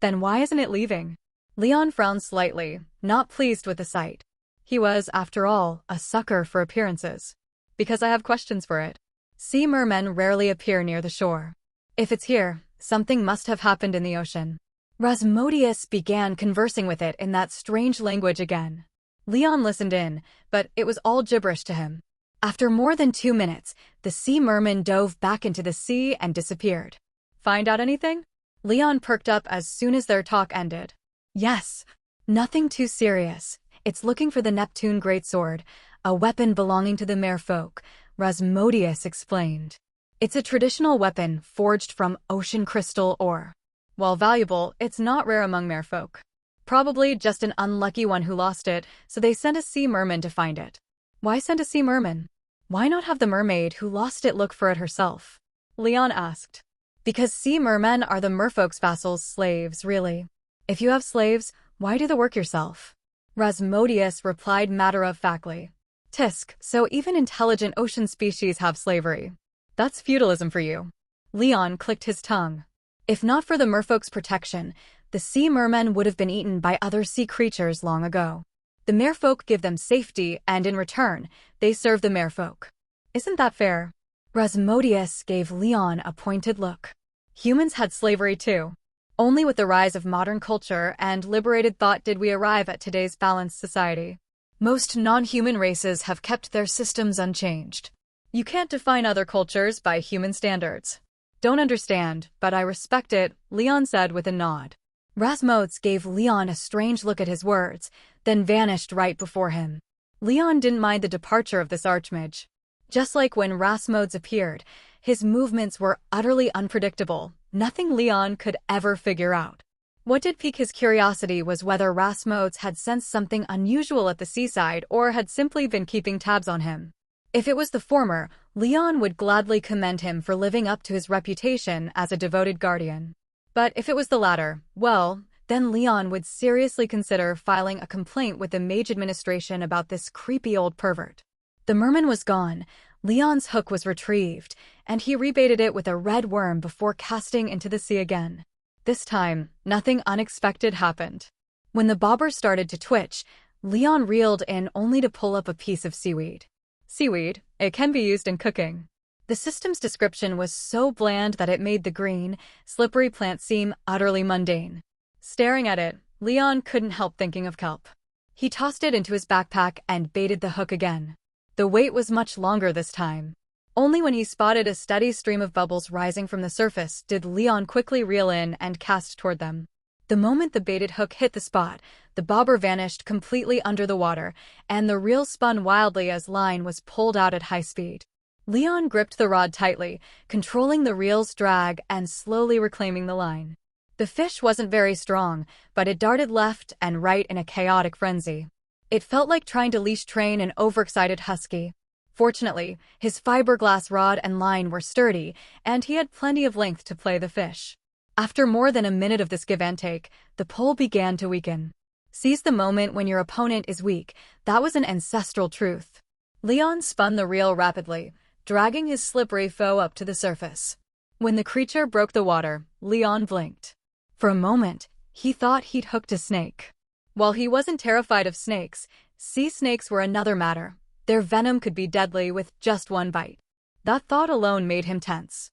"Then why isn't it leaving?" Leon frowned slightly, not pleased with the sight. He was, after all, a sucker for appearances. "Because I have questions for it. Sea mermen rarely appear near the shore. If it's here, something must have happened in the ocean." Rasmodius began conversing with it in that strange language again. Leon listened in, but it was all gibberish to him. After more than 2 minutes, the sea merman dove back into the sea and disappeared. Find out anything? Leon perked up as soon as their talk ended. Yes. Nothing too serious. It's looking for the Neptune Greatsword, a weapon belonging to the merfolk, Rasmodius explained. It's a traditional weapon forged from ocean crystal ore. While valuable, it's not rare among merfolk. Probably just an unlucky one who lost it, so they sent a sea merman to find it. Why send a sea merman? Why not have the mermaid who lost it look for it herself? Leon asked. Because sea mermen are the merfolk's vassals' slaves, really. If you have slaves, why do the work yourself? Rasmodius replied matter-of-factly. Tisk, so even intelligent ocean species have slavery. That's feudalism for you. Leon clicked his tongue. If not for the merfolk's protection, the sea mermen would have been eaten by other sea creatures long ago. The merfolk give them safety, and in return, they serve the merfolk. Isn't that fair? Rasmodius gave Leon a pointed look. Humans had slavery too. Only with the rise of modern culture and liberated thought did we arrive at today's balanced society. Most non-human races have kept their systems unchanged. You can't define other cultures by human standards. Don't understand, but I respect it, Leon said with a nod. Rasmodes gave Leon a strange look at his words, then vanished right before him. Leon didn't mind the departure of this archmage. Just like when Rasmodes appeared, his movements were utterly unpredictable, nothing Leon could ever figure out. What did pique his curiosity was whether Rasmodes had sensed something unusual at the seaside or had simply been keeping tabs on him. If it was the former, Leon would gladly commend him for living up to his reputation as a devoted guardian. But if it was the latter, well, then Leon would seriously consider filing a complaint with the mage administration about this creepy old pervert. The merman was gone, Leon's hook was retrieved, and he rebaited it with a red worm before casting into the sea again. This time, nothing unexpected happened. When the bobber started to twitch, Leon reeled in only to pull up a piece of seaweed. Seaweed, it can be used in cooking. The system's description was so bland that it made the green, slippery plant seem utterly mundane. Staring at it, Leon couldn't help thinking of kelp. He tossed it into his backpack and baited the hook again. The wait was much longer this time. Only when he spotted a steady stream of bubbles rising from the surface did Leon quickly reel in and cast toward them. The moment the baited hook hit the spot, the bobber vanished completely under the water, and the reel spun wildly as line was pulled out at high speed. Leon gripped the rod tightly, controlling the reel's drag and slowly reclaiming the line. The fish wasn't very strong, but it darted left and right in a chaotic frenzy. It felt like trying to leash train an overexcited husky. Fortunately, his fiberglass rod and line were sturdy, and he had plenty of length to play the fish. After more than a minute of this give and take, the pole began to weaken. Seize the moment when your opponent is weak, that was an ancestral truth. Leon spun the reel rapidly, dragging his slippery foe up to the surface. When the creature broke the water, Leon blinked. For a moment, he thought he'd hooked a snake. While he wasn't terrified of snakes, sea snakes were another matter. Their venom could be deadly with just one bite. That thought alone made him tense.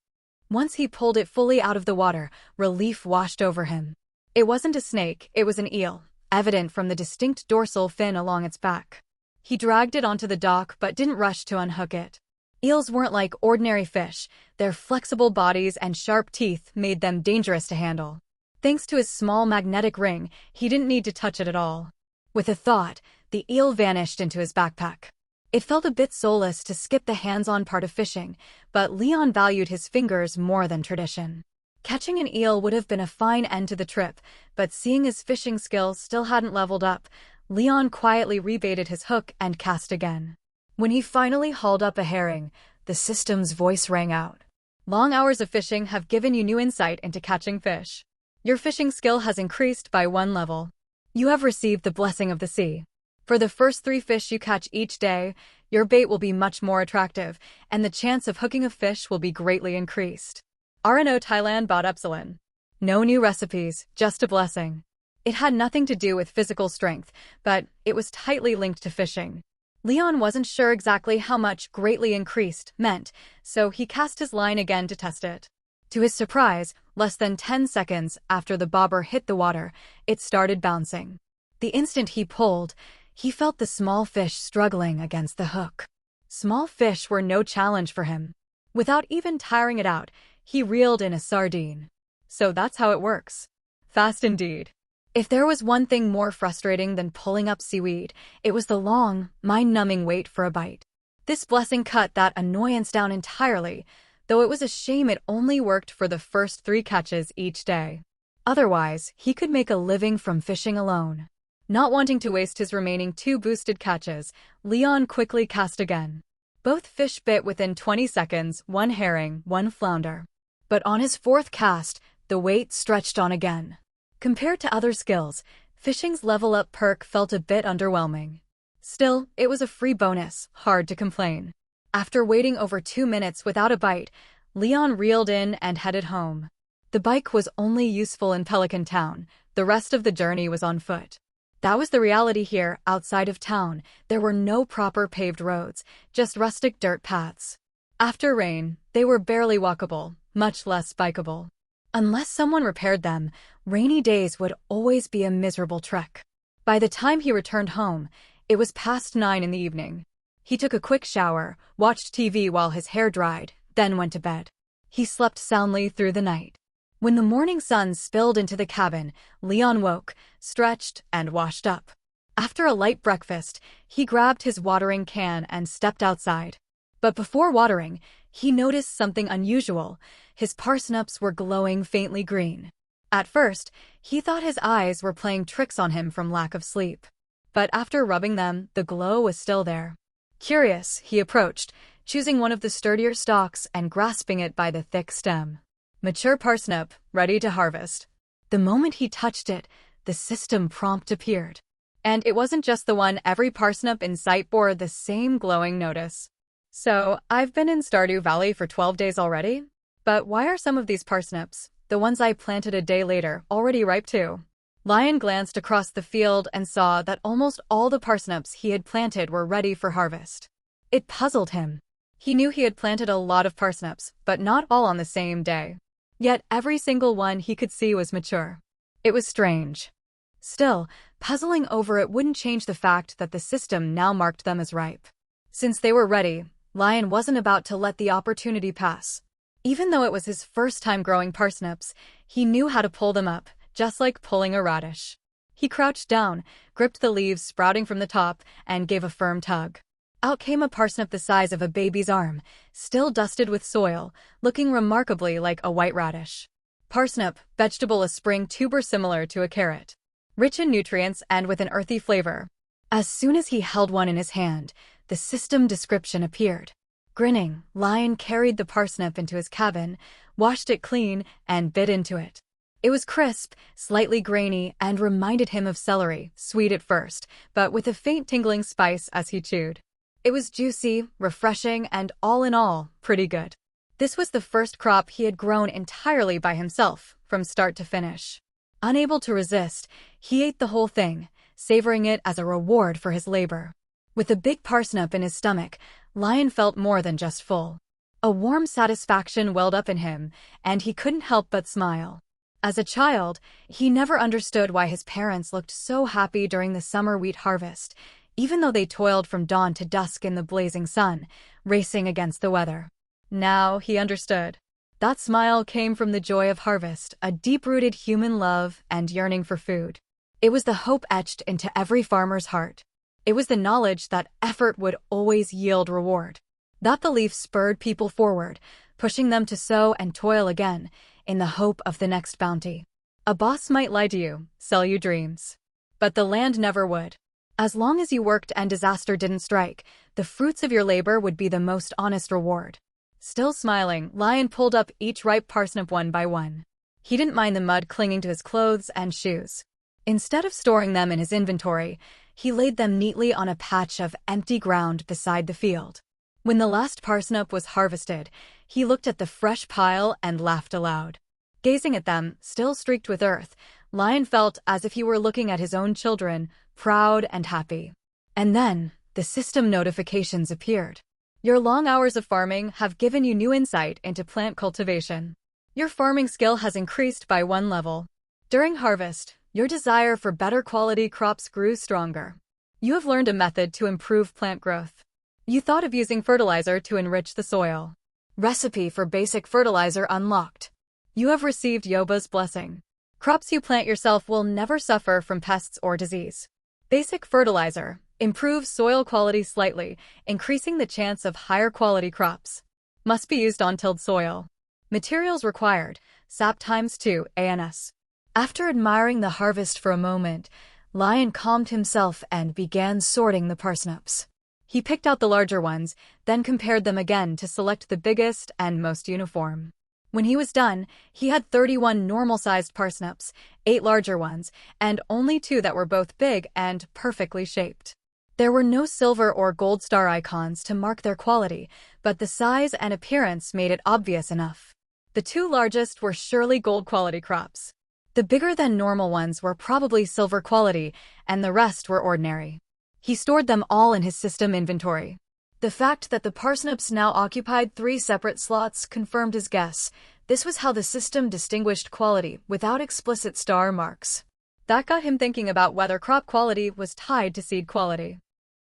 Once he pulled it fully out of the water, relief washed over him. It wasn't a snake, it was an eel, evident from the distinct dorsal fin along its back. He dragged it onto the dock but didn't rush to unhook it. Eels weren't like ordinary fish. Their flexible bodies and sharp teeth made them dangerous to handle. Thanks to his small magnetic ring, he didn't need to touch it at all. With a thought, the eel vanished into his backpack. It felt a bit soulless to skip the hands-on part of fishing, but Leon valued his fingers more than tradition. Catching an eel would have been a fine end to the trip, but seeing his fishing skill still hadn't leveled up, Leon quietly rebaited his hook and cast again. When he finally hauled up a herring, the system's voice rang out. Long hours of fishing have given you new insight into catching fish. Your fishing skill has increased by 1 level. You have received the blessing of the sea. For the first 3 fish you catch each day, your bait will be much more attractive, and the chance of hooking a fish will be greatly increased. RNO Thailand bought Epsilon. No new recipes, just a blessing. It had nothing to do with physical strength, but it was tightly linked to fishing. Leon wasn't sure exactly how much greatly increased meant, so he cast his line again to test it. To his surprise, less than 10 seconds after the bobber hit the water, it started bouncing. The instant he pulled, He felt the small fish struggling against the hook. Small fish were no challenge for him. Without even tiring it out, he reeled in a sardine. So that's how it works. Fast indeed. If there was one thing more frustrating than pulling up seaweed, it was the long, mind-numbing wait for a bite. This blessing cut that annoyance down entirely, though it was a shame it only worked for the first 3 catches each day. Otherwise, he could make a living from fishing alone. Not wanting to waste his remaining 2 boosted catches, Leon quickly cast again. Both fish bit within 20 seconds, 1 herring, 1 flounder. But on his 4th cast, the wait stretched on again. Compared to other skills, fishing's level-up perk felt a bit underwhelming. Still, it was a free bonus, hard to complain. After waiting over 2 minutes without a bite, Leon reeled in and headed home. The bike was only useful in Pelican Town, the rest of the journey was on foot. That was the reality here. Outside of town, there were no proper paved roads, just rustic dirt paths. After rain, they were barely walkable, much less bikeable. Unless someone repaired them, rainy days would always be a miserable trek. By the time he returned home, it was past 9 in the evening. He took a quick shower, watched TV while his hair dried, then went to bed. He slept soundly through the night. When the morning sun spilled into the cabin, Leon woke, stretched, and washed up. After a light breakfast, he grabbed his watering can and stepped outside. But before watering, he noticed something unusual. His parsnips were glowing faintly green. At first, he thought his eyes were playing tricks on him from lack of sleep. But after rubbing them, the glow was still there. Curious, he approached, choosing one of the sturdier stalks and grasping it by the thick stem. Mature parsnip, ready to harvest. The moment he touched it, the system prompt appeared. And it wasn't just the one. Every parsnip in sight bore the same glowing notice. So, I've been in Stardew Valley for 12 days already? But why are some of these parsnips, the ones I planted a day later, already ripe too? Lion glanced across the field and saw that almost all the parsnips he had planted were ready for harvest. It puzzled him. He knew he had planted a lot of parsnips, but not all on the same day. Yet every single one he could see was mature. It was strange. Still, puzzling over it wouldn't change the fact that the system now marked them as ripe. Since they were ready, Lion wasn't about to let the opportunity pass. Even though it was his first time growing parsnips, he knew how to pull them up, just like pulling a radish. He crouched down, gripped the leaves sprouting from the top, and gave a firm tug. Out came a parsnip the size of a baby's arm, still dusted with soil, looking remarkably like a white radish. Parsnip, vegetable, a spring tuber similar to a carrot. Rich in nutrients and with an earthy flavor. As soon as he held one in his hand, the system description appeared. Grinning, Lion carried the parsnip into his cabin, washed it clean, and bit into it. It was crisp, slightly grainy, and reminded him of celery, sweet at first, but with a faint tingling spice as he chewed. It was juicy, refreshing, and all in all, pretty good. This was the first crop he had grown entirely by himself, from start to finish. Unable to resist, he ate the whole thing, savoring it as a reward for his labor. With a big parsnip in his stomach, Lion felt more than just full. A warm satisfaction welled up in him, and he couldn't help but smile. As a child, he never understood why his parents looked so happy during the summer wheat harvest, even though they toiled from dawn to dusk in the blazing sun, racing against the weather. Now he understood. That smile came from the joy of harvest, a deep-rooted human love and yearning for food. It was the hope etched into every farmer's heart. It was the knowledge that effort would always yield reward. That belief spurred people forward, pushing them to sow and toil again, in the hope of the next bounty. A boss might lie to you, sell you dreams. But the land never would. As long as you worked and disaster didn't strike, the fruits of your labor would be the most honest reward. Still smiling, Lion pulled up each ripe parsnip one by one. He didn't mind the mud clinging to his clothes and shoes. Instead of storing them in his inventory, he laid them neatly on a patch of empty ground beside the field. When the last parsnip was harvested, he looked at the fresh pile and laughed aloud. Gazing at them, still streaked with earth, Lion felt as if he were looking at his own children, proud and happy. And then, the system notifications appeared. Your long hours of farming have given you new insight into plant cultivation. Your farming skill has increased by 1 level. During harvest, your desire for better quality crops grew stronger. You have learned a method to improve plant growth. You thought of using fertilizer to enrich the soil. Recipe for basic fertilizer unlocked. You have received Yoba's blessing. Crops you plant yourself will never suffer from pests or disease. Basic fertilizer improves soil quality slightly, increasing the chance of higher quality crops. Must be used on tilled soil. Materials required, sap ×2 ANS. After admiring the harvest for a moment, Lion calmed himself and began sorting the parsnips. He picked out the larger ones, then compared them again to select the biggest and most uniform. When he was done, he had 31 normal-sized parsnips, 8 larger ones, and only 2 that were both big and perfectly shaped. There were no silver or gold star icons to mark their quality, but the size and appearance made it obvious enough. The 2 largest were surely gold quality crops. The bigger than normal ones were probably silver quality, and the rest were ordinary. He stored them all in his system inventory. The fact that the parsnips now occupied 3 separate slots confirmed his guess. This was how the system distinguished quality without explicit star marks. That got him thinking about whether crop quality was tied to seed quality.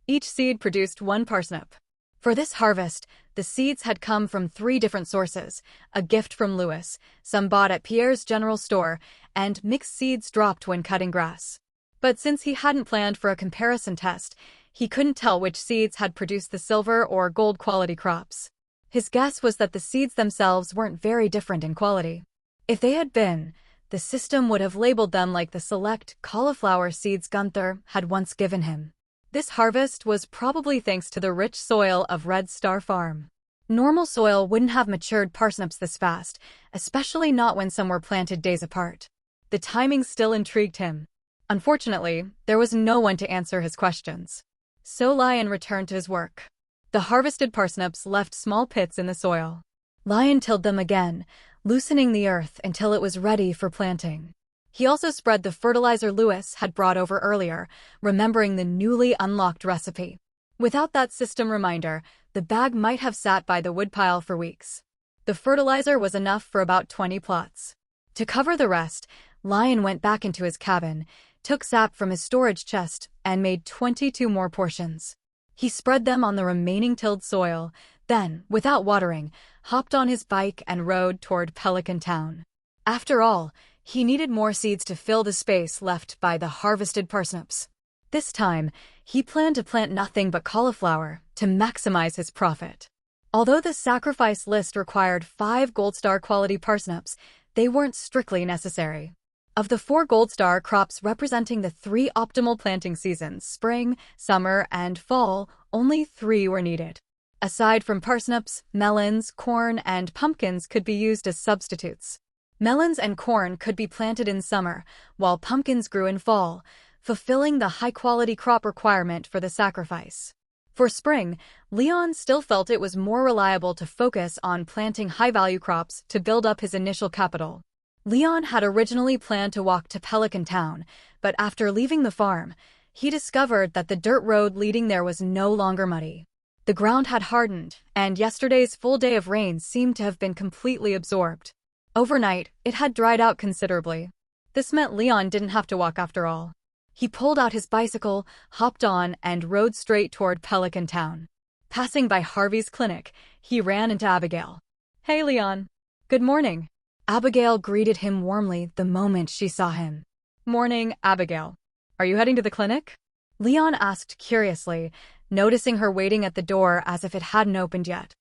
Each seed produced 1 parsnip. For this harvest, the seeds had come from 3 different sources: a gift from Louis, some bought at Pierre's general store, and mixed seeds dropped when cutting grass. But since he hadn't planned for a comparison test, he couldn't tell which seeds had produced the silver or gold quality crops. His guess was that the seeds themselves weren't very different in quality. If they had been, the system would have labeled them like the select cauliflower seeds Gunther had once given him. This harvest was probably thanks to the rich soil of Red Star Farm. Normal soil wouldn't have matured parsnips this fast, especially not when some were planted days apart. The timing still intrigued him. Unfortunately, there was no one to answer his questions. So Lion returned to his work. The harvested parsnips left small pits in the soil. Lion tilled them again, loosening the earth until it was ready for planting. He also spread the fertilizer Louis had brought over earlier, remembering the newly unlocked recipe. Without that system reminder, the bag might have sat by the woodpile for weeks. The fertilizer was enough for about 20 plots. To cover the rest, Lion went back into his cabin, took sap from his storage chest, and made 22 more portions. He spread them on the remaining tilled soil, then, without watering, hopped on his bike and rode toward Pelican Town. After all, he needed more seeds to fill the space left by the harvested parsnips. This time, he planned to plant nothing but cauliflower to maximize his profit. Although the sacrifice list required 5 gold star quality parsnips, they weren't strictly necessary. Of the 4 gold star crops representing the 3 optimal planting seasons, spring, summer, and fall, only 3 were needed. Aside from parsnips, melons, corn, and pumpkins could be used as substitutes. Melons and corn could be planted in summer, while pumpkins grew in fall, fulfilling the high-quality crop requirement for the sacrifice. For spring, Leon still felt it was more reliable to focus on planting high-value crops to build up his initial capital. Leon had originally planned to walk to Pelican Town, but after leaving the farm, he discovered that the dirt road leading there was no longer muddy. The ground had hardened, and yesterday's full day of rain seemed to have been completely absorbed. Overnight, it had dried out considerably. This meant Leon didn't have to walk after all. He pulled out his bicycle, hopped on, and rode straight toward Pelican Town. Passing by Harvey's clinic, he ran into Abigail. "Hey, Leon. Good morning." Abigail greeted him warmly the moment she saw him. "Morning, Abigail. Are you heading to the clinic?" Leon asked curiously, noticing her waiting at the door as if it hadn't opened yet.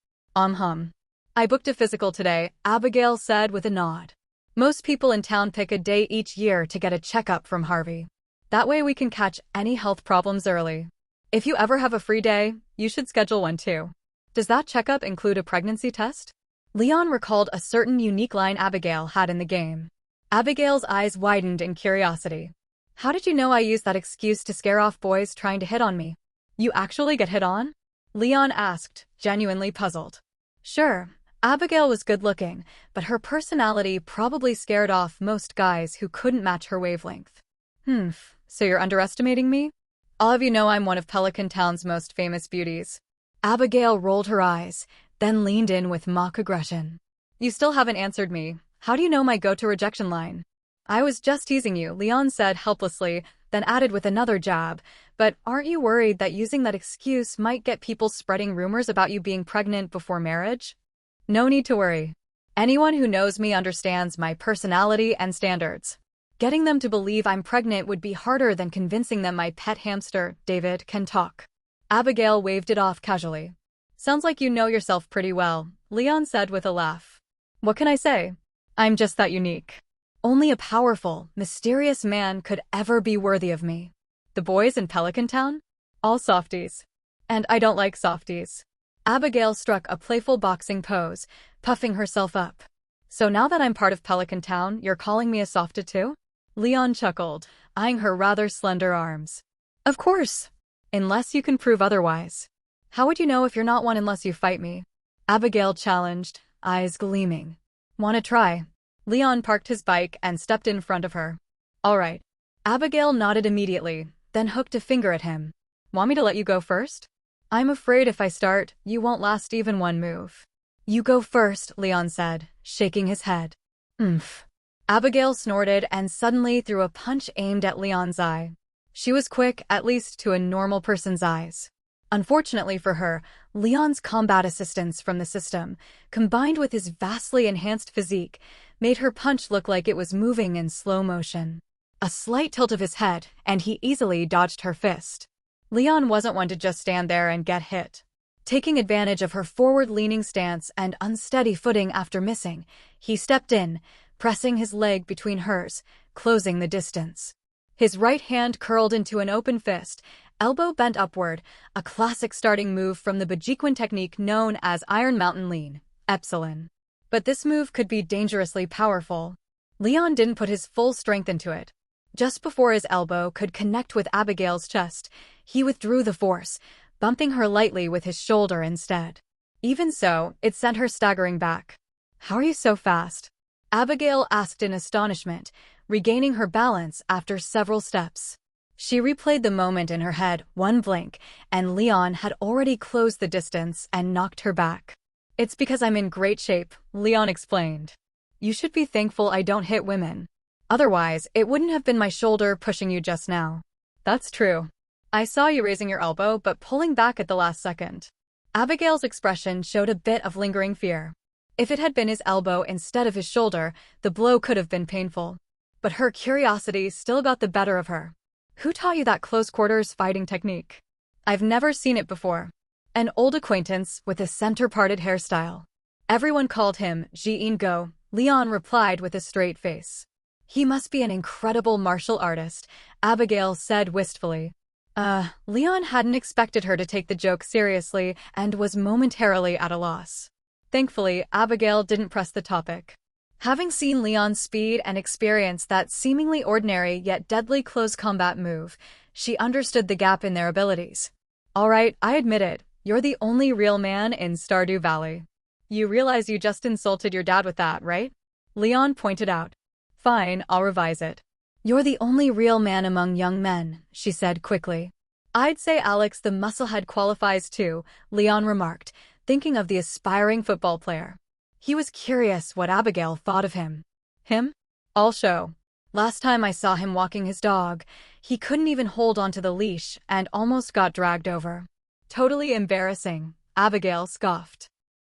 I booked a physical today," Abigail said with a nod. "Most people in town pick a day each year to get a checkup from Harvey. That way we can catch any health problems early. If you ever have a free day, you should schedule one too." "Does that checkup include a pregnancy test?" Leon recalled a certain unique line Abigail had in the game. Abigail's eyes widened in curiosity. "How did you know I used that excuse to scare off boys trying to hit on me?" "You actually get hit on?" Leon asked, genuinely puzzled. "Sure. Abigail was good-looking, but her personality probably scared off most guys who couldn't match her wavelength." So you're underestimating me? All of you know I'm one of Pelican Town's most famous beauties." Abigail rolled her eyes, then leaned in with mock aggression. "You still haven't answered me. How do you know my go-to rejection line?" "I was just teasing you," Leon said helplessly, then added with another jab, But aren't you worried that using that excuse might get people spreading rumors about you being pregnant before marriage? No need to worry. Anyone who knows me understands my personality and standards. Getting them to believe I'm pregnant would be harder than convincing them my pet hamster, David, can talk. Abigail waved it off casually. Sounds like you know yourself pretty well, Leon said with a laugh. What can I say? I'm just that unique. Only a powerful, mysterious man could ever be worthy of me. The boys in Pelican Town? All softies. And I don't like softies. Abigail struck a playful boxing pose, puffing herself up. So now that I'm part of Pelican Town, you're calling me a softie too? Leon chuckled, eyeing her rather slender arms. Of course. Unless you can prove otherwise. How would you know if you're not one unless you fight me? Abigail challenged, eyes gleaming. Wanna try? Leon parked his bike and stepped in front of her. All right. Abigail nodded immediately, then hooked a finger at him. Want me to let you go first? I'm afraid if I start, you won't last even one move. You go first, Leon said, shaking his head. Oomph. Abigail snorted and suddenly threw a punch aimed at Leon's eye. She was quick, at least to a normal person's eyes. Unfortunately for her, Leon's combat assistance from the system, combined with his vastly enhanced physique, made her punch look like it was moving in slow motion. A slight tilt of his head, and he easily dodged her fist. Leon wasn't one to just stand there and get hit. Taking advantage of her forward-leaning stance and unsteady footing after missing, he stepped in, pressing his leg between hers, closing the distance. His right hand curled into an open fist, elbow bent upward, a classic starting move from the Beachcombing technique known as Iron Mountain Lean, Epsilon. But this move could be dangerously powerful. Leon didn't put his full strength into it. Just before his elbow could connect with Abigail's chest, he withdrew the force, bumping her lightly with his shoulder instead. Even so, it sent her staggering back. How are you so fast? Abigail asked in astonishment, regaining her balance after several steps. She replayed the moment in her head, one blink, and Leon had already closed the distance and knocked her back. It's because I'm in great shape, Leon explained. You should be thankful I don't hit women. Otherwise, it wouldn't have been my shoulder pushing you just now. That's true. I saw you raising your elbow but pulling back at the last second. Abigail's expression showed a bit of lingering fear. If it had been his elbow instead of his shoulder, the blow could have been painful. But her curiosity still got the better of her. Who taught you that close-quarters fighting technique? I've never seen it before. An old acquaintance with a center-parted hairstyle. Everyone called him Ingot, Leon replied with a straight face. He must be an incredible martial artist, Abigail said wistfully. Leon hadn't expected her to take the joke seriously and was momentarily at a loss. Thankfully, Abigail didn't press the topic. Having seen Leon's speed and experience that seemingly ordinary yet deadly close combat move, she understood the gap in their abilities. All right, I admit it, you're the only real man in Stardew Valley. You realize you just insulted your dad with that, right? Leon pointed out. Fine, I'll revise it. You're the only real man among young men, she said quickly. I'd say Alex the musclehead qualifies too, Leon remarked, thinking of the aspiring football player. He was curious what Abigail thought of him. Him? I'll show. Last time I saw him walking his dog, he couldn't even hold onto the leash and almost got dragged over. Totally embarrassing, Abigail scoffed.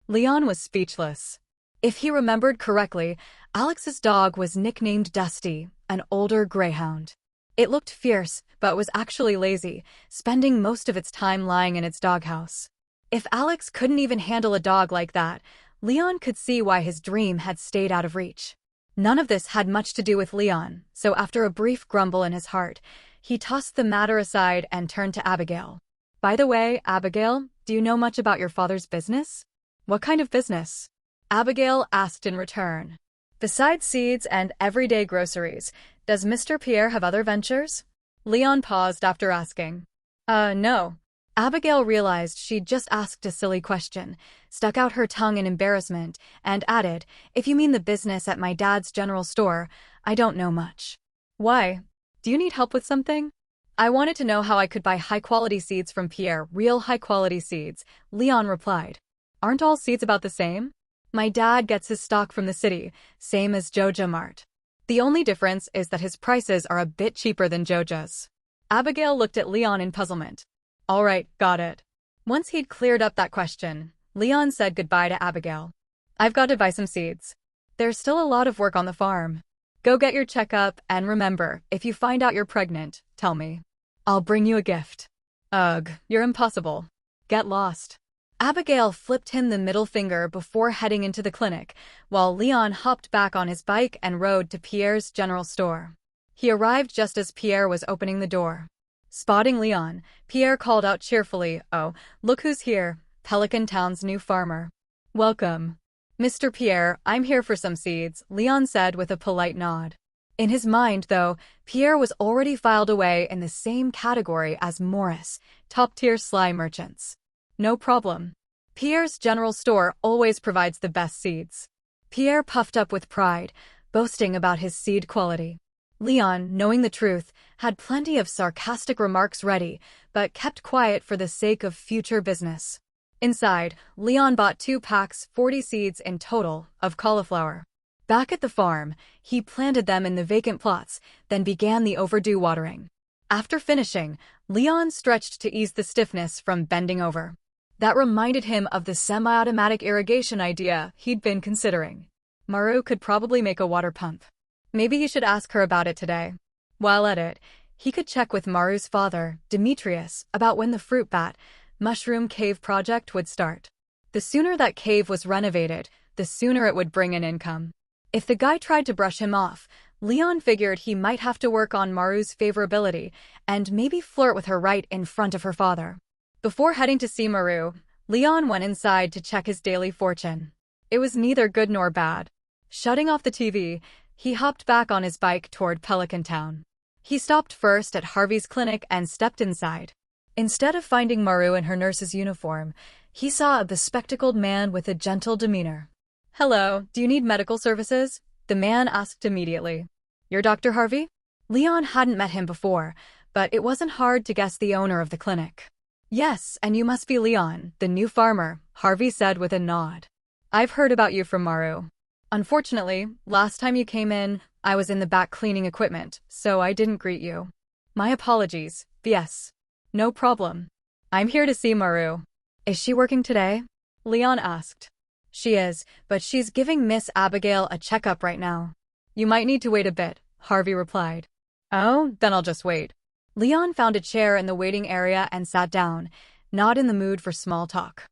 Leon was speechless. If he remembered correctly, Alex's dog was nicknamed Dusty, an older greyhound. It looked fierce, but was actually lazy, spending most of its time lying in its doghouse. If Alex couldn't even handle a dog like that, Leon could see why his dream had stayed out of reach. None of this had much to do with Leon, so after a brief grumble in his heart, he tossed the matter aside and turned to Abigail. By the way, Abigail, do you know much about your father's business? What kind of business? Abigail asked in return. Besides seeds and everyday groceries, does Mr. Pierre have other ventures? Leon paused after asking. No. Abigail realized she'd just asked a silly question, stuck out her tongue in embarrassment, and added, if you mean the business at my dad's general store, I don't know much. Why? Do you need help with something? I wanted to know how I could buy high-quality seeds from Pierre, real high-quality seeds, Leon replied. Aren't all seeds about the same? My dad gets his stock from the city, same as Joja Mart. The only difference is that his prices are a bit cheaper than Joja's. Abigail looked at Leon in puzzlement. All right, got it. Once he'd cleared up that question, Leon said goodbye to Abigail. I've got to buy some seeds. There's still a lot of work on the farm. Go get your checkup, and remember, if you find out you're pregnant, tell me. I'll bring you a gift. Ugh, you're impossible. Get lost. Abigail flipped him the middle finger before heading into the clinic, while Leon hopped back on his bike and rode to Pierre's general store. He arrived just as Pierre was opening the door. Spotting Leon, Pierre called out cheerfully, "Oh, look who's here, Pelican Town's new farmer." "Welcome." "Mr. Pierre, I'm here for some seeds," Leon said with a polite nod. In his mind, though, Pierre was already filed away in the same category as Morris, top-tier sly merchants. No problem. Pierre's general store always provides the best seeds. Pierre puffed up with pride, boasting about his seed quality. Leon, knowing the truth, had plenty of sarcastic remarks ready, but kept quiet for the sake of future business. Inside, Leon bought 2 packs, 40 seeds in total, of cauliflower. Back at the farm, he planted them in the vacant plots, then began the overdue watering. After finishing, Leon stretched to ease the stiffness from bending over. That reminded him of the semi-automatic irrigation idea he'd been considering. Maru could probably make a water pump. Maybe he should ask her about it today. While at it, he could check with Maru's father, Demetrius, about when the fruit bat, mushroom cave project would start. The sooner that cave was renovated, the sooner it would bring in income. If the guy tried to brush him off, Leon figured he might have to work on Maru's favorability and maybe flirt with her right in front of her father. Before heading to see Maru, Leon went inside to check his daily fortune. It was neither good nor bad. Shutting off the TV, he hopped back on his bike toward Pelican Town. He stopped first at Harvey's clinic and stepped inside. Instead of finding Maru in her nurse's uniform, he saw a bespectacled man with a gentle demeanor. "Hello, do you need medical services?" the man asked immediately. "You're Dr. Harvey?" Leon hadn't met him before, but it wasn't hard to guess the owner of the clinic. "Yes, and you must be Leon, the new farmer," Harvey said with a nod. "I've heard about you from Maru. Unfortunately, last time you came in, I was in the back cleaning equipment, so I didn't greet you. My apologies." "Yes. No problem. I'm here to see Maru." "Is she working today?" Leon asked. "She is, but she's giving Miss Abigail a checkup right now." "You might need to wait a bit," Harvey replied. "Oh, then I'll just wait." Leon found a chair in the waiting area and sat down, not in the mood for small talk.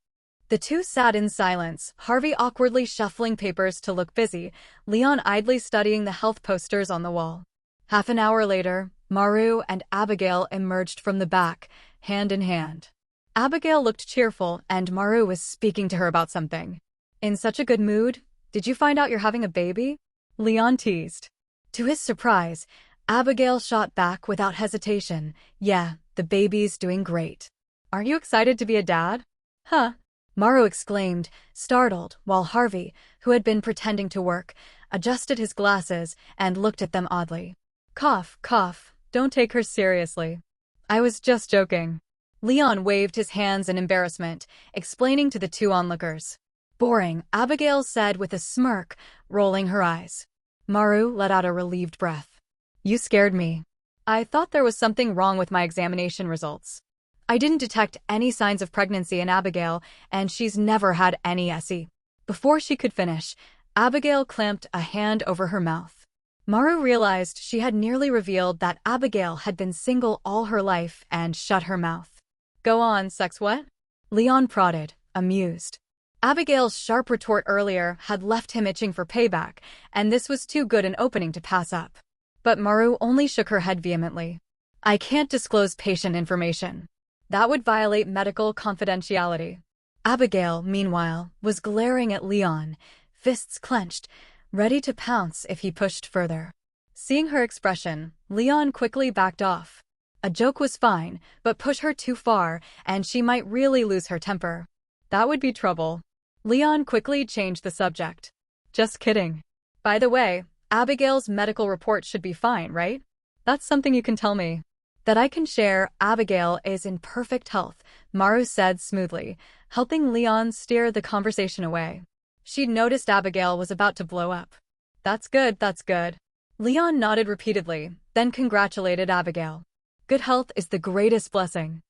The two sat in silence, Harvey awkwardly shuffling papers to look busy, Leon idly studying the health posters on the wall. Half an hour later, Maru and Abigail emerged from the back, hand in hand. Abigail looked cheerful, and Maru was speaking to her about something. "In such a good mood? Did you find out you're having a baby?" Leon teased. To his surprise, Abigail shot back without hesitation. "Yeah, the baby's doing great." "Aren't you excited to be a dad?" "Huh?" Maru exclaimed, startled, while Harvey, who had been pretending to work, adjusted his glasses and looked at them oddly. "Cough, cough, don't take her seriously. I was just joking." Leon waved his hands in embarrassment, explaining to the two onlookers. "Boring," Abigail said with a smirk, rolling her eyes. Maru let out a relieved breath. "You scared me. I thought there was something wrong with my examination results. I didn't detect any signs of pregnancy in Abigail, and she's never had any SE." Before she could finish, Abigail clamped a hand over her mouth. Maru realized she had nearly revealed that Abigail had been single all her life and shut her mouth. "Go on, sex what?" Leon prodded, amused. Abigail's sharp retort earlier had left him itching for payback, and this was too good an opening to pass up. But Maru only shook her head vehemently. "I can't disclose patient information. That would violate medical confidentiality." Abigail, meanwhile, was glaring at Leon, fists clenched, ready to pounce if he pushed further. Seeing her expression, Leon quickly backed off. A joke was fine, but push her too far, and she might really lose her temper. That would be trouble. Leon quickly changed the subject. "Just kidding. By the way, Abigail's medical report should be fine, right? That's something you can tell me." "That I can share. Abigail is in perfect health," Maru said smoothly, helping Leon steer the conversation away. She'd noticed Abigail was about to blow up. That's good, that's good." Leon nodded repeatedly, then congratulated Abigail. Good health is the greatest blessing.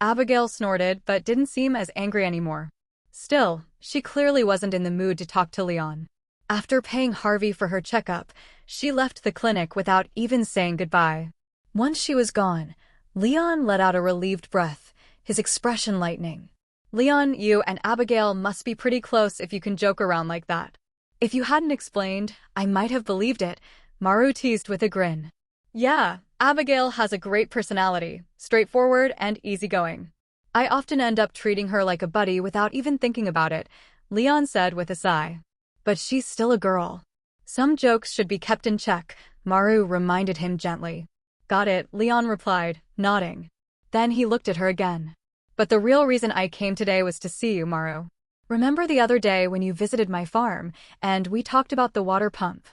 Abigail snorted but didn't seem as angry anymore. Still, she clearly wasn't in the mood to talk to Leon. After paying Harvey for her checkup, she left the clinic without even saying goodbye. Once she was gone, Leon let out a relieved breath, his expression lightening. Leon, you and Abigail must be pretty close if you can joke around like that. If you hadn't explained, I might have believed it, Maru teased with a grin. Yeah, Abigail has a great personality, straightforward and easygoing. I often end up treating her like a buddy without even thinking about it, Leon said with a sigh. But she's still a girl. Some jokes should be kept in check, Maru reminded him gently. Got it, Leon replied, nodding. Then he looked at her again. But the real reason I came today was to see you, Maru. Remember the other day when you visited my farm, and we talked about the water pump?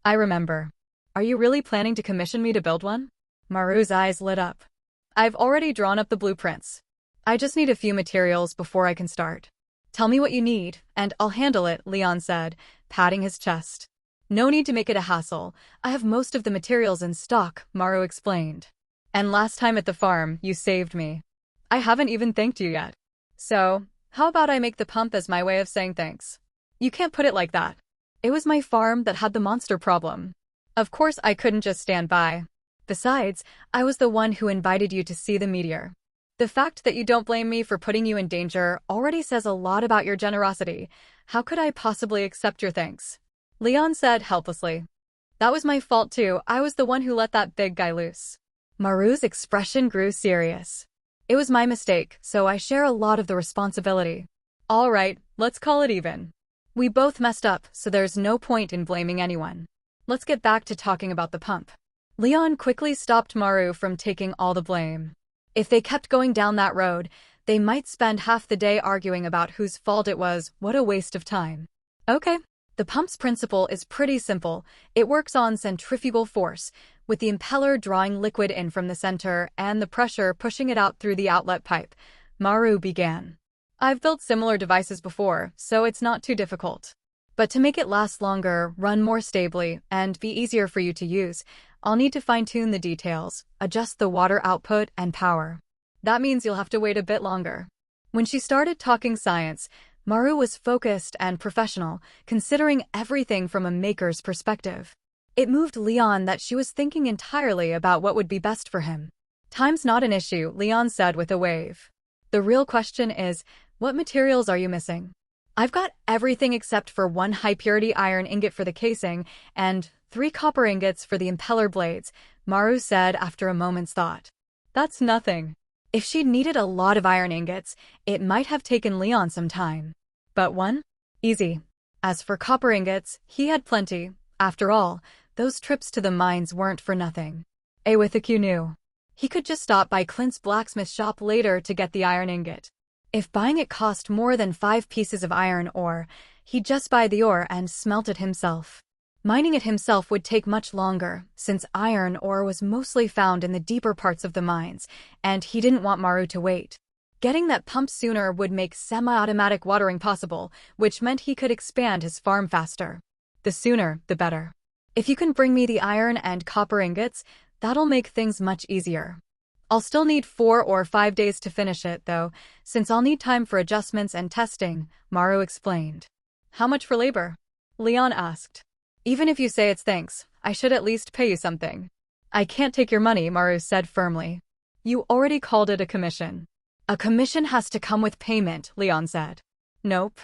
I remember. Are you really planning to commission me to build one? Maru's eyes lit up. I've already drawn up the blueprints. I just need a few materials before I can start. Tell me what you need, and I'll handle it, Leon said, patting his chest. No need to make it a hassle. I have most of the materials in stock, Maru explained. And last time at the farm, you saved me. I haven't even thanked you yet. So, how about I make the pump as my way of saying thanks? You can't put it like that. It was my farm that had the monster problem. Of course I couldn't just stand by. Besides, I was the one who invited you to see the meteor. The fact that you don't blame me for putting you in danger already says a lot about your generosity. How could I possibly accept your thanks? Leon said helplessly. That was my fault too. I was the one who let that big guy loose. Maru's expression grew serious. It was my mistake, so I share a lot of the responsibility. All right, let's call it even. We both messed up, so there's no point in blaming anyone. Let's get back to talking about the pump. Leon quickly stopped Maru from taking all the blame. If they kept going down that road, they might spend half the day arguing about whose fault it was. What a waste of time. Okay. The pump's principle is pretty simple. It works on centrifugal force, with the impeller drawing liquid in from the center and the pressure pushing it out through the outlet pipe. Maru began. I've built similar devices before, so it's not too difficult. But to make it last longer, run more stably, and be easier for you to use, I'll need to fine-tune the details, adjust the water output and power. That means you'll have to wait a bit longer. When she started talking science, Maru was focused and professional, considering everything from a maker's perspective. It moved Leon that she was thinking entirely about what would be best for him. Time's not an issue, Leon said with a wave. The real question is, what materials are you missing? I've got everything except for 1 high-purity iron ingot for the casing and 3 copper ingots for the impeller blades, Maru said after a moment's thought. That's nothing. If she'd needed a lot of iron ingots, it might have taken Leon some time. But 1? Easy. As for copper ingots, he had plenty. After all, those trips to the mines weren't for nothing. Awithaq knew. He could just stop by Clint's blacksmith shop later to get the iron ingot. If buying it cost more than 5 pieces of iron ore, he'd just buy the ore and smelt it himself. Mining it himself would take much longer, since iron ore was mostly found in the deeper parts of the mines, and he didn't want Maru to wait. Getting that pump sooner would make semi-automatic watering possible, which meant he could expand his farm faster. The sooner, the better. If you can bring me the iron and copper ingots, that'll make things much easier. I'll still need 4 or 5 days to finish it, though, since I'll need time for adjustments and testing, Maru explained. How much for labor? Leon asked. Even if you say it's thanks, I should at least pay you something. I can't take your money, Maru said firmly. You already called it a commission. A commission has to come with payment, Leon said. Nope.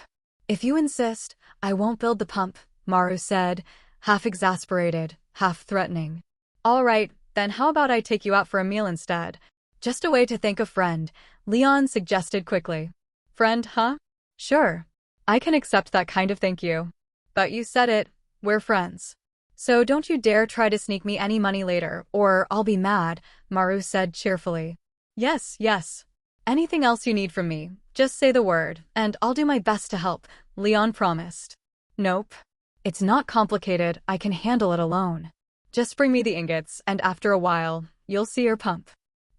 If you insist, I won't build the pump, Maru said, half exasperated, half threatening. All right, then how about I take you out for a meal instead? Just a way to thank a friend, Leon suggested quickly. Friend, huh? Sure. I can accept that kind of thank you. But you said it, we're friends. So don't you dare try to sneak me any money later, or I'll be mad, Maru said cheerfully. Yes, yes. Anything else you need from me, just say the word, and I'll do my best to help, Leon promised. Nope. It's not complicated, I can handle it alone. Just bring me the ingots, and after a while, you'll see your pump.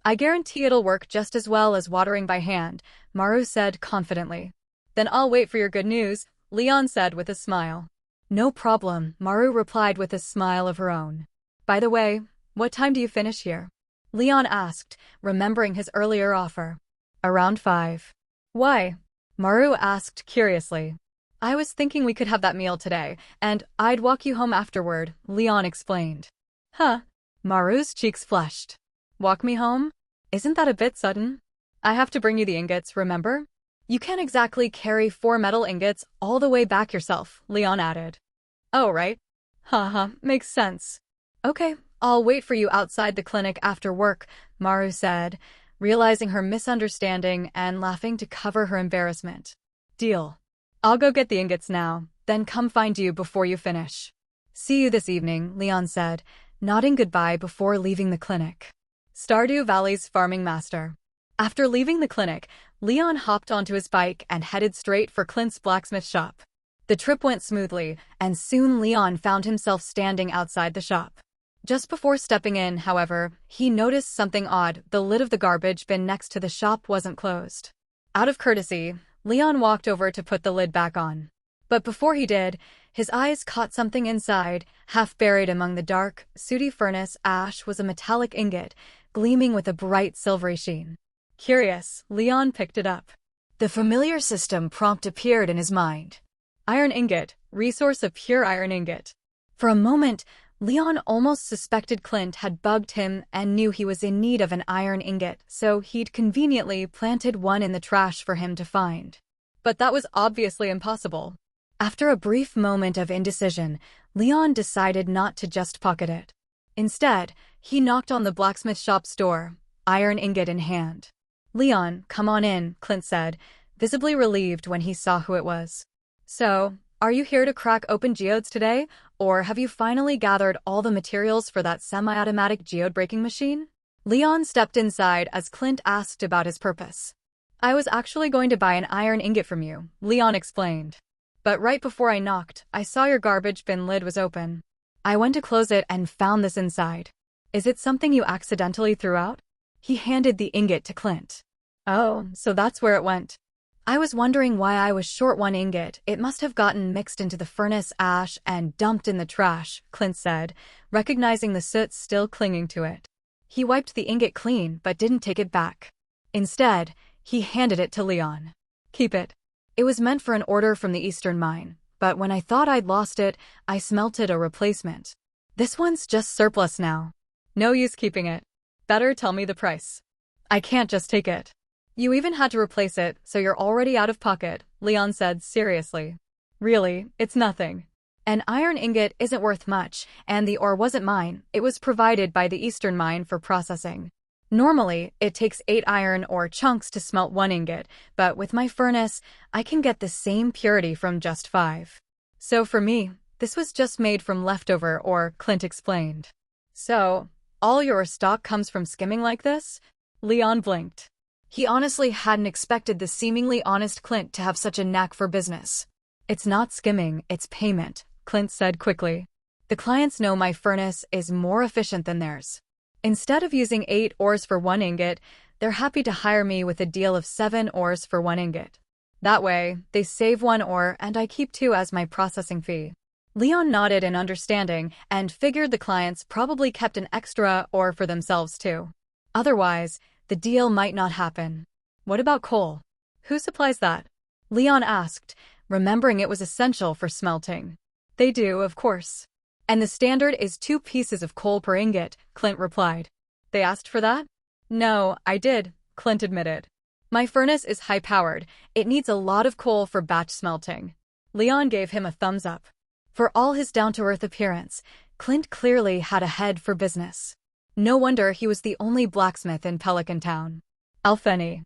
I guarantee it'll work just as well as watering by hand, Maru said confidently. Then I'll wait for your good news, Leon said with a smile. No problem, Maru replied with a smile of her own. By the way, what time do you finish here? Leon asked, remembering his earlier offer. Around 5. Why? Maru asked curiously. I was thinking we could have that meal today, and I'd walk you home afterward, Leon explained. Huh. Maru's cheeks flushed. Walk me home? Isn't that a bit sudden? I have to bring you the ingots, remember? You can't exactly carry 4 metal ingots all the way back yourself, Leon added. Oh, right. Haha, makes sense. Okay, I'll wait for you outside the clinic after work, Maru said, realizing her misunderstanding and laughing to cover her embarrassment. Deal. I'll go get the ingots now, then come find you before you finish. See you this evening, Leon said, nodding goodbye before leaving the clinic. Stardew Valley's farming master. After leaving the clinic, Leon hopped onto his bike and headed straight for Clint's blacksmith shop. The trip went smoothly, and soon Leon found himself standing outside the shop. Just before stepping in, however, he noticed something odd. The lid of the garbage bin next to the shop wasn't closed. Out of courtesy, Leon walked over to put the lid back on. But before he did, his eyes caught something inside. Half buried among the dark, sooty furnace ash was a metallic ingot, gleaming with a bright silvery sheen. Curious, Leon picked it up. The familiar system prompt appeared in his mind. Iron ingot, resource of pure iron ingot. For a moment, Leon almost suspected Clint had bugged him and knew he was in need of an iron ingot, so he'd conveniently planted one in the trash for him to find. But that was obviously impossible. After a brief moment of indecision, Leon decided not to just pocket it. Instead, he knocked on the blacksmith shop's door, iron ingot in hand. Leon, come on in, Clint said, visibly relieved when he saw who it was. So, are you here to crack open geodes today, or have you finally gathered all the materials for that semi-automatic geode-breaking machine? Leon stepped inside as Clint asked about his purpose. I was actually going to buy an iron ingot from you, Leon explained. But right before I knocked, I saw your garbage bin lid was open. I went to close it and found this inside. Is it something you accidentally threw out? He handed the ingot to Clint. Oh, so that's where it went. I was wondering why I was short one ingot. It must have gotten mixed into the furnace ash and dumped in the trash, Clint said, recognizing the soot still clinging to it. He wiped the ingot clean but didn't take it back. Instead, he handed it to Leon. Keep it. It was meant for an order from the Eastern mine, but when I thought I'd lost it, I smelted a replacement. This one's just surplus now. No use keeping it. Better tell me the price. I can't just take it. You even had to replace it, so you're already out of pocket, Leon said seriously. Really, it's nothing. An iron ingot isn't worth much, and the ore wasn't mine. It was provided by the Eastern mine for processing. Normally, it takes 8 iron ore chunks to smelt 1 ingot, but with my furnace, I can get the same purity from just 5. So for me, this was just made from leftover ore, Clint explained. So, all your stock comes from skimming like this? Leon blinked. He honestly hadn't expected the seemingly honest Clint to have such a knack for business. It's not skimming, it's payment, Clint said quickly. The clients know my furnace is more efficient than theirs. Instead of using 8 ores for 1 ingot, they're happy to hire me with a deal of 7 ores for 1 ingot. That way, they save 1 ore and I keep 2 as my processing fee. Leon nodded in understanding and figured the clients probably kept an extra ore for themselves too. Otherwise, the deal might not happen. What about coal? Who supplies that? Leon asked, remembering it was essential for smelting. They do, of course. And the standard is 2 pieces of coal per ingot, Clint replied. They asked for that? No, I did, Clint admitted. My furnace is high-powered. It needs a lot of coal for batch smelting. Leon gave him a thumbs up. For all his down-to-earth appearance, Clint clearly had a head for business. No wonder he was the only blacksmith in Pelican Town. Alfeni.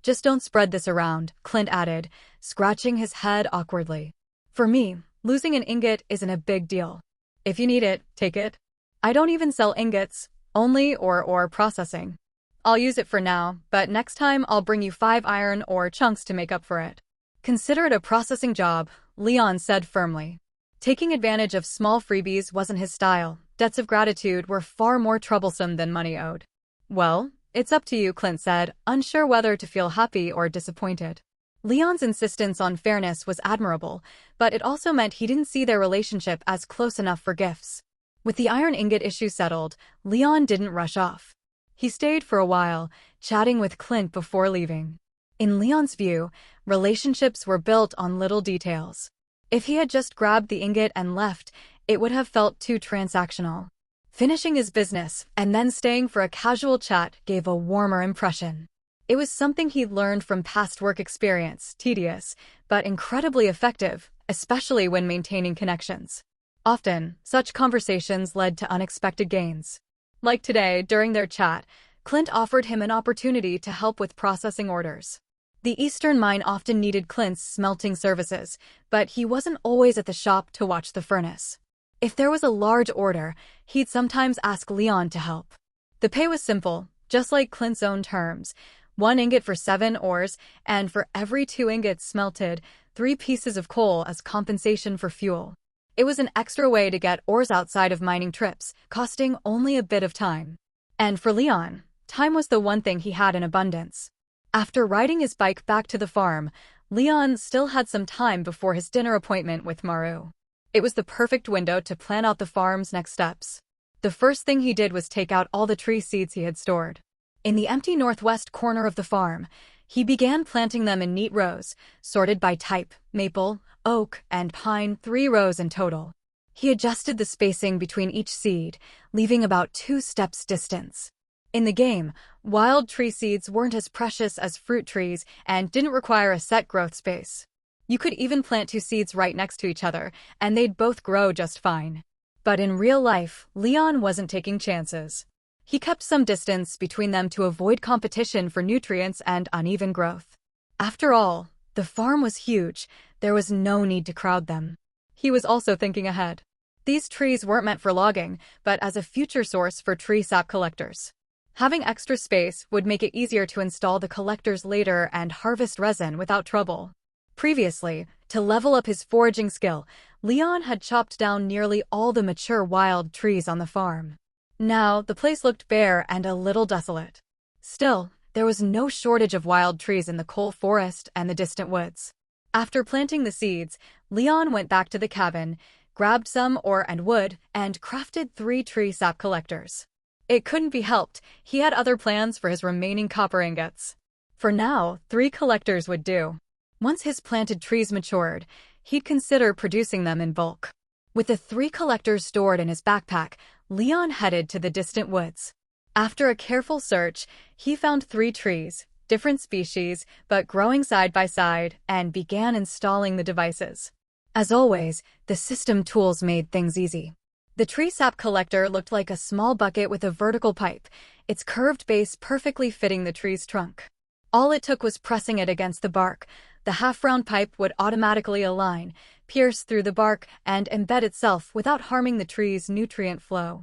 Just don't spread this around, Clint added, scratching his head awkwardly. For me, losing an ingot isn't a big deal. If you need it, take it. I don't even sell ingots, only ore processing. I'll use it for now, but next time I'll bring you 5 iron ore chunks to make up for it. Consider it a processing job, Leon said firmly. Taking advantage of small freebies wasn't his style. Debts of gratitude were far more troublesome than money owed. Well, it's up to you, Clint said, unsure whether to feel happy or disappointed. Leon's insistence on fairness was admirable, but it also meant he didn't see their relationship as close enough for gifts. With the iron ingot issue settled, Leon didn't rush off. He stayed for a while, chatting with Clint before leaving. In Leon's view, relationships were built on little details. If he had just grabbed the ingot and left, it would have felt too transactional. Finishing his business and then staying for a casual chat gave a warmer impression. It was something he'd learned from past work experience, tedious, but incredibly effective, especially when maintaining connections. Often, such conversations led to unexpected gains. Like today, during their chat, Clint offered him an opportunity to help with processing orders. The Eastern mine often needed Clint's smelting services, but he wasn't always at the shop to watch the furnace. If there was a large order, he'd sometimes ask Leon to help. The pay was simple, just like Clint's own terms: 1 ingot for 7 ores, and for every 2 ingots smelted, 3 pieces of coal as compensation for fuel. It was an extra way to get ores outside of mining trips, costing only a bit of time. And for Leon, time was the one thing he had in abundance. After riding his bike back to the farm, Leon still had some time before his dinner appointment with Maru. It was the perfect window to plan out the farm's next steps. The first thing he did was take out all the tree seeds he had stored. In the empty northwest corner of the farm, he began planting them in neat rows, sorted by type: maple, oak, and pine, 3 rows in total. He adjusted the spacing between each seed, leaving about 2 steps distance. In the game, wild tree seeds weren't as precious as fruit trees and didn't require a set growth space. You could even plant 2 seeds right next to each other, and they'd both grow just fine. But in real life, Leon wasn't taking chances. He kept some distance between them to avoid competition for nutrients and uneven growth. After all, the farm was huge. There was no need to crowd them. He was also thinking ahead. These trees weren't meant for logging, but as a future source for tree sap collectors. Having extra space would make it easier to install the collectors later and harvest resin without trouble. Previously, to level up his foraging skill, Leon had chopped down nearly all the mature wild trees on the farm. Now, the place looked bare and a little desolate. Still, there was no shortage of wild trees in the coal forest and the distant woods. After planting the seeds, Leon went back to the cabin, grabbed some ore and wood, and crafted 3 tree sap collectors. It couldn't be helped, he had other plans for his remaining copper ingots. For now, 3 collectors would do. Once his planted trees matured, he'd consider producing them in bulk. With the 3 collectors stored in his backpack, Leon headed to the distant woods. After a careful search, he found 3 trees, different species, but growing side by side, and began installing the devices. As always, the system tools made things easy. The tree sap collector looked like a small bucket with a vertical pipe, its curved base perfectly fitting the tree's trunk. All it took was pressing it against the bark. The half-round pipe would automatically align, pierce through the bark, and embed itself without harming the tree's nutrient flow.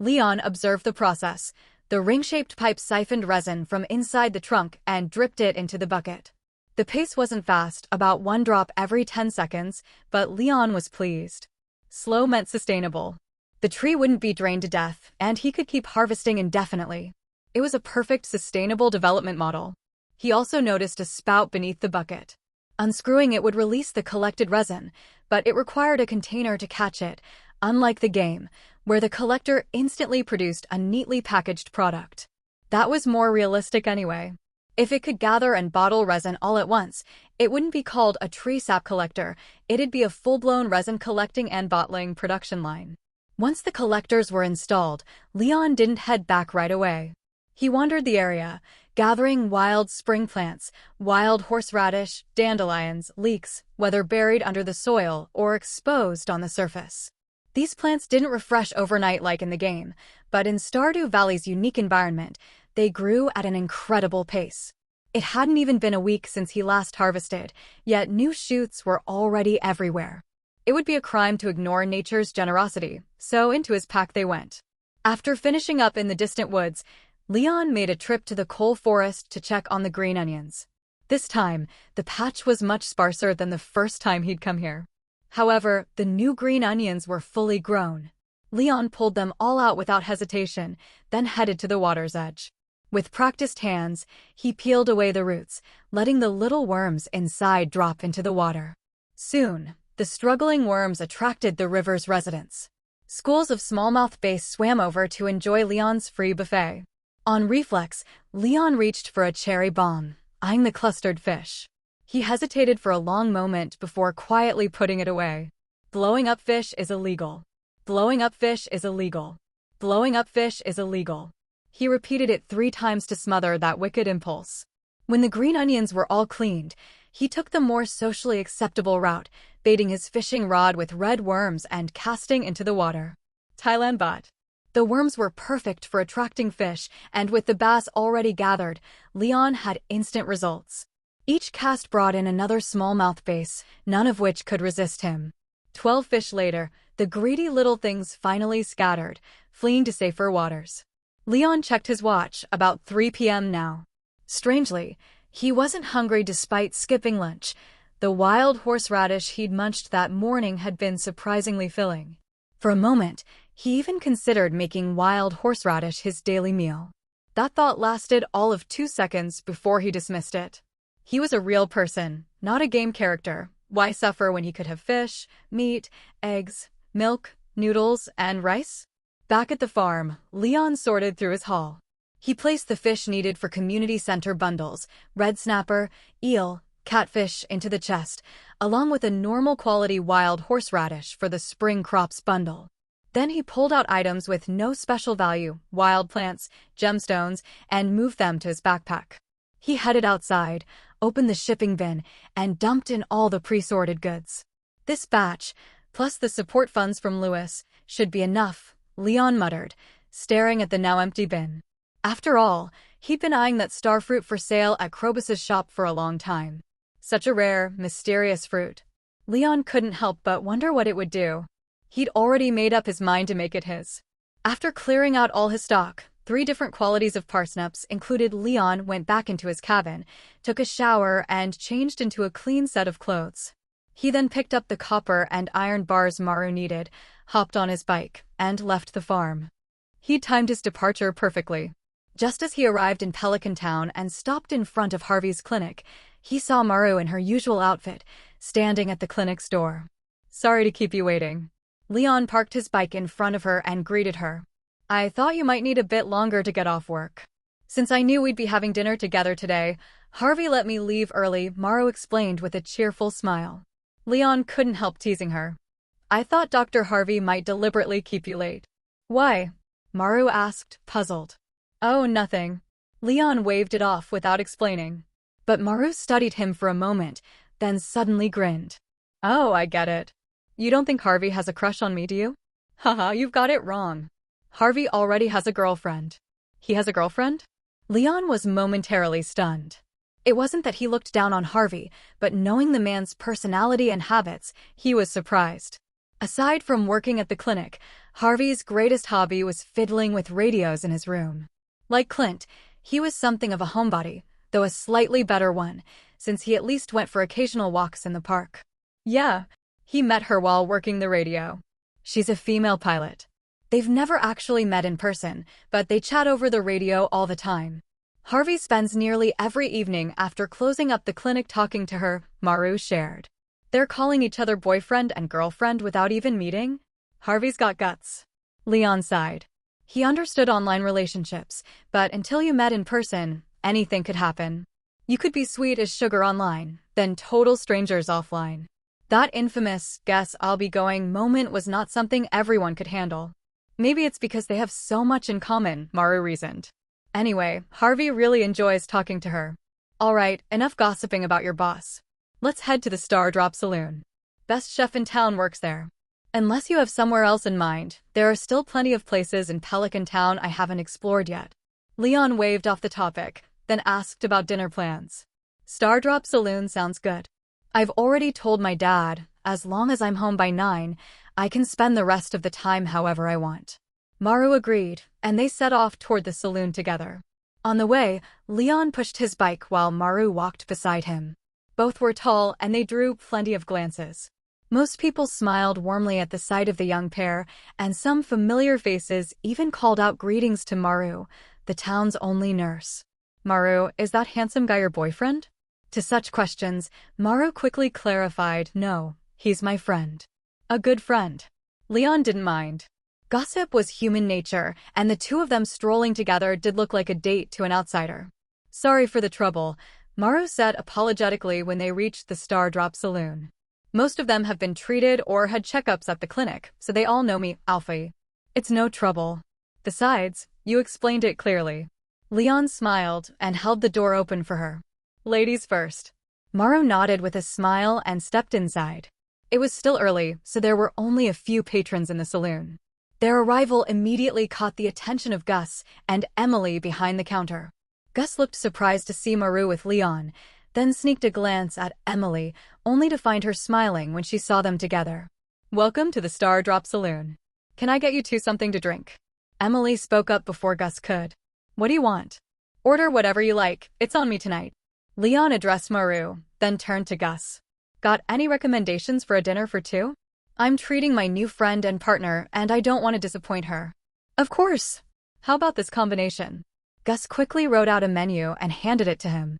Leon observed the process. The ring-shaped pipe siphoned resin from inside the trunk and dripped it into the bucket. The pace wasn't fast, about 1 drop every 10 seconds, but Leon was pleased. Slow meant sustainable. The tree wouldn't be drained to death, and he could keep harvesting indefinitely. It was a perfect sustainable development model. He also noticed a spout beneath the bucket. Unscrewing it would release the collected resin, but it required a container to catch it, unlike the game, where the collector instantly produced a neatly packaged product. That was more realistic anyway. If it could gather and bottle resin all at once, it wouldn't be called a tree sap collector, it'd be a full-blown resin collecting and bottling production line. Once the collectors were installed, Leon didn't head back right away. He wandered the area, gathering wild spring plants, wild horseradish, dandelions, leeks, whether buried under the soil or exposed on the surface. These plants didn't refresh overnight like in the game, but in Stardew Valley's unique environment, they grew at an incredible pace. It hadn't even been a week since he last harvested, yet new shoots were already everywhere. It would be a crime to ignore nature's generosity, so into his pack they went. After finishing up in the distant woods, Leon made a trip to the coal forest to check on the green onions. This time, the patch was much sparser than the first time he'd come here. However, the new green onions were fully grown. Leon pulled them all out without hesitation, then headed to the water's edge. With practiced hands, he peeled away the roots, letting the little worms inside drop into the water. Soon, the struggling worms attracted the river's residents. Schools of smallmouth bass swam over to enjoy Leon's free buffet. On reflex, Leon reached for a cherry bomb, eyeing the clustered fish. He hesitated for a long moment before quietly putting it away. Blowing up fish is illegal. Blowing up fish is illegal. Blowing up fish is illegal. He repeated it 3 times to smother that wicked impulse. When the green onions were all cleaned, he took the more socially acceptable route, baiting his fishing rod with red worms and casting into the water. Thailand bot. The worms were perfect for attracting fish, and with the bass already gathered, Leon had instant results. Each cast brought in another smallmouth bass, none of which could resist him. 12 fish later, the greedy little things finally scattered, fleeing to safer waters. Leon checked his watch, about 3 p.m. now. Strangely, he wasn't hungry despite skipping lunch. The wild horseradish he'd munched that morning had been surprisingly filling. For a moment, he even considered making wild horseradish his daily meal. That thought lasted all of 2 seconds before he dismissed it. He was a real person, not a game character. Why suffer when he could have fish, meat, eggs, milk, noodles, and rice? Back at the farm, Leon sorted through his haul. He placed the fish needed for community center bundles, red snapper, eel, catfish into the chest, along with a normal quality wild horseradish for the spring crops bundle. Then he pulled out items with no special value, wild plants, gemstones, and moved them to his backpack. He headed outside, opened the shipping bin, and dumped in all the pre-sorted goods. This batch, plus the support funds from Lewis, should be enough, Leon muttered, staring at the now empty bin. After all, he'd been eyeing that starfruit for sale at Crobus's shop for a long time. Such a rare, mysterious fruit. Leon couldn't help but wonder what it would do. He'd already made up his mind to make it his. After clearing out all his stock, 3 different qualities of parsnips included, Leon went back into his cabin, took a shower, and changed into a clean set of clothes. He then picked up the copper and iron bars Maru needed, hopped on his bike, and left the farm. He'd timed his departure perfectly. Just as he arrived in Pelican Town and stopped in front of Harvey's clinic, he saw Maru in her usual outfit, standing at the clinic's door. "Sorry to keep you waiting." Leon parked his bike in front of her and greeted her. "I thought you might need a bit longer to get off work. Since I knew we'd be having dinner together today, Harvey let me leave early," Maru explained with a cheerful smile. Leon couldn't help teasing her. "I thought Dr. Harvey might deliberately keep you late." "Why?" Maru asked, puzzled. "Oh, nothing." Leon waved it off without explaining. But Maru studied him for a moment, then suddenly grinned. "Oh, I get it. You don't think Harvey has a crush on me, do you?" "Haha, you've got it wrong. Harvey already has a girlfriend." "He has a girlfriend?" Leon was momentarily stunned. It wasn't that he looked down on Harvey, but knowing the man's personality and habits, he was surprised. Aside from working at the clinic, Harvey's greatest hobby was fiddling with radios in his room. Like Clint, he was something of a homebody, though a slightly better one, since he at least went for occasional walks in the park. Yeah, he met her while working the radio. She's a female pilot. They've never actually met in person, but they chat over the radio all the time. Harvey spends nearly every evening after closing up the clinic talking to her, Maru shared. They're calling each other boyfriend and girlfriend without even meeting? Harvey's got guts. Leon sighed. He understood online relationships, but until you met in person, anything could happen. You could be sweet as sugar online, then total strangers offline. That infamous, "guess I'll be going" moment was not something everyone could handle. Maybe it's because they have so much in common, Maru reasoned. Anyway, Harvey really enjoys talking to her. All right, enough gossiping about your boss. Let's head to the Star Drop Saloon. Best chef in town works there. Unless you have somewhere else in mind, there are still plenty of places in Pelican Town I haven't explored yet. Leon waved off the topic, then asked about dinner plans. Star Drop Saloon sounds good. I've already told my dad, as long as I'm home by 9, I can spend the rest of the time however I want. Maru agreed, and they set off toward the saloon together. On the way, Leon pushed his bike while Maru walked beside him. Both were tall, and they drew plenty of glances. Most people smiled warmly at the sight of the young pair, and some familiar faces even called out greetings to Maru, the town's only nurse. "Maru, is that handsome guy your boyfriend?" To such questions, Maru quickly clarified, "No, he's my friend." A good friend. Leon didn't mind. Gossip was human nature, and the two of them strolling together did look like a date to an outsider. "Sorry for the trouble," Maru said apologetically when they reached the Stardrop Saloon. "Most of them have been treated or had checkups at the clinic, so they all know me, Alfie. It's no trouble. Besides, you explained it clearly." Leon smiled and held the door open for her. "Ladies first." Maru nodded with a smile and stepped inside. It was still early, so there were only a few patrons in the saloon. Their arrival immediately caught the attention of Gus and Emily behind the counter. Gus looked surprised to see Maru with Leon, then sneaked a glance at Emily, only to find her smiling when she saw them together. "Welcome to the Stardrop Saloon. Can I get you two something to drink?" Emily spoke up before Gus could. "What do you want?" "Order whatever you like, it's on me tonight." Leon addressed Maru, then turned to Gus. "Got any recommendations for a dinner for two? I'm treating my new friend and partner, and I don't want to disappoint her." "Of course. How about this combination?" Gus quickly wrote out a menu and handed it to him.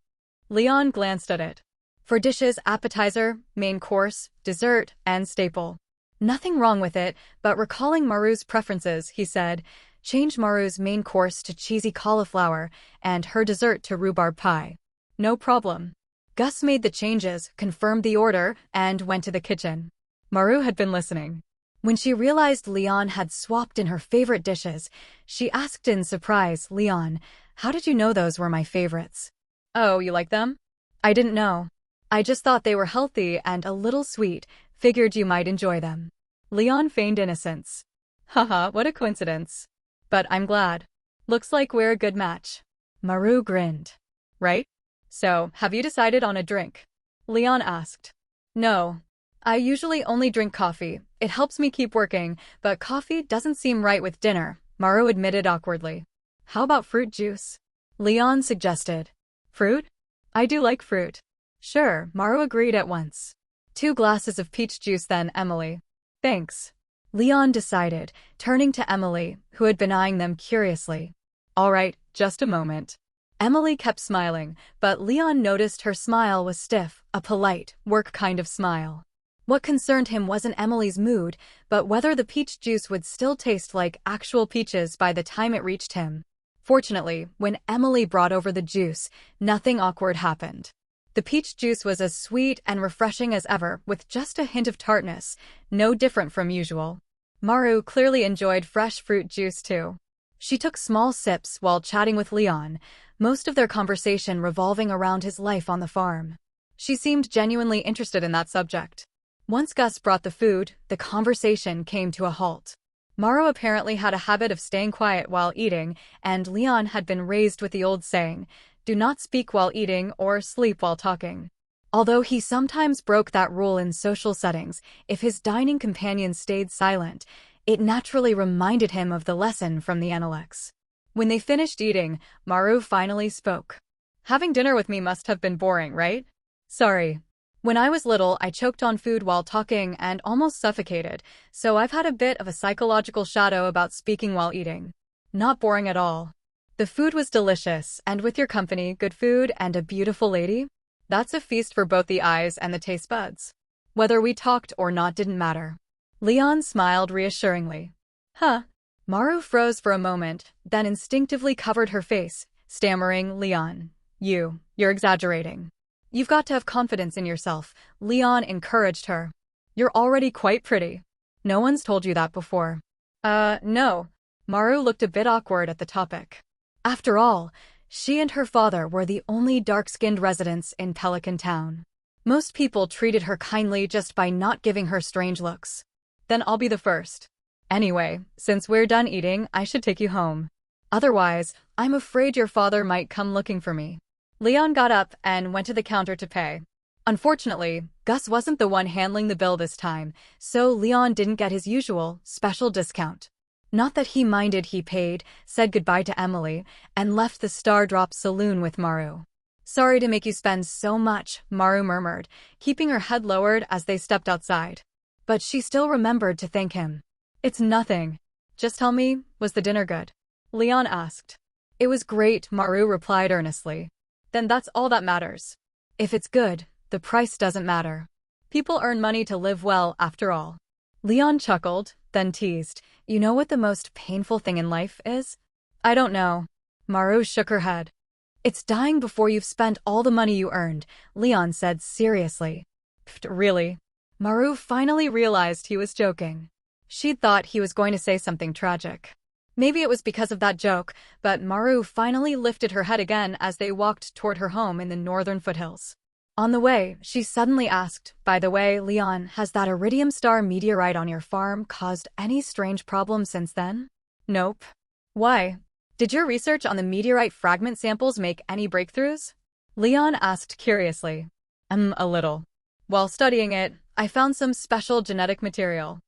Leon glanced at it. "For dishes, appetizer, main course, dessert, and staple." Nothing wrong with it, but recalling Maru's preferences, he said, "Change Maru's main course to cheesy cauliflower and her dessert to rhubarb pie." "No problem." Gus made the changes, confirmed the order, and went to the kitchen. Maru had been listening. When she realized Leon had swapped in her favorite dishes, she asked in surprise, "Leon, how did you know those were my favorites?" "Oh, you like them?" "I didn't know. I just thought they were healthy and a little sweet, figured you might enjoy them." Leon feigned innocence. "Haha, what a coincidence. But I'm glad. Looks like we're a good match." Maru grinned. "Right? So, have you decided on a drink?" Leon asked. "No. I usually only drink coffee. It helps me keep working, but coffee doesn't seem right with dinner," Maru admitted awkwardly. "How about fruit juice?" Leon suggested. "Fruit? I do like fruit." "Sure," Maru agreed at once. "2 glasses of peach juice then, Emily." "Thanks," Leon decided, turning to Emily, who had been eyeing them curiously. "All right, just a moment." Emily kept smiling, but Leon noticed her smile was stiff, a polite, work kind of smile. What concerned him wasn't Emily's mood, but whether the peach juice would still taste like actual peaches by the time it reached him. Fortunately, when Emily brought over the juice, nothing awkward happened. The peach juice was as sweet and refreshing as ever, with just a hint of tartness, no different from usual. Maru clearly enjoyed fresh fruit juice too. She took small sips while chatting with Leon, most of their conversation revolving around his life on the farm. She seemed genuinely interested in that subject. Once Gus brought the food, the conversation came to a halt. Maru apparently had a habit of staying quiet while eating, and Leon had been raised with the old saying, "Do not speak while eating or sleep while talking." Although he sometimes broke that rule in social settings, if his dining companion stayed silent, it naturally reminded him of the lesson from the Analects. When they finished eating, Maru finally spoke. "Having dinner with me must have been boring, right?" "Sorry. When I was little, I choked on food while talking and almost suffocated, so I've had a bit of a psychological shadow about speaking while eating." "Not boring at all. The food was delicious, and with your company, good food and a beautiful lady. That's a feast for both the eyes and the taste buds. Whether we talked or not didn't matter." Leon smiled reassuringly. "Huh." Maru froze for a moment, then instinctively covered her face, stammering, "Leon, you're exaggerating. You've got to have confidence in yourself," Leon encouraged her. "You're already quite pretty. No one's told you that before." No." Maru looked a bit awkward at the topic. After all, she and her father were the only dark-skinned residents in Pelican Town. Most people treated her kindly just by not giving her strange looks. "Then I'll be the first. Anyway, since we're done eating, I should take you home. Otherwise, I'm afraid your father might come looking for me." Leon got up and went to the counter to pay. Unfortunately, Gus wasn't the one handling the bill this time, so Leon didn't get his usual, special discount. Not that he minded, he paid, said goodbye to Emily, and left the Stardrop Saloon with Maru. "Sorry to make you spend so much," Maru murmured, keeping her head lowered as they stepped outside. But she still remembered to thank him. "It's nothing. Just tell me, was the dinner good?" Leon asked. "It was great," Maru replied earnestly. "Then that's all that matters. If it's good, the price doesn't matter. People earn money to live well, after all." Leon chuckled, then teased, You know what the most painful thing in life is? I don't know. Maru shook her head. It's dying before you've spent all the money you earned, Leon said seriously. Really? Maru finally realized he was joking. She'd thought he was going to say something tragic. Maybe it was because of that joke, but Maru finally lifted her head again as they walked toward her home in the northern foothills. On the way, she suddenly asked, "By the way, Leon, has that iridium star meteorite on your farm caused any strange problems since then?" "Nope." "Why? Did your research on the meteorite fragment samples make any breakthroughs?" Leon asked curiously. A little. While studying it, I found some special genetic material.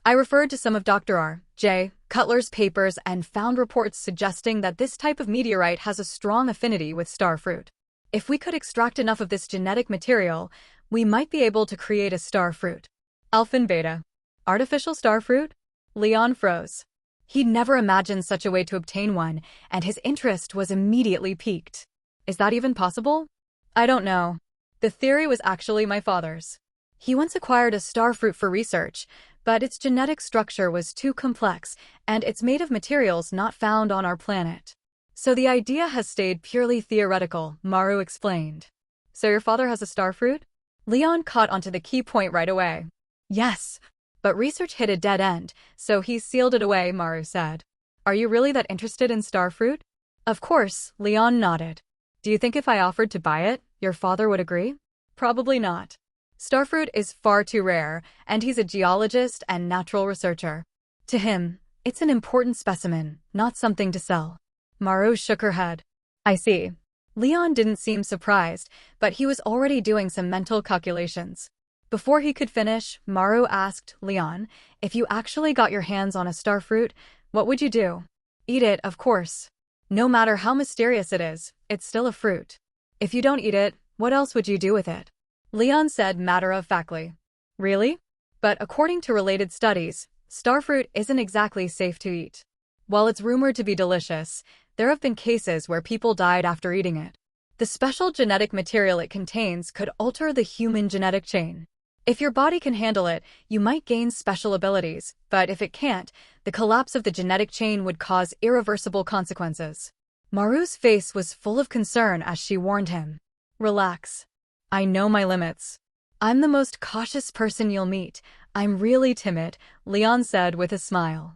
I referred to some of Dr. R. J. Cutler's papers and found reports suggesting that this type of meteorite has a strong affinity with starfruit. If we could extract enough of this genetic material, we might be able to create a starfruit. Alpha and Beta. Artificial starfruit? Leon froze. He'd never imagined such a way to obtain one, and his interest was immediately piqued. Is that even possible? I don't know. The theory was actually my father's. He once acquired a starfruit for research, but its genetic structure was too complex, and it's made of materials not found on our planet. So the idea has stayed purely theoretical, Maru explained. So your father has a starfruit? Leon caught onto the key point right away. Yes, but research hit a dead end, so he sealed it away, Maru said. Are you really that interested in starfruit? Of course, Leon nodded. Do you think if I offered to buy it, your father would agree? Probably not. Starfruit is far too rare, and he's a geologist and natural researcher. To him, it's an important specimen, not something to sell. Maru shook her head. I see. Leon didn't seem surprised, but he was already doing some mental calculations. Before he could finish, Maru asked Leon, if you actually got your hands on a starfruit, what would you do? Eat it, of course. No matter how mysterious it is, it's still a fruit. If you don't eat it, what else would you do with it? Leon said matter-of-factly. Really? But according to related studies, starfruit isn't exactly safe to eat. While it's rumored to be delicious, there have been cases where people died after eating it. The special genetic material it contains could alter the human genetic chain. If your body can handle it, you might gain special abilities, but if it can't, the collapse of the genetic chain would cause irreversible consequences. Maru's face was full of concern as she warned him. Relax. I know my limits. I'm the most cautious person you'll meet. I'm really timid, Leon said with a smile.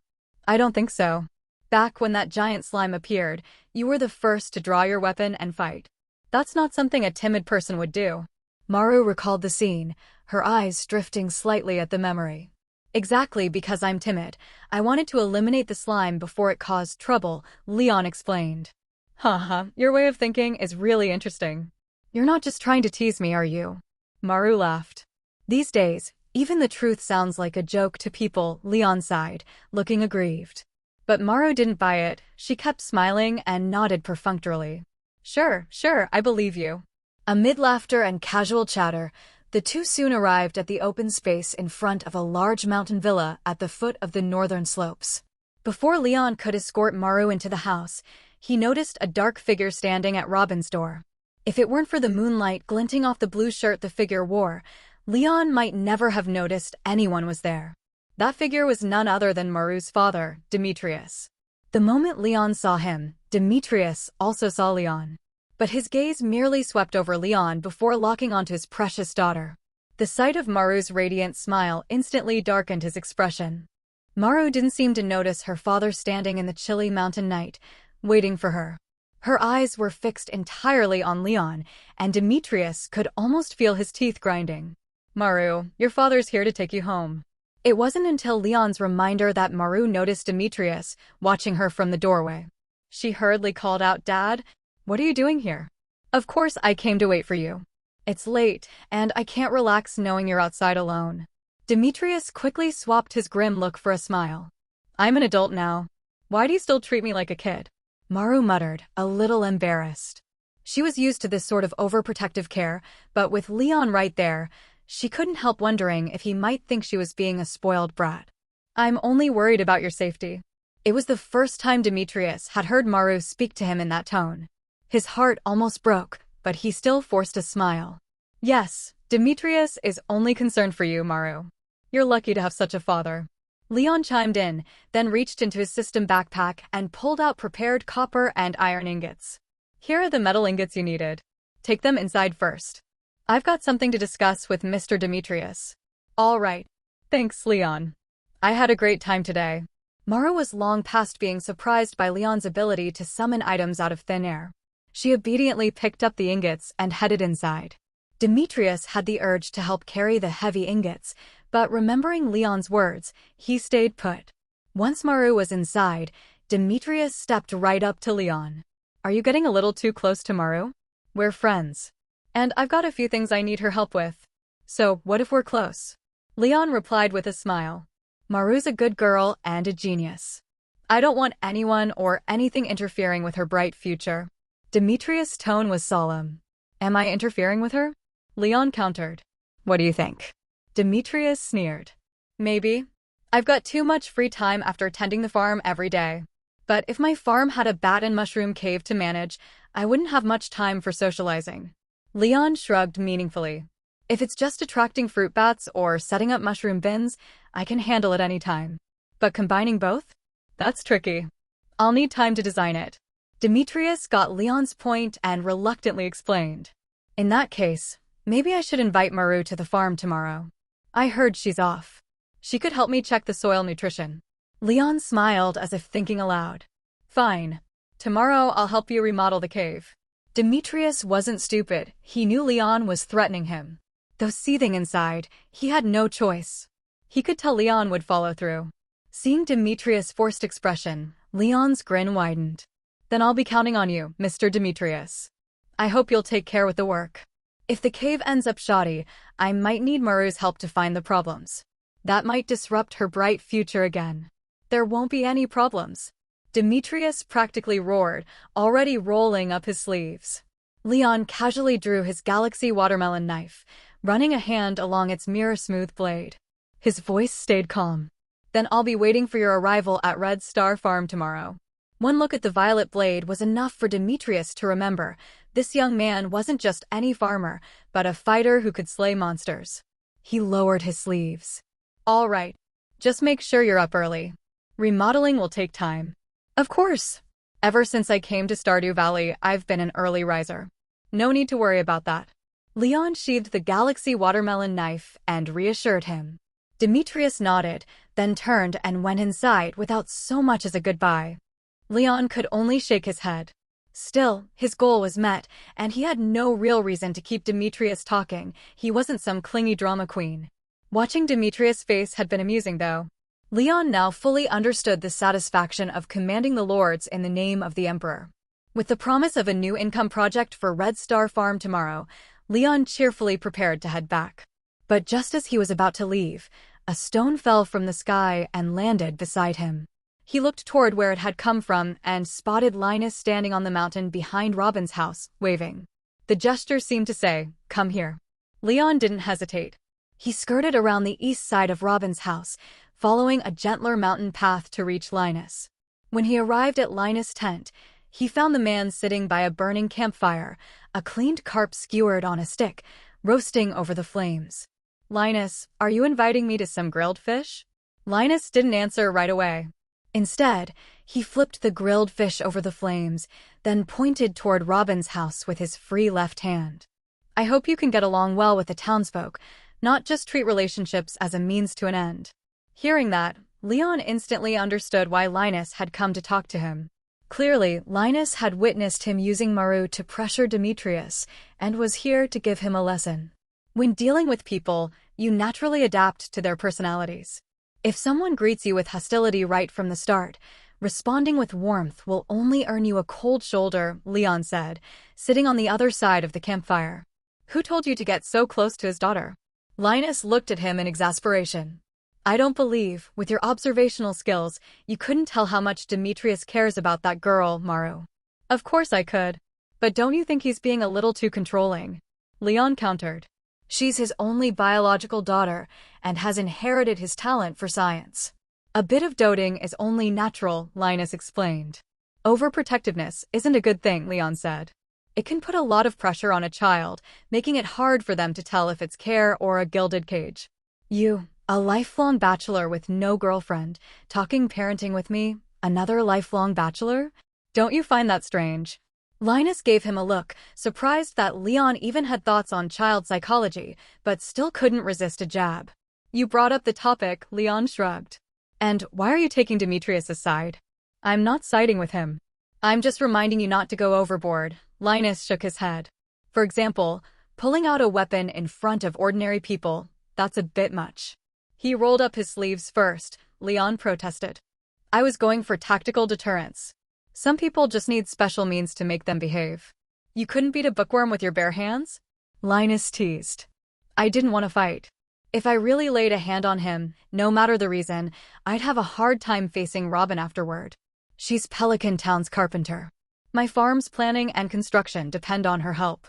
I don't think so. Back when that giant slime appeared, you were the first to draw your weapon and fight. That's not something a timid person would do. Maru recalled the scene, her eyes drifting slightly at the memory. Exactly because I'm timid. I wanted to eliminate the slime before it caused trouble, Leon explained. Haha, your way of thinking is really interesting. You're not just trying to tease me, are you? Maru laughed. These days, even the truth sounds like a joke to people, Leon sighed, looking aggrieved. But Maru didn't buy it. She kept smiling and nodded perfunctorily. Sure, I believe you. Amid laughter and casual chatter, the two soon arrived at the open space in front of a large mountain villa at the foot of the northern slopes. Before Leon could escort Maru into the house, he noticed a dark figure standing at Robin's door. If it weren't for the moonlight glinting off the blue shirt the figure wore, Leon might never have noticed anyone was there. That figure was none other than Maru's father, Demetrius. The moment Leon saw him, Demetrius also saw Leon. But his gaze merely swept over Leon before locking onto his precious daughter. The sight of Maru's radiant smile instantly darkened his expression. Maru didn't seem to notice her father standing in the chilly mountain night, waiting for her. Her eyes were fixed entirely on Leon, and Demetrius could almost feel his teeth grinding. Maru, your father's here to take you home. It wasn't until Leon's reminder that Maru noticed Demetrius, watching her from the doorway. She hurriedly called out, Dad, what are you doing here? Of course I came to wait for you. It's late, and I can't relax knowing you're outside alone. Demetrius quickly swapped his grim look for a smile. I'm an adult now. Why do you still treat me like a kid? Maru muttered, a little embarrassed. She was used to this sort of overprotective care, but with Leon right there, she couldn't help wondering if he might think she was being a spoiled brat. I'm only worried about your safety. It was the first time Demetrius had heard Maru speak to him in that tone. His heart almost broke, but he still forced a smile. Yes, Demetrius is only concerned for you, Maru. You're lucky to have such a father. Leon chimed in, then reached into his system backpack and pulled out prepared copper and iron ingots. Here are the metal ingots you needed. Take them inside first. I've got something to discuss with Mr. Demetrius. All right. Thanks, Leon. I had a great time today. Maru was long past being surprised by Leon's ability to summon items out of thin air. She obediently picked up the ingots and headed inside. Demetrius had the urge to help carry the heavy ingots, but remembering Leon's words, he stayed put. Once Maru was inside, Demetrius stepped right up to Leon. Are you getting a little too close to Maru? We're friends. And I've got a few things I need her help with. So, what if we're close? Leon replied with a smile. Maru's a good girl and a genius. I don't want anyone or anything interfering with her bright future. Demetrius' tone was solemn. Am I interfering with her? Leon countered. What do you think? Demetrius sneered. Maybe. I've got too much free time after tending the farm every day. But if my farm had a bat and mushroom cave to manage, I wouldn't have much time for socializing. Leon shrugged meaningfully. If it's just attracting fruit bats or setting up mushroom bins, I can handle it any time. But combining both? That's tricky. I'll need time to design it. Demetrius got Leon's point and reluctantly explained. In that case, maybe I should invite Maru to the farm tomorrow. I heard she's off. She could help me check the soil nutrition. Leon smiled as if thinking aloud. Fine. Tomorrow I'll help you remodel the cave. Demetrius wasn't stupid. He knew Leon was threatening him. Though seething inside, he had no choice. He could tell Leon would follow through. Seeing Demetrius' forced expression, Leon's grin widened. Then I'll be counting on you, Mr. Demetrius. I hope you'll take care with the work. If the cave ends up shoddy, I might need Maru's help to find the problems. That might disrupt her bright future again. There won't be any problems. Demetrius practically roared, already rolling up his sleeves. Leon casually drew his galaxy watermelon knife, running a hand along its mirror-smooth blade. His voice stayed calm. Then I'll be waiting for your arrival at Red Star Farm tomorrow. One look at the violet blade was enough for Demetrius to remember. This young man wasn't just any farmer, but a fighter who could slay monsters. He lowered his sleeves. All right. Just make sure you're up early. Remodeling will take time. Of course. Ever since I came to Stardew Valley, I've been an early riser. No need to worry about that. Leon sheathed the galaxy watermelon knife and reassured him. Demetrius nodded, then turned and went inside without so much as a goodbye. Leon could only shake his head. Still, his goal was met, and he had no real reason to keep Demetrius talking. He wasn't some clingy drama queen. Watching Demetrius' face had been amusing, though. Leon now fully understood the satisfaction of commanding the lords in the name of the Emperor. With the promise of a new income project for Red Star Farm tomorrow, Leon cheerfully prepared to head back. But just as he was about to leave, a stone fell from the sky and landed beside him. He looked toward where it had come from and spotted Linus standing on the mountain behind Robin's house, waving. The gesture seemed to say, "Come here." Leon didn't hesitate. He skirted around the east side of Robin's house, following a gentler mountain path to reach Linus. When he arrived at Linus' tent, he found the man sitting by a burning campfire, a cleaned carp skewered on a stick, roasting over the flames. "Linus, are you inviting me to some grilled fish?" Linus didn't answer right away. Instead, he flipped the grilled fish over the flames, then pointed toward Robin's house with his free left hand. "I hope you can get along well with the townsfolk, not just treat relationships as a means to an end." Hearing that, Leon instantly understood why Linus had come to talk to him. Clearly, Linus had witnessed him using Maru to pressure Demetrius and was here to give him a lesson. When dealing with people, you naturally adapt to their personalities. If someone greets you with hostility right from the start, responding with warmth will only earn you a cold shoulder, Leon said, sitting on the other side of the campfire. "Who told you to get so close to his daughter?" Linus looked at him in exasperation. "I don't believe, with your observational skills, you couldn't tell how much Demetrius cares about that girl, Maru." "Of course I could. But don't you think he's being a little too controlling?" Leon countered. "She's his only biological daughter and has inherited his talent for science. A bit of doting is only natural," Linus explained. "Overprotectiveness isn't a good thing," Leon said. "It can put a lot of pressure on a child, making it hard for them to tell if it's care or a gilded cage. A lifelong bachelor with no girlfriend, talking parenting with me, another lifelong bachelor? Don't you find that strange? Linus gave him a look, surprised that Leon even had thoughts on child psychology, but still couldn't resist a jab. You brought up the topic, Leon shrugged. And why are you taking Demetrius aside? I'm not siding with him. I'm just reminding you not to go overboard. Linus shook his head. For example, pulling out a weapon in front of ordinary people, that's a bit much. He rolled up his sleeves first, Leon protested. I was going for tactical deterrence. Some people just need special means to make them behave. You couldn't beat a bookworm with your bare hands? Linus teased. I didn't want to fight. If I really laid a hand on him, no matter the reason, I'd have a hard time facing Robin afterward. She's Pelican Town's carpenter. My farm's planning and construction depend on her help.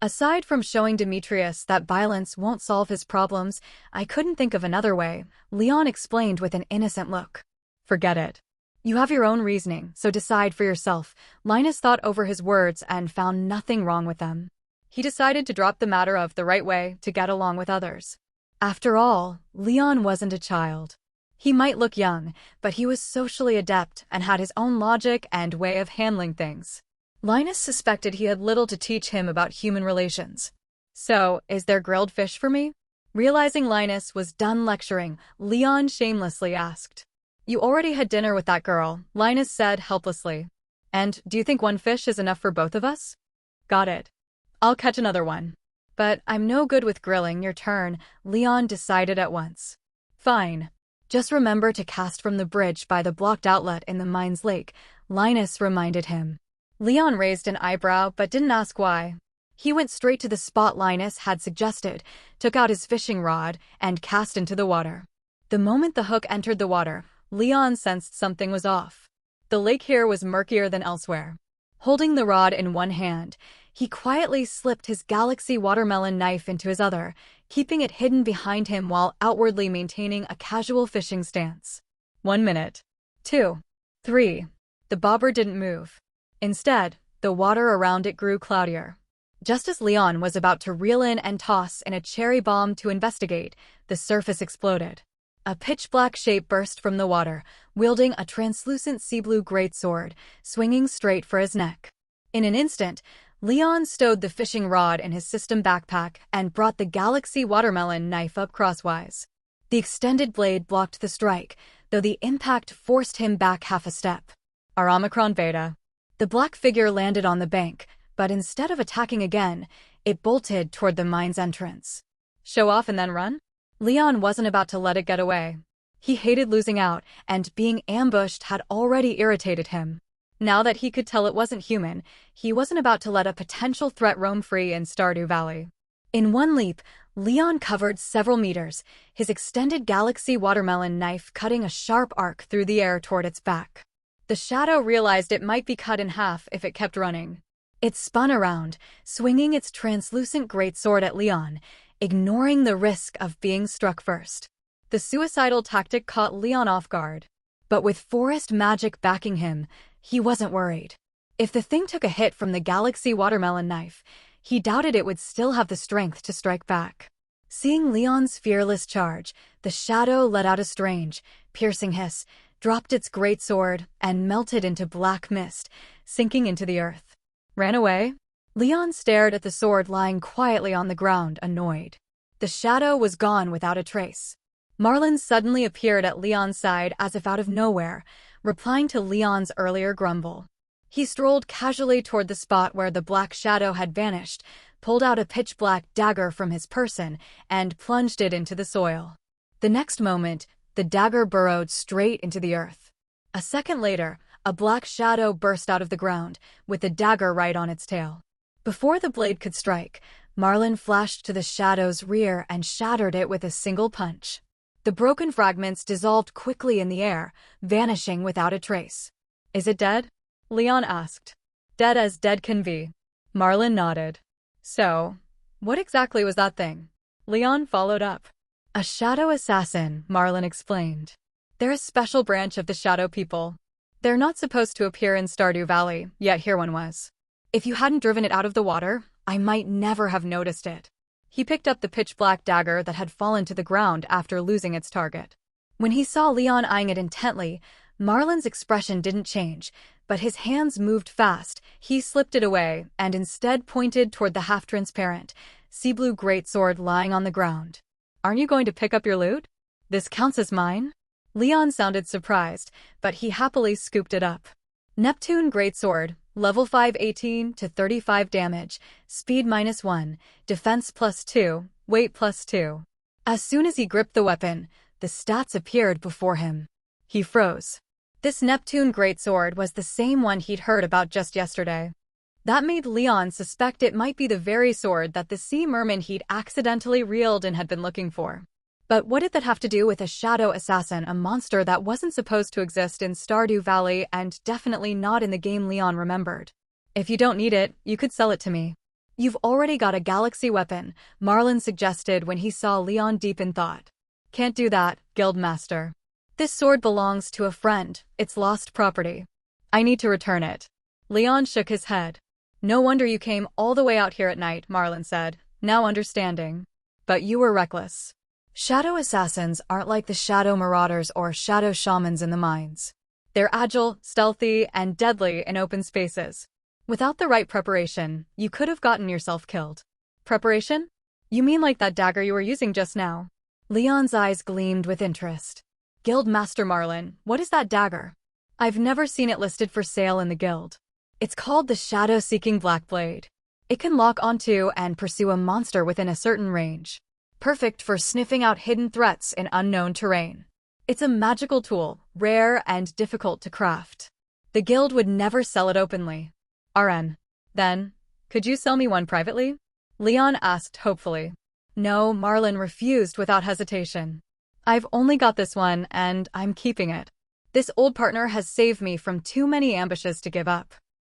Aside from showing Demetrius that violence won't solve his problems, I couldn't think of another way, Leon explained with an innocent look. Forget it. You have your own reasoning, so decide for yourself. Linus thought over his words and found nothing wrong with them. He decided to drop the matter of the right way to get along with others. After all, Leon wasn't a child. He might look young, but he was socially adept and had his own logic and way of handling things. Linus suspected he had little to teach him about human relations. So, is there grilled fish for me? Realizing Linus was done lecturing, Leon shamelessly asked. You already had dinner with that girl, Linus said helplessly. And do you think one fish is enough for both of us? Got it. I'll catch another one. But I'm no good with grilling. Your turn, Leon decided at once. Fine. Just remember to cast from the bridge by the blocked outlet in the mine's lake, Linus reminded him. Leon raised an eyebrow but didn't ask why. He went straight to the spot Linus had suggested, took out his fishing rod, and cast into the water. The moment the hook entered the water, Leon sensed something was off. The lake here was murkier than elsewhere. Holding the rod in one hand, he quietly slipped his galaxy watermelon knife into his other, keeping it hidden behind him while outwardly maintaining a casual fishing stance. 1 minute. 2. 3. The bobber didn't move. Instead, the water around it grew cloudier. Just as Leon was about to reel in and toss in a cherry bomb to investigate, the surface exploded. A pitch-black shape burst from the water, wielding a translucent sea-blue greatsword, swinging straight for his neck. In an instant, Leon stowed the fishing rod in his system backpack and brought the galaxy watermelon knife up crosswise. The extended blade blocked the strike, though the impact forced him back half a step. Our Omicron Beta. The black figure landed on the bank, but instead of attacking again, it bolted toward the mine's entrance. Show off and then run? Leon wasn't about to let it get away. He hated losing out, and being ambushed had already irritated him. Now that he could tell it wasn't human, he wasn't about to let a potential threat roam free in Stardew Valley. In one leap, Leon covered several meters, his extended galaxy watermelon knife cutting a sharp arc through the air toward its back. The shadow realized it might be cut in half if it kept running. It spun around, swinging its translucent greatsword at Leon, ignoring the risk of being struck first. The suicidal tactic caught Leon off guard. But with forest magic backing him, he wasn't worried. If the thing took a hit from the galaxy watermelon knife, he doubted it would still have the strength to strike back. Seeing Leon's fearless charge, the shadow let out a strange, piercing hiss, dropped its greatsword, and melted into black mist, sinking into the earth. Ran away? Leon stared at the sword lying quietly on the ground, annoyed. The shadow was gone without a trace. Marlin suddenly appeared at Leon's side as if out of nowhere, replying to Leon's earlier grumble. He strolled casually toward the spot where the black shadow had vanished, pulled out a pitch-black dagger from his person, and plunged it into the soil. The next moment, the dagger burrowed straight into the earth. A second later, a black shadow burst out of the ground, with the dagger right on its tail. Before the blade could strike, Marlin flashed to the shadow's rear and shattered it with a single punch. The broken fragments dissolved quickly in the air, vanishing without a trace. Is it dead? Leon asked. Dead as dead can be. Marlin nodded. So, what exactly was that thing? Leon followed up. A shadow assassin, Marlin explained. They're a special branch of the shadow people. They're not supposed to appear in Stardew Valley, yet here one was. If you hadn't driven it out of the water, I might never have noticed it. He picked up the pitch-black dagger that had fallen to the ground after losing its target. When he saw Leon eyeing it intently, Marlin's expression didn't change, but his hands moved fast. He slipped it away and instead pointed toward the half-transparent, sea-blue greatsword lying on the ground. "Aren't you going to pick up your loot? This counts as mine?" Leon sounded surprised, but he happily scooped it up. Neptune Greatsword, level 5 18 to 35 damage, speed -1, defense +2, weight +2. As soon as he gripped the weapon, the stats appeared before him. He froze. This Neptune Greatsword was the same one he'd heard about just yesterday. That made Leon suspect it might be the very sword that the sea merman he'd accidentally reeled and had been looking for. But what did that have to do with a shadow assassin, a monster that wasn't supposed to exist in Stardew Valley and definitely not in the game Leon remembered? "If you don't need it, you could sell it to me." "You've already got a galaxy weapon," Marlin suggested when he saw Leon deep in thought. "Can't do that, Guildmaster. This sword belongs to a friend, it's lost property. I need to return it." Leon shook his head. "No wonder you came all the way out here at night," Marlin said, now understanding. "But you were reckless. Shadow assassins aren't like the shadow marauders or shadow shamans in the mines. They're agile, stealthy, and deadly in open spaces. Without the right preparation, you could have gotten yourself killed." "Preparation? You mean like that dagger you were using just now?" Leon's eyes gleamed with interest. "Guildmaster Marlin, what is that dagger? I've never seen it listed for sale in the guild." "It's called the Shadow-Seeking Blackblade. It can lock onto and pursue a monster within a certain range. Perfect for sniffing out hidden threats in unknown terrain. It's a magical tool, rare and difficult to craft. The guild would never sell it openly." "RN. Then, could you sell me one privately?" Leon asked hopefully. "No," Marlin refused without hesitation. "I've only got this one, and I'm keeping it. This old partner has saved me from too many ambushes to give up."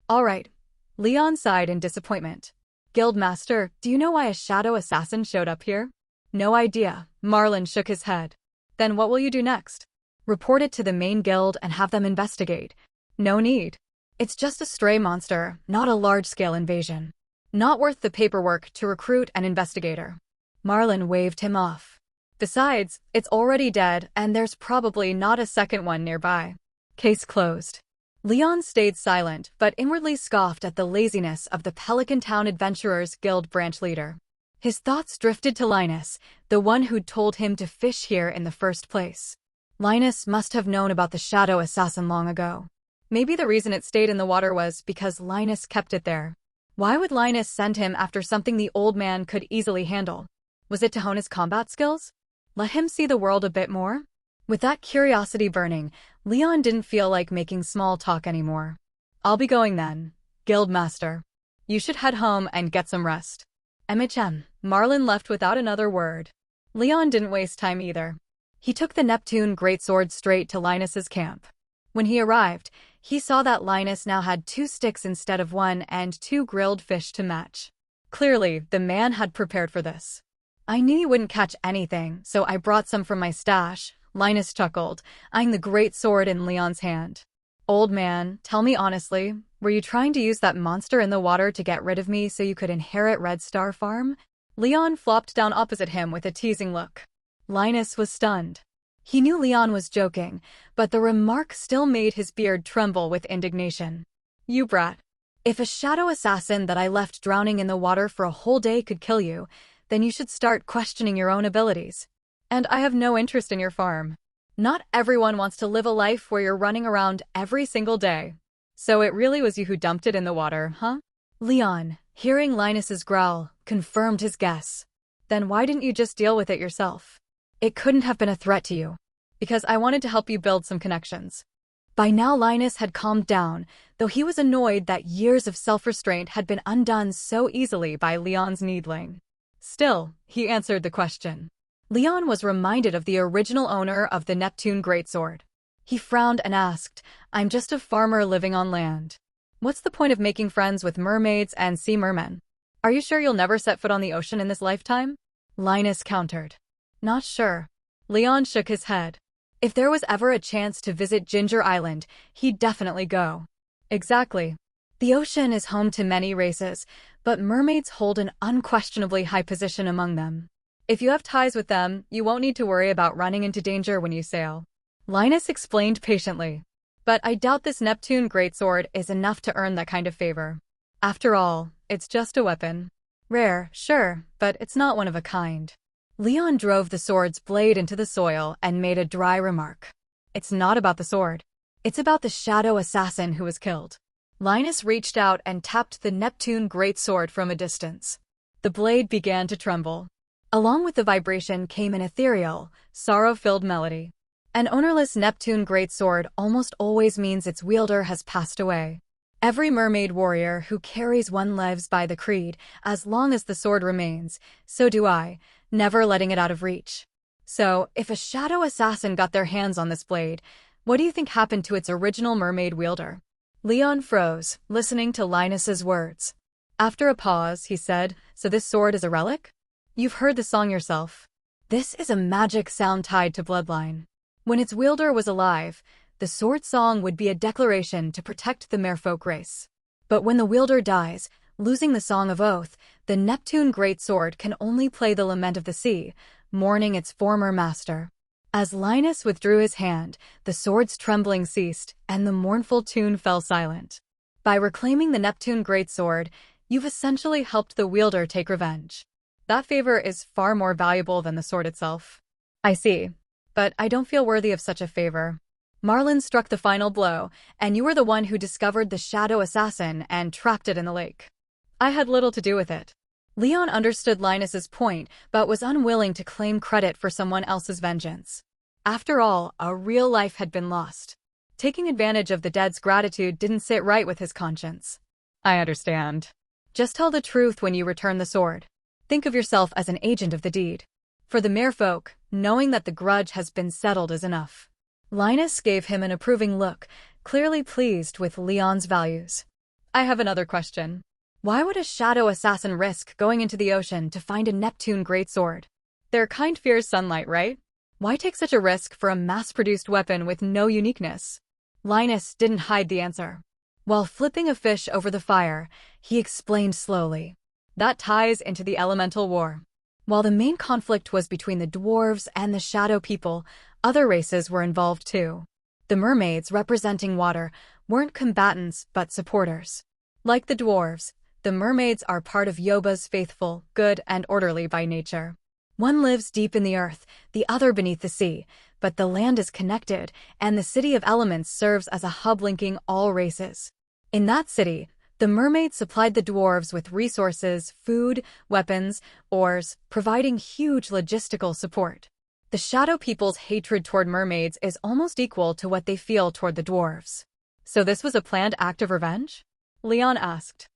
"All right." Leon sighed in disappointment. "Guildmaster, do you know why a shadow assassin showed up here?" "No idea." Marlin shook his head. "Then what will you do next?" "Report it to the main guild and have them investigate." "No need. It's just a stray monster, not a large-scale invasion. Not worth the paperwork to recruit an investigator." Marlin waved him off. "Besides, it's already dead, and there's probably not a second one nearby. Case closed." Leon stayed silent, but inwardly scoffed at the laziness of the Pelican Town Adventurers Guild branch leader. His thoughts drifted to Linus, the one who'd told him to fish here in the first place. Linus must have known about the shadow assassin long ago. Maybe the reason it stayed in the water was because Linus kept it there. Why would Linus send him after something the old man could easily handle? Was it to hone his combat skills? Let him see the world a bit more? With that curiosity burning, Leon didn't feel like making small talk anymore. "I'll be going then, Guildmaster. You should head home and get some rest." MHM. Marlin left without another word. Leon didn't waste time either. He took the Neptune Greatsword straight to Linus's camp. When he arrived, he saw that Linus now had 2 sticks instead of 1 and 2 grilled fish to match. Clearly, the man had prepared for this. "I knew you wouldn't catch anything, so I brought some from my stash," Linus chuckled, eyeing the great sword in Leon's hand. "Old man, tell me honestly, were you trying to use that monster in the water to get rid of me so you could inherit Red Star Farm?" Leon flopped down opposite him with a teasing look. Linus was stunned. He knew Leon was joking, but the remark still made his beard tremble with indignation. "You brat. If a shadow assassin that I left drowning in the water for a whole day could kill you, then you should start questioning your own abilities. And I have no interest in your farm. Not everyone wants to live a life where you're running around every single day. So it really was you who dumped it in the water, huh?" Leon, hearing Linus's growl, confirmed his guess. "Then why didn't you just deal with it yourself?" "It couldn't have been a threat to you. Because I wanted to help you build some connections." By now Linus had calmed down, though he was annoyed that years of self-restraint had been undone so easily by Leon's needling. Still, he answered the question. Leon was reminded of the original owner of the Neptune Greatsword. He frowned and asked, "I'm just a farmer living on land. What's the point of making friends with mermaids and sea mermen? Are you sure you'll never set foot on the ocean in this lifetime?" Linus countered. "Not sure." Leon shook his head. If there was ever a chance to visit Ginger Island, he'd definitely go. "Exactly. The ocean is home to many races, but mermaids hold an unquestionably high position among them. If you have ties with them, you won't need to worry about running into danger when you sail. Linus explained patiently. But I doubt this Neptune greatsword is enough to earn that kind of favor. After all, it's just a weapon. Rare, sure, but it's not one of a kind. Leon drove the sword's blade into the soil and made a dry remark. It's not about the sword. It's about the shadow assassin who was killed. Linus reached out and tapped the Neptune greatsword from a distance. The blade began to tremble. Along with the vibration came an ethereal, sorrow-filled melody. An ownerless Neptune greatsword almost always means its wielder has passed away. Every mermaid warrior who carries one lives by the creed, as long as the sword remains, so do I, never letting it out of reach. So, if a shadow assassin got their hands on this blade, what do you think happened to its original mermaid wielder? Leon froze, listening to Linus's words. After a pause, he said, "So this sword is a relic? You've heard the song yourself. This is a magic sound tied to bloodline. When its wielder was alive, the sword song would be a declaration to protect the merfolk race. But when the wielder dies, losing the Song of Oath, the Neptune greatsword can only play the lament of the sea, mourning its former master." As Linus withdrew his hand, the sword's trembling ceased, and the mournful tune fell silent. By reclaiming the Neptune greatsword, you've essentially helped the wielder take revenge. That favor is far more valuable than the sword itself. I see. But I don't feel worthy of such a favor. Marlin struck the final blow, and you were the one who discovered the shadow assassin and trapped it in the lake. I had little to do with it. Leon understood Linus's point, but was unwilling to claim credit for someone else's vengeance. After all, a real life had been lost. Taking advantage of the dead's gratitude didn't sit right with his conscience. I understand. Just tell the truth when you return the sword. Think of yourself as an agent of the deed. For the merfolk, knowing that the grudge has been settled is enough. Linus gave him an approving look, clearly pleased with Leon's values. I have another question. Why would a shadow assassin risk going into the ocean to find a Neptune greatsword? Their kind fears sunlight, right? Why take such a risk for a mass-produced weapon with no uniqueness? Linus didn't hide the answer. While flipping a fish over the fire, he explained slowly. That ties into the elemental war. While the main conflict was between the dwarves and the shadow people, other races were involved too. The mermaids, representing water, weren't combatants but supporters. Like the dwarves, the mermaids are part of Yoba's faithful, good, and orderly by nature. One lives deep in the earth, the other beneath the sea, but the land is connected, and the City of Elements serves as a hub linking all races. In that city, the mermaids supplied the dwarves with resources, food, weapons, oars, providing huge logistical support. The shadow people's hatred toward mermaids is almost equal to what they feel toward the dwarves. So this was a planned act of revenge? Leon asked.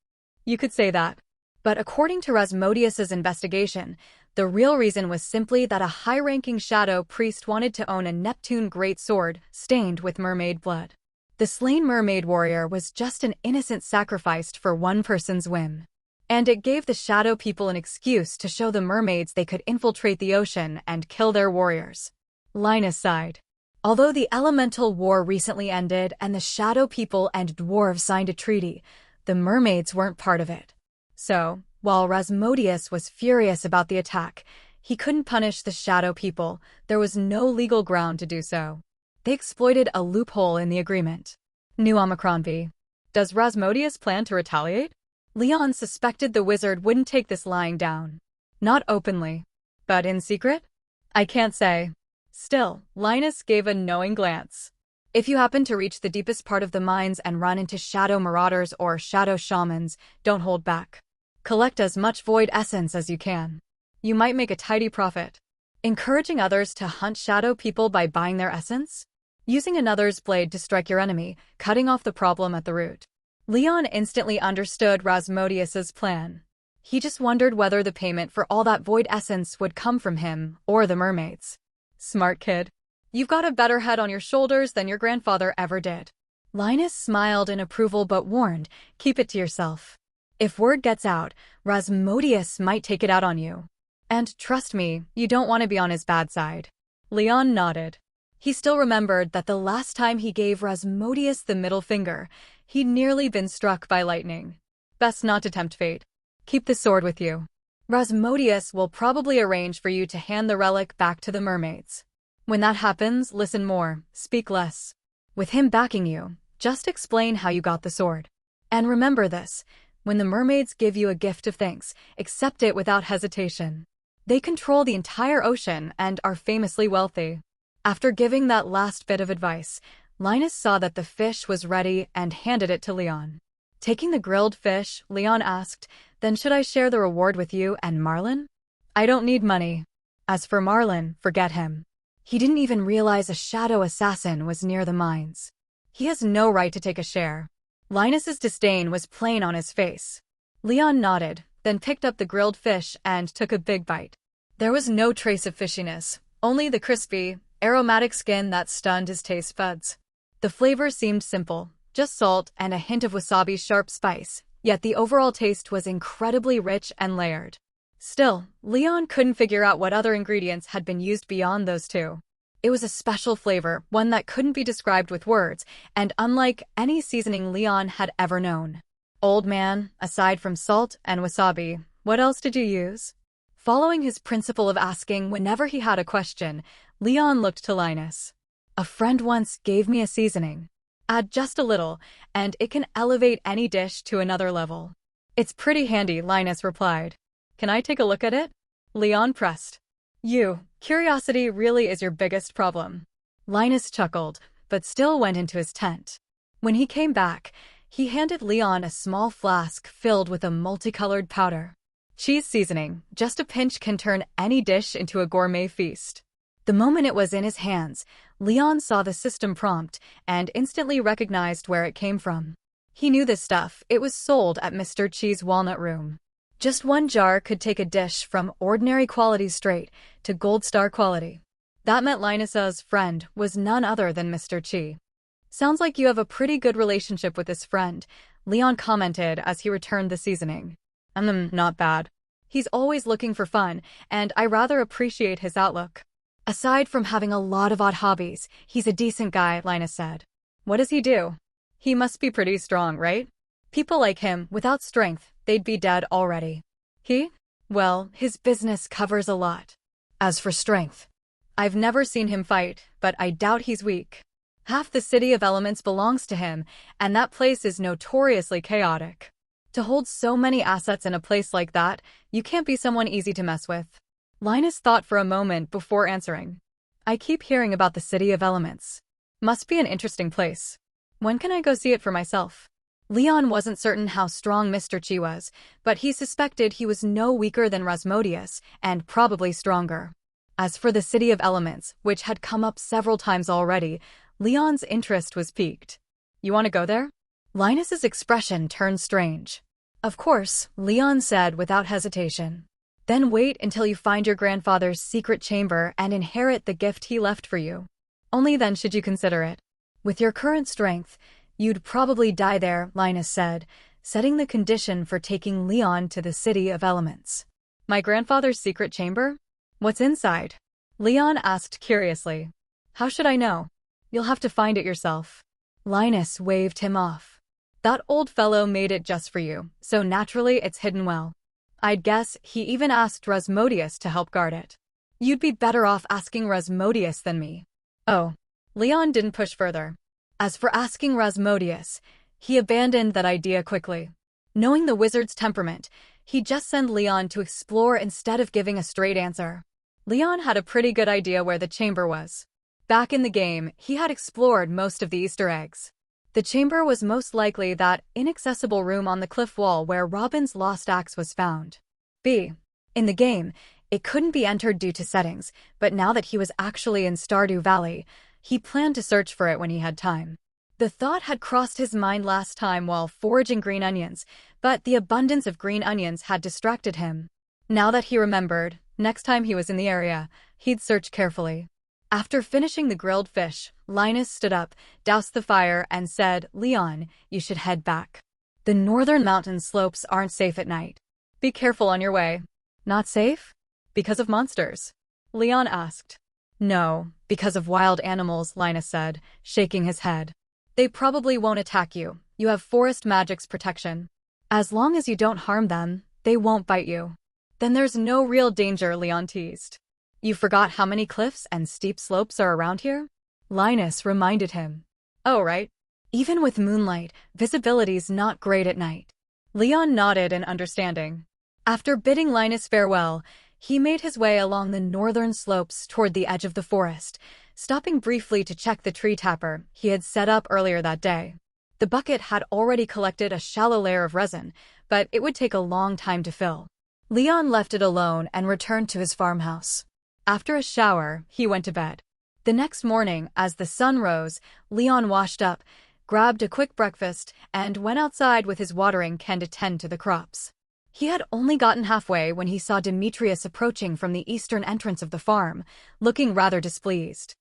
You could say that. But according to Rasmodius's investigation, the real reason was simply that a high-ranking shadow priest wanted to own a Neptune greatsword stained with mermaid blood. The slain mermaid warrior was just an innocent sacrifice for one person's whim. And it gave the shadow people an excuse to show the mermaids they could infiltrate the ocean and kill their warriors. Linus sighed. Although the elemental war recently ended and the shadow people and dwarves signed a treaty, the mermaids weren't part of it. So, while Rasmodius was furious about the attack, he couldn't punish the shadow people. There was no legal ground to do so. They exploited a loophole in the agreement. New Omicron V. Does Rasmodius plan to retaliate? Leon suspected the wizard wouldn't take this lying down. Not openly. But in secret? I can't say. Still, Linus gave a knowing glance. If you happen to reach the deepest part of the mines and run into shadow marauders or shadow shamans, don't hold back. Collect as much void essence as you can. You might make a tidy profit. Encouraging others to hunt shadow people by buying their essence? Using another's blade to strike your enemy, cutting off the problem at the root. Leon instantly understood Rasmodius's plan. He just wondered whether the payment for all that void essence would come from him or the mermaids. Smart kid. You've got a better head on your shoulders than your grandfather ever did. Linus smiled in approval but warned, keep it to yourself. If word gets out, Rasmodius might take it out on you. And trust me, you don't want to be on his bad side. Leon nodded. He still remembered that the last time he gave Rasmodius the middle finger, he'd nearly been struck by lightning. Best not to tempt fate. Keep the sword with you. Rasmodius will probably arrange for you to hand the relic back to the mermaids. When that happens, listen more, speak less. With him backing you, just explain how you got the sword. And remember this, when the mermaids give you a gift of thanks, accept it without hesitation. They control the entire ocean and are famously wealthy. After giving that last bit of advice, Linus saw that the fish was ready and handed it to Leon. Taking the grilled fish, Leon asked, "Then should I share the reward with you and Marlin?" "I don't need money." As for Marlin, forget him. He didn't even realize a shadow assassin was near the mines. He has no right to take a share. Linus's disdain was plain on his face. Leon nodded, then picked up the grilled fish and took a big bite. There was no trace of fishiness, only the crispy, aromatic skin that stunned his taste buds. The flavor seemed simple, just salt and a hint of wasabi's sharp spice, yet the overall taste was incredibly rich and layered. Still, Leon couldn't figure out what other ingredients had been used beyond those two. It was a special flavor, one that couldn't be described with words, and unlike any seasoning Leon had ever known. "Old man, aside from salt and wasabi, what else did you use?" Following his principle of asking whenever he had a question, Leon looked to Linus. "A friend once gave me a seasoning. Add just a little, and it can elevate any dish to another level." "It's pretty handy," Linus replied. "Can I take a look at it?" Leon pressed. Curiosity really is your biggest problem." Linus chuckled, but still went into his tent. When he came back, he handed Leon a small flask filled with a multicolored powder. Cheese seasoning, just a pinch can turn any dish into a gourmet feast. The moment it was in his hands, Leon saw the system prompt and instantly recognized where it came from. He knew this stuff, it was sold at Mr. Cheese Walnut Room. Just one jar could take a dish from ordinary quality straight to gold star quality. That meant Linus's friend was none other than Mr. Chi. "Sounds like you have a pretty good relationship with this friend," Leon commented as he returned the seasoning. Not bad. He's always looking for fun, and I rather appreciate his outlook. Aside from having a lot of odd hobbies, he's a decent guy," Linus said. "What does he do?" "He must be pretty strong, right? People like him, without strength, they'd be dead already." Well, his business covers a lot. As for strength, I've never seen him fight, but I doubt he's weak. Half the City of Elements belongs to him, and that place is notoriously chaotic. To hold so many assets in a place like that, you can't be someone easy to mess with." Linus thought for a moment before answering. "I keep hearing about the City of Elements. Must be an interesting place. When can I go see it for myself?" Leon wasn't certain how strong Mr. Chi was, but he suspected he was no weaker than Rasmodius, and probably stronger. As for the City of Elements, which had come up several times already, Leon's interest was piqued. "You want to go there?" Linus's expression turned strange. "Of course," Leon said without hesitation. "Then wait until you find your grandfather's secret chamber and inherit the gift he left for you. Only then should you consider it. With your current strength, you'd probably die there," Linus said, setting the condition for taking Leon to the City of Elements. "My grandfather's secret chamber? What's inside?" Leon asked curiously. "How should I know? You'll have to find it yourself." Linus waved him off. "That old fellow made it just for you, so naturally it's hidden well. I'd guess he even asked Rasmodius to help guard it." "You'd be better off asking Rasmodius than me." "Oh." Leon didn't push further. As for asking Rasmodius, he abandoned that idea quickly. Knowing the wizard's temperament, he'd just send Leon to explore instead of giving a straight answer. Leon had a pretty good idea where the chamber was. Back in the game, he had explored most of the Easter eggs. The chamber was most likely that inaccessible room on the cliff wall where Robin's lost axe was found. In the game, it couldn't be entered due to settings, but now that he was actually in Stardew Valley, he planned to search for it when he had time. The thought had crossed his mind last time while foraging green onions, but the abundance of green onions had distracted him. Now that he remembered, next time he was in the area, he'd search carefully. After finishing the grilled fish, Linus stood up, doused the fire, and said, "Leon, you should head back. The northern mountain slopes aren't safe at night. Be careful on your way." "Not safe? Because of monsters?" Leon asked. "No, because of wild animals," Linus said, shaking his head. "They probably won't attack you. You have forest magic's protection. As long as you don't harm them, They won't bite you. Then there's no real danger, Leon teased. You forgot how many cliffs and steep slopes are around here? Linus reminded him. Oh, right. Even with moonlight, visibility's not great at night. Leon nodded in understanding. After bidding Linus farewell, he made his way along the northern slopes toward the edge of the forest, stopping briefly to check the tree tapper he had set up earlier that day. The bucket had already collected a shallow layer of resin, but it would take a long time to fill. Leon left it alone and returned to his farmhouse. After a shower, he went to bed. The next morning, as the sun rose, Leon washed up, grabbed a quick breakfast, and went outside with his watering can to tend to the crops. He had only gotten halfway when he saw Demetrius approaching from the eastern entrance of the farm, looking rather displeased.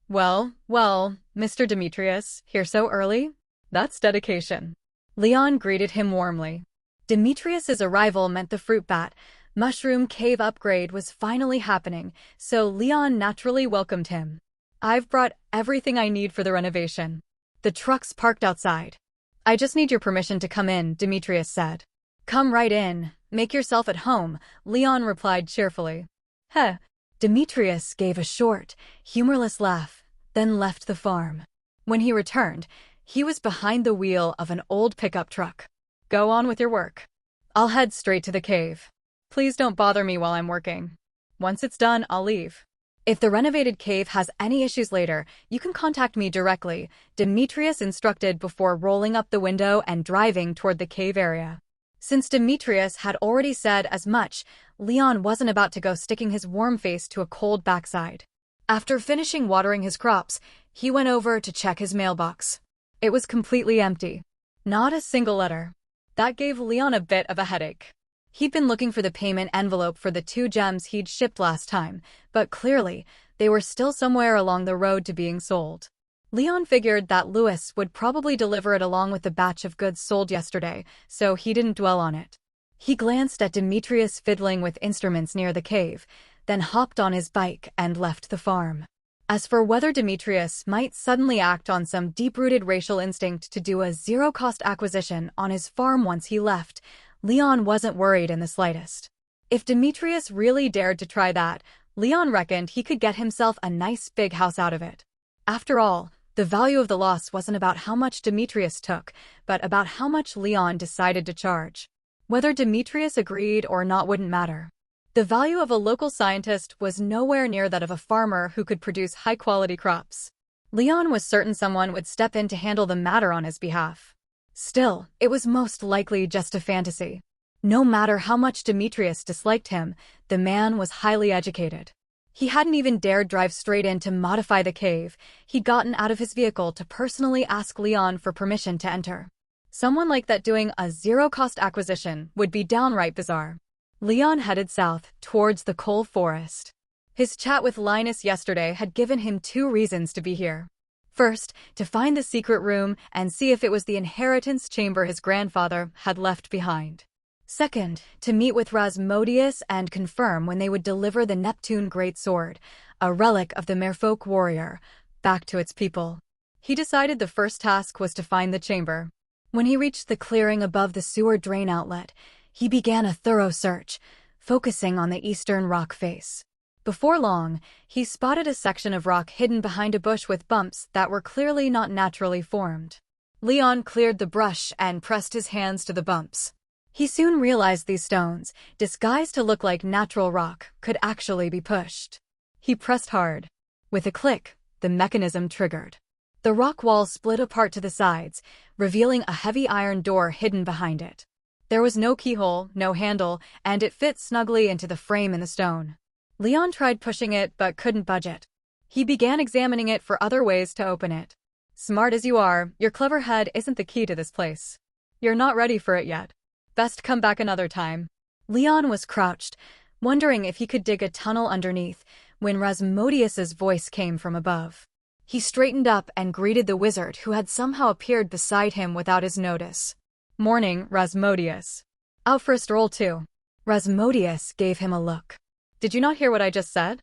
Well, Mr. Demetrius, here so early? That's dedication. Leon greeted him warmly. Demetrius's arrival meant the fruit bat, mushroom cave upgrade was finally happening, so Leon naturally welcomed him. I've brought everything I need for the renovation. The truck's parked outside. I just need your permission to come in, Demetrius said. Come right in. Make yourself at home, Leon replied cheerfully. Heh. Demetrius gave a short, humorless laugh, then left the farm. When he returned, he was behind the wheel of an old pickup truck. Go on with your work. I'll head straight to the cave. Please don't bother me while I'm working. Once it's done, I'll leave. If the renovated cave has any issues later, you can contact me directly, Demetrius instructed before rolling up the window and driving toward the cave area. Since Demetrius had already said as much, Leon wasn't about to go sticking his warm face to a cold backside. After finishing watering his crops, he went over to check his mailbox. It was completely empty. Not a single letter. That gave Leon a bit of a headache. He'd been looking for the payment envelope for the 2 gems he'd shipped last time, but clearly, they were still somewhere along the road to being sold. Leon figured that Lewis would probably deliver it along with the batch of goods sold yesterday, so he didn't dwell on it. He glanced at Demetrius fiddling with instruments near the cave, then hopped on his bike and left the farm. As for whether Demetrius might suddenly act on some deep-rooted racial instinct to do a zero-cost acquisition on his farm once he left, Leon wasn't worried in the slightest. If Demetrius really dared to try that, Leon reckoned he could get himself a nice big house out of it. After all, the value of the loss wasn't about how much Demetrius took, but about how much Leon decided to charge. Whether Demetrius agreed or not wouldn't matter. The value of a local scientist was nowhere near that of a farmer who could produce high-quality crops. Leon was certain someone would step in to handle the matter on his behalf. Still, it was most likely just a fantasy. No matter how much Demetrius disliked him, the man was highly educated. He hadn't even dared drive straight in to modify the cave. He'd gotten out of his vehicle to personally ask Leon for permission to enter. Someone like that doing a zero-cost acquisition would be downright bizarre. Leon headed south, towards the coal forest. His chat with Linus yesterday had given him 2 reasons to be here. First, to find the secret room and see if it was the inheritance chamber his grandfather had left behind. Second, to meet with Rasmodius and confirm when they would deliver the Neptune Greatsword, a relic of the merfolk warrior, back to its people. He decided the first task was to find the chamber. When he reached the clearing above the sewer drain outlet, he began a thorough search, focusing on the eastern rock face. Before long, he spotted a section of rock hidden behind a bush with bumps that were clearly not naturally formed. Leon cleared the brush and pressed his hands to the bumps. He soon realized these stones, disguised to look like natural rock, could actually be pushed. He pressed hard. With a click, the mechanism triggered. The rock wall split apart to the sides, revealing a heavy iron door hidden behind it. There was no keyhole, no handle, and it fit snugly into the frame in the stone. Leon tried pushing it but couldn't budge it. He began examining it for other ways to open it. Smart as you are, your clever head isn't the key to this place. You're not ready for it yet. Best come back another time. Leon was crouched, wondering if he could dig a tunnel underneath, when Rasmodius's voice came from above. He straightened up and greeted the wizard who had somehow appeared beside him without his notice. Morning, Rasmodius. Out for a stroll too. Rasmodius gave him a look. Did you not hear what I just said?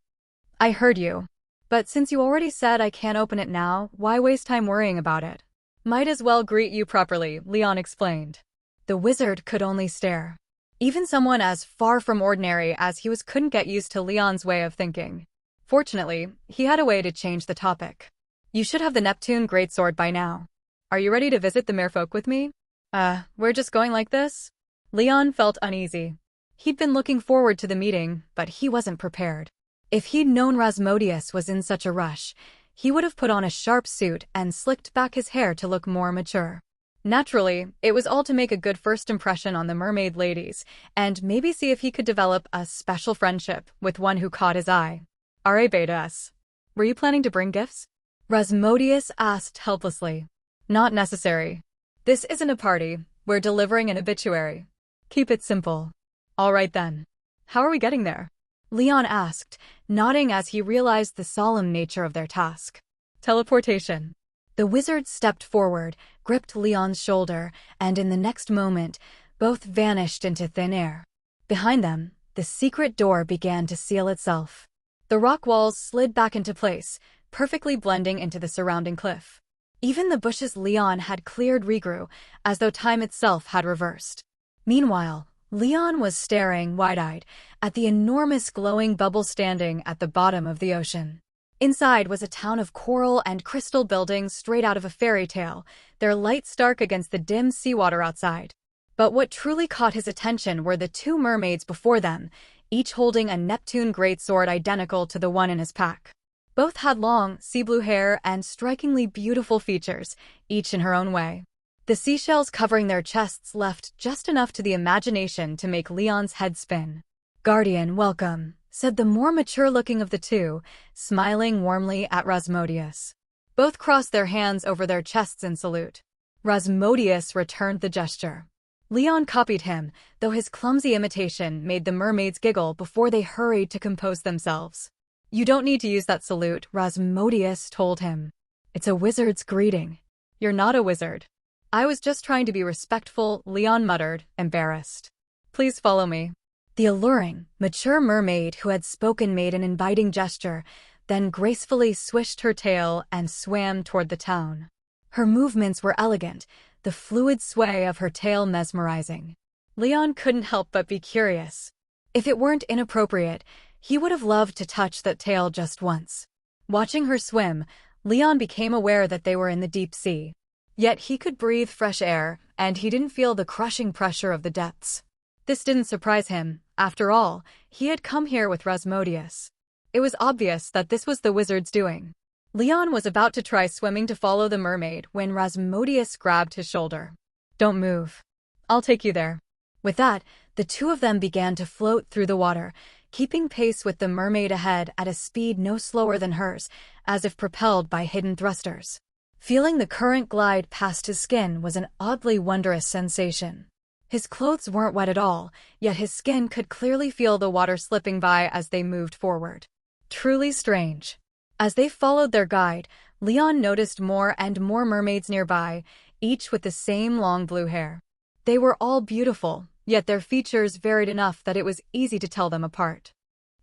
I heard you. But since you already said I can't open it now, why waste time worrying about it? Might as well greet you properly, Leon explained. The wizard could only stare. Even someone as far from ordinary as he was couldn't get used to Leon's way of thinking. Fortunately, he had a way to change the topic. You should have the Neptune greatsword by now. Are you ready to visit the merfolk with me? We're just going like this? Leon felt uneasy. He'd been looking forward to the meeting, but he wasn't prepared. If he'd known Rasmodius was in such a rush, he would have put on a sharp suit and slicked back his hair to look more mature. Naturally, it was all to make a good first impression on the mermaid ladies, and maybe see if he could develop a special friendship with one who caught his eye. Betas. Were you planning to bring gifts? Rasmodius asked helplessly. Not necessary. This isn't a party, we're delivering an obituary. Keep it simple. All right then. How are we getting there? Leon asked, nodding as he realized the solemn nature of their task. Teleportation. The wizard stepped forward, gripped Leon's shoulder, and in the next moment, both vanished into thin air. Behind them, the secret door began to seal itself. The rock walls slid back into place, perfectly blending into the surrounding cliff. Even the bushes Leon had cleared regrew, as though time itself had reversed. Meanwhile, Leon was staring, wide-eyed, at the enormous glowing bubble standing at the bottom of the ocean. Inside was a town of coral and crystal buildings straight out of a fairy tale, their light stark against the dim seawater outside. But what truly caught his attention were the two mermaids before them, each holding a Neptune greatsword identical to the one in his pack. Both had long, sea-blue hair and strikingly beautiful features, each in her own way. The seashells covering their chests left just enough to the imagination to make Leon's head spin. "Guardian, welcome," said the more mature-looking of the two, smiling warmly at Rasmodius. Both crossed their hands over their chests in salute. Rasmodius returned the gesture. Leon copied him, though his clumsy imitation made the mermaids giggle before they hurried to compose themselves. "You don't need to use that salute," Rasmodius told him. "It's a wizard's greeting." "You're not a wizard." "I was just trying to be respectful," Leon muttered, embarrassed. "Please follow me." The alluring, mature mermaid who had spoken made an inviting gesture, then gracefully swished her tail and swam toward the town. Her movements were elegant, the fluid sway of her tail mesmerizing. Leon couldn't help but be curious. If it weren't inappropriate, he would have loved to touch that tail just once. Watching her swim, Leon became aware that they were in the deep sea. Yet he could breathe fresh air, and he didn't feel the crushing pressure of the depths. This didn't surprise him. After all, he had come here with Rasmodius. It was obvious that this was the wizard's doing. Leon was about to try swimming to follow the mermaid when Rasmodius grabbed his shoulder. "Don't move. I'll take you there." With that, the two of them began to float through the water, keeping pace with the mermaid ahead at a speed no slower than hers, as if propelled by hidden thrusters. Feeling the current glide past his skin was an oddly wondrous sensation. His clothes weren't wet at all, yet his skin could clearly feel the water slipping by as they moved forward. Truly strange. As they followed their guide, Leon noticed more and more mermaids nearby, each with the same long blue hair. They were all beautiful, yet their features varied enough that it was easy to tell them apart.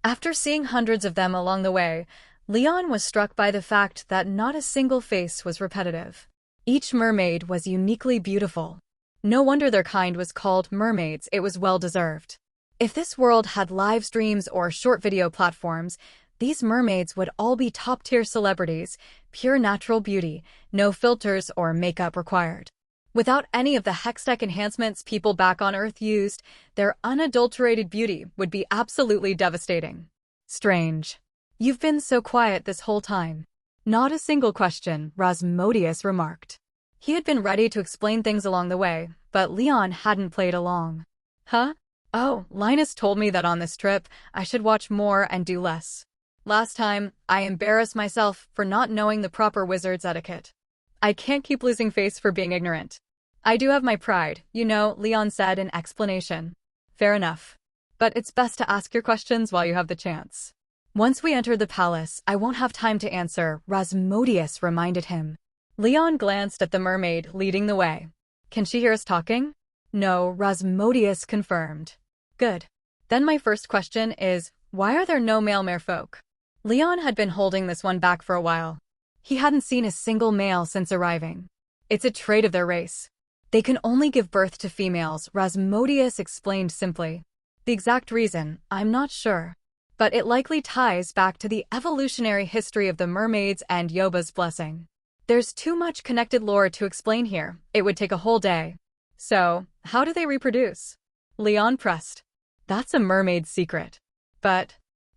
After seeing hundreds of them along the way, Leon was struck by the fact that not a single face was repetitive. Each mermaid was uniquely beautiful. No wonder their kind was called mermaids, it was well-deserved. If this world had live streams or short video platforms, these mermaids would all be top-tier celebrities, pure natural beauty, no filters or makeup required. Without any of the hextech enhancements people back on Earth used, their unadulterated beauty would be absolutely devastating. Strange. "You've been so quiet this whole time." "Not a single question," Rasmodius remarked. He had been ready to explain things along the way, but Leon hadn't played along. "Huh? Oh, Linus told me that on this trip, I should watch more and do less. Last time, I embarrassed myself for not knowing the proper wizard's etiquette. I can't keep losing face for being ignorant. I do have my pride, you know," Leon said in explanation. "Fair enough. But it's best to ask your questions while you have the chance." "Once we enter the palace, I won't have time to answer," Rasmodius reminded him. Leon glanced at the mermaid leading the way. "Can she hear us talking?" "No," Rasmodius confirmed. "Good. Then my first question is, why are there no male merfolk?" Leon had been holding this one back for a while. He hadn't seen a single male since arriving. "It's a trait of their race. They can only give birth to females, Rasmodius explained simply. The exact reason, I'm not sure. But it likely ties back to the evolutionary history of the mermaids and Yoba's blessing. There's too much connected lore to explain here. It would take a whole day. So, how do they reproduce? Leon pressed. That's a mermaid's secret. But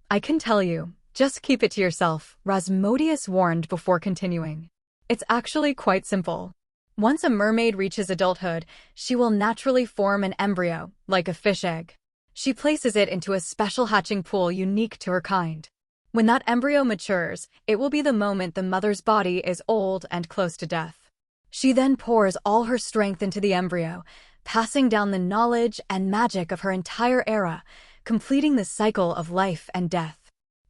I can tell you, just keep it to yourself, Rasmodius warned before continuing. It's actually quite simple. Once a mermaid reaches adulthood, she will naturally form an embryo, like a fish egg. She places it into a special hatching pool unique to her kind. When that embryo matures, it will be the moment the mother's body is old and close to death. She then pours all her strength into the embryo, passing down the knowledge and magic of her entire era, completing the cycle of life and death.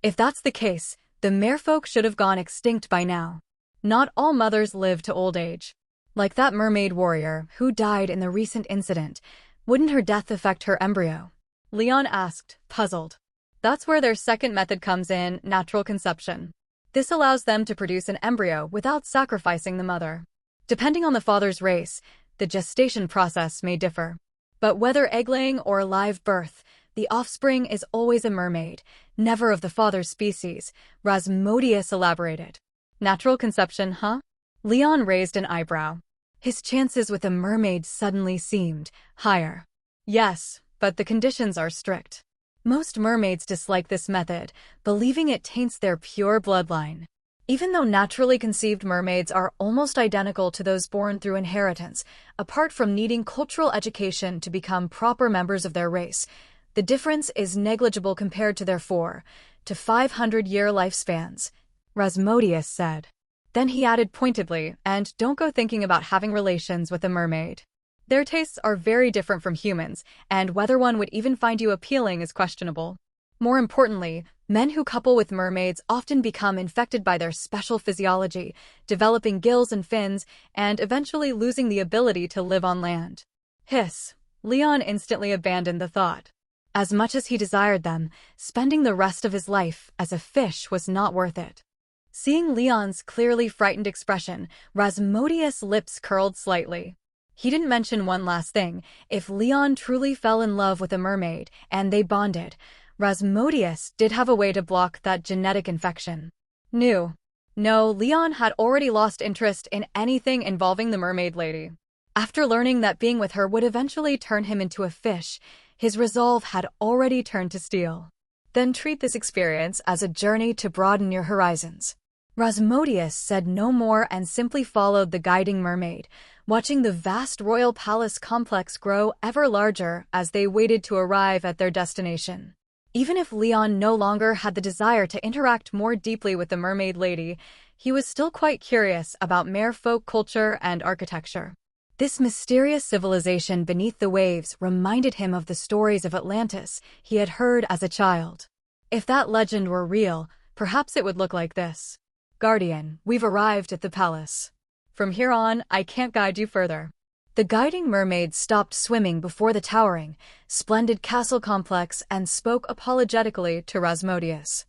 If that's the case, the merfolk should have gone extinct by now. Not all mothers live to old age. Like that mermaid warrior who died in the recent incident, wouldn't her death affect her embryo? Leon asked, puzzled. That's where their second method comes in, natural conception. This allows them to produce an embryo without sacrificing the mother. Depending on the father's race, the gestation process may differ. But whether egg-laying or live birth, the offspring is always a mermaid, never of the father's species, Rasmodius elaborated. Natural conception, huh? Leon raised an eyebrow. His chances with a mermaid suddenly seemed higher. Yes, but the conditions are strict. Most mermaids dislike this method, believing it taints their pure bloodline. Even though naturally conceived mermaids are almost identical to those born through inheritance, apart from needing cultural education to become proper members of their race, the difference is negligible compared to their 4 to 500-year lifespans, Rasmodius said. Then he added pointedly, and don't go thinking about having relations with a mermaid. Their tastes are very different from humans, and whether one would even find you appealing is questionable. More importantly, men who couple with mermaids often become infected by their special physiology, developing gills and fins, and eventually losing the ability to live on land. Hiss. Leon instantly abandoned the thought. As much as he desired them, spending the rest of his life as a fish was not worth it. Seeing Leon's clearly frightened expression, Rasmodius' lips curled slightly. He didn't mention one last thing. If Leon truly fell in love with a mermaid, and they bonded, Rasmodius did have a way to block that genetic infection. No, Leon had already lost interest in anything involving the mermaid lady. After learning that being with her would eventually turn him into a fish, his resolve had already turned to steel. Then treat this experience as a journey to broaden your horizons. Rasmodius said no more and simply followed the guiding mermaid, watching the vast royal palace complex grow ever larger as they waited to arrive at their destination. Even if Leon no longer had the desire to interact more deeply with the mermaid lady, he was still quite curious about merfolk culture and architecture. This mysterious civilization beneath the waves reminded him of the stories of Atlantis he had heard as a child. If that legend were real, perhaps it would look like this. Guardian, we've arrived at the palace. From here on, I can't guide you further. The guiding mermaid stopped swimming before the towering, splendid castle complex and spoke apologetically to Rasmodius.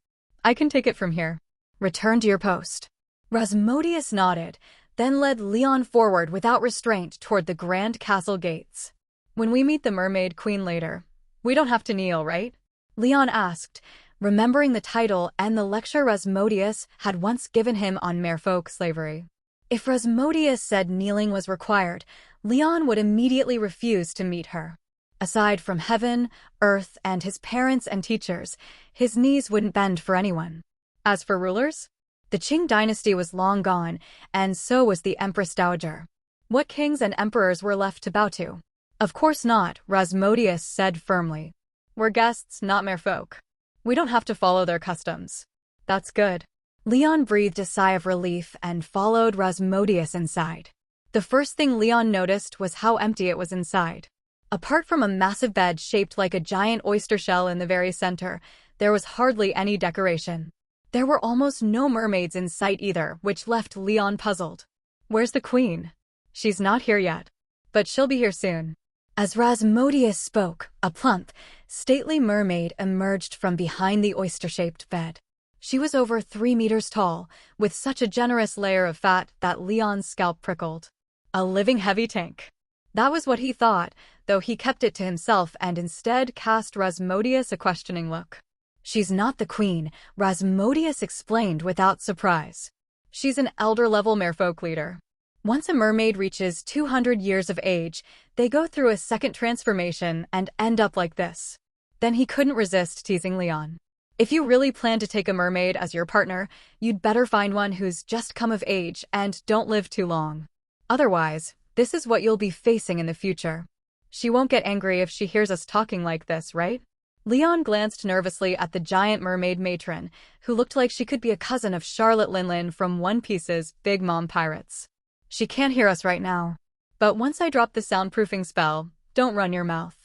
I can take it from here. Return to your post. Rasmodius nodded, then led Leon forward without restraint toward the grand castle gates. When we meet the mermaid queen later, we don't have to kneel, right? Leon asked, remembering the title and the lecture Rasmodius had once given him on merfolk slavery. If Rasmodius said kneeling was required, Leon would immediately refuse to meet her. Aside from heaven, earth, and his parents and teachers, his knees wouldn't bend for anyone. As for rulers, the Qing dynasty was long gone, and so was the Empress Dowager. What kings and emperors were left to bow to? Of course not, Rasmodius said firmly. We're guests, not merfolk. We don't have to follow their customs. That's good. Leon breathed a sigh of relief and followed Rasmodius inside. The first thing Leon noticed was how empty it was inside. Apart from a massive bed shaped like a giant oyster shell in the very center, there was hardly any decoration. There were almost no mermaids in sight either, which left Leon puzzled. Where's the queen? She's not here yet. But she'll be here soon. As Rasmodius spoke, a plump, stately mermaid emerged from behind the oyster-shaped bed. She was over 3 meters tall, with such a generous layer of fat that Leon's scalp prickled. A living heavy tank. That was what he thought, though he kept it to himself and instead cast Rasmodius a questioning look. She's not the queen, Rasmodius explained without surprise. She's an elder-level merfolk leader. Once a mermaid reaches 200 years of age, they go through a second transformation and end up like this. Then he couldn't resist teasing Leon. If you really plan to take a mermaid as your partner, you'd better find one who's just come of age and don't live too long. Otherwise, this is what you'll be facing in the future. She won't get angry if she hears us talking like this, right? Leon glanced nervously at the giant mermaid matron, who looked like she could be a cousin of Charlotte Linlin from One Piece's Big Mom Pirates. She can't hear us right now. But once I drop the soundproofing spell, don't run your mouth.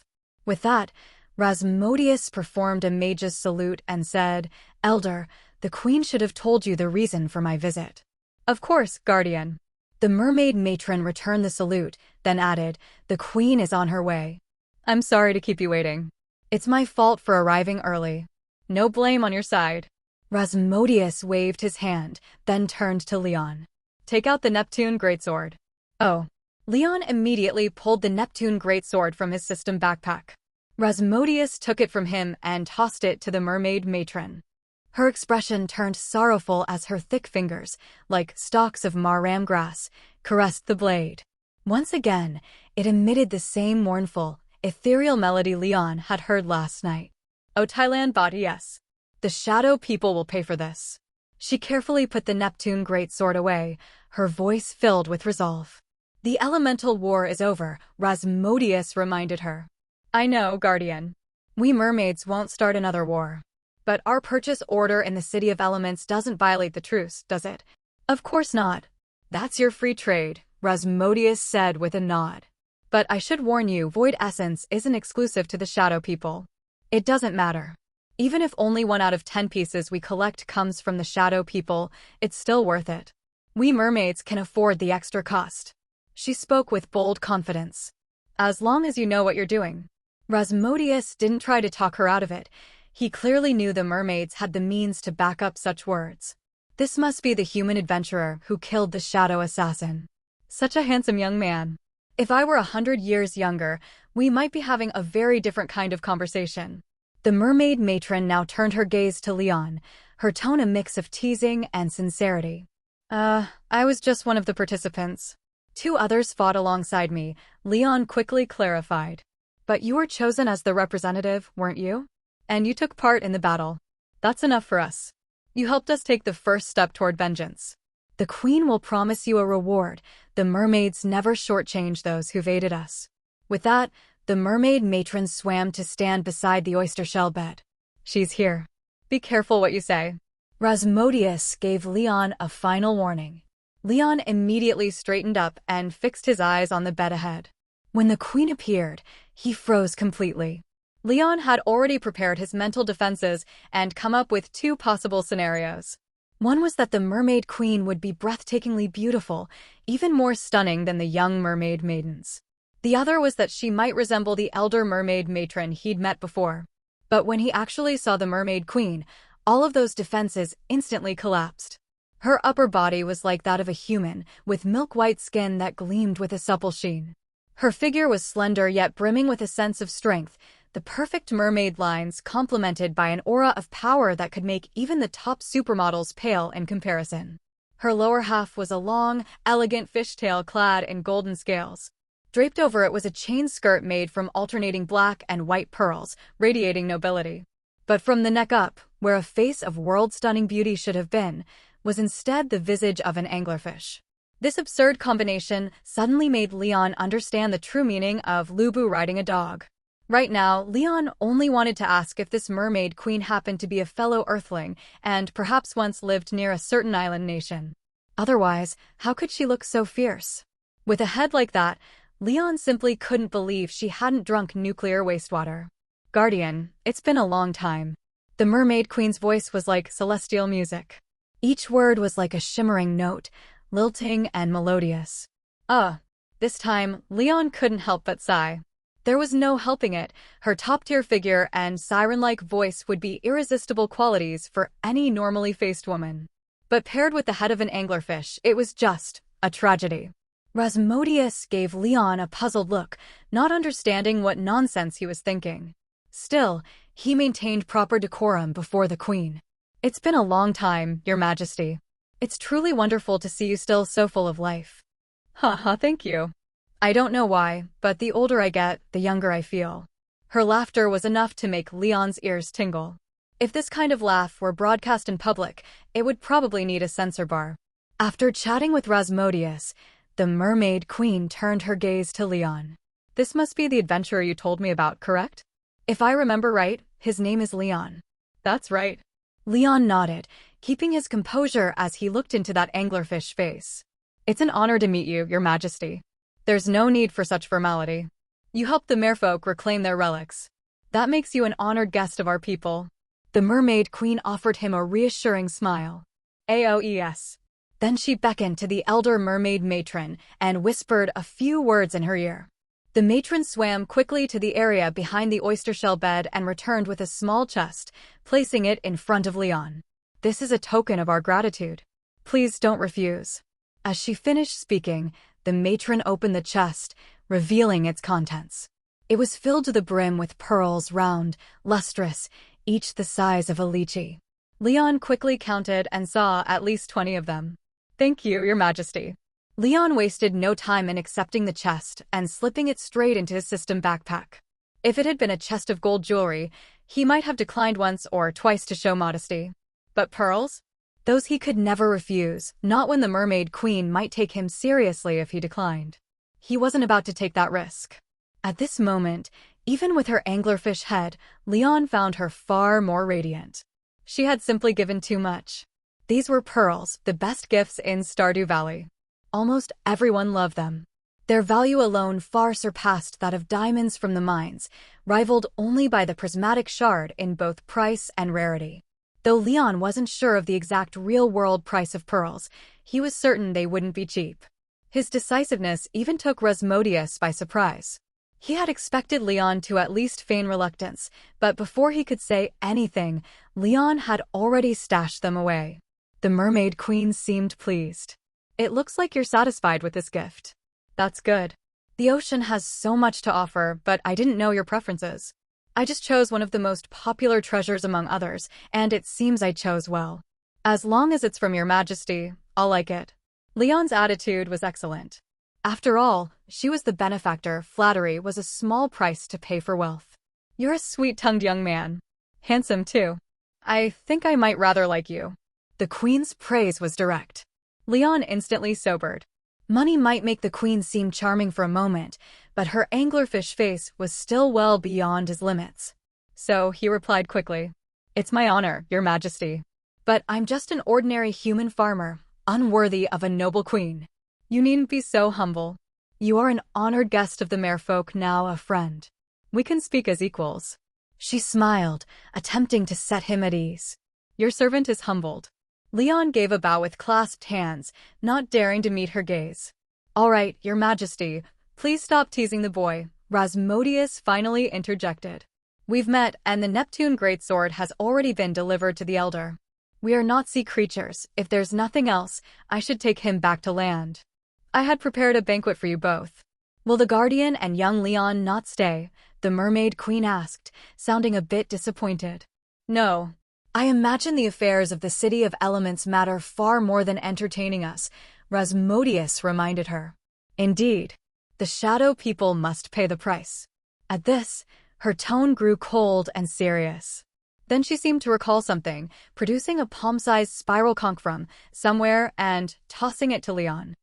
With that, Rasmodius performed a mage's salute and said, "Elder, the queen should have told you the reason for my visit." "Of course, guardian." The mermaid matron returned the salute, then added, "The queen is on her way." "I'm sorry to keep you waiting. It's my fault for arriving early. No blame on your side." Rasmodius waved his hand, then turned to Leon. "Take out the Neptune greatsword." "Oh." Leon immediately pulled the Neptune greatsword from his system backpack. Rasmodius took it from him and tossed it to the mermaid matron. Her expression turned sorrowful as her thick fingers, like stalks of marram grass, caressed the blade. Once again, it emitted the same mournful, ethereal melody Leon had heard last night. "Oh, Thailand body, yes. The shadow people will pay for this." She carefully put the Neptune greatsword away, her voice filled with resolve. "The elemental war is over," Rasmodius reminded her. "I know, guardian. We mermaids won't start another war. But our purchase order in the City of Elements doesn't violate the truce, does it?" "Of course not. That's your free trade," Rasmodius said with a nod. "But I should warn you, Void Essence isn't exclusive to the Shadow People. It doesn't matter. Even if only 1 out of 10 pieces we collect comes from the Shadow People, it's still worth it. We mermaids can afford the extra cost." She spoke with bold confidence. "As long as you know what you're doing." Rasmodius didn't try to talk her out of it. He clearly knew the mermaids had the means to back up such words. This must be the human adventurer who killed the shadow assassin. Such a handsome young man. If I were 100 years younger, we might be having a very different kind of conversation. The mermaid matron now turned her gaze to Leon, her tone a mix of teasing and sincerity. I was just one of the participants. 2 others fought alongside me," Leon quickly clarified. "But you were chosen as the representative, weren't you? And you took part in the battle. That's enough for us. You helped us take the first step toward vengeance. The queen will promise you a reward. The mermaids never shortchange those who've aided us." With that, the mermaid matron swam to stand beside the oyster shell bed. "She's here. Be careful what you say." Rasmodius gave Leon a final warning. Leon immediately straightened up and fixed his eyes on the bed ahead. When the queen appeared, he froze completely. Leon had already prepared his mental defenses and come up with 2 possible scenarios. One was that the mermaid queen would be breathtakingly beautiful, even more stunning than the young mermaid maidens. The other was that she might resemble the elder mermaid matron he'd met before. But when he actually saw the mermaid queen, all of those defenses instantly collapsed. Her upper body was like that of a human, with milk-white skin that gleamed with a supple sheen. Her figure was slender yet brimming with a sense of strength, the perfect mermaid lines complemented by an aura of power that could make even the top supermodels pale in comparison. Her lower half was a long, elegant fishtail clad in golden scales. Draped over it was a chain skirt made from alternating black and white pearls, radiating nobility. But from the neck up, where a face of world-stunning beauty should have been, was instead the visage of an anglerfish. This absurd combination suddenly made Leon understand the true meaning of Lubu riding a dog. Right now, Leon only wanted to ask if this mermaid queen happened to be a fellow Earthling and perhaps once lived near a certain island nation. Otherwise, how could she look so fierce? With a head like that, Leon simply couldn't believe she hadn't drunk nuclear wastewater. "Guardian, it's been a long time." The mermaid queen's voice was like celestial music. Each word was like a shimmering note, lilting and melodious. This time, Leon couldn't help but sigh. There was no helping it. Her top-tier figure and siren-like voice would be irresistible qualities for any normally faced woman. But paired with the head of an anglerfish, it was just a tragedy. Rasmodius gave Leon a puzzled look, not understanding what nonsense he was thinking. Still, he maintained proper decorum before the queen. "It's been a long time, Your Majesty. It's truly wonderful to see you still so full of life." "Haha, thank you. I don't know why, but the older I get, the younger I feel." Her laughter was enough to make Leon's ears tingle. If this kind of laugh were broadcast in public, it would probably need a censor bar. After chatting with Rasmodius, the mermaid queen turned her gaze to Leon. "This must be the adventurer you told me about, correct? If I remember right, his name is Leon." "That's right." Leon nodded, keeping his composure as he looked into that anglerfish face. "It's an honor to meet you, Your Majesty. There's no need for such formality. You helped the merfolk reclaim their relics. That makes you an honored guest of our people." The mermaid queen offered him a reassuring smile. "AOES." Then she beckoned to the elder mermaid matron and whispered a few words in her ear. The matron swam quickly to the area behind the oyster shell bed and returned with a small chest, placing it in front of Leon. "This is a token of our gratitude. Please don't refuse." As she finished speaking, the matron opened the chest, revealing its contents. It was filled to the brim with pearls, round, lustrous, each the size of a lychee. Leon quickly counted and saw at least 20 of them. "Thank you, Your Majesty." Leon wasted no time in accepting the chest and slipping it straight into his system backpack. If it had been a chest of gold jewelry, he might have declined once or twice to show modesty. But pearls? Those he could never refuse, not when the mermaid queen might take him seriously if he declined. He wasn't about to take that risk. At this moment, even with her anglerfish head, Leon found her far more radiant. She had simply given too much. These were pearls, the best gifts in Stardew Valley. Almost everyone loved them. Their value alone far surpassed that of diamonds from the mines, rivaled only by the prismatic shard in both price and rarity. Though Leon wasn't sure of the exact real-world price of pearls, he was certain they wouldn't be cheap. His decisiveness even took Rasmodius by surprise. He had expected Leon to at least feign reluctance, but before he could say anything, Leon had already stashed them away. The mermaid queen seemed pleased. "It looks like you're satisfied with this gift." "That's good. The ocean has so much to offer, but I didn't know your preferences. I just chose one of the most popular treasures among others, and it seems I chose well. As long as it's from Your Majesty, I'll like it." Leon's attitude was excellent. After all, she was the benefactor. Flattery was a small price to pay for wealth. "You're a sweet-tongued young man. Handsome, too. I think I might rather like you." The queen's praise was direct. Leon instantly sobered. Money might make the queen seem charming for a moment, but her anglerfish face was still well beyond his limits. So he replied quickly, "It's my honor, Your Majesty. But I'm just an ordinary human farmer, unworthy of a noble queen." "You needn't be so humble. You are an honored guest of the merfolk, now a friend. We can speak as equals." She smiled, attempting to set him at ease. "Your servant is humbled." Leon gave a bow with clasped hands, not daring to meet her gaze. "All right, Your Majesty, please stop teasing the boy," Rasmodius finally interjected. "We've met, and the Neptune greatsword has already been delivered to the elder. We are not sea creatures. If there's nothing else, I should take him back to land. I had prepared a banquet for you both." "Will the guardian and young Leon not stay?" the mermaid queen asked, sounding a bit disappointed. "No. I imagine the affairs of the City of Elements matter far more than entertaining us," Rasmodius reminded her. "Indeed. The shadow people must pay the price." At this, her tone grew cold and serious. Then she seemed to recall something, producing a palm-sized spiral conch from somewhere and tossing it to Leon.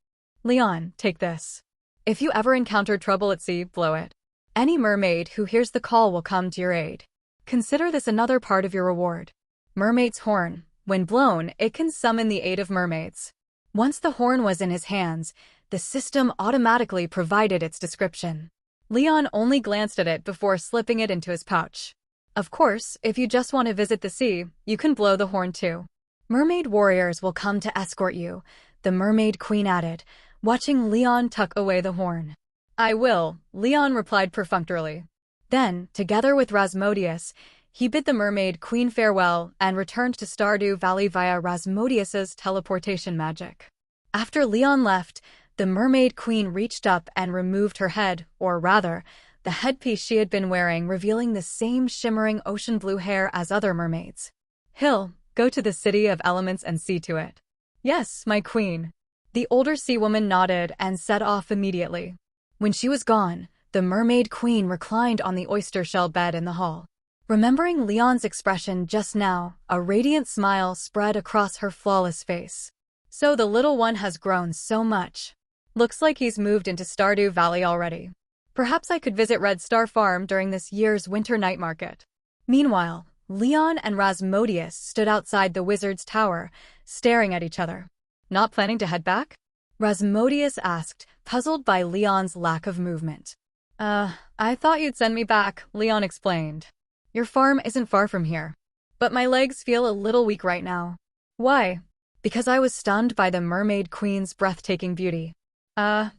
"Leon, take this. If you ever encounter trouble at sea, blow it. Any mermaid who hears the call will come to your aid. Consider this another part of your reward. Mermaid's horn. When blown, it can summon the aid of mermaids." Once the horn was in his hands, the system automatically provided its description. Leon only glanced at it before slipping it into his pouch. "Of course, if you just want to visit the sea, you can blow the horn too. Mermaid warriors will come to escort you," the mermaid queen added, watching Leon tuck away the horn. "I will," Leon replied perfunctorily. Then, together with Rasmodius, he bid the mermaid queen farewell and returned to Stardew Valley via Rasmodius's teleportation magic. After Leon left, the The mermaid queen reached up and removed her head, or rather, the headpiece she had been wearing, revealing the same shimmering ocean blue hair as other mermaids. "Hill, go to the city of elements and see to it." "Yes, my queen." The older sea woman nodded and set off immediately. When she was gone, the mermaid queen reclined on the oyster shell bed in the hall. Remembering Leon's expression just now, a radiant smile spread across her flawless face. "So the little one has grown so much. Looks like he's moved into Stardew Valley already. Perhaps I could visit Red Star Farm during this year's winter night market." Meanwhile, Leon and Rasmodius stood outside the wizard's tower, staring at each other. "Not planning to head back?" Rasmodius asked, puzzled by Leon's lack of movement. I thought you'd send me back," Leon explained. "Your farm isn't far from here. But my legs feel a little weak right now." "Why?" "Because I was stunned by the mermaid queen's breathtaking beauty."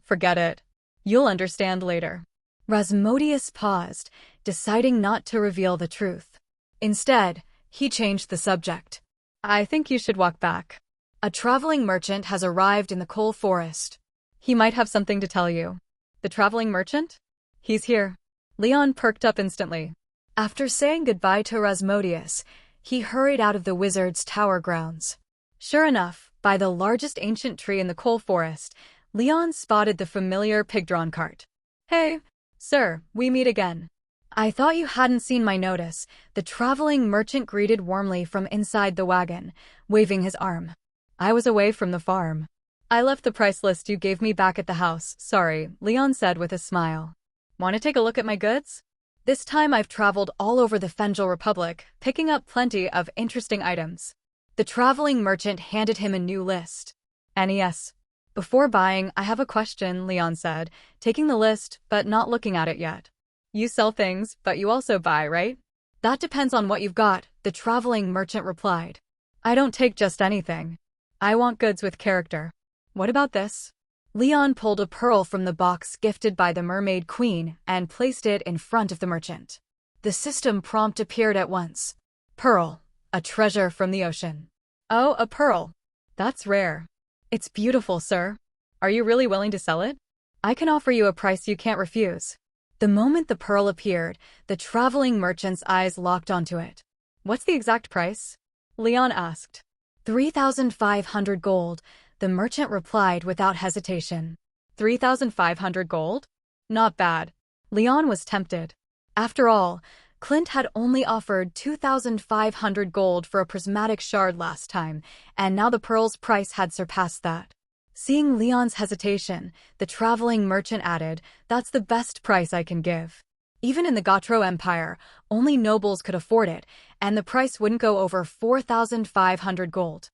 Forget it. You'll understand later." Rasmodius paused, deciding not to reveal the truth. Instead, he changed the subject. "I think you should walk back. A traveling merchant has arrived in the coal forest. He might have something to tell you." "The traveling merchant? He's here." Leon perked up instantly. After saying goodbye to Rasmodius, he hurried out of the wizard's tower grounds. Sure enough, by the largest ancient tree in the coal forest, Leon spotted the familiar pig-drawn cart. "Hey, sir, we meet again." "I thought you hadn't seen my notice," the traveling merchant greeted warmly from inside the wagon, waving his arm. "I was away from the farm. I left the price list you gave me back at the house, sorry," Leon said with a smile. "Want to take a look at my goods? This time I've traveled all over the Fengel Republic, picking up plenty of interesting items." The traveling merchant handed him a new list. "NES. Before buying, I have a question," Leon said, taking the list but not looking at it yet. "You sell things, but you also buy, right?" "That depends on what you've got," the traveling merchant replied. "I don't take just anything. I want goods with character." "What about this?" Leon pulled a pearl from the box gifted by the mermaid queen and placed it in front of the merchant. The system prompt appeared at once. "Pearl, a treasure from the ocean." "Oh, a pearl. That's rare." "It's beautiful, sir. Are you really willing to sell it? I can offer you a price you can't refuse." The moment the pearl appeared, the traveling merchant's eyes locked onto it. "What's the exact price?" Leon asked. 3,500 gold, the merchant replied without hesitation. 3,500 gold? Not bad. Leon was tempted. After all, Clint had only offered 2,500 gold for a prismatic shard last time, and now the pearl's price had surpassed that. Seeing Leon's hesitation, the traveling merchant added, "That's the best price I can give. Even in the Gotro Empire, only nobles could afford it, and the price wouldn't go over 4,500 gold.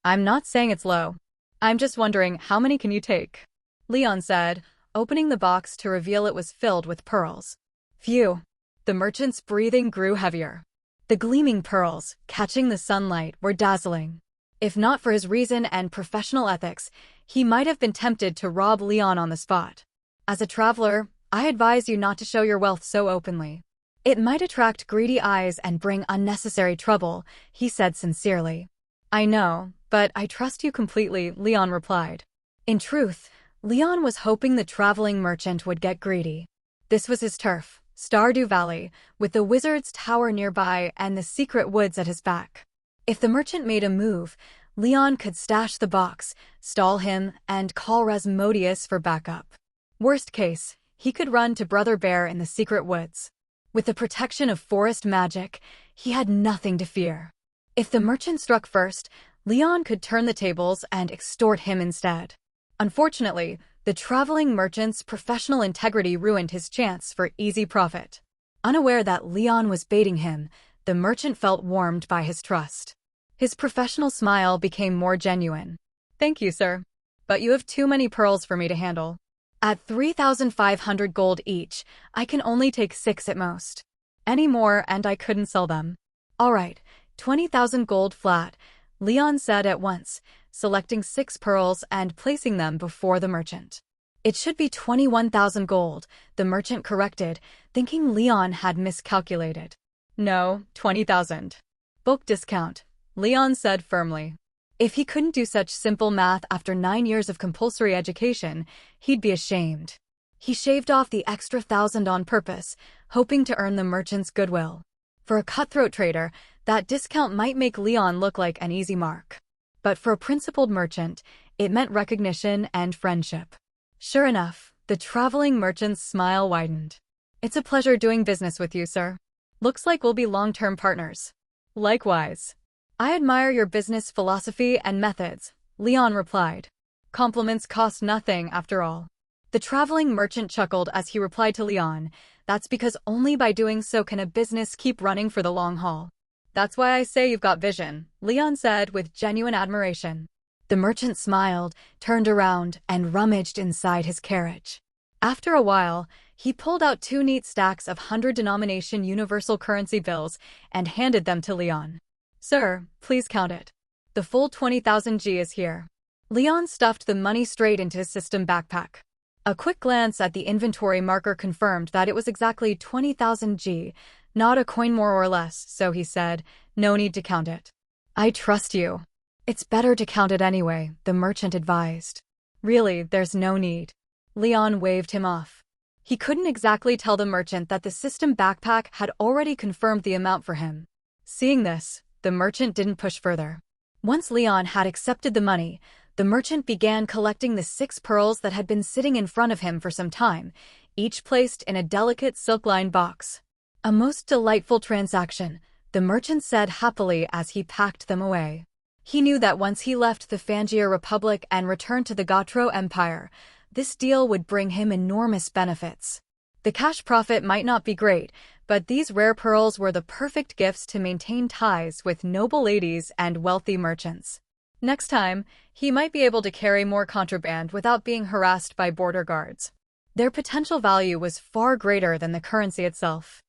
I'm not saying it's low. I'm just wondering, how many can you take?" Leon said, opening the box to reveal it was filled with pearls. "Phew." The merchant's breathing grew heavier. The gleaming pearls, catching the sunlight, were dazzling. If not for his reason and professional ethics, he might have been tempted to rob Leon on the spot. "As a traveler, I advise you not to show your wealth so openly. It might attract greedy eyes and bring unnecessary trouble," he said sincerely. "I know, but I trust you completely," Leon replied. In truth, Leon was hoping the traveling merchant would get greedy. This was his turf, Stardew Valley, with the wizard's tower nearby and the secret woods at his back. If the merchant made a move, Leon could stash the box, stall him, and call Rasmodius for backup. Worst case, he could run to Brother Bear in the secret woods. With the protection of forest magic, he had nothing to fear. If the merchant struck first, Leon could turn the tables and extort him instead. Unfortunately, the traveling merchant's professional integrity ruined his chance for easy profit. Unaware that Leon was baiting him, the merchant felt warmed by his trust. His professional smile became more genuine. "Thank you, sir. But you have too many pearls for me to handle. At 3,500 gold each, I can only take 6 at most. Any more and I couldn't sell them." "All right, 20,000 gold flat," Leon said at once, selecting 6 pearls and placing them before the merchant. "It should be 21,000 gold," the merchant corrected, thinking Leon had miscalculated. "No, 20,000. Bulk discount," Leon said firmly. If he couldn't do such simple math after 9 years of compulsory education, he'd be ashamed. He shaved off the extra 1,000 on purpose, hoping to earn the merchant's goodwill. For a cutthroat trader, that discount might make Leon look like an easy mark. But for a principled merchant, it meant recognition and friendship. Sure enough, the traveling merchant's smile widened. "It's a pleasure doing business with you, sir. Looks like we'll be long-term partners." "Likewise. I admire your business philosophy and methods," Leon replied. "Compliments cost nothing, after all." The traveling merchant chuckled as he replied to Leon, "That's because only by doing so can a business keep running for the long haul." "That's why I say you've got vision," Leon said with genuine admiration. The merchant smiled, turned around, and rummaged inside his carriage. After a while, he pulled out 2 neat stacks of 100-denomination universal currency bills and handed them to Leon. "Sir, please count it. The full 20,000 G is here." Leon stuffed the money straight into his system backpack. A quick glance at the inventory marker confirmed that it was exactly 20,000 G, not a coin more or less, so he said, "No need to count it." "I trust you." "It's better to count it anyway," the merchant advised. "Really, there's no need." Leon waved him off. He couldn't exactly tell the merchant that the system backpack had already confirmed the amount for him. Seeing this, the merchant didn't push further. Once Leon had accepted the money, the merchant began collecting the 6 pearls that had been sitting in front of him for some time, each placed in a delicate silk-lined box. "A most delightful transaction," the merchant said happily as he packed them away. He knew that once he left the Fangia Republic and returned to the Gautreau Empire, this deal would bring him enormous benefits. The cash profit might not be great, but these rare pearls were the perfect gifts to maintain ties with noble ladies and wealthy merchants. Next time, he might be able to carry more contraband without being harassed by border guards. Their potential value was far greater than the currency itself.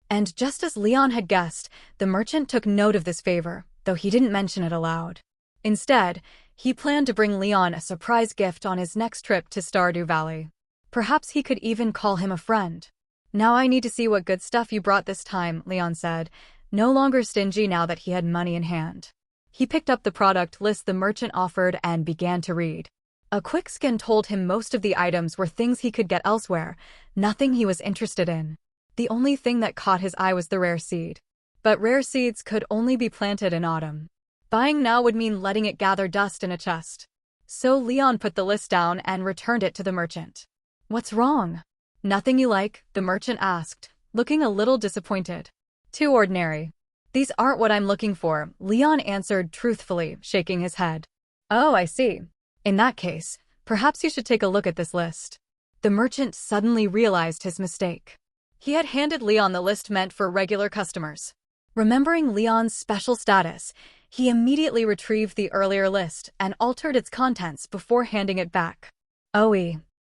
And just as Leon had guessed, the merchant took note of this favor, though he didn't mention it aloud. Instead, he planned to bring Leon a surprise gift on his next trip to Stardew Valley. Perhaps he could even call him a friend. "Now I need to see what good stuff you brought this time," Leon said, no longer stingy now that he had money in hand. He picked up the product list the merchant offered and began to read. A quick scan told him most of the items were things he could get elsewhere, nothing he was interested in. The only thing that caught his eye was the rare seed. But rare seeds could only be planted in autumn. Buying now would mean letting it gather dust in a chest. So Leon put the list down and returned it to the merchant. "What's wrong?" "Nothing you like?" the merchant asked, looking a little disappointed. "Too ordinary." "These aren't what I'm looking for," Leon answered truthfully, shaking his head. "Oh, I see. In that case, perhaps you should take a look at this list." The merchant suddenly realized his mistake. He had handed Leon the list meant for regular customers. Remembering Leon's special status, he immediately retrieved the earlier list and altered its contents before handing it back.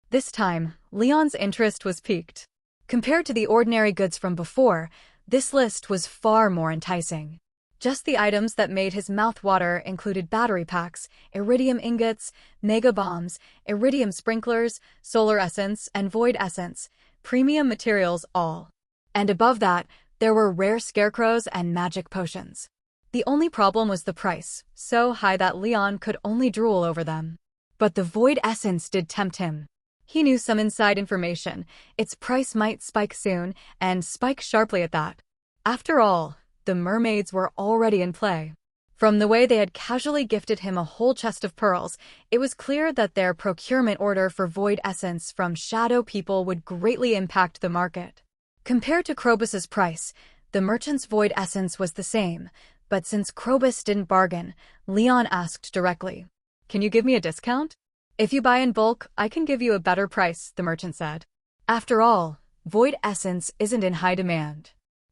This time, Leon's interest was piqued. Compared to the ordinary goods from before, this list was far more enticing. Just the items that made his mouth water included battery packs, iridium ingots, mega bombs, iridium sprinklers, solar essence, and void essence, premium materials all. And above that, there were rare scarecrows and magic potions. The only problem was the price, so high that Leon could only drool over them. But the void essence did tempt him. He knew some inside information. Its price might spike soon, and spike sharply at that. After all, the mermaids were already in play. From the way they had casually gifted him a whole chest of pearls, it was clear that their procurement order for void essence from shadow people would greatly impact the market. Compared to Crobus's price, the merchant's void essence was the same, but since Crobus didn't bargain, Leon asked directly, "Can you give me a discount?" "If you buy in bulk, I can give you a better price," the merchant said. After all, void essence isn't in high demand.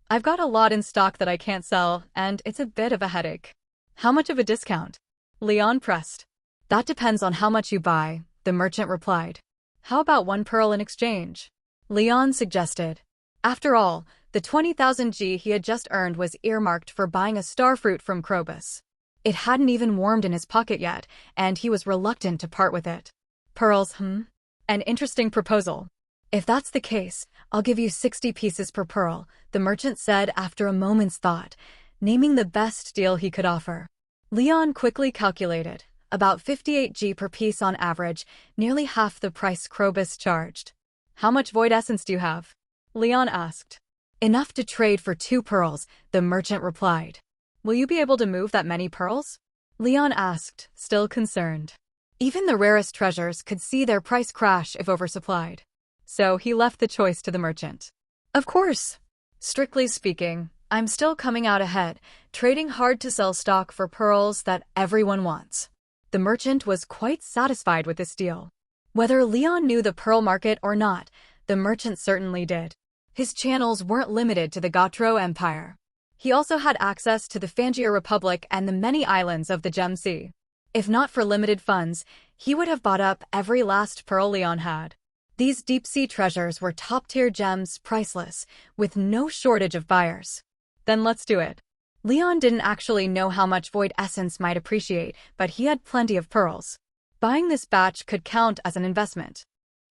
"I've got a lot in stock that I can't sell, and it's a bit of a headache." "How much of a discount?" Leon pressed. "That depends on how much you buy," the merchant replied. "How about 1 pearl in exchange?" Leon suggested. After all, the 20,000 G he had just earned was earmarked for buying a starfruit from Crobus. It hadn't even warmed in his pocket yet, and he was reluctant to part with it. "Pearls, An interesting proposal." "If that's the case, I'll give you 60 pieces per pearl," the merchant said after a moment's thought, naming the best deal he could offer. Leon quickly calculated. About 58G per piece on average, nearly half the price Crobus charged. How much void essence do you have? Leon asked. Enough to trade for 2 pearls, the merchant replied. Will you be able to move that many pearls? Leon asked, still concerned. Even the rarest treasures could see their price crash if oversupplied. So he left the choice to the merchant. Of course. Strictly speaking, I'm still coming out ahead, trading hard to sell stock for pearls that everyone wants. The merchant was quite satisfied with this deal. Whether Leon knew the pearl market or not, the merchant certainly did. His channels weren't limited to the Gautreaux Empire. He also had access to the Fangia Republic and the many islands of the Gem Sea. If not for limited funds, he would have bought up every last pearl Leon had. These deep-sea treasures were top-tier gems, priceless, with no shortage of buyers. Then let's do it. Leon didn't actually know how much void essence might appreciate, but he had plenty of pearls. Buying this batch could count as an investment.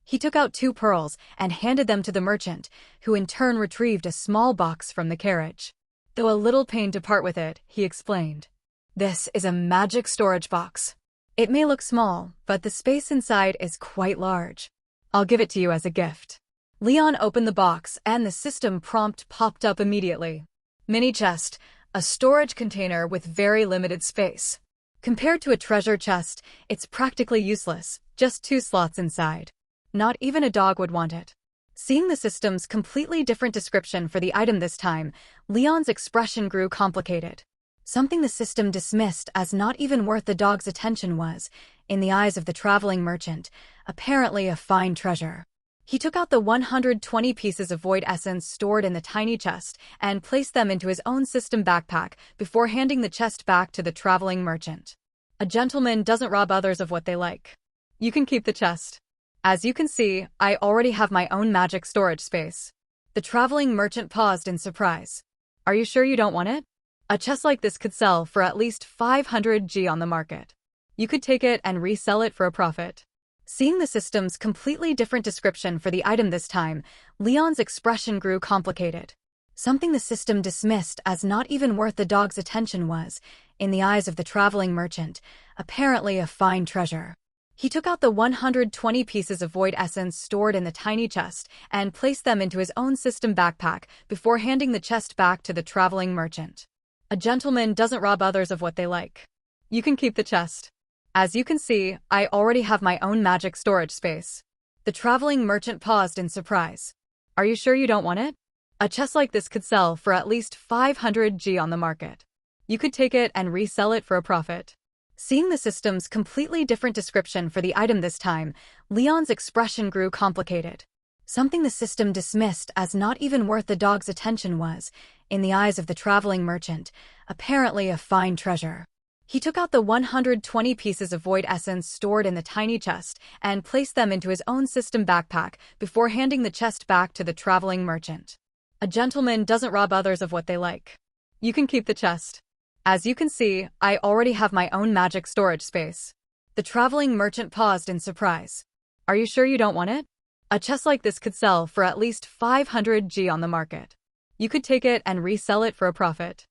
He took out 2 pearls and handed them to the merchant, who in turn retrieved a small box from the carriage. Though a little pain to part with it, he explained. This is a magic storage box. It may look small, but the space inside is quite large. I'll give it to you as a gift. Leon opened the box and the system prompt popped up immediately. Mini chest, a storage container with very limited space. Compared to a treasure chest, it's practically useless, just 2 slots inside. Not even a dog would want it. Seeing the system's completely different description for the item this time, Leon's expression grew complicated. Something the system dismissed as not even worth the dog's attention was, in the eyes of the traveling merchant, apparently a fine treasure. He took out the 120 pieces of void essence stored in the tiny chest and placed them into his own system backpack before handing the chest back to the traveling merchant. A gentleman doesn't rob others of what they like. You can keep the chest. As you can see, I already have my own magic storage space. The traveling merchant paused in surprise. Are you sure you don't want it? A chest like this could sell for at least 500G on the market. You could take it and resell it for a profit. Seeing the system's completely different description for the item this time, Leon's expression grew complicated. Something the system dismissed as not even worth the dog's attention was, in the eyes of the traveling merchant, apparently a fine treasure. He took out the 120 pieces of void essence stored in the tiny chest and placed them into his own system backpack before handing the chest back to the traveling merchant. A gentleman doesn't rob others of what they like. You can keep the chest. As you can see, I already have my own magic storage space. The traveling merchant paused in surprise. Are you sure you don't want it? A chest like this could sell for at least 500G on the market. You could take it and resell it for a profit. Seeing the system's completely different description for the item this time, Leon's expression grew complicated. Something the system dismissed as not even worth the dog's attention was, in the eyes of the traveling merchant, apparently a fine treasure. He took out the 120 pieces of void essence stored in the tiny chest and placed them into his own system backpack before handing the chest back to the traveling merchant. A gentleman doesn't rob others of what they like. You can keep the chest. As you can see, I already have my own magic storage space. The traveling merchant paused in surprise. Are you sure you don't want it? A chest like this could sell for at least 500G on the market. You could take it and resell it for a profit.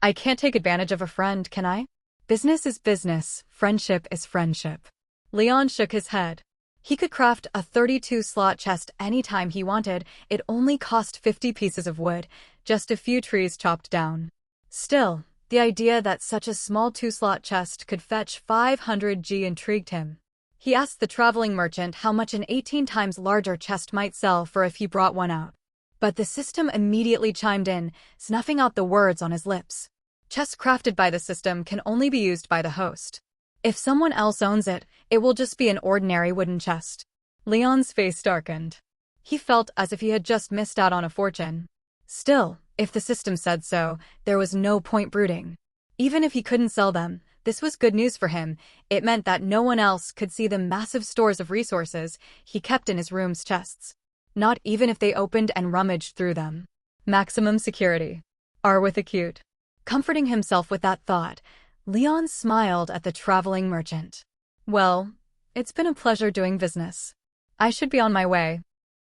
I can't take advantage of a friend, can I? Business is business, friendship is friendship. Leon shook his head. He could craft a 32-slot chest anytime he wanted. It only cost 50 pieces of wood, just a few trees chopped down. Still, the idea that such a small 2-slot chest could fetch 500G intrigued him. He asked the traveling merchant how much an 18 times larger chest might sell for if he brought one out. But the system immediately chimed in, snuffing out the words on his lips. Chests crafted by the system can only be used by the host. If someone else owns it, it will just be an ordinary wooden chest. Leon's face darkened. He felt as if he had just missed out on a fortune. Still, if the system said so, there was no point brooding. Even if he couldn't sell them, this was good news for him. It meant that no one else could see the massive stores of resources he kept in his room's chests. Not even if they opened and rummaged through them. Maximum security. R with a cute. Comforting himself with that thought, Leon smiled at the traveling merchant. Well, it's been a pleasure doing business. I should be on my way.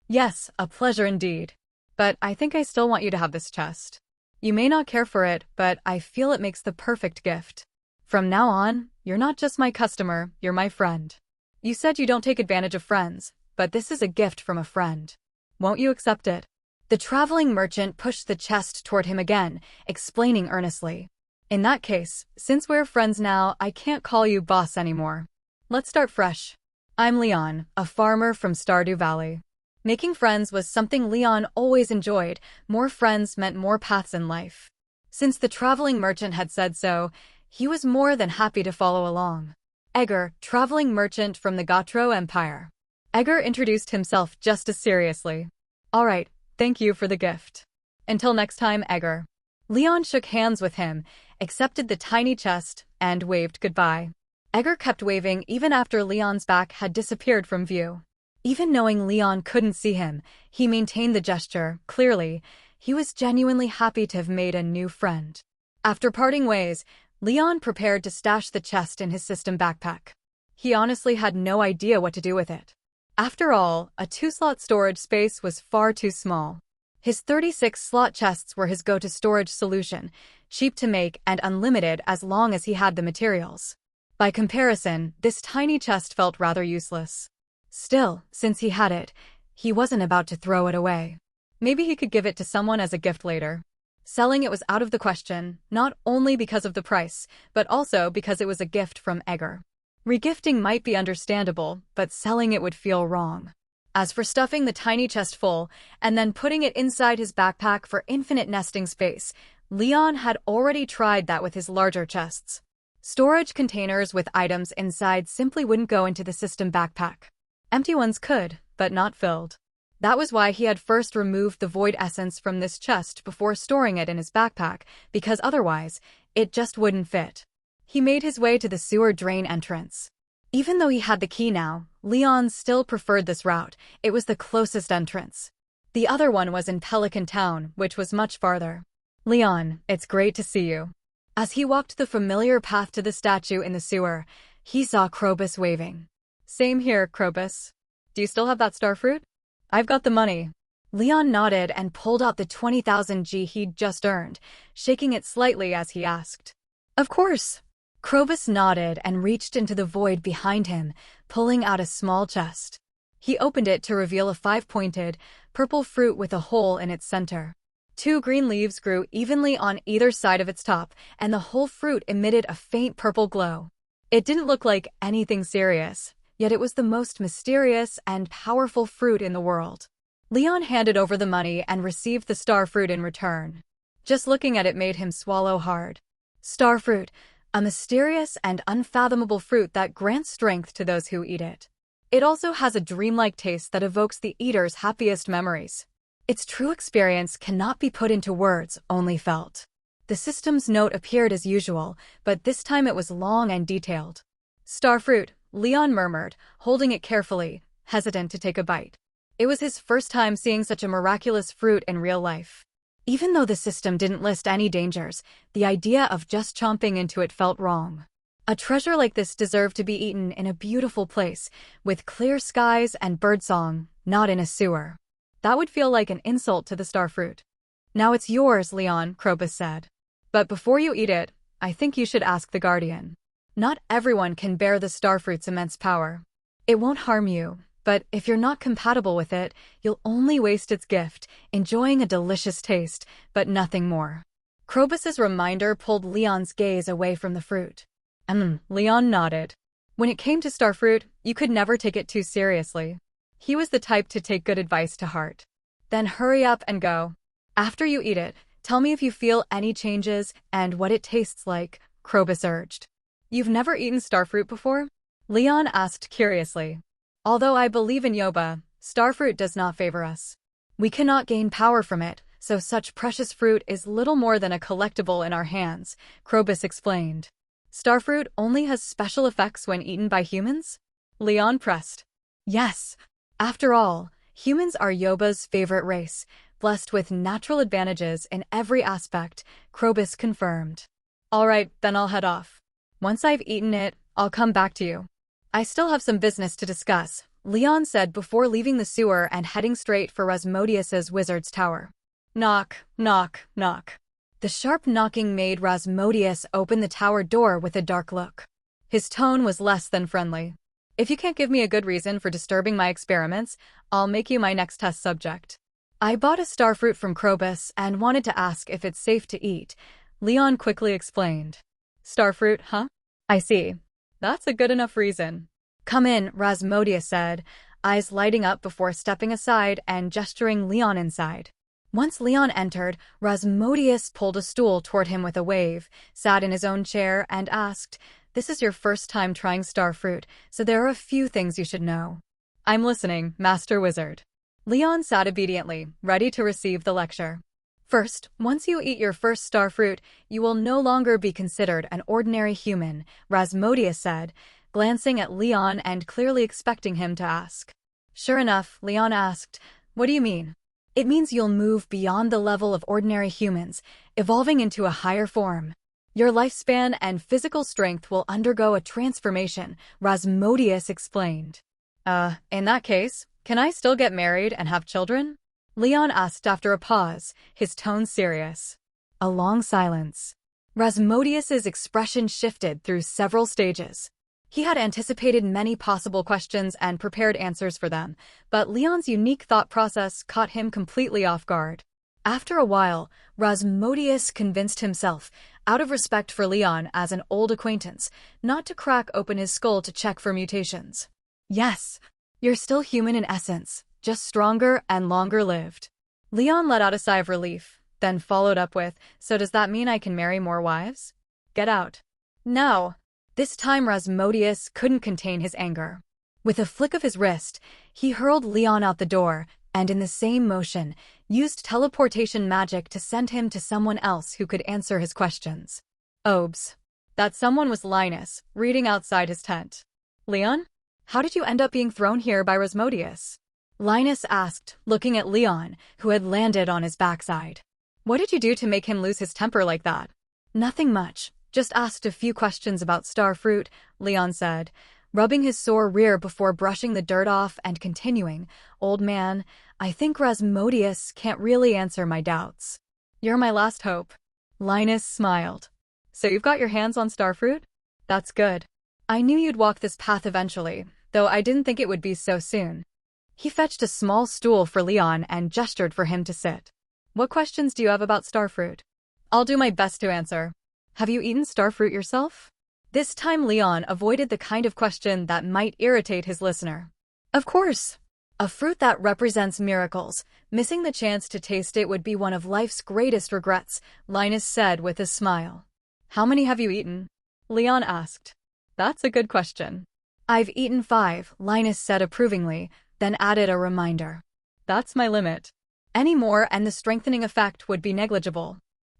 Yes, a pleasure indeed. But I think I still want you to have this chest. You may not care for it, but I feel it makes the perfect gift. From now on, you're not just my customer, you're my friend. You said you don't take advantage of friends, but this is a gift from a friend. Won't you accept it? The traveling merchant pushed the chest toward him again, explaining earnestly. In that case, since we're friends now, I can't call you boss anymore. Let's start fresh. I'm Leon, a farmer from Stardew Valley. Making friends was something Leon always enjoyed. More friends meant more paths in life. Since the traveling merchant had said so, he was more than happy to follow along. Edgar, traveling merchant from the Gotro Empire. Edgar introduced himself just as seriously. All right, thank you for the gift. Until next time, Edgar. Leon shook hands with him, accepted the tiny chest, and waved goodbye. Edgar kept waving even after Leon's back had disappeared from view. Even knowing Leon couldn't see him, he maintained the gesture. Clearly, he was genuinely happy to have made a new friend. After parting ways, Leon prepared to stash the chest in his system backpack. He honestly had no idea what to do with it. After all, a 2-slot storage space was far too small. His 36-slot chests were his go-to storage solution, cheap to make and unlimited as long as he had the materials. By comparison, this tiny chest felt rather useless. Still, since he had it, he wasn't about to throw it away. Maybe he could give it to someone as a gift later. Selling it was out of the question, not only because of the price, but also because it was a gift from Edgar. Regifting might be understandable, but selling it would feel wrong. As for stuffing the tiny chest full, and then putting it inside his backpack for infinite nesting space, Leon had already tried that with his larger chests. Storage containers with items inside simply wouldn't go into the system backpack. Empty ones could, but not filled. That was why he had first removed the void essence from this chest before storing it in his backpack, because otherwise, it just wouldn't fit. He made his way to the sewer drain entrance. Even though he had the key now, Leon still preferred this route. It was the closest entrance. The other one was in Pelican Town, which was much farther. Leon, it's great to see you. As he walked the familiar path to the statue in the sewer, he saw Crobus waving. Same here, Crobus. Do you still have that starfruit? I've got the money. Leon nodded and pulled out the 20,000 G he'd just earned, shaking it slightly as he asked. Of course. Crobus nodded and reached into the void behind him, pulling out a small chest. He opened it to reveal a 5-pointed, purple fruit with a hole in its center. 2 green leaves grew evenly on either side of its top, and the whole fruit emitted a faint purple glow. It didn't look like anything serious, yet it was the most mysterious and powerful fruit in the world. Leon handed over the money and received the starfruit in return. Just looking at it made him swallow hard. Starfruit, a mysterious and unfathomable fruit that grants strength to those who eat it. It also has a dreamlike taste that evokes the eater's happiest memories. Its true experience cannot be put into words, only felt. The system's note appeared as usual, but this time it was long and detailed. Starfruit, Leon murmured, holding it carefully, hesitant to take a bite. It was his first time seeing such a miraculous fruit in real life. Even though the system didn't list any dangers, the idea of just chomping into it felt wrong. A treasure like this deserved to be eaten in a beautiful place, with clear skies and birdsong, not in a sewer. That would feel like an insult to the starfruit. Now it's yours, Leon, Crobus said. But before you eat it, I think you should ask the Guardian. Not everyone can bear the starfruit's immense power. It won't harm you, but if you're not compatible with it, you'll only waste its gift, enjoying a delicious taste, but nothing more. Crobus's reminder pulled Leon's gaze away from the fruit. Leon nodded. When it came to starfruit, you could never take it too seriously. He was the type to take good advice to heart. Then hurry up and go. After you eat it, tell me if you feel any changes and what it tastes like, Crobus urged. You've never eaten starfruit before? Leon asked curiously. Although I believe in Yoba, starfruit does not favor us. We cannot gain power from it, so such precious fruit is little more than a collectible in our hands, Crobus explained. Starfruit only has special effects when eaten by humans? Leon pressed. Yes. After all, humans are Yoba's favorite race, blessed with natural advantages in every aspect, Crobus confirmed. All right, then I'll head off. Once I've eaten it, I'll come back to you. I still have some business to discuss, Leon said before leaving the sewer and heading straight for Rasmodius's wizard's tower. Knock, knock, knock. The The sharp knocking made Rasmodius open the tower door with a dark look. His tone was less than friendly. If you can't give me a good reason for disturbing my experiments, I'll make you my next test subject. I bought a starfruit from Crobus and wanted to ask if it's safe to eat. Leon quickly explained. Starfruit, huh? I see. That's a good enough reason. Come in, Rasmodius said, eyes lighting up before stepping aside and gesturing Leon inside. Once Leon entered, Rasmodius pulled a stool toward him with a wave, sat in his own chair, and asked, This is your first time trying starfruit, so there are a few things you should know. I'm listening, Master Wizard. Leon sat obediently, ready to receive the lecture. First, once you eat your first starfruit, you will no longer be considered an ordinary human, Rasmodius said, glancing at Leon and clearly expecting him to ask. Sure enough, Leon asked, What do you mean? It means you'll move beyond the level of ordinary humans, evolving into a higher form. Your lifespan and physical strength will undergo a transformation, Rasmodius explained. In that case, can I still get married and have children? Leon asked after a pause, his tone serious. A long silence. Rasmodius's expression shifted through several stages. He had anticipated many possible questions and prepared answers for them, but Leon's unique thought process caught him completely off guard. After a while, Rasmodius convinced himself, out of respect for Leon as an old acquaintance, not to crack open his skull to check for mutations. Yes, you're still human in essence, just stronger and longer lived. Leon let out a sigh of relief, then followed up with, So does that mean I can marry more wives? Get out. No. This time Rasmodius couldn't contain his anger. With a flick of his wrist, he hurled Leon out the door, and in the same motion, used teleportation magic to send him to someone else who could answer his questions. Obs. That someone was Linus, reading outside his tent. Leon? How did you end up being thrown here by Rasmodius? Linus asked, looking at Leon, who had landed on his backside. What did you do to make him lose his temper like that? Nothing much. Just asked a few questions about starfruit, Leon said, rubbing his sore rear before brushing the dirt off and continuing, Old man, I think Rasmodius can't really answer my doubts. You're my last hope. Linus smiled. So you've got your hands on starfruit? That's good. I knew you'd walk this path eventually, though I didn't think it would be so soon. He fetched a small stool for Leon and gestured for him to sit. What questions do you have about starfruit? I'll do my best to answer. Have you eaten starfruit yourself? This time Leon avoided the kind of question that might irritate his listener. Of course. A fruit that represents miracles. Missing the chance to taste it would be one of life's greatest regrets, Linus said with a smile. How many have you eaten? Leon asked. That's a good question. I've eaten 5, Linus said approvingly, then added a reminder. That's my limit. Any more and the strengthening effect would be negligible.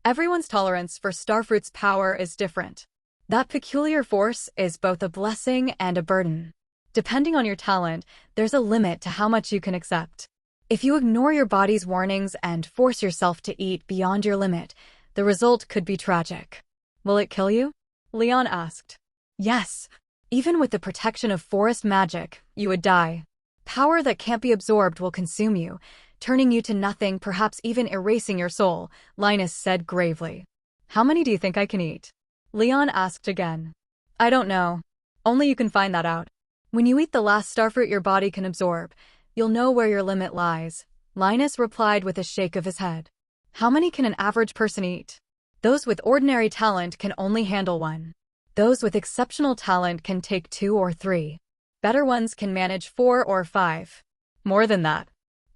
Everyone's tolerance for starfruit's power is different. That peculiar force is both a blessing and a burden. Depending on your talent, there's a limit to how much you can accept. If you ignore your body's warnings and force yourself to eat beyond your limit, the result could be tragic. Will it kill you? Leon asked. Yes. Even with the protection of forest magic, you would die. Power that can't be absorbed will consume you, turning you to nothing, perhaps even erasing your soul, Linus said gravely. How many do you think I can eat? Leon asked again. I don't know. Only you can find that out. When you eat the last starfruit your body can absorb, you'll know where your limit lies, Linus replied with a shake of his head. How many can an average person eat? Those with ordinary talent can only handle 1. Those with exceptional talent can take 2 or 3. Better ones can manage 4 or 5. More than that.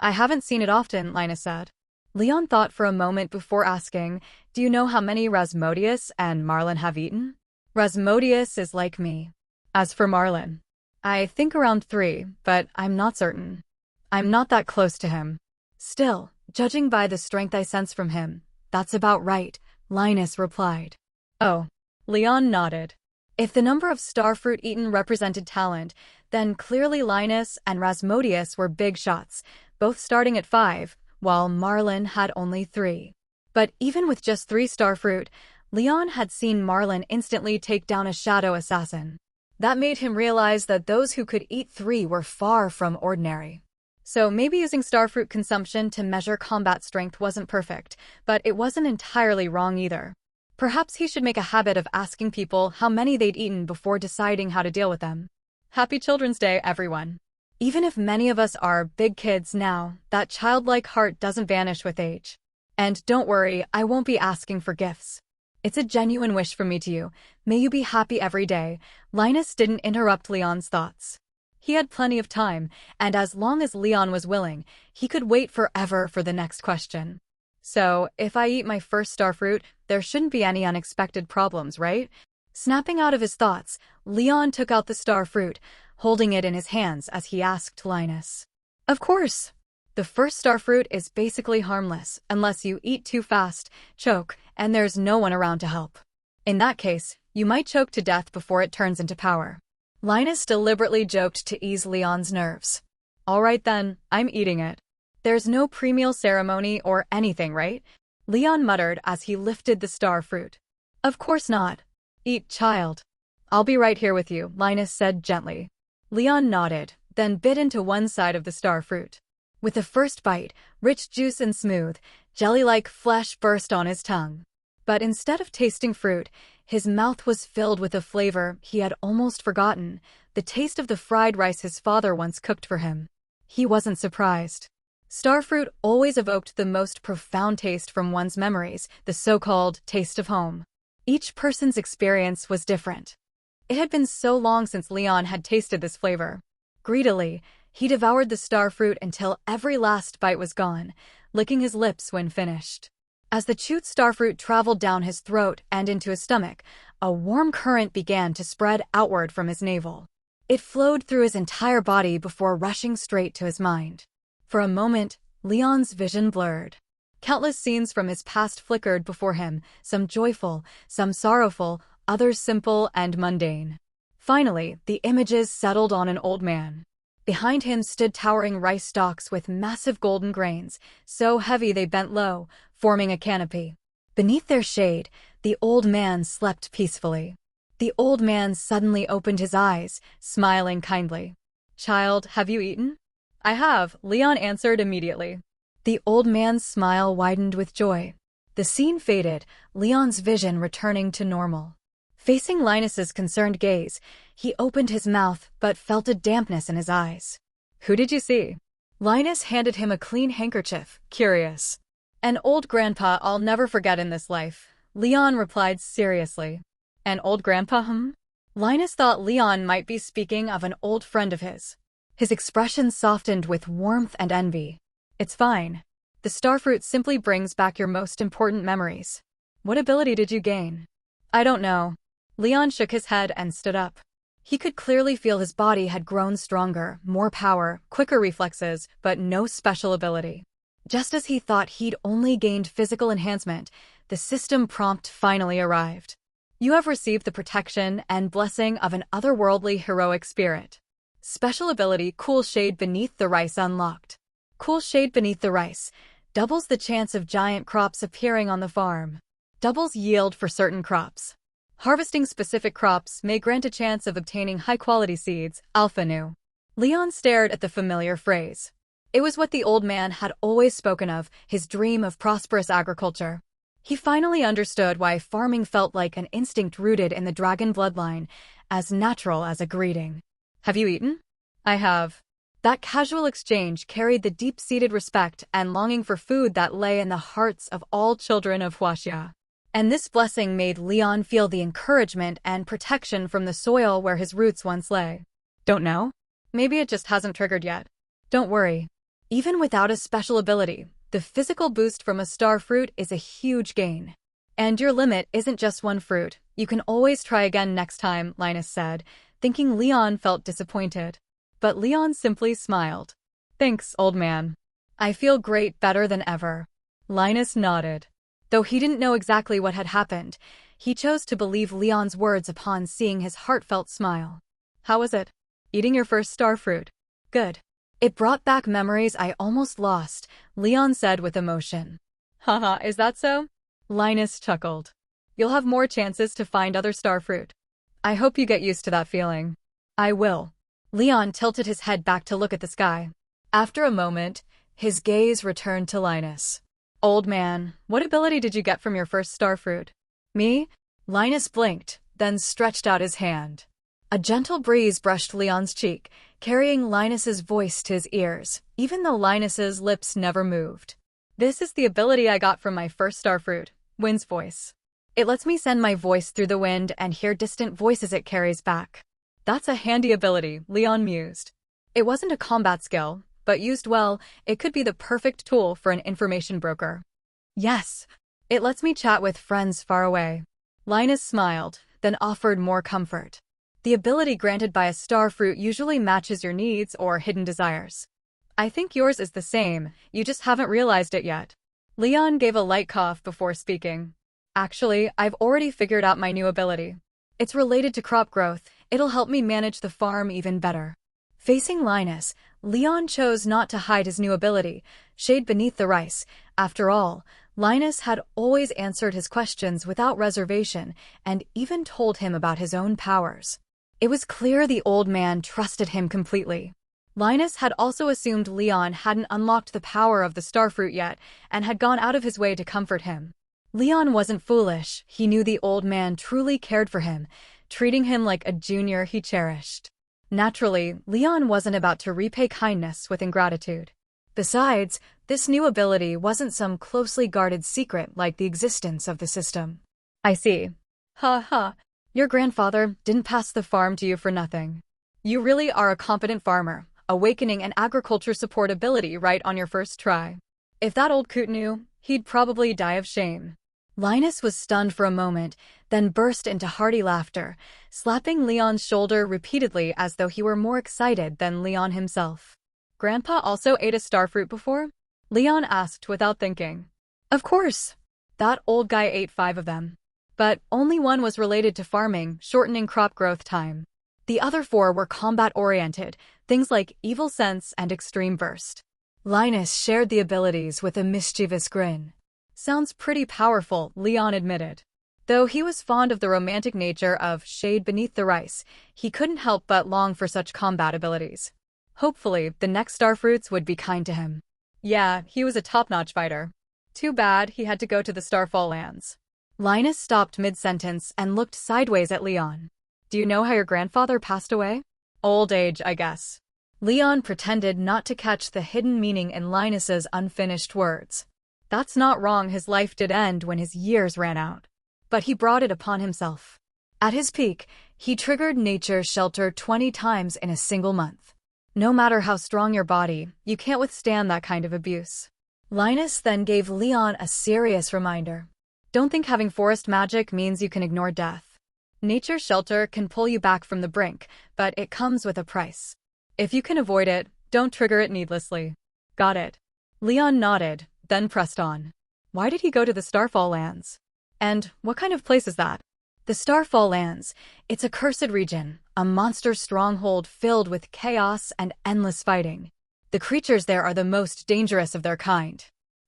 I haven't seen it often, Linus said. Leon thought for a moment before asking, Do you know how many Rasmodius and Marlin have eaten? Rasmodius is like me. As for Marlin, I think around 3, but I'm not certain. I'm not that close to him. Still, judging by the strength I sense from him, that's about right, Linus replied. Oh. Leon nodded. If the number of starfruit eaten represented talent, then clearly Linus and Rasmodius were big shots, both starting at 5, while Marlin had only 3. But even with just 3 starfruit, Leon had seen Marlin instantly take down a shadow assassin. That made him realize that those who could eat 3 were far from ordinary. So maybe using starfruit consumption to measure combat strength wasn't perfect, but it wasn't entirely wrong either. Perhaps he should make a habit of asking people how many they'd eaten before deciding how to deal with them. Happy Children's Day, everyone. Even if many of us are big kids now, that childlike heart doesn't vanish with age. And don't worry, I won't be asking for gifts. It's a genuine wish from me to you. May you be happy every day. Linus didn't interrupt Leon's thoughts. He had plenty of time, and as long as Leon was willing, he could wait forever for the next question. So, if I eat my first starfruit, there shouldn't be any unexpected problems, right? Snapping out of his thoughts, Leon took out the starfruit, holding it in his hands as he asked Linus. Of course. The first starfruit is basically harmless, unless you eat too fast, choke, and there's no one around to help. In that case, you might choke to death before it turns into power. Linus deliberately joked to ease Leon's nerves. All right then, I'm eating it. There's no pre-meal ceremony or anything, right? Leon muttered as he lifted the starfruit. Of course not. Eat, child. I'll be right here with you, Linus said gently. Leon nodded, then bit into one side of the starfruit. With the first bite, rich juice and smooth, jelly-like flesh burst on his tongue. But instead of tasting fruit, his mouth was filled with a flavor he had almost forgotten, the taste of the fried rice his father once cooked for him. He wasn't surprised. Starfruit always evoked the most profound taste from one's memories, the so-called taste of home. Each person's experience was different. It had been so long since Leon had tasted this flavor. Greedily, he devoured the starfruit until every last bite was gone, licking his lips when finished. As the chewed starfruit traveled down his throat and into his stomach, a warm current began to spread outward from his navel. It flowed through his entire body before rushing straight to his mind. For a moment, Leon's vision blurred. Countless scenes from his past flickered before him, some joyful, some sorrowful, others simple and mundane. Finally, the images settled on an old man. Behind him stood towering rice stalks with massive golden grains, so heavy they bent low, forming a canopy. Beneath their shade, the old man slept peacefully. The old man suddenly opened his eyes, smiling kindly. "Child, have you eaten?" "I have," Leon answered immediately. The old man's smile widened with joy. The scene faded, Leon's vision returning to normal. Facing Linus's concerned gaze, he opened his mouth but felt a dampness in his eyes. "Who did you see?" Linus handed him a clean handkerchief, curious. "An old grandpa I'll never forget in this life," Leon replied seriously. "An old grandpa, Linus thought Leon might be speaking of an old friend of his. His expression softened with warmth and envy. "It's fine. The starfruit simply brings back your most important memories." "What ability did you gain?" "I don't know." Leon shook his head and stood up. He could clearly feel his body had grown stronger, more power, quicker reflexes, but no special ability. Just as he thought he'd only gained physical enhancement, the system prompt finally arrived. "You have received the protection and blessing of an otherworldly heroic spirit. Special ability Cool Shade Beneath the Rice unlocked. Cool Shade Beneath the Rice doubles the chance of giant crops appearing on the farm. Doubles yield for certain crops. Harvesting specific crops may grant a chance of obtaining high-quality seeds, Alpha Nu." Leon stared at the familiar phrase. It was what the old man had always spoken of, his dream of prosperous agriculture. He finally understood why farming felt like an instinct rooted in the dragon bloodline, as natural as a greeting. "Have you eaten?" "I have." That casual exchange carried the deep-seated respect and longing for food that lay in the hearts of all children of Huaxia. And this blessing made Leon feel the encouragement and protection from the soil where his roots once lay. "Don't know? Maybe it just hasn't triggered yet." "Don't worry. Even without a special ability, the physical boost from a starfruit is a huge gain. And your limit isn't just one fruit. You can always try again next time," Linus said, thinking Leon felt disappointed. But Leon simply smiled. "Thanks, old man. I feel great, better than ever." Linus nodded. Though he didn't know exactly what had happened, he chose to believe Leon's words upon seeing his heartfelt smile. "How was it? Eating your first starfruit?" "Good. It brought back memories I almost lost," Leon said with emotion. "Haha, is that so?" Linus chuckled. "You'll have more chances to find other starfruit. I hope you get used to that feeling." "I will." Leon tilted his head back to look at the sky. After a moment, his gaze returned to Linus. Old man, what ability did you get from your first starfruit? Me? Linus blinked, then stretched out his hand. A gentle breeze brushed Leon's cheek, carrying Linus's voice to his ears, even though Linus's lips never moved. This is the ability I got from my first starfruit, Wind's voice. It lets me send my voice through the wind and hear distant voices it carries back. That's a handy ability, Leon mused. It wasn't a combat skill, but used well, it could be the perfect tool for an information broker. Yes, it lets me chat with friends far away. Linus smiled, then offered more comfort. The ability granted by a starfruit usually matches your needs or hidden desires. I think yours is the same, you just haven't realized it yet. Leon gave a light cough before speaking. Actually, I've already figured out my new ability. It's related to crop growth, it'll help me manage the farm even better. Facing Linus, Leon chose not to hide his new ability, shade beneath the rice. After all, Linus had always answered his questions without reservation and even told him about his own powers. It was clear the old man trusted him completely. Linus had also assumed Leon hadn't unlocked the power of the starfruit yet and had gone out of his way to comfort him. Leon wasn't foolish, he knew the old man truly cared for him, treating him like a junior he cherished. Naturally, Leon wasn't about to repay kindness with ingratitude. Besides, this new ability wasn't some closely guarded secret like the existence of the system. I see. Ha ha. Your grandfather didn't pass the farm to you for nothing. You really are a competent farmer, awakening an agriculture support ability right on your first try. If that old coot knew, he'd probably die of shame. Linus was stunned for a moment, then burst into hearty laughter, slapping Leon's shoulder repeatedly as though he were more excited than Leon himself. Grandpa also ate a starfruit before? Leon asked without thinking. Of course. That old guy ate 5 of them. But only one was related to farming, shortening crop growth time. The other 4 were combat-oriented, things like Evil Sense and Extreme Burst. Linus shared the abilities with a mischievous grin. Sounds pretty powerful, Leon admitted. Though he was fond of the romantic nature of shade beneath the rice, he couldn't help but long for such combat abilities. Hopefully, the next starfruits would be kind to him. Yeah, he was a top-notch fighter. Too bad he had to go to the Starfall lands. Linus stopped mid-sentence and looked sideways at Leon. Do you know how your grandfather passed away? Old age, I guess. Leon pretended not to catch the hidden meaning in Linus's unfinished words. That's not wrong, his life did end when his years ran out. But he brought it upon himself. At his peak, he triggered nature's shelter 20 times in a single month. No matter how strong your body, you can't withstand that kind of abuse. Linus then gave Leon a serious reminder. Don't think having forest magic means you can ignore death. Nature's shelter can pull you back from the brink, but it comes with a price. If you can avoid it, don't trigger it needlessly. Got it. Leon nodded, then pressed on. Why did he go to the Starfall lands? And what kind of place is that? The Starfall lands, it's a cursed region, a monster stronghold filled with chaos and endless fighting. The creatures there are the most dangerous of their kind.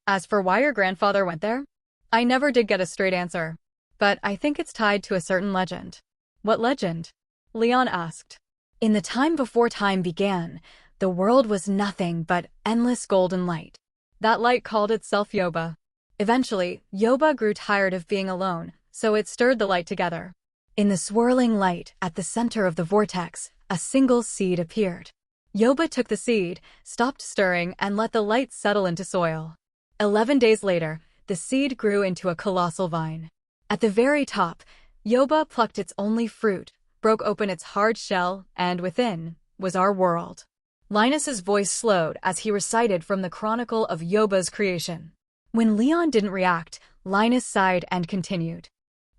As for why your grandfather went there, I never did get a straight answer. But I think it's tied to a certain legend. What legend? Leon asked. In the time before time began, the world was nothing but endless golden light. That light called itself Yoba. Eventually, Yoba grew tired of being alone, so it stirred the light together. In the swirling light, at the center of the vortex, a single seed appeared. Yoba took the seed, stopped stirring, and let the light settle into soil. 11 days later, the seed grew into a colossal vine. At the very top, Yoba plucked its only fruit, broke open its hard shell, and within was our world. Linus's voice slowed as he recited from the chronicle of Yoba's creation. When Leon didn't react, Linus sighed and continued.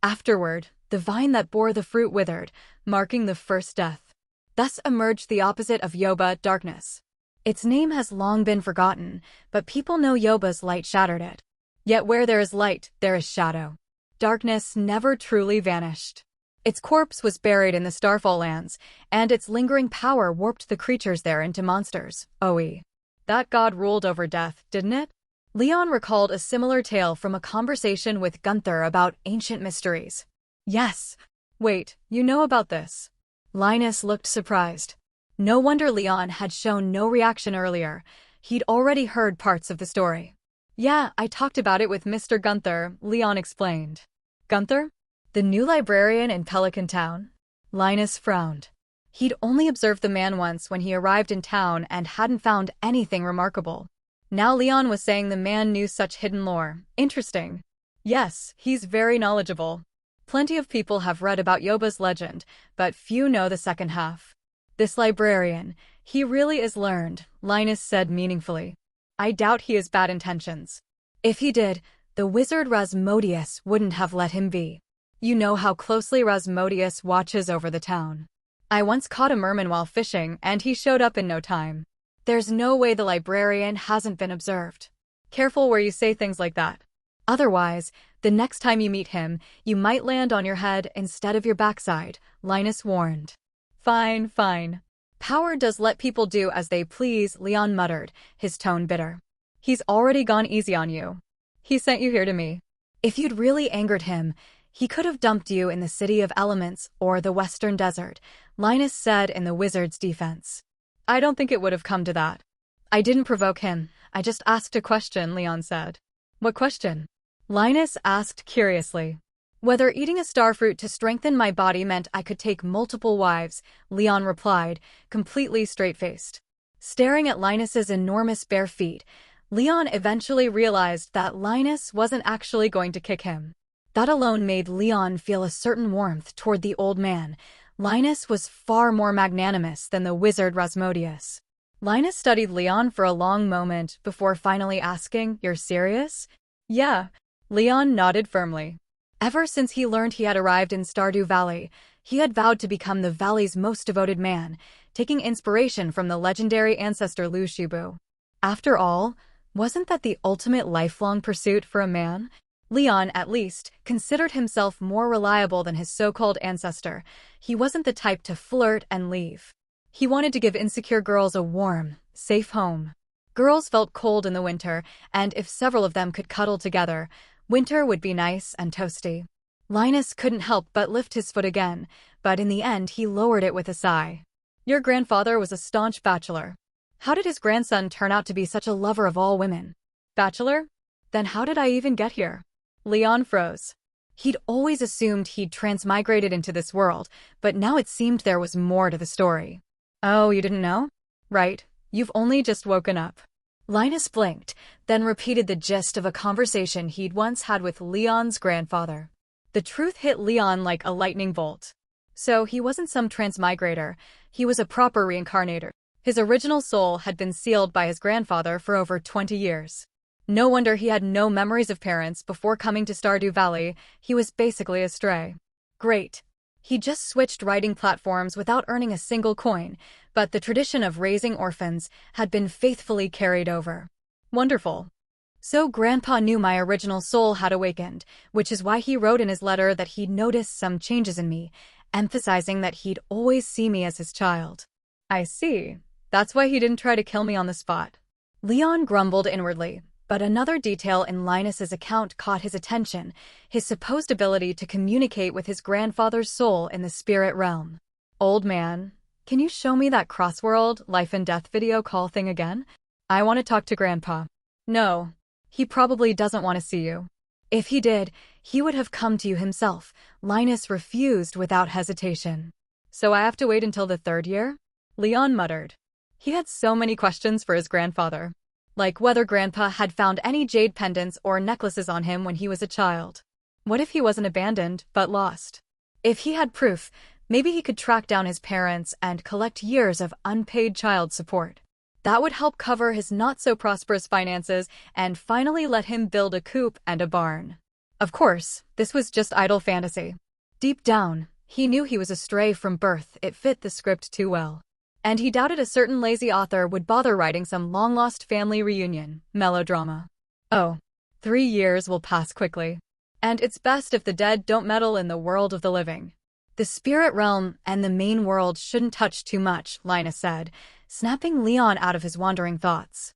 Afterward, the vine that bore the fruit withered, marking the first death. Thus emerged the opposite of Yoba, darkness. Its name has long been forgotten, but people know Yoba's light shattered it. Yet where there is light, there is shadow. Darkness never truly vanished. Its corpse was buried in the Starfall lands, and its lingering power warped the creatures there into monsters. That god ruled over death, didn't it? Leon recalled a similar tale from a conversation with Gunther about ancient mysteries. Yes. Wait, you know about this? Linus looked surprised. No wonder Leon had shown no reaction earlier. He'd already heard parts of the story. Yeah, I talked about it with Mr. Gunther, Leon explained. Gunther? The new librarian in Pelican Town? Linus frowned. He'd only observed the man once when he arrived in town and hadn't found anything remarkable. Now Leon was saying the man knew such hidden lore. Interesting. Yes, he's very knowledgeable. Plenty of people have read about Yoba's legend, but few know the second half. This librarian, he really is learned, Linus said meaningfully. I doubt he has bad intentions. If he did, the wizard Rasmodius wouldn't have let him be. You know how closely Rasmodius watches over the town. I once caught a merman while fishing, and he showed up in no time. There's no way the librarian hasn't been observed. Careful where you say things like that. Otherwise, the next time you meet him, you might land on your head instead of your backside, Linus warned. Fine, fine. Power does let people do as they please, Leon muttered, his tone bitter. He's already gone easy on you. He sent you here to me. If you'd really angered him, he could have dumped you in the City of Elements or the Western Desert, Linus said in the wizard's defense. I don't think it would have come to that. I didn't provoke him. I just asked a question, Leon said. What question? Linus asked curiously. Whether eating a starfruit to strengthen my body meant I could take multiple wives, Leon replied, completely straight-faced. Staring at Linus's enormous bare feet, Leon eventually realized that Linus wasn't actually going to kick him. That alone made Leon feel a certain warmth toward the old man. Linus was far more magnanimous than the wizard Rasmodius. Linus studied Leon for a long moment before finally asking, "You're serious?" Yeah, Leon nodded firmly. Ever since he learned he had arrived in Stardew Valley, he had vowed to become the valley's most devoted man, taking inspiration from the legendary ancestor Lu Shibu. After all, wasn't that the ultimate lifelong pursuit for a man? Leon, at least, considered himself more reliable than his so-called ancestor. He wasn't the type to flirt and leave. He wanted to give insecure girls a warm, safe home. Girls felt cold in the winter, and if several of them could cuddle together, winter would be nice and toasty. Linus couldn't help but lift his foot again, but in the end he lowered it with a sigh. Your grandfather was a staunch bachelor. How did his grandson turn out to be such a lover of all women? Bachelor? Then how did I even get here? Leon froze. He'd always assumed he'd transmigrated into this world, but now it seemed there was more to the story. Oh, you didn't know? Right, you've only just woken up. Linus blinked, then repeated the gist of a conversation he'd once had with Leon's grandfather. The truth hit Leon like a lightning bolt. So he wasn't some transmigrator, he was a proper reincarnator. His original soul had been sealed by his grandfather for over 20 years. No wonder he had no memories of parents before coming to Stardew Valley. He was basically a stray. Great. He just switched writing platforms without earning a single coin, but the tradition of raising orphans had been faithfully carried over. Wonderful. So Grandpa knew my original soul had awakened, which is why he wrote in his letter that he'd noticed some changes in me, emphasizing that he'd always see me as his child. I see. That's why he didn't try to kill me on the spot. Leon grumbled inwardly. But another detail in Linus's account caught his attention, his supposed ability to communicate with his grandfather's soul in the spirit realm. Old man, can you show me that crossworld, life and death video call thing again? I want to talk to Grandpa. No, he probably doesn't want to see you. If he did, he would have come to you himself. Linus refused without hesitation. So I have to wait until the 3rd year? Leon muttered. He had so many questions for his grandfather. Like whether Grandpa had found any jade pendants or necklaces on him when he was a child. What if he wasn't abandoned, but lost? If he had proof, maybe he could track down his parents and collect years of unpaid child support. That would help cover his not-so-prosperous finances and finally let him build a coop and a barn. Of course, this was just idle fantasy. Deep down, he knew he was a stray from birth. It fit the script too well. And he doubted a certain lazy author would bother writing some long-lost family reunion melodrama. Oh, 3 years will pass quickly. And it's best if the dead don't meddle in the world of the living. The spirit realm and the main world shouldn't touch too much, Linus said, snapping Leon out of his wandering thoughts.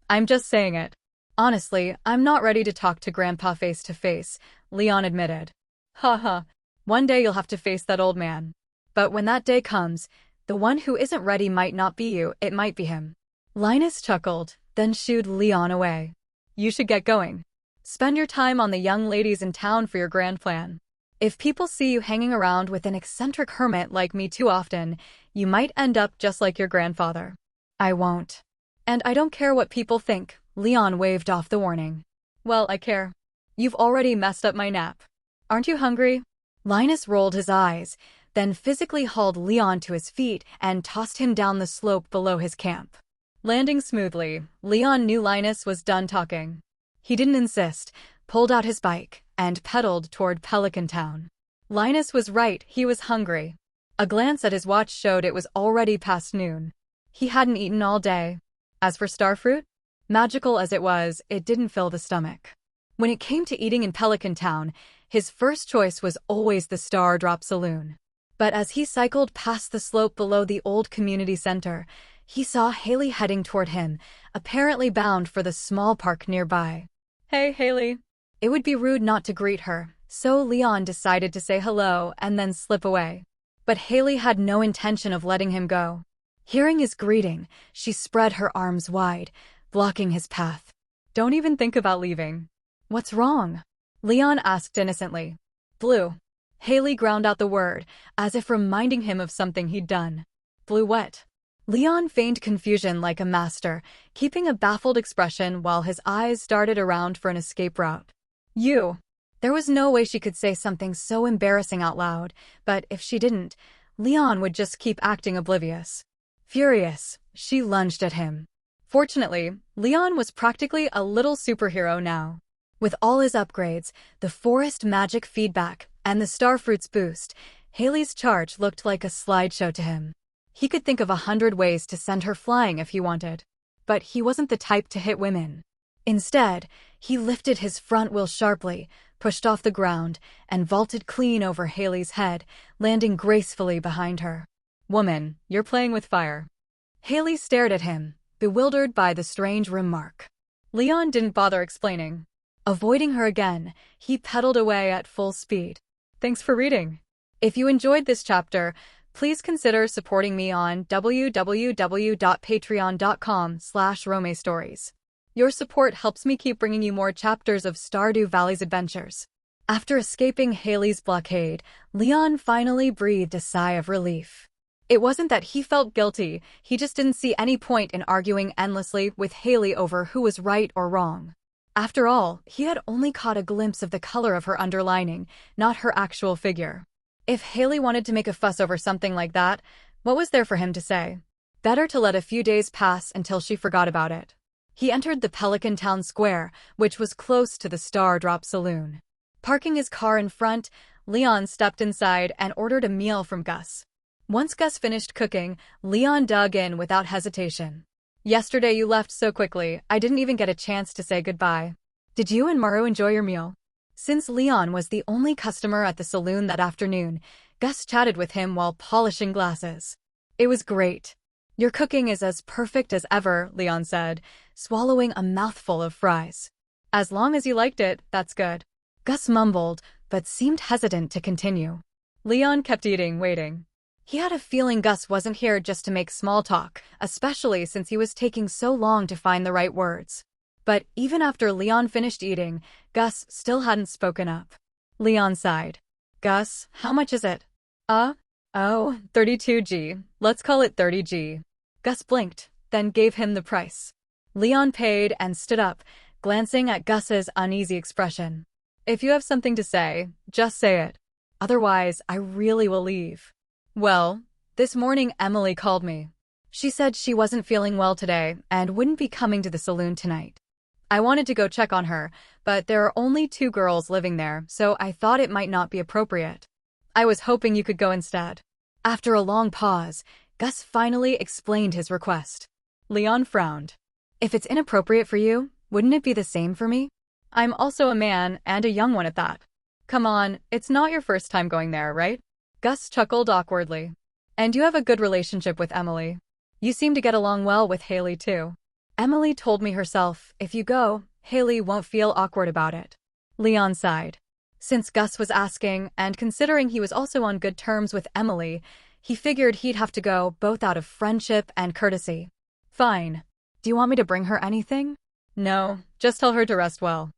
I'm just saying it. Honestly, I'm not ready to talk to Grandpa face to face, Leon admitted. Haha, one day you'll have to face that old man. But when that day comes, The one who isn't ready might not be you, it might be him. Linus chuckled, then shooed Leon away. You should get going. Spend your time on the young ladies in town for your grand plan. If people see you hanging around with an eccentric hermit like me too often, you might end up just like your grandfather. I won't. And I don't care what people think, Leon waved off the warning. Well, I care. You've already messed up my nap. Aren't you hungry? Linus rolled his eyes, then physically hauled Leon to his feet and tossed him down the slope below his camp. Landing smoothly, Leon knew Linus was done talking. He didn't insist, pulled out his bike, and pedaled toward Pelican Town. Linus was right, he was hungry. A glance at his watch showed it was already past noon. He hadn't eaten all day. As for Starfruit, magical as it was, it didn't fill the stomach. When it came to eating in Pelican Town, his first choice was always the Star Drop Saloon. But as he cycled past the slope below the old community center, he saw Haley heading toward him, apparently bound for the small park nearby. Hey, Haley. It would be rude not to greet her, so Leon decided to say hello and then slip away. But Haley had no intention of letting him go. Hearing his greeting, she spread her arms wide, blocking his path. Don't even think about leaving. What's wrong? Leon asked innocently. Blue. Haley ground out the word, as if reminding him of something he'd done. Blue what? Leon feigned confusion like a master, keeping a baffled expression while his eyes darted around for an escape route. You. There was no way she could say something so embarrassing out loud, but if she didn't, Leon would just keep acting oblivious. Furious, she lunged at him. Fortunately, Leon was practically a little superhero now. With all his upgrades, the forest magic feedback, and the Starfruit's boost, Haley's charge looked like a slideshow to him. He could think of 100 ways to send her flying if he wanted. But he wasn't the type to hit women. Instead, he lifted his front wheel sharply, pushed off the ground, and vaulted clean over Haley's head, landing gracefully behind her. Woman, you're playing with fire. Haley stared at him, bewildered by the strange remark. Leon didn't bother explaining. Avoiding her again, he pedaled away at full speed. Thanks for reading. If you enjoyed this chapter, please consider supporting me on www.patreon.com/romestories. Your support helps me keep bringing you more chapters of Stardew Valley's adventures. After escaping Haley's blockade, Leon finally breathed a sigh of relief. It wasn't that he felt guilty, he just didn't see any point in arguing endlessly with Haley over who was right or wrong. After all, he had only caught a glimpse of the color of her underlining, not her actual figure. If Haley wanted to make a fuss over something like that, what was there for him to say? Better to let a few days pass until she forgot about it. He entered the Pelican Town Square, which was close to the Star Drop Saloon. Parking his car in front, Leon stepped inside and ordered a meal from Gus. Once Gus finished cooking, Leon dug in without hesitation. Yesterday you left so quickly, I didn't even get a chance to say goodbye. Did you and Maru enjoy your meal? Since Leon was the only customer at the saloon that afternoon, Gus chatted with him while polishing glasses. It was great. Your cooking is as perfect as ever, Leon said, swallowing a mouthful of fries. As long as you liked it, that's good. Gus mumbled, but seemed hesitant to continue. Leon kept eating, waiting. He had a feeling Gus wasn't here just to make small talk, especially since he was taking so long to find the right words. But even after Leon finished eating, Gus still hadn't spoken up. Leon sighed. Gus, how much is it? 32G. Let's call it 30G. Gus blinked, then gave him the price. Leon paid and stood up, glancing at Gus's uneasy expression. If you have something to say, just say it. Otherwise, I really will leave. Well, this morning Emily called me. She said she wasn't feeling well today and wouldn't be coming to the saloon tonight. I wanted to go check on her, but there are only 2 girls living there, so I thought it might not be appropriate. I was hoping you could go instead. After a long pause, Gus finally explained his request. Leon frowned. If it's inappropriate for you, wouldn't it be the same for me? I'm also a man, and a young one at that. Come on, it's not your first time going there, right? Gus chuckled awkwardly. And you have a good relationship with Emily. You seem to get along well with Haley, too. Emily told me herself, if you go, Haley won't feel awkward about it. Leon sighed. Since Gus was asking, and considering he was also on good terms with Emily, He figured he'd have to go, both out of friendship and courtesy. Fine. Do you want me to bring her anything? No, just tell her to rest well.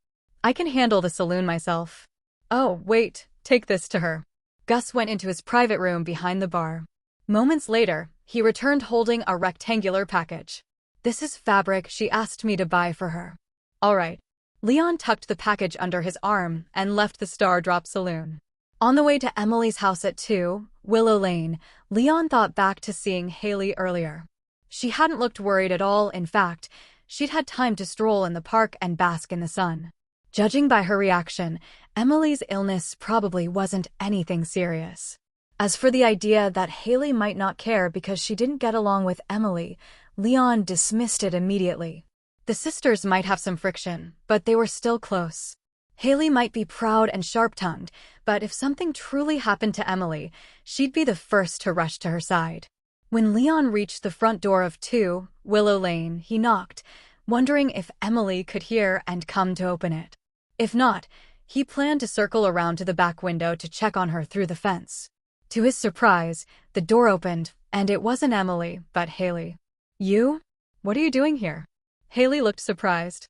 I can handle the saloon myself. Oh, wait, take this to her. Gus went into his private room behind the bar. Moments later, he returned holding a rectangular package. This is fabric she asked me to buy for her. All right. Leon tucked the package under his arm and left the Stardrop Saloon. On the way to Emily's house at 2 Willow Lane, Leon thought back to seeing Haley earlier. She hadn't looked worried at all. In fact, she'd had time to stroll in the park and bask in the sun. Judging by her reaction, Emily's illness probably wasn't anything serious. As for the idea that Haley might not care because she didn't get along with Emily, Leon dismissed it immediately. The sisters might have some friction, but they were still close. Haley might be proud and sharp-tongued, but if something truly happened to Emily, she'd be the first to rush to her side. When Leon reached the front door of 2 Willow Lane, he knocked, wondering if Emily could hear and come to open it. If not, he planned to circle around to the back window to check on her through the fence. To his surprise, the door opened, and it wasn't Emily, but Haley. You? What are you doing here? Haley looked surprised.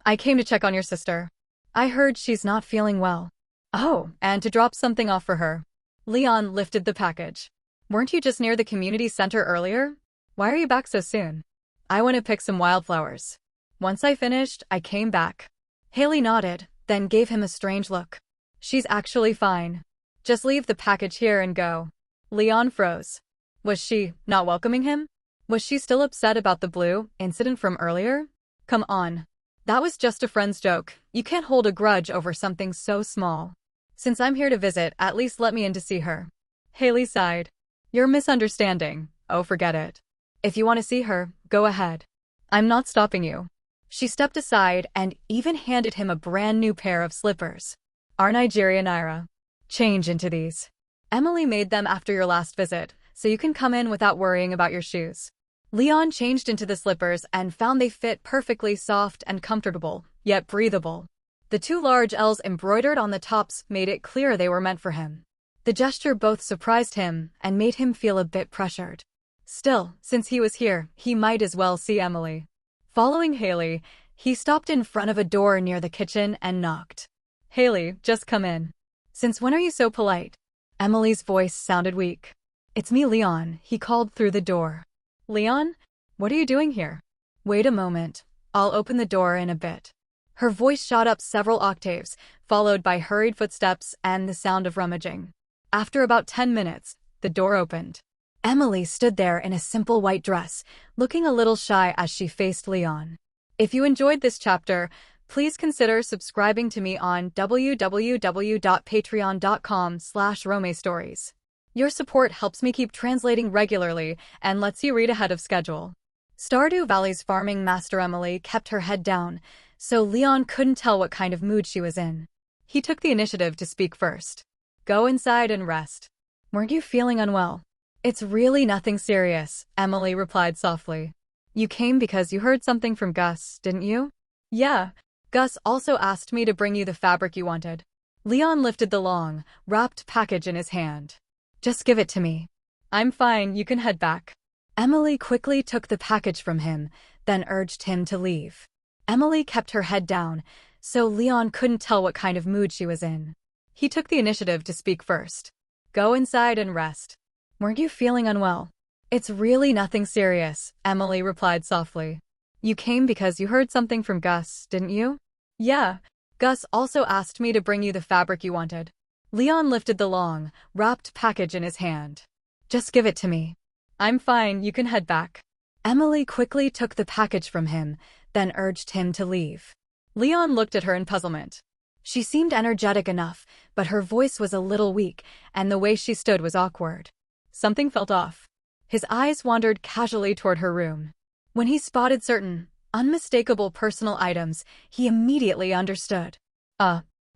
I came to check on your sister. I heard she's not feeling well. Oh, and to drop something off for her. Leon lifted the package. Weren't you just near the community center earlier? Why are you back so soon? I want to pick some wildflowers. Once I finished, I came back. Haley nodded, then gave him a strange look. She's actually fine. Just leave the package here and go. Leon froze. Was she not welcoming him? Was she still upset about the blue incident from earlier? Come on. That was just a friend's joke. You can't hold a grudge over something so small. Since I'm here to visit, at least let me in to see her. Haley sighed. You're misunderstanding. Oh, forget it. If you want to see her, go ahead. I'm not stopping you. She stepped aside and even handed him a brand new pair of slippers. Our Nigerian Naira. Change into these. Emily made them after your last visit, so you can come in without worrying about your shoes. Leon changed into the slippers and found they fit perfectly, soft and comfortable, yet breathable. The 2 large L's embroidered on the tops made it clear they were meant for him. The gesture both surprised him and made him feel a bit pressured. Still, since he was here, he might as well see Emily. Following Haley, he stopped in front of a door near the kitchen and knocked. Haley, just come in. Since when are you so polite? Emily's voice sounded weak. It's me, Leon, he called through the door. Leon? What are you doing here? Wait a moment. I'll open the door in a bit. Her voice shot up several octaves, followed by hurried footsteps and the sound of rummaging. After about 10 minutes, the door opened. Emily stood there in a simple white dress, looking a little shy as she faced Leon. If you enjoyed this chapter, please consider subscribing to me on www.patreon.com/romestories. Your support helps me keep translating regularly and lets you read ahead of schedule. Stardew Valley's farming master Emily kept her head down, so Leon couldn't tell what kind of mood she was in. He took the initiative to speak first. Go inside and rest. Weren't you feeling unwell? It's really nothing serious, Emily replied softly. You came because you heard something from Gus, didn't you? Yeah. Gus also asked me to bring you the fabric you wanted. Leon lifted the long, wrapped package in his hand. Just give it to me. I'm fine, you can head back. Emily quickly took the package from him, then urged him to leave. Emily kept her head down, so Leon couldn't tell what kind of mood she was in. He took the initiative to speak first. Go inside and rest. Weren't you feeling unwell? It's really nothing serious, Emily replied softly. You came because you heard something from Gus, didn't you? Yeah. Gus also asked me to bring you the fabric you wanted. Leon lifted the long, wrapped package in his hand. Just give it to me. I'm fine, you can head back. Emily quickly took the package from him, then urged him to leave. Leon looked at her in puzzlement. She seemed energetic enough, but her voice was a little weak, and the way she stood was awkward. Something felt off. His eyes wandered casually toward her room. When he spotted certain, unmistakable personal items, he immediately understood.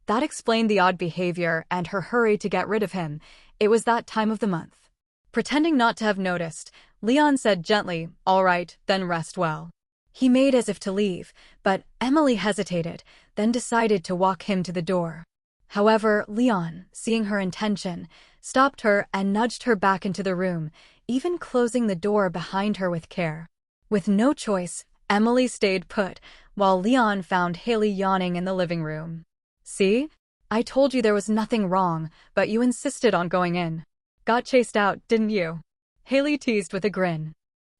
That explained the odd behavior and her hurry to get rid of him. It was that time of the month. Pretending not to have noticed, Leon said gently, "All right, then rest well." He made as if to leave, but Emily hesitated, then decided to walk him to the door. However, Leon, seeing her intention, stopped her and nudged her back into the room, even closing the door behind her with care. With no choice, Emily stayed put, while Leon found Haley yawning in the living room. "See? I told you there was nothing wrong, but you insisted on going in. Got chased out, didn't you?" Haley teased with a grin.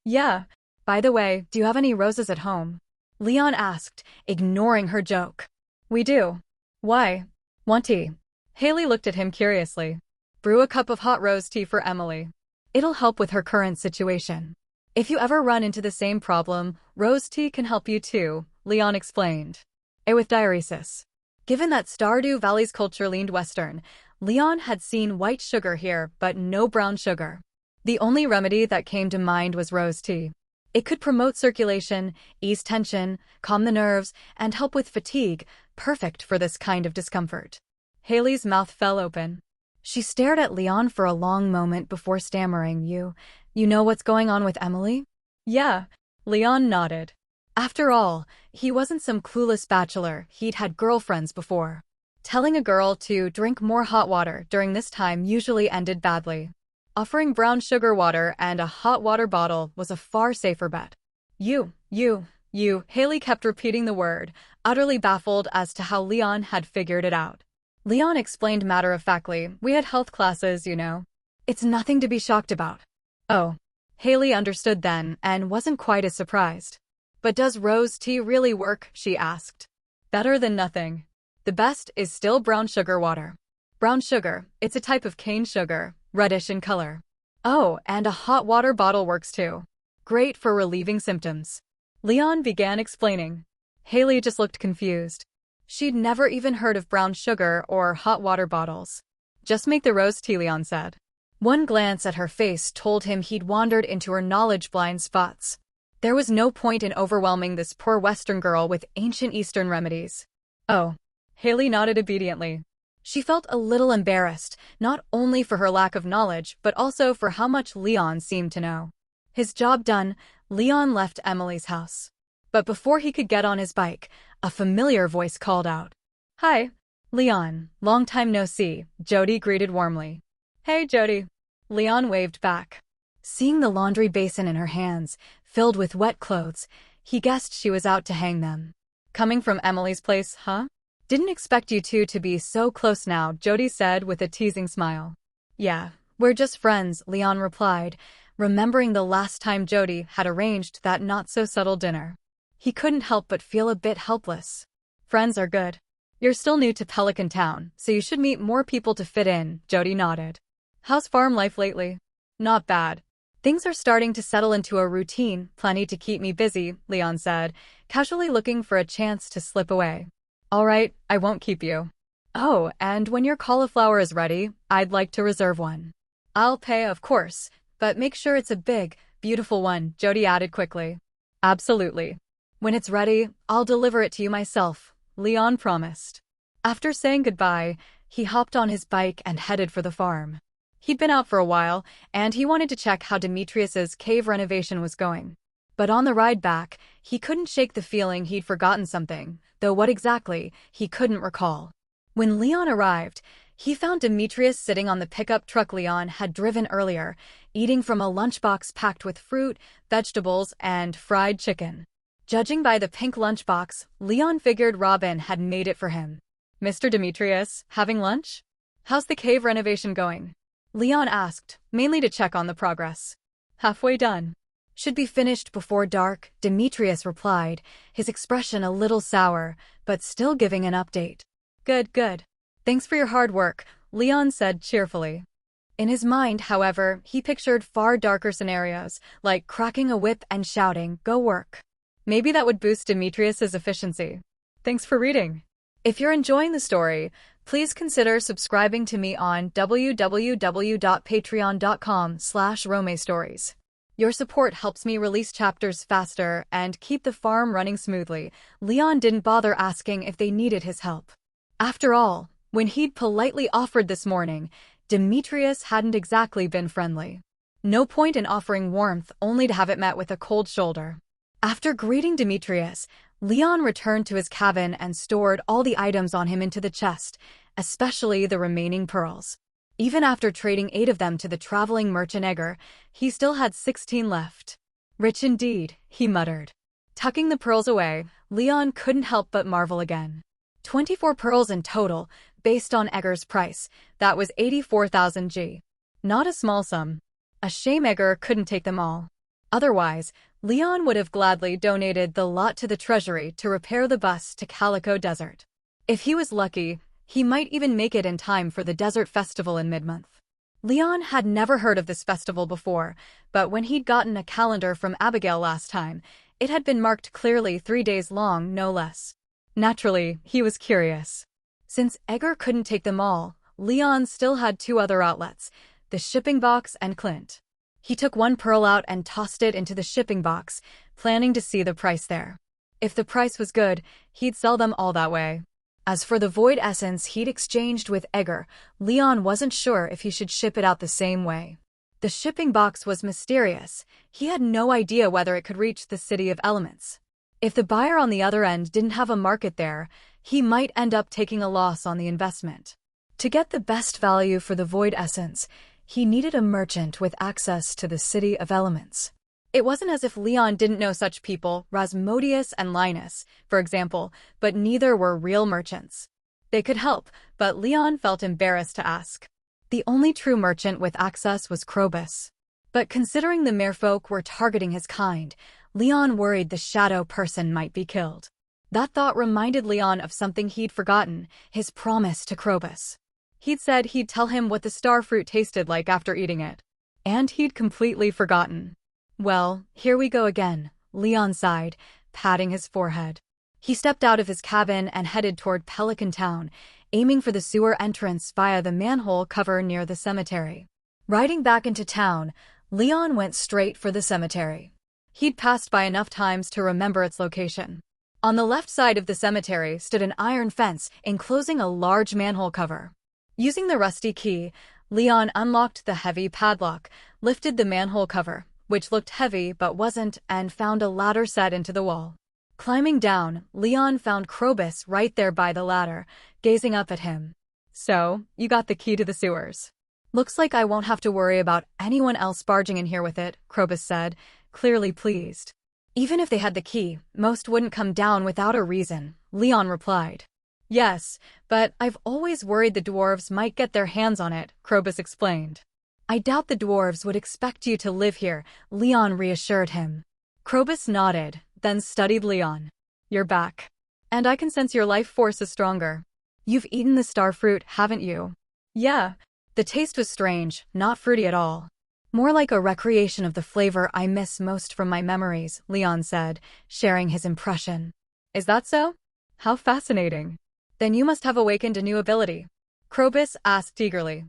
"Yeah. By the way, do you have any roses at home?" Leon asked, ignoring her joke. "We do. Why? Want tea?" Haley looked at him curiously. "Brew a cup of hot rose tea for Emily. It'll help with her current situation. If you ever run into the same problem, rose tea can help you too," Leon explained. With diuresis. Given that Stardew Valley's culture leaned western, Leon had seen white sugar here but no brown sugar. The only remedy that came to mind was rose tea. It could promote circulation, ease tension, calm the nerves, and help with fatigue, perfect for this kind of discomfort. Haley's mouth fell open. She stared at Leon for a long moment before stammering, You know what's going on with Emily?" "Yeah," Leon nodded. After all, he wasn't some clueless bachelor, he'd had girlfriends before. Telling a girl to drink more hot water during this time usually ended badly. Offering brown sugar water and a hot water bottle was a far safer bet. You, Haley kept repeating the word, utterly baffled as to how Leon had figured it out. Leon explained matter-of-factly, "We had health classes, you know. It's nothing to be shocked about." Oh. Haley understood then and wasn't quite as surprised. "But does rose tea really work?" she asked. "Better than nothing. The best is still brown sugar water." "Brown sugar, it's a type of cane sugar, reddish in color." "Oh, and a hot water bottle works too. Great for relieving symptoms." Leon began explaining. Haley just looked confused. She'd never even heard of brown sugar or hot water bottles. "Just make the rose tea," Leon said. One glance at her face told him he'd wandered into her knowledge blind spots. There was no point in overwhelming this poor Western girl with ancient Eastern remedies. "Oh." Haley nodded obediently. She felt a little embarrassed, not only for her lack of knowledge, but also for how much Leon seemed to know. His job done, Leon left Emily's house. But before he could get on his bike, a familiar voice called out. "Hi, Leon, long time no see," Jody greeted warmly. "Hey, Jody." Leon waved back. Seeing the laundry basin in her hands, filled with wet clothes, he guessed she was out to hang them. "Coming from Emily's place, huh? Didn't expect you two to be so close now," Jody said with a teasing smile. "Yeah, we're just friends," Leon replied, remembering the last time Jody had arranged that not-so-subtle dinner. He couldn't help but feel a bit helpless. "Friends are good. You're still new to Pelican Town, so you should meet more people to fit in," Jody nodded. "How's farm life lately?" "Not bad. Things are starting to settle into a routine, plenty to keep me busy," Leon said, casually looking for a chance to slip away. "All right, I won't keep you. Oh, and when your cauliflower is ready, I'd like to reserve one." "I'll pay, of course, but make sure it's a big, beautiful one," Jody added quickly. "Absolutely. When it's ready, I'll deliver it to you myself," Leon promised. After saying goodbye, he hopped on his bike and headed for the farm. He'd been out for a while, and he wanted to check how Demetrius's cave renovation was going. But on the ride back, he couldn't shake the feeling he'd forgotten something, though what exactly, he couldn't recall. When Leon arrived, he found Demetrius sitting on the pickup truck Leon had driven earlier, eating from a lunchbox packed with fruit, vegetables, and fried chicken. Judging by the pink lunchbox, Leon figured Robin had made it for him. "Mr. Demetrius, having lunch? How's the cave renovation going?" Leon asked, mainly to check on the progress. "Halfway done. Should be finished before dark," Demetrius replied, his expression a little sour, but still giving an update. Good. Thanks for your hard work," Leon said cheerfully. In his mind, however, he pictured far darker scenarios, like cracking a whip and shouting, "Go work." Maybe that would boost Demetrius's efficiency. Thanks for reading. If you're enjoying the story, please consider subscribing to me on www.patreon.com/romestories. Your support helps me release chapters faster and keep the farm running smoothly. Leon didn't bother asking if they needed his help. After all, when he'd politely offered this morning, Demetrius hadn't exactly been friendly. No point in offering warmth only to have it met with a cold shoulder. After greeting Demetrius, Leon returned to his cabin and stored all the items on him into the chest, especially the remaining pearls. Even after trading 8 of them to the traveling merchant Egger, he still had 16 left. Rich indeed, he muttered. Tucking the pearls away, Leon couldn't help but marvel again. 24 pearls in total, based on Egger's price. That was 84,000 G. Not a small sum. A shame Egger couldn't take them all. Otherwise, Leon would have gladly donated the lot to the treasury to repair the bus to Calico Desert. If he was lucky, he might even make it in time for the desert festival in mid-month. Leon had never heard of this festival before, but when he'd gotten a calendar from Abigail last time, it had been marked clearly 3 days long, no less. Naturally, he was curious. Since Egger couldn't take them all, Leon still had 2 other outlets, the shipping box and Clint. He took 1 pearl out and tossed it into the shipping box, planning to see the price there. If the price was good, he'd sell them all that way. As for the void essence he'd exchanged with Egger, Leon wasn't sure if he should ship it out the same way. The shipping box was mysterious. He had no idea whether it could reach the City of Elements. If the buyer on the other end didn't have a market there, he might end up taking a loss on the investment. To get the best value for the void essence, he needed a merchant with access to the City of Elements. It wasn't as if Leon didn't know such people, Rasmodius and Linus, for example, but neither were real merchants. They could help, but Leon felt embarrassed to ask. The only true merchant with access was Crobus. But considering the merfolk were targeting his kind, Leon worried the shadow person might be killed. That thought reminded Leon of something he'd forgotten, his promise to Crobus. He'd said he'd tell him what the starfruit tasted like after eating it. And he'd completely forgotten. Well, here we go again, Leon sighed, patting his forehead. He stepped out of his cabin and headed toward Pelican Town, aiming for the sewer entrance via the manhole cover near the cemetery. Riding back into town, Leon went straight for the cemetery. He'd passed by enough times to remember its location. On the left side of the cemetery stood an iron fence enclosing a large manhole cover. Using the rusty key, Leon unlocked the heavy padlock, lifted the manhole cover, which looked heavy but wasn't, and found a ladder set into the wall. Climbing down, Leon found Crobus right there by the ladder, gazing up at him. So, you got the key to the sewers. Looks like I won't have to worry about anyone else barging in here with it, Crobus said, clearly pleased. Even if they had the key, most wouldn't come down without a reason, Leon replied. Yes, but I've always worried the dwarves might get their hands on it, Crobus explained. I doubt the dwarves would expect you to live here, Leon reassured him. Crobus nodded, then studied Leon. You're back. And I can sense your life force is stronger. You've eaten the starfruit, haven't you? Yeah. The taste was strange, not fruity at all. More like a recreation of the flavor I miss most from my memories, Leon said, sharing his impression. Is that so? How fascinating. Then you must have awakened a new ability. Crobus asked eagerly.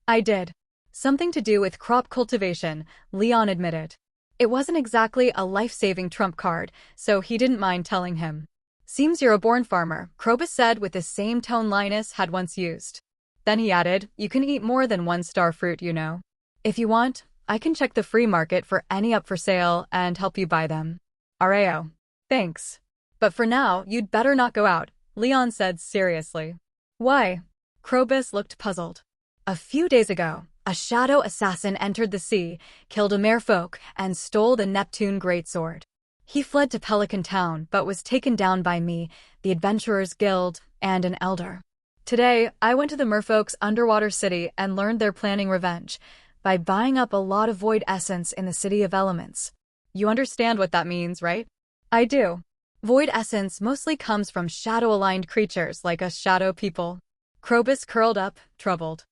I did. Something to do with crop cultivation, Leon admitted. It wasn't exactly a life-saving trump card, so he didn't mind telling him. Seems you're a born farmer, Crobus said with the same tone Linus had once used. Then he added, you can eat more than 1 starfruit, you know. If you want, I can check the free market for any up for sale and help you buy them. Areo. Thanks. But for now, you'd better not go out, Leon said seriously. Why? Crobus looked puzzled. A few days ago, a shadow assassin entered the sea, killed a merfolk, and stole the Neptune greatsword. He fled to Pelican Town but was taken down by me, the Adventurers Guild, and an elder. Today, I went to the merfolk's underwater city and learned they're planning revenge by buying up a lot of void essence in the City of Elements. You understand what that means, right? I do. Void essence mostly comes from shadow-aligned creatures like us shadow people. Crobus curled up, troubled.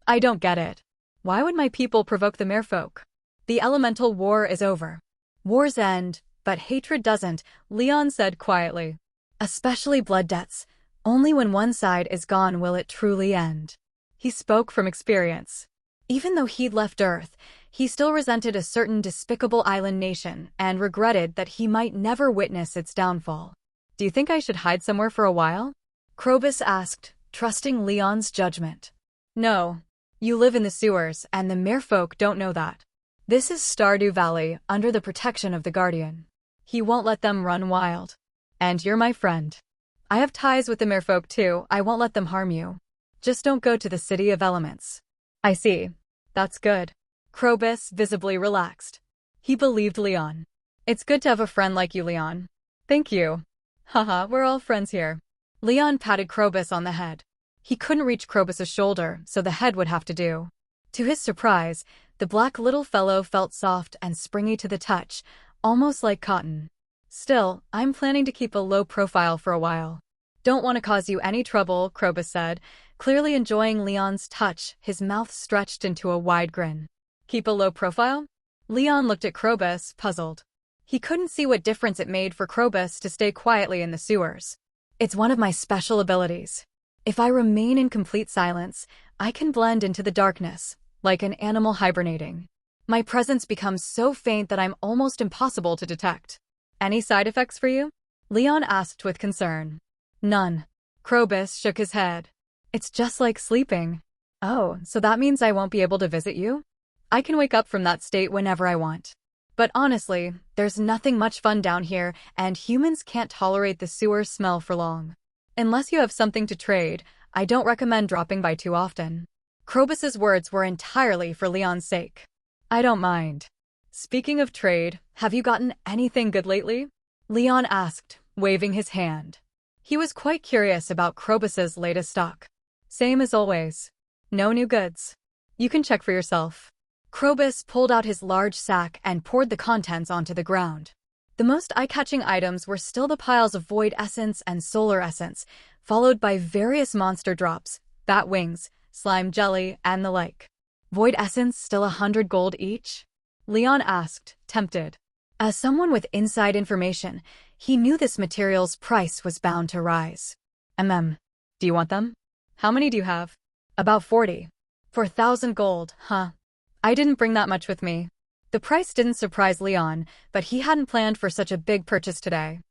I don't get it. Why would my people provoke the merfolk? The elemental war is over. Wars end, but hatred doesn't, Leon said quietly. Especially blood debts. Only when one side is gone will it truly end. He spoke from experience. Even though he'd left Earth, he still resented a certain despicable island nation and regretted that he might never witness its downfall. Do you think I should hide somewhere for a while? Crobus asked, trusting Leon's judgment. No. You live in the sewers, and the merfolk don't know that. This is Stardew Valley, under the protection of the Guardian. He won't let them run wild. And you're my friend. I have ties with the merfolk too, I won't let them harm you. Just don't go to the City of Elements. I see. That's good. Crobus visibly relaxed. He believed Leon. It's good to have a friend like you, Leon. Thank you. Haha, we're all friends here. Leon patted Crobus on the head. He couldn't reach Crobus's shoulder, so the head would have to do. To his surprise, the black little fellow felt soft and springy to the touch, almost like cotton. Still, I'm planning to keep a low profile for a while. Don't want to cause you any trouble, Crobus said, clearly enjoying Leon's touch, his mouth stretched into a wide grin. Keep a low profile? Leon looked at Crobus, puzzled. He couldn't see what difference it made for Crobus to stay quietly in the sewers. It's one of my special abilities. If I remain in complete silence, I can blend into the darkness, like an animal hibernating. My presence becomes so faint that I'm almost impossible to detect. Any side effects for you? Leon asked with concern. None. Crobus shook his head. It's just like sleeping. Oh, so that means I won't be able to visit you? I can wake up from that state whenever I want. But honestly, there's nothing much fun down here, and humans can't tolerate the sewer smell for long. Unless you have something to trade, I don't recommend dropping by too often. Crobus's words were entirely for Leon's sake. I don't mind. Speaking of trade, have you gotten anything good lately? Leon asked, waving his hand. He was quite curious about Crobus's latest stock. Same as always. No new goods. You can check for yourself. Crobus pulled out his large sack and poured the contents onto the ground. The most eye-catching items were still the piles of void essence and solar essence, followed by various monster drops, bat wings, slime jelly, and the like. Void essence still 100 gold each? Leon asked, tempted. As someone with inside information, he knew this material's price was bound to rise. Do you want them? How many do you have? About 40. For 1,000 gold, huh? I didn't bring that much with me. The price didn't surprise Leon, but he hadn't planned for such a big purchase today.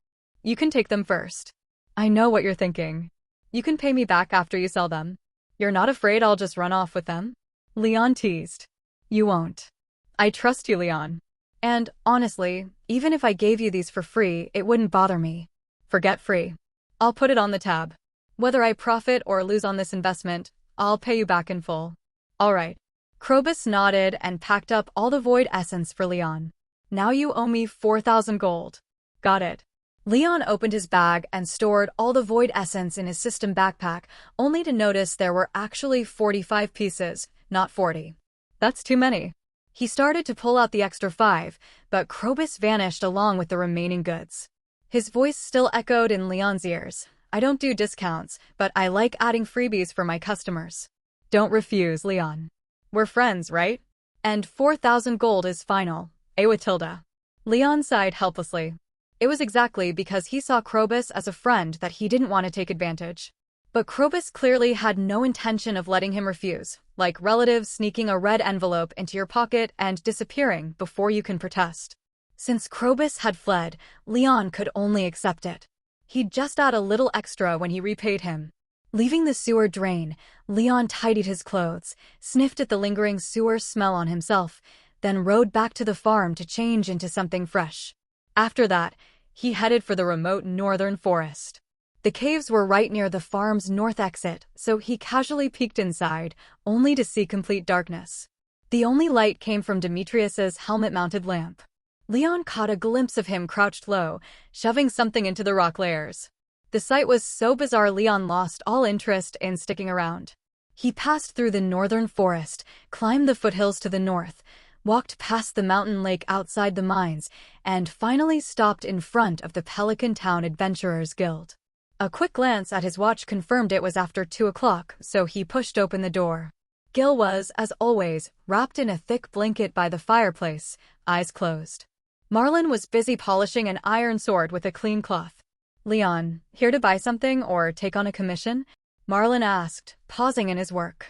You can take them first. I know what you're thinking. You can pay me back after you sell them. You're not afraid I'll just run off with them? Leon teased. You won't. I trust you, Leon. And, honestly, even if I gave you these for free, it wouldn't bother me. Forget free. I'll put it on the tab. Whether I profit or lose on this investment, I'll pay you back in full. All right. Crobus nodded and packed up all the void essence for Leon. Now you owe me 4,000 gold. Got it. Leon opened his bag and stored all the void essence in his system backpack, only to notice there were actually 45 pieces, not 40. That's too many. He started to pull out the extra 5, but Crobus vanished along with the remaining goods. His voice still echoed in Leon's ears. I don't do discounts, but I like adding freebies for my customers. Don't refuse, Leon. We're friends, right? And 4,000 gold is final. with Tilda. Leon sighed helplessly. It was exactly because he saw Crobus as a friend that he didn't want to take advantage. But Crobus clearly had no intention of letting him refuse, like relatives sneaking a red envelope into your pocket and disappearing before you can protest. Since Crobus had fled, Leon could only accept it. He'd just add a little extra when he repaid him. Leaving the sewer drain, Leon tidied his clothes, sniffed at the lingering sewer smell on himself, then rode back to the farm to change into something fresh. After that, he headed for the remote northern forest. The caves were right near the farm's north exit, so he casually peeked inside, only to see complete darkness. The only light came from Demetrius's helmet-mounted lamp. Leon caught a glimpse of him crouched low, shoving something into the rock layers. The sight was so bizarre Leon lost all interest in sticking around. He passed through the northern forest, climbed the foothills to the north, walked past the mountain lake outside the mines, and finally stopped in front of the Pelican Town Adventurers Guild. A quick glance at his watch confirmed it was after 2 o'clock, so he pushed open the door. Gil was, as always, wrapped in a thick blanket by the fireplace, eyes closed. Marlin was busy polishing an iron sword with a clean cloth. "Leon, here to buy something or take on a commission?" Marlin asked, pausing in his work.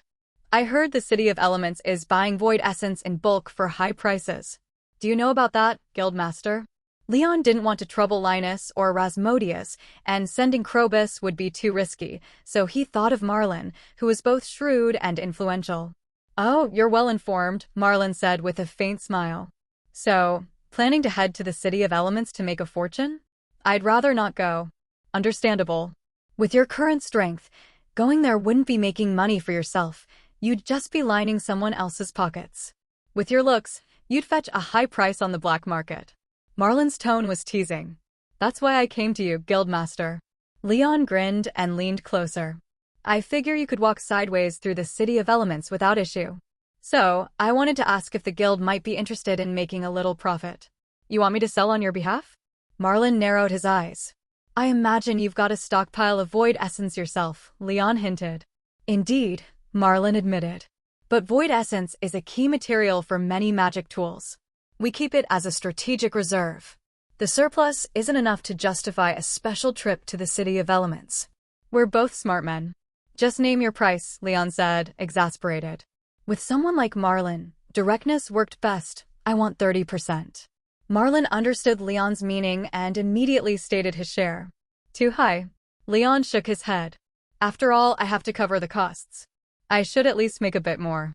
"I heard the City of Elements is buying void essence in bulk for high prices. Do you know about that, Guildmaster?" Leon didn't want to trouble Linus or Rasmodius, and sending Crobus would be too risky, so he thought of Marlin, who was both shrewd and influential. "Oh, you're well informed," Marlin said with a faint smile. "So, planning to head to the City of Elements to make a fortune? I'd rather not go." "Understandable. With your current strength, going there wouldn't be making money for yourself. you'd just be lining someone else's pockets. With your looks, you'd fetch a high price on the black market. Marlin's tone was teasing. That's why I came to you, Guildmaster. Leon grinned and leaned closer. I figure you could walk sideways through the City of Elements without issue. So, I wanted to ask if the guild might be interested in making a little profit. You want me to sell on your behalf? Marlin narrowed his eyes. I imagine you've got a stockpile of void essence yourself, Leon hinted. Indeed, Marlin admitted. But void essence is a key material for many magic tools. We keep it as a strategic reserve. The surplus isn't enough to justify a special trip to the City of Elements. We're both smart men. Just name your price, Leon said, exasperated. With someone like Marlin, directness worked best. I want 30%. Marlin understood Leon's meaning and immediately stated his share. Too high. Leon shook his head. After all, I have to cover the costs. I should at least make a bit more.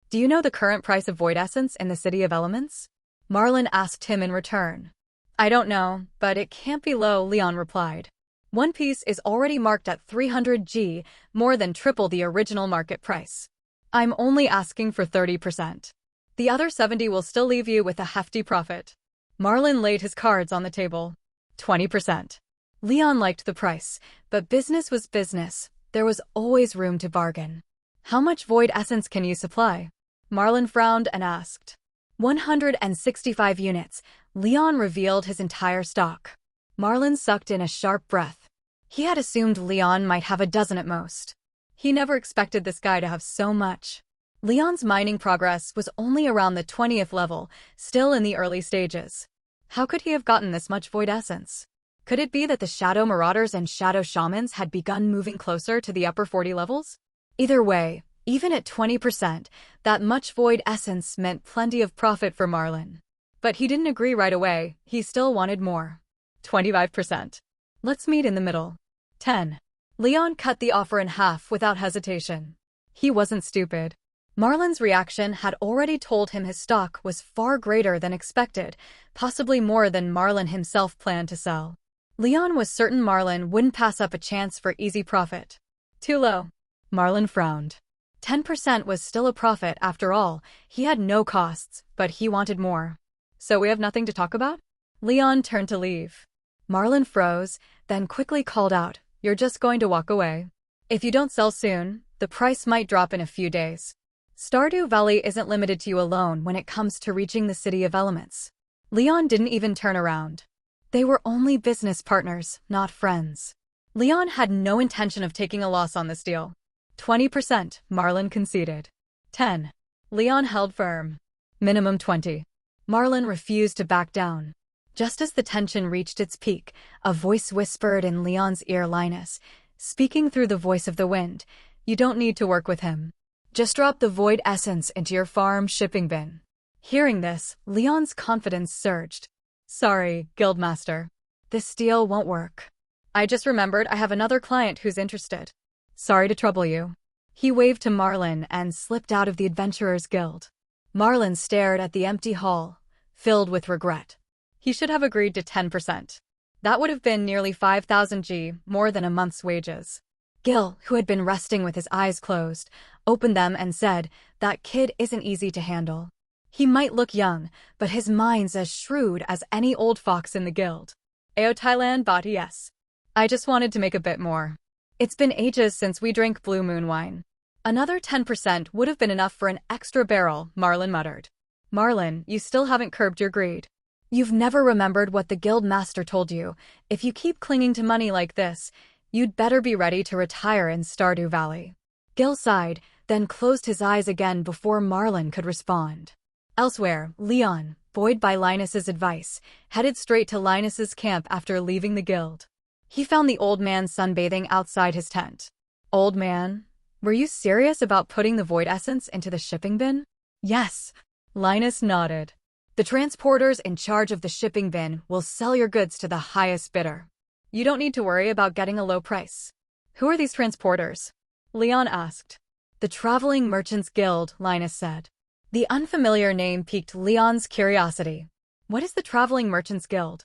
Do you know the current price of void essence in the City of Elements? Marlin asked him in return. I don't know, but it can't be low, Leon replied. One piece is already marked at 300 G, more than triple the original market price. I'm only asking for 30%. The other 70 will still leave you with a hefty profit. Marlin laid his cards on the table. 20%. Leon liked the price, but business was business. There was always room to bargain. How much void essence can you supply? Marlin frowned and asked. 165 units. Leon revealed his entire stock. Marlin sucked in a sharp breath. He had assumed Leon might have a dozen at most. He never expected this guy to have so much. Leon's mining progress was only around the 20th level, still in the early stages. How could he have gotten this much void essence? Could it be that the Shadow Marauders and Shadow Shamans had begun moving closer to the upper 40 levels? Either way, even at 20%, that much void essence meant plenty of profit for Marlin. But he didn't agree right away. He still wanted more. 25%. Let's meet in the middle. 10. Leon cut the offer in half without hesitation. He wasn't stupid. Marlin's reaction had already told him his stock was far greater than expected, possibly more than Marlin himself planned to sell. Leon was certain Marlin wouldn't pass up a chance for easy profit. Too low. Marlin frowned. 10% was still a profit after all. He had no costs, but he wanted more. So we have nothing to talk about? Leon turned to leave. Marlin froze, then quickly called out, You're just going to walk away. If you don't sell soon, the price might drop in a few days. Stardew Valley isn't limited to you alone when it comes to reaching the City of Elements. Leon didn't even turn around. They were only business partners, not friends. Leon had no intention of taking a loss on this deal. 20%, Marlin conceded. 10. Leon held firm. Minimum 20. Marlin refused to back down. Just as the tension reached its peak, a voice whispered in Leon's ear, Linus, speaking through the voice of the wind, You don't need to work with him. Just drop the void essence into your farm shipping bin. Hearing this, Leon's confidence surged. Sorry, Guildmaster. This deal won't work. I just remembered I have another client who's interested. Sorry to trouble you. He waved to Marlin and slipped out of the Adventurers Guild. Marlin stared at the empty hall, filled with regret. He should have agreed to 10%. That would have been nearly 5,000 G, more than a month's wages. Gil, who had been resting with his eyes closed, opened them and said, That kid isn't easy to handle. He might look young, but his mind's as shrewd as any old fox in the guild. Ao Thailand bought yes. I just wanted to make a bit more. It's been ages since we drank Blue Moon wine. Another 10% would have been enough for an extra barrel, Marlin muttered. Marlin, you still haven't curbed your greed. You've never remembered what the guild master told you. If you keep clinging to money like this, you'd better be ready to retire in Stardew Valley. Gil sighed, then closed his eyes again before Marlin could respond. Elsewhere, Leon, buoyed by Linus's advice, headed straight to Linus's camp after leaving the guild. He found the old man sunbathing outside his tent. Old man, were you serious about putting the void essence into the shipping bin? Yes. Linus nodded. The transporters in charge of the shipping bin will sell your goods to the highest bidder. You don't need to worry about getting a low price. Who are these transporters? Leon asked. The Traveling Merchants Guild, Linus said. The unfamiliar name piqued Leon's curiosity. What is the Traveling Merchants Guild?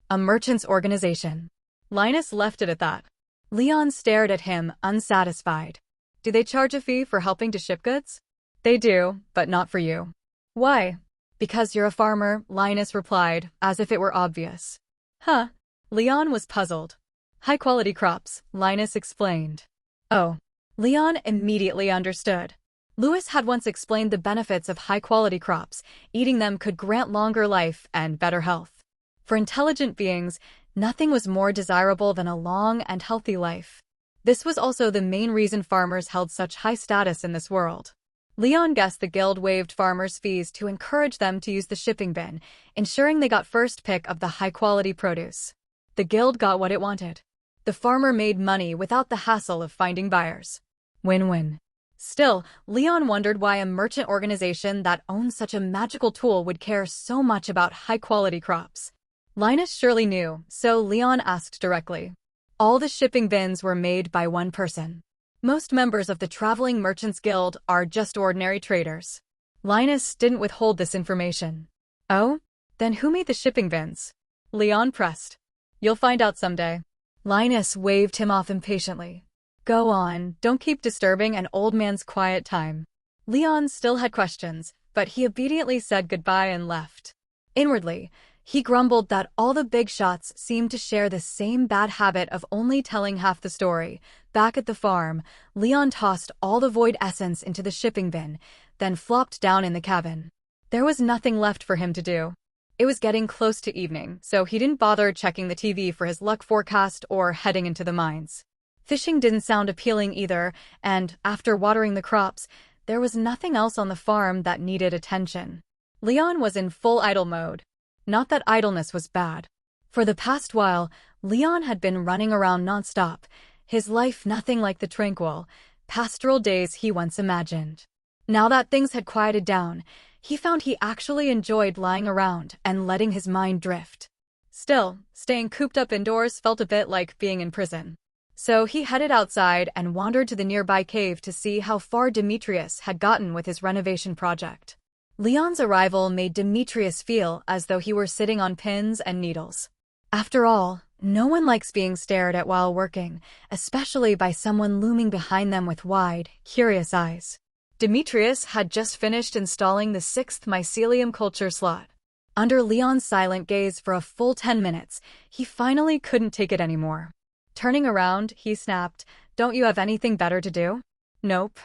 A merchants' organization. Linus left it at that. Leon stared at him, unsatisfied. Do they charge a fee for helping to ship goods? They do, but not for you. Why? Because you're a farmer, Linus replied, as if it were obvious. Huh. Leon was puzzled. High-quality crops, Linus explained. Oh. Leon immediately understood. Lewis had once explained the benefits of high-quality crops. Eating them could grant longer life and better health. For intelligent beings, nothing was more desirable than a long and healthy life. This was also the main reason farmers held such high status in this world. Leon guessed the guild waived farmers' fees to encourage them to use the shipping bin, ensuring they got first pick of the high-quality produce. The guild got what it wanted. The farmer made money without the hassle of finding buyers. Win-win. Still, Leon wondered why a merchant organization that owns such a magical tool would care so much about high-quality crops. Linus surely knew, so Leon asked directly. All the shipping bins were made by one person. Most members of the Traveling Merchants Guild are just ordinary traders. Linus didn't withhold this information. Oh? Then who made the shipping bins? Leon pressed. You'll find out someday. Linus waved him off impatiently. Go on, don't keep disturbing an old man's quiet time. Leon still had questions, but he obediently said goodbye and left. Inwardly, he grumbled that all the big shots seemed to share the same bad habit of only telling half the story. Back at the farm, Leon tossed all the void essence into the shipping bin, then flopped down in the cabin. There was nothing left for him to do. It was getting close to evening, so he didn't bother checking the TV for his luck forecast or heading into the mines. Fishing didn't sound appealing either, and after watering the crops, there was nothing else on the farm that needed attention. Leon was in full idle mode. Not that idleness was bad. For the past while, Leon had been running around nonstop, his life nothing like the tranquil, pastoral days he once imagined. Now that things had quieted down, he found he actually enjoyed lying around and letting his mind drift. Still, staying cooped up indoors felt a bit like being in prison. So he headed outside and wandered to the nearby cave to see how far Demetrius had gotten with his renovation project. Leon's arrival made Demetrius feel as though he were sitting on pins and needles. After all, no one likes being stared at while working, especially by someone looming behind them with wide, curious eyes. Demetrius had just finished installing the 6th mycelium culture slot. Under Leon's silent gaze for a full 10 minutes, he finally couldn't take it anymore. Turning around, he snapped, "Don't you have anything better to do?" "Nope."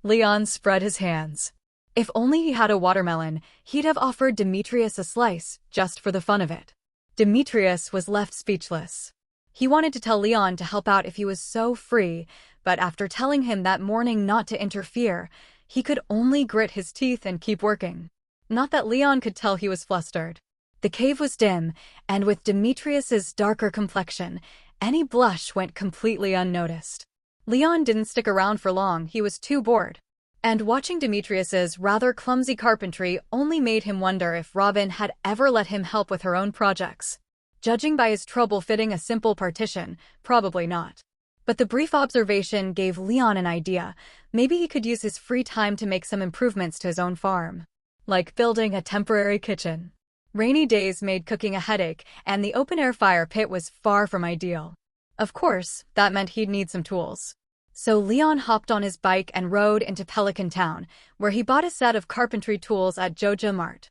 Leon spread his hands. If only he had a watermelon, he'd have offered Demetrius a slice, just for the fun of it. Demetrius was left speechless. He wanted to tell Leon to help out if he was so free, but after telling him that morning not to interfere, he could only grit his teeth and keep working. Not that Leon could tell he was flustered. The cave was dim, and with Demetrius's darker complexion, any blush went completely unnoticed. Leon didn't stick around for long, he was too bored. And watching Demetrius's rather clumsy carpentry only made him wonder if Robin had ever let him help with her own projects. Judging by his trouble fitting a simple partition, probably not. But the brief observation gave Leon an idea. Maybe he could use his free time to make some improvements to his own farm. Like building a temporary kitchen. Rainy days made cooking a headache, and the open-air fire pit was far from ideal. Of course, that meant he'd need some tools. So Leon hopped on his bike and rode into Pelican Town, where he bought a set of carpentry tools at Joja Mart.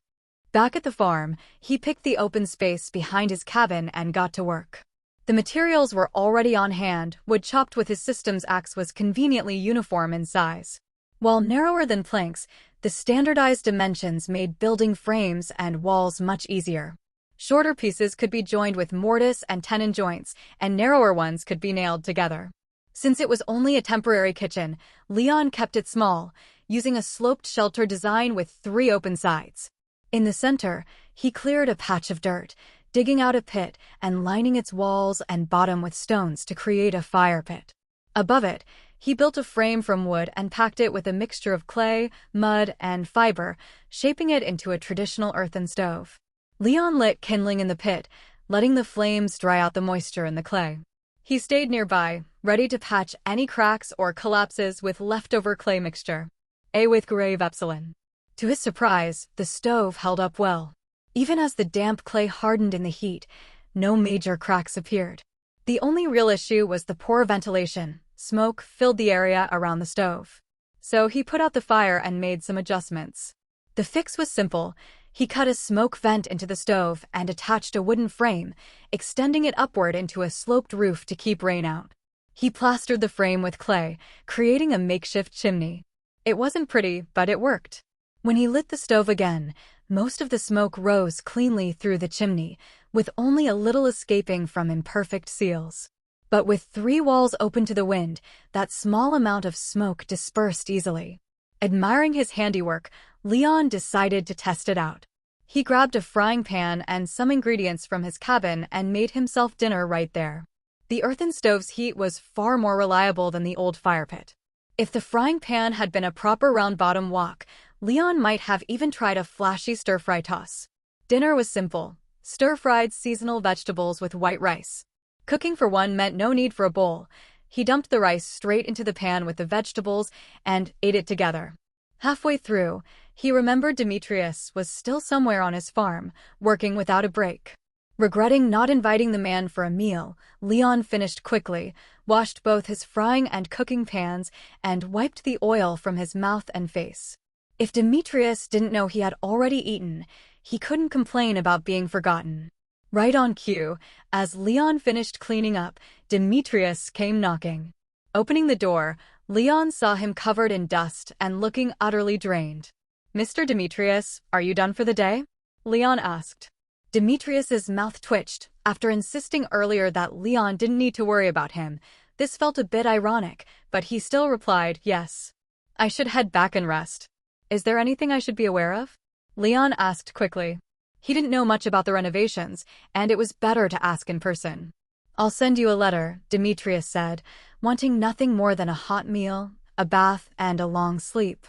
Back at the farm, he picked the open space behind his cabin and got to work. The materials were already on hand. Wood chopped with his systems axe was conveniently uniform in size. While narrower than planks, the standardized dimensions made building frames and walls much easier. Shorter pieces could be joined with mortise and tenon joints, and narrower ones could be nailed together. Since it was only a temporary kitchen, Leon kept it small, using a sloped shelter design with 3 open sides. In the center, he cleared a patch of dirt, digging out a pit and lining its walls and bottom with stones to create a fire pit. Above it, he built a frame from wood and packed it with a mixture of clay, mud, and fiber, shaping it into a traditional earthen stove. Leon lit kindling in the pit, letting the flames dry out the moisture in the clay. He stayed nearby, ready to patch any cracks or collapses with leftover clay mixture. With grave epsilon. To his surprise, the stove held up well. Even as the damp clay hardened in the heat, no major cracks appeared. The only real issue was the poor ventilation, Smoke filled the area around the stove. So he put out the fire and made some adjustments. The fix was simple. He cut a smoke vent into the stove and attached a wooden frame, extending it upward into a sloped roof to keep rain out. He plastered the frame with clay, creating a makeshift chimney. It wasn't pretty, but it worked. When he lit the stove again, most of the smoke rose cleanly through the chimney, with only a little escaping from imperfect seals. But with 3 walls open to the wind, that small amount of smoke dispersed easily. Admiring his handiwork, Leon decided to test it out. He grabbed a frying pan and some ingredients from his cabin and made himself dinner right there. The earthen stove's heat was far more reliable than the old fire pit. If the frying pan had been a proper round-bottom wok, Leon might have even tried a flashy stir-fry toss. Dinner was simple: stir-fried seasonal vegetables with white rice. Cooking for one meant no need for a bowl. He dumped the rice straight into the pan with the vegetables and ate it together. Halfway through, he remembered Demetrius was still somewhere on his farm, working without a break. Regretting not inviting the man for a meal, Leon finished quickly, washed both his frying and cooking pans, and wiped the oil from his mouth and face. If Demetrius didn't know he had already eaten, he couldn't complain about being forgotten. Right on cue, as Leon finished cleaning up, Demetrius came knocking. Opening the door, Leon saw him covered in dust and looking utterly drained. "Mr. Demetrius, are you done for the day?" Leon asked. Demetrius's mouth twitched. After insisting earlier that Leon didn't need to worry about him, this felt a bit ironic, but he still replied, "Yes. I should head back and rest." "Is there anything I should be aware of?" Leon asked quickly. He didn't know much about the renovations, and it was better to ask in person. "I'll send you a letter," Demetrius said, wanting nothing more than a hot meal, a bath, and a long sleep.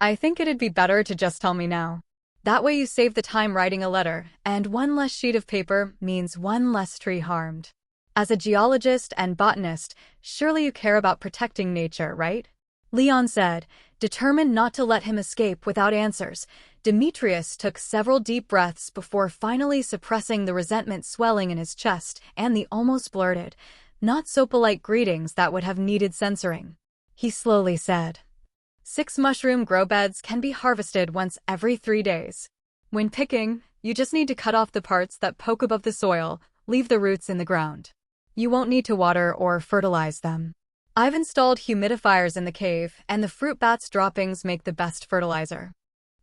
"I think it'd be better to just tell me now. That way you save the time writing a letter, and one less sheet of paper means one less tree harmed. As a geologist and botanist, surely you care about protecting nature, right?" Leon said, determined not to let him escape without answers. Demetrius took several deep breaths before finally suppressing the resentment swelling in his chest and the almost blurted, not so polite greetings that would have needed censoring. He slowly said, 6 mushroom grow beds can be harvested once every 3 days. When picking, you just need to cut off the parts that poke above the soil, leave the roots in the ground. You won't need to water or fertilize them. I've installed humidifiers in the cave, and the fruit bats' droppings make the best fertilizer.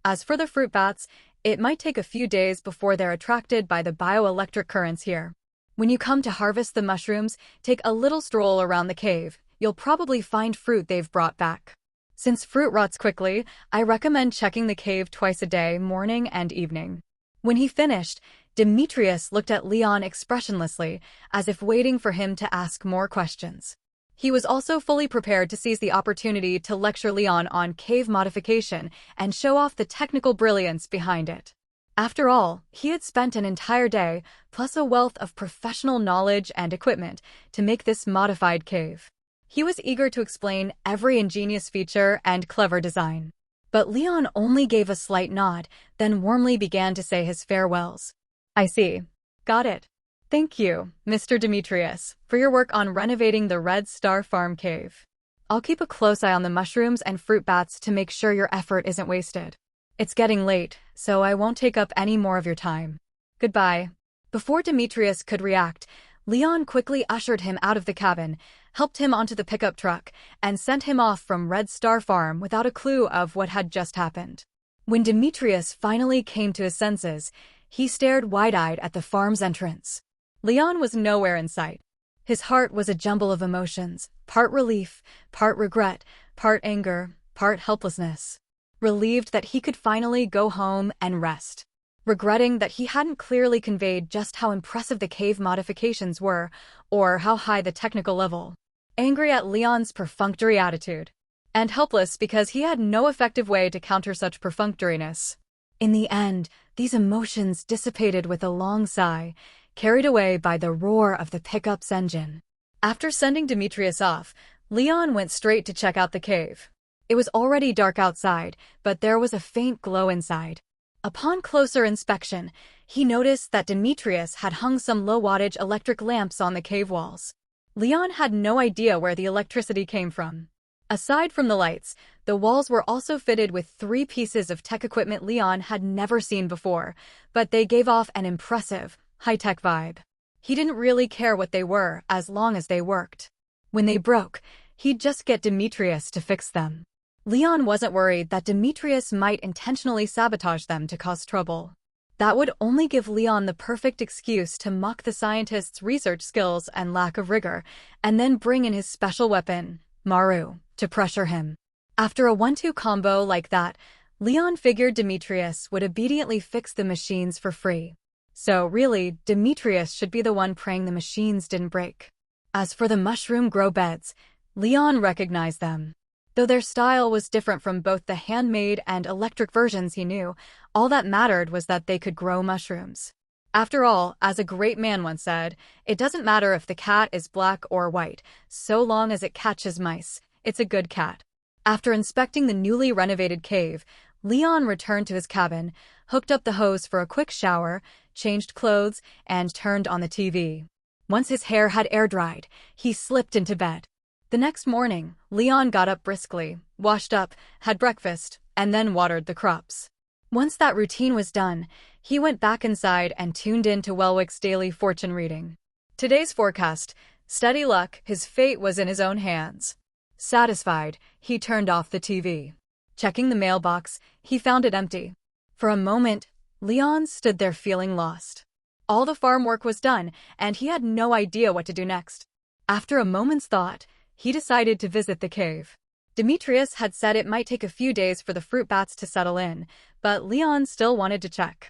As for the fruit bats, it might take a few days before they're attracted by the bioelectric currents here. When you come to harvest the mushrooms, take a little stroll around the cave. You'll probably find fruit they've brought back. Since fruit rots quickly, I recommend checking the cave twice a day, morning and evening." When he finished, Demetrius looked at Leon expressionlessly, as if waiting for him to ask more questions. He was also fully prepared to seize the opportunity to lecture Leon on cave modification and show off the technical brilliance behind it. After all, he had spent an entire day, plus a wealth of professional knowledge and equipment, to make this modified cave. He was eager to explain every ingenious feature and clever design. But Leon only gave a slight nod, then warmly began to say his farewells. "I see. Got it. Thank you, Mr. Demetrius, for your work on renovating the Red Star Farm Cave. I'll keep a close eye on the mushrooms and fruit bats to make sure your effort isn't wasted. It's getting late, so I won't take up any more of your time. Goodbye." Before Demetrius could react, Leon quickly ushered him out of the cabin, helped him onto the pickup truck, and sent him off from Red Star Farm without a clue of what had just happened. When Demetrius finally came to his senses, he stared wide-eyed at the farm's entrance. Leon was nowhere in sight. His heart was a jumble of emotions, part relief, part regret, part anger, part helplessness. Relieved that he could finally go home and rest. Regretting that he hadn't clearly conveyed just how impressive the cave modifications were, or how high the technical level. Angry at Leon's perfunctory attitude. And helpless because he had no effective way to counter such perfunctoriness. In the end, these emotions dissipated with a long sigh, carried away by the roar of the pickup's engine. After sending Demetrius off, Leon went straight to check out the cave. It was already dark outside, but there was a faint glow inside. Upon closer inspection, he noticed that Demetrius had hung some low-wattage electric lamps on the cave walls. Leon had no idea where the electricity came from. Aside from the lights, the walls were also fitted with 3 pieces of tech equipment Leon had never seen before, but they gave off an impressive, high-tech vibe. He didn't really care what they were as long as they worked. When they broke, he'd just get Demetrius to fix them. Leon wasn't worried that Demetrius might intentionally sabotage them to cause trouble. That would only give Leon the perfect excuse to mock the scientist's research skills and lack of rigor, and then bring in his special weapon, Maru, to pressure him. After a 1-2 combo like that, Leon figured Demetrius would obediently fix the machines for free. So really, Demetrius should be the one praying the machines didn't break. As for the mushroom grow beds, Leon recognized them. Though their style was different from both the handmade and electric versions he knew, all that mattered was that they could grow mushrooms. After all, as a great man once said, it doesn't matter if the cat is black or white, so long as it catches mice, it's a good cat. After inspecting the newly renovated cave, Leon returned to his cabin, hooked up the hose for a quick shower, changed clothes, and turned on the TV. Once his hair had air-dried, he slipped into bed. The next morning, Leon got up briskly, washed up, had breakfast, and then watered the crops. Once that routine was done, he went back inside and tuned in to Welwick's daily fortune reading. Today's forecast: steady luck, his fate was in his own hands. Satisfied, he turned off the TV. Checking the mailbox, he found it empty. For a moment, Leon stood there feeling lost. All the farm work was done, and he had no idea what to do next. After a moment's thought, he decided to visit the cave. Demetrius had said it might take a few days for the fruit bats to settle in, but Leon still wanted to check.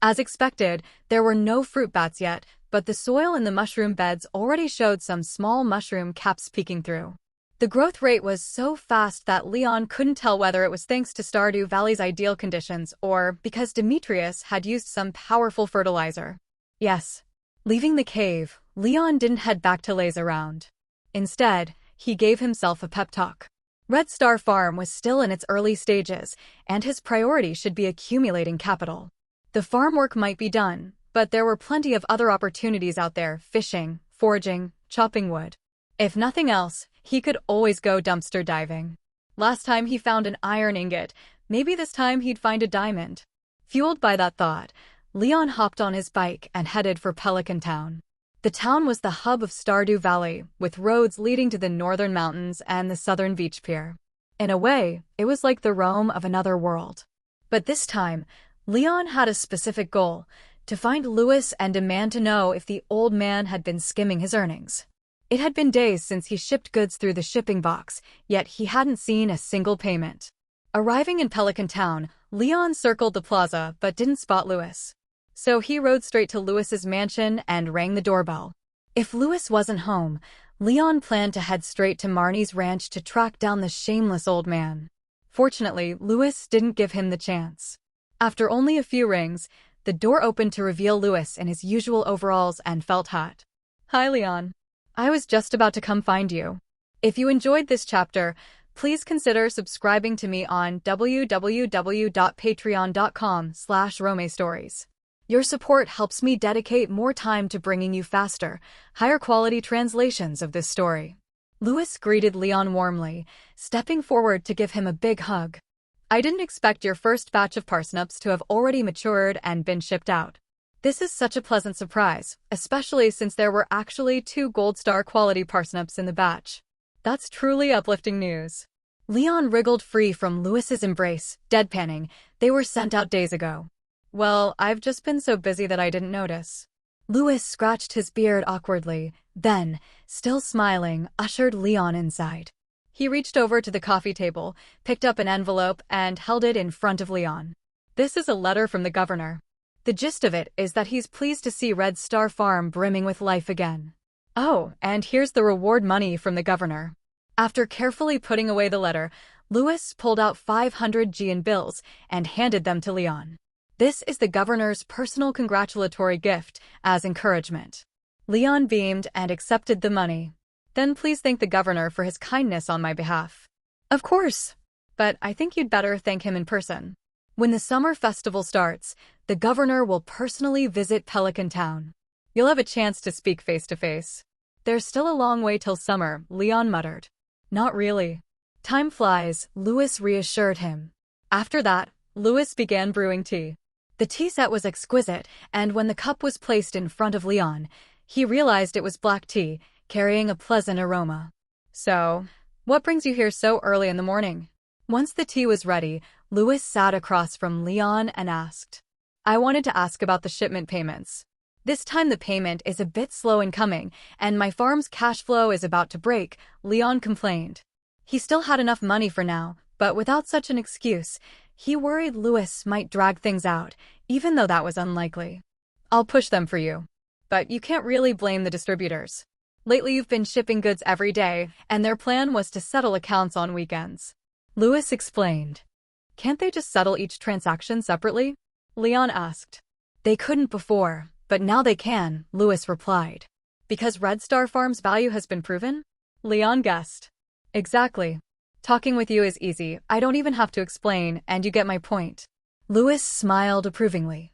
As expected, there were no fruit bats yet, but the soil in the mushroom beds already showed some small mushroom caps peeking through. The growth rate was so fast that Leon couldn't tell whether it was thanks to Stardew Valley's ideal conditions or because Demetrius had used some powerful fertilizer. Yes. Leaving the cave, Leon didn't head back to laze around. Instead, he gave himself a pep talk. Red Star Farm was still in its early stages, and his priority should be accumulating capital. The farm work might be done, but there were plenty of other opportunities out there: fishing, foraging, chopping wood. If nothing else, he could always go dumpster diving. Last time he found an iron ingot, maybe this time he'd find a diamond. Fueled by that thought, Leon hopped on his bike and headed for Pelican Town. The town was the hub of Stardew Valley, with roads leading to the northern mountains and the southern beach pier. In a way, it was like the Rome of another world. But this time, Leon had a specific goal: to find Lewis and demand to know if the old man had been skimming his earnings. It had been days since he shipped goods through the shipping box, yet he hadn't seen a single payment. Arriving in Pelican Town, Leon circled the plaza but didn't spot Lewis. So he rode straight to Lewis's mansion and rang the doorbell. If Lewis wasn't home, Leon planned to head straight to Marnie's ranch to track down the shameless old man. Fortunately, Lewis didn't give him the chance. After only a few rings, the door opened to reveal Lewis in his usual overalls and felt hat. "Hi, Leon. I was just about to come find you. If you enjoyed this chapter, please consider subscribing to me on www.patreon.com/romestories. Your support helps me dedicate more time to bringing you faster, higher quality translations of this story." Lewis greeted Leon warmly, stepping forward to give him a big hug. "I didn't expect your first batch of parsnips to have already matured and been shipped out. This is such a pleasant surprise, especially since there were actually 2 gold star quality parsnips in the batch. That's truly uplifting news." Leon wriggled free from Lewis's embrace, deadpanning. "They were sent out days ago." "Well, I've just been so busy that I didn't notice." Lewis scratched his beard awkwardly, then, still smiling, ushered Leon inside. He reached over to the coffee table, picked up an envelope, and held it in front of Leon. "This is a letter from the governor. The gist of it is that he's pleased to see Red Star Farm brimming with life again. Oh, and here's the reward money from the governor." After carefully putting away the letter, Lewis pulled out 500 Gian bills and handed them to Leon. "This is the governor's personal congratulatory gift, as encouragement." Leon beamed and accepted the money. "Then please thank the governor for his kindness on my behalf." "Of course. But I think you'd better thank him in person. When the summer festival starts, the governor will personally visit Pelican Town. You'll have a chance to speak face to face." There's still a long way till summer, Leon muttered. Not really. Time flies, Lewis reassured him. After that, Lewis began brewing tea. The tea set was exquisite, and when the cup was placed in front of Leon, he realized it was black tea, carrying a pleasant aroma. So, what brings you here so early in the morning? Once the tea was ready, Lewis sat across from Leon and asked. I wanted to ask about the shipment payments. This time the payment is a bit slow in coming, and my farm's cash flow is about to break, Leon complained. He still had enough money for now, but without such an excuse, he worried Lewis might drag things out, even though that was unlikely. I'll push them for you. But you can't really blame the distributors. Lately you've been shipping goods every day, and their plan was to settle accounts on weekends. Lewis explained. Can't they just settle each transaction separately? Leon asked. They couldn't before, but now they can, Lewis replied. Because Red Star Farm's value has been proven? Leon guessed. Exactly. Talking with you is easy, I don't even have to explain, and you get my point. Lewis smiled approvingly.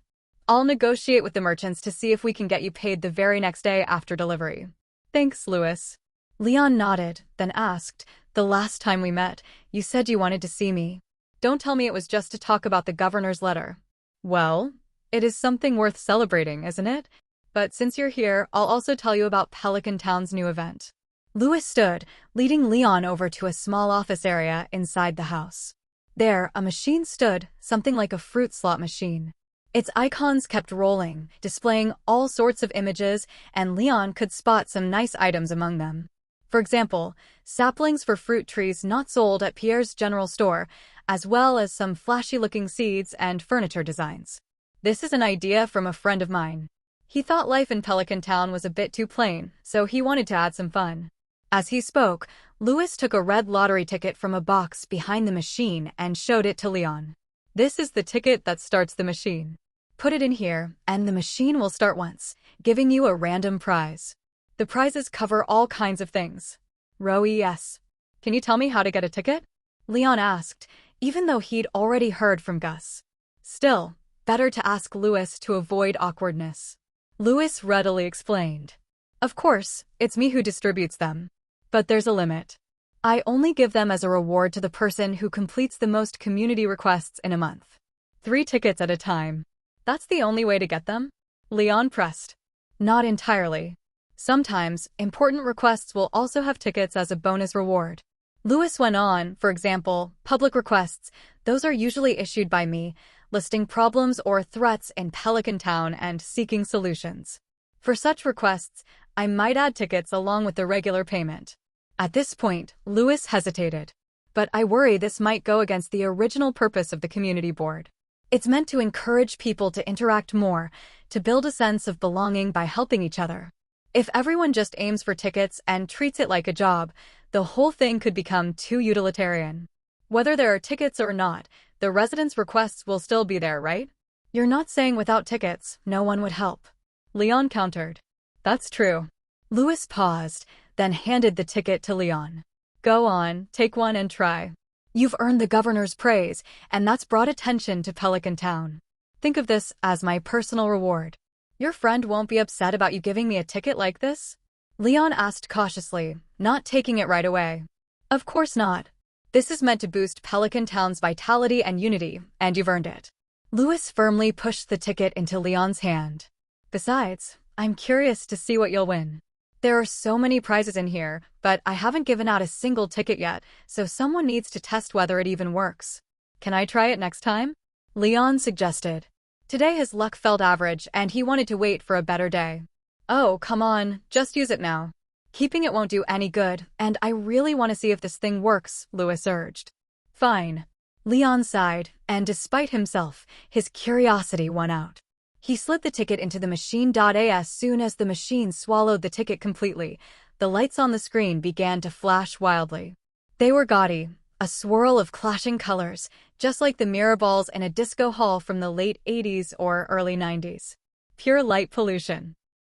I'll negotiate with the merchants to see if we can get you paid the very next day after delivery. Thanks, Lewis. Leon nodded, then asked, the last time we met, you said you wanted to see me. Don't tell me it was just to talk about the governor's letter. Well, it is something worth celebrating, isn't it? But since you're here, I'll also tell you about Pelican Town's new event. Lewis stood, leading Leon over to a small office area inside the house. There, a machine stood, something like a fruit slot machine. Its icons kept rolling, displaying all sorts of images, and Leon could spot some nice items among them. For example, saplings for fruit trees not sold at Pierre's general store, as well as some flashy-looking seeds and furniture designs. This is an idea from a friend of mine. He thought life in Pelican Town was a bit too plain, so he wanted to add some fun. As he spoke, Lewis took a red lottery ticket from a box behind the machine and showed it to Leon. This is the ticket that starts the machine. Put it in here, and the machine will start once, giving you a random prize. The prizes cover all kinds of things. Yes. Can you tell me how to get a ticket? Leon asked, even though he'd already heard from Gus. Still, better to ask Lewis to avoid awkwardness. Lewis readily explained. Of course, it's me who distributes them. But there's a limit. I only give them as a reward to the person who completes the most community requests in a month. 3 tickets at a time. That's the only way to get them? Leon pressed. Not entirely. Sometimes, important requests will also have tickets as a bonus reward. Lewis went on, for example, public requests, those are usually issued by me, listing problems or threats in Pelican Town and seeking solutions. For such requests, I might add tickets along with the regular payment. At this point, Lewis hesitated. But I worry this might go against the original purpose of the community board. It's meant to encourage people to interact more, to build a sense of belonging by helping each other. If everyone just aims for tickets and treats it like a job, the whole thing could become too utilitarian. Whether there are tickets or not, the residents' requests will still be there, right? You're not saying without tickets, no one would help. Leon countered. That's true. Lewis paused, then handed the ticket to Leon. Go on, take one and try. You've earned the governor's praise, and that's brought attention to Pelican Town. Think of this as my personal reward. Your friend won't be upset about you giving me a ticket like this? Leon asked cautiously, not taking it right away. Of course not. This is meant to boost Pelican Town's vitality and unity, and you've earned it. Lewis firmly pushed the ticket into Leon's hand. Besides, I'm curious to see what you'll win. There are so many prizes in here, but I haven't given out a single ticket yet, so someone needs to test whether it even works. Can I try it next time? Leon suggested. Today his luck felt average, and he wanted to wait for a better day. Oh, come on, just use it now. Keeping it won't do any good, and I really want to see if this thing works, Lewis urged. Fine. Leon sighed, and despite himself, his curiosity won out. He slid the ticket into the machine. As soon as the machine swallowed the ticket completely, the lights on the screen began to flash wildly. They were gaudy, a swirl of clashing colors, just like the mirror balls in a disco hall from the late 80s or early 90s. Pure light pollution.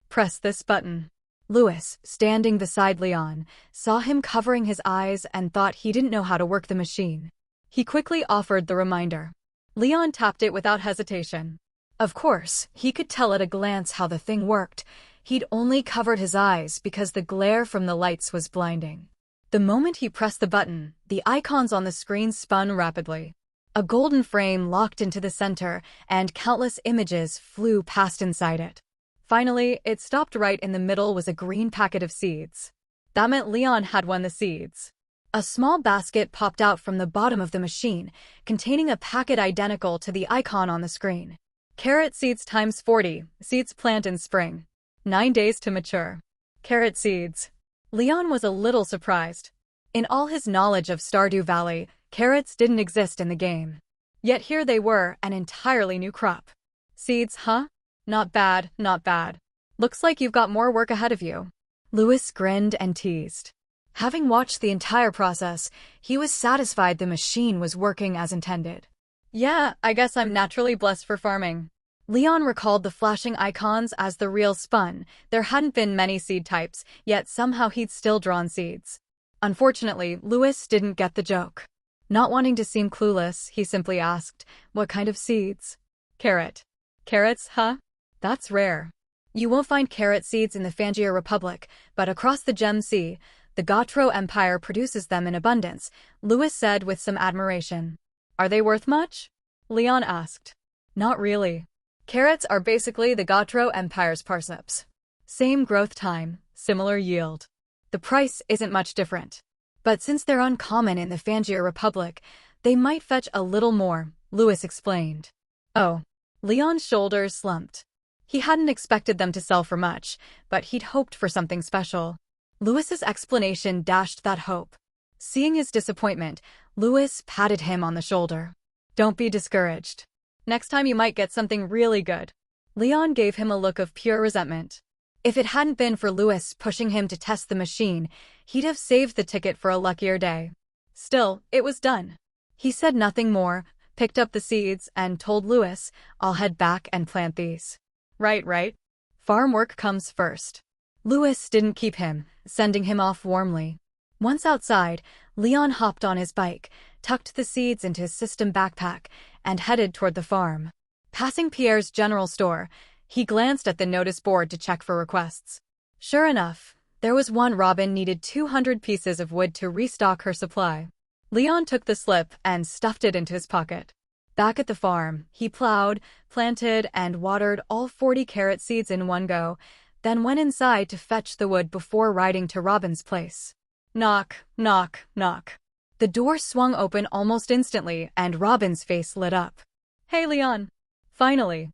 Press this button. Lewis, standing beside Leon, saw him covering his eyes and thought he didn't know how to work the machine. He quickly offered the reminder. Leon tapped it without hesitation. Of course, he could tell at a glance how the thing worked. He'd only covered his eyes because the glare from the lights was blinding. The moment he pressed the button, the icons on the screen spun rapidly. A golden frame locked into the center, and countless images flew past inside it. Finally, it stopped. Right in the middle was a green packet of seeds. That meant Leon had won the seeds. A small basket popped out from the bottom of the machine, containing a packet identical to the icon on the screen. Carrot seeds times 40, seeds plant in spring. 9 days to mature. Carrot seeds. Leon was a little surprised. In all his knowledge of Stardew Valley, carrots didn't exist in the game. Yet here they were, an entirely new crop. Seeds, huh? Not bad, not bad. Looks like you've got more work ahead of you. Lewis grinned and teased. Having watched the entire process, he was satisfied the machine was working as intended. Yeah, I guess I'm naturally blessed for farming. Leon recalled the flashing icons as the reel spun. There hadn't been many seed types, yet somehow he'd still drawn seeds. Unfortunately, Lewis didn't get the joke. Not wanting to seem clueless, he simply asked, "What kind of seeds?" "Carrot." "Carrots, huh? That's rare. You won't find carrot seeds in the Fangia Republic, but across the Gem Sea, the Gautro Empire produces them in abundance," Lewis said with some admiration. "Are they worth much?" Leon asked. "Not really. Carrots are basically the Gautro Empire's parsnips. Same growth time, similar yield. The price isn't much different. But since they're uncommon in the Fangia Republic, they might fetch a little more," Lewis explained. Oh. Leon's shoulders slumped. He hadn't expected them to sell for much, but he'd hoped for something special. Lewis's explanation dashed that hope. Seeing his disappointment, Lewis patted him on the shoulder. "Don't be discouraged. Next time you might get something really good." Leon gave him a look of pure resentment. If it hadn't been for Lewis pushing him to test the machine, he'd have saved the ticket for a luckier day. Still, it was done. He said nothing more, picked up the seeds, and told Lewis, "I'll head back and plant these." Right. Farm work comes first." Lewis didn't keep him, sending him off warmly. Once outside, Leon hopped on his bike, tucked the seeds into his system backpack, and headed toward the farm. Passing Pierre's general store, he glanced at the notice board to check for requests. Sure enough, there was one. Robin needed 200 pieces of wood to restock her supply. Leon took the slip and stuffed it into his pocket. Back at the farm, he plowed, planted, and watered all 40 carrot seeds in one go, then went inside to fetch the wood before riding to Robin's place. Knock, knock, knock. The door swung open almost instantly, and Robin's face lit up. "Hey, Leon. Finally.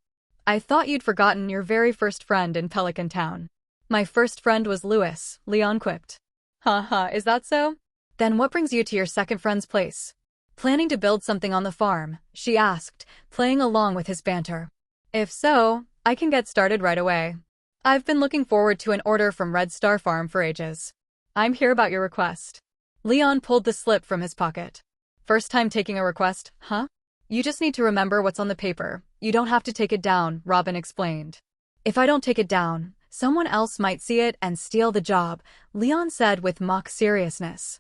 I thought you'd forgotten your very first friend in Pelican Town." "My first friend was Lewis," Leon quipped. "Haha, is that so? Then what brings you to your second friend's place?" "Planning to build something on the farm?" she asked, playing along with his banter. "If so, I can get started right away. I've been looking forward to an order from Red Star Farm for ages. I'm here about your request." Leon pulled the slip from his pocket. "First time taking a request, huh? You just need to remember what's on the paper. You don't have to take it down," Robin explained. "If I don't take it down, someone else might see it and steal the job," Leon said with mock seriousness.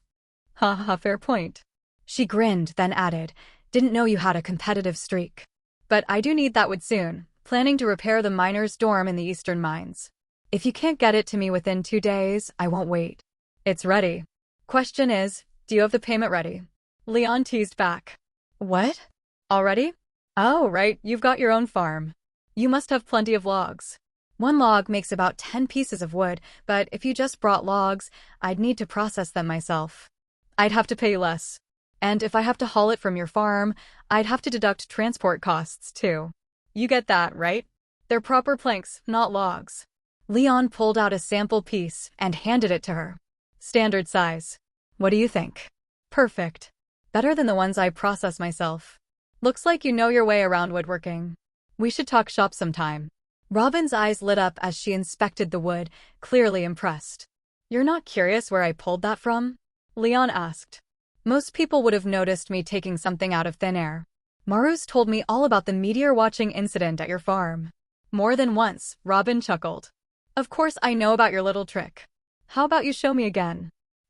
"Haha, fair point." She grinned, then added, "Didn't know you had a competitive streak. But I do need that wood soon, planning to repair the miners' dorm in the eastern mines. If you can't get it to me within 2 days, I won't wait." "It's ready. Question is, do you have the payment ready?" Leon teased back. "What? Already? Oh, right, you've got your own farm. You must have plenty of logs." "1 log makes about 10 pieces of wood, but if you just brought logs, I'd need to process them myself. I'd have to pay less. And if I have to haul it from your farm, I'd have to deduct transport costs, too. You get that, right? They're proper planks, not logs." Leon pulled out a sample piece and handed it to her. "Standard size. What do you think?" "Perfect. Better than the ones I process myself. Looks like you know your way around woodworking. We should talk shop sometime." Robin's eyes lit up as she inspected the wood, clearly impressed. "You're not curious where I pulled that from?" Leon asked. "Most people would have noticed me taking something out of thin air. Maru's told me all about the meteor watching incident at your farm." "More than once," Robin chuckled. "Of course I know about your little trick. How about you show me again?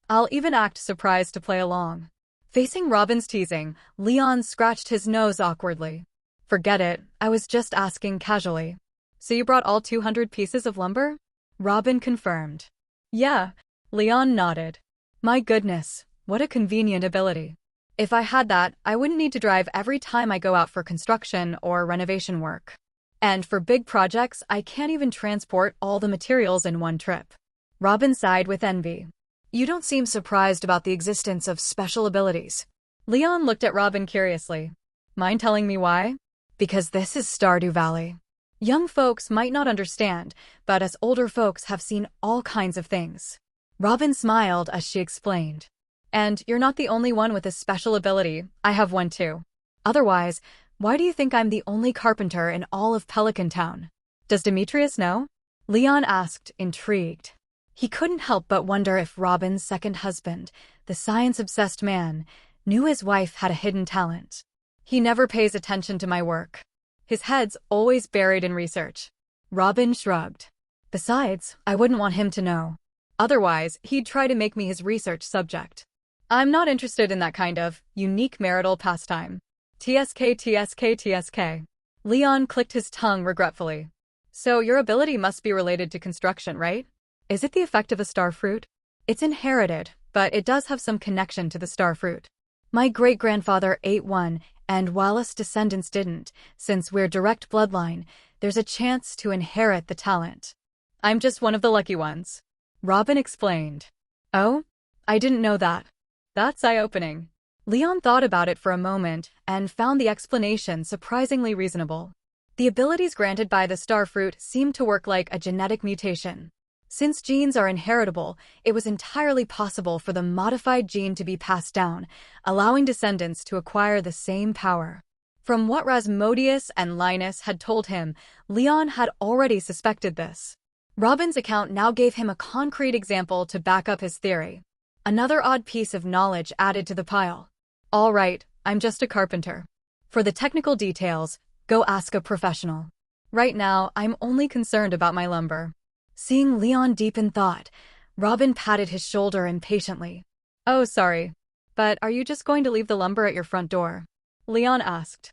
I'll even act surprised to play along." Facing Robin's teasing, Leon scratched his nose awkwardly. "Forget it, I was just asking casually." "So you brought all 200 pieces of lumber?" Robin confirmed. Yeah, Leon nodded. My goodness, what a convenient ability. If I had that, I wouldn't need to drive every time I go out for construction or renovation work. And for big projects, I can't even transport all the materials in one trip. Robin sighed with envy. You don't seem surprised about the existence of special abilities. Leon looked at Robin curiously. Mind telling me why? Because this is Stardew Valley. Young folks might not understand, but us older folks have seen all kinds of things. Robin smiled as she explained. And you're not the only one with a special ability. I have one too. Otherwise, why do you think I'm the only carpenter in all of Pelican Town? Does Demetrius know? Leon asked, intrigued. He couldn't help but wonder if Robin's second husband, the science-obsessed man, knew his wife had a hidden talent. He never pays attention to my work. His head's always buried in research. Robin shrugged. Besides, I wouldn't want him to know. Otherwise, he'd try to make me his research subject. I'm not interested in that kind of unique marital pastime. TSK, TSK, TSK. Leon clicked his tongue regretfully. So your ability must be related to construction, right? Is it the effect of a starfruit? It's inherited, but it does have some connection to the starfruit. My great-grandfather ate one, and while us descendants didn't, since we're direct bloodline, there's a chance to inherit the talent. I'm just one of the lucky ones. Robin explained. Oh? I didn't know that. That's eye-opening. Leon thought about it for a moment and found the explanation surprisingly reasonable. The abilities granted by the starfruit seemed to work like a genetic mutation. Since genes are inheritable, it was entirely possible for the modified gene to be passed down, allowing descendants to acquire the same power. From what Rasmodius and Linus had told him, Leon had already suspected this. Robin's account now gave him a concrete example to back up his theory. Another odd piece of knowledge added to the pile. All right, I'm just a carpenter. For the technical details, go ask a professional. Right now, I'm only concerned about my lumber. Seeing Leon deep in thought, Robin patted his shoulder impatiently. Oh, sorry. But are you just going to leave the lumber at your front door? Leon asked.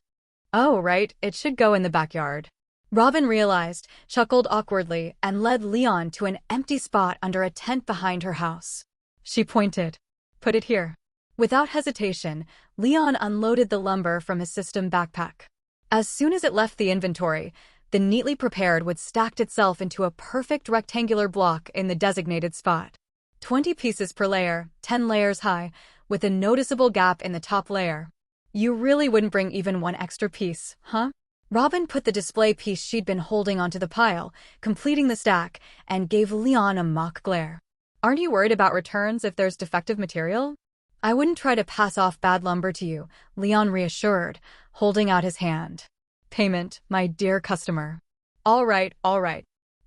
Oh, right, it should go in the backyard. Robin realized, chuckled awkwardly, and led Leon to an empty spot under a tent behind her house. She pointed. Put it here. Without hesitation, Leon unloaded the lumber from his system backpack. As soon as it left the inventory, the neatly prepared wood stacked itself into a perfect rectangular block in the designated spot. 20 pieces per layer, 10 layers high, with a noticeable gap in the top layer. You really wouldn't bring even one extra piece, huh? Robin put the display piece she'd been holding onto the pile, completing the stack, and gave Leon a mock glare. Aren't you worried about returns if there's defective material? I wouldn't try to pass off bad lumber to you, Leon reassured, holding out his hand. Payment, my dear customer. All right.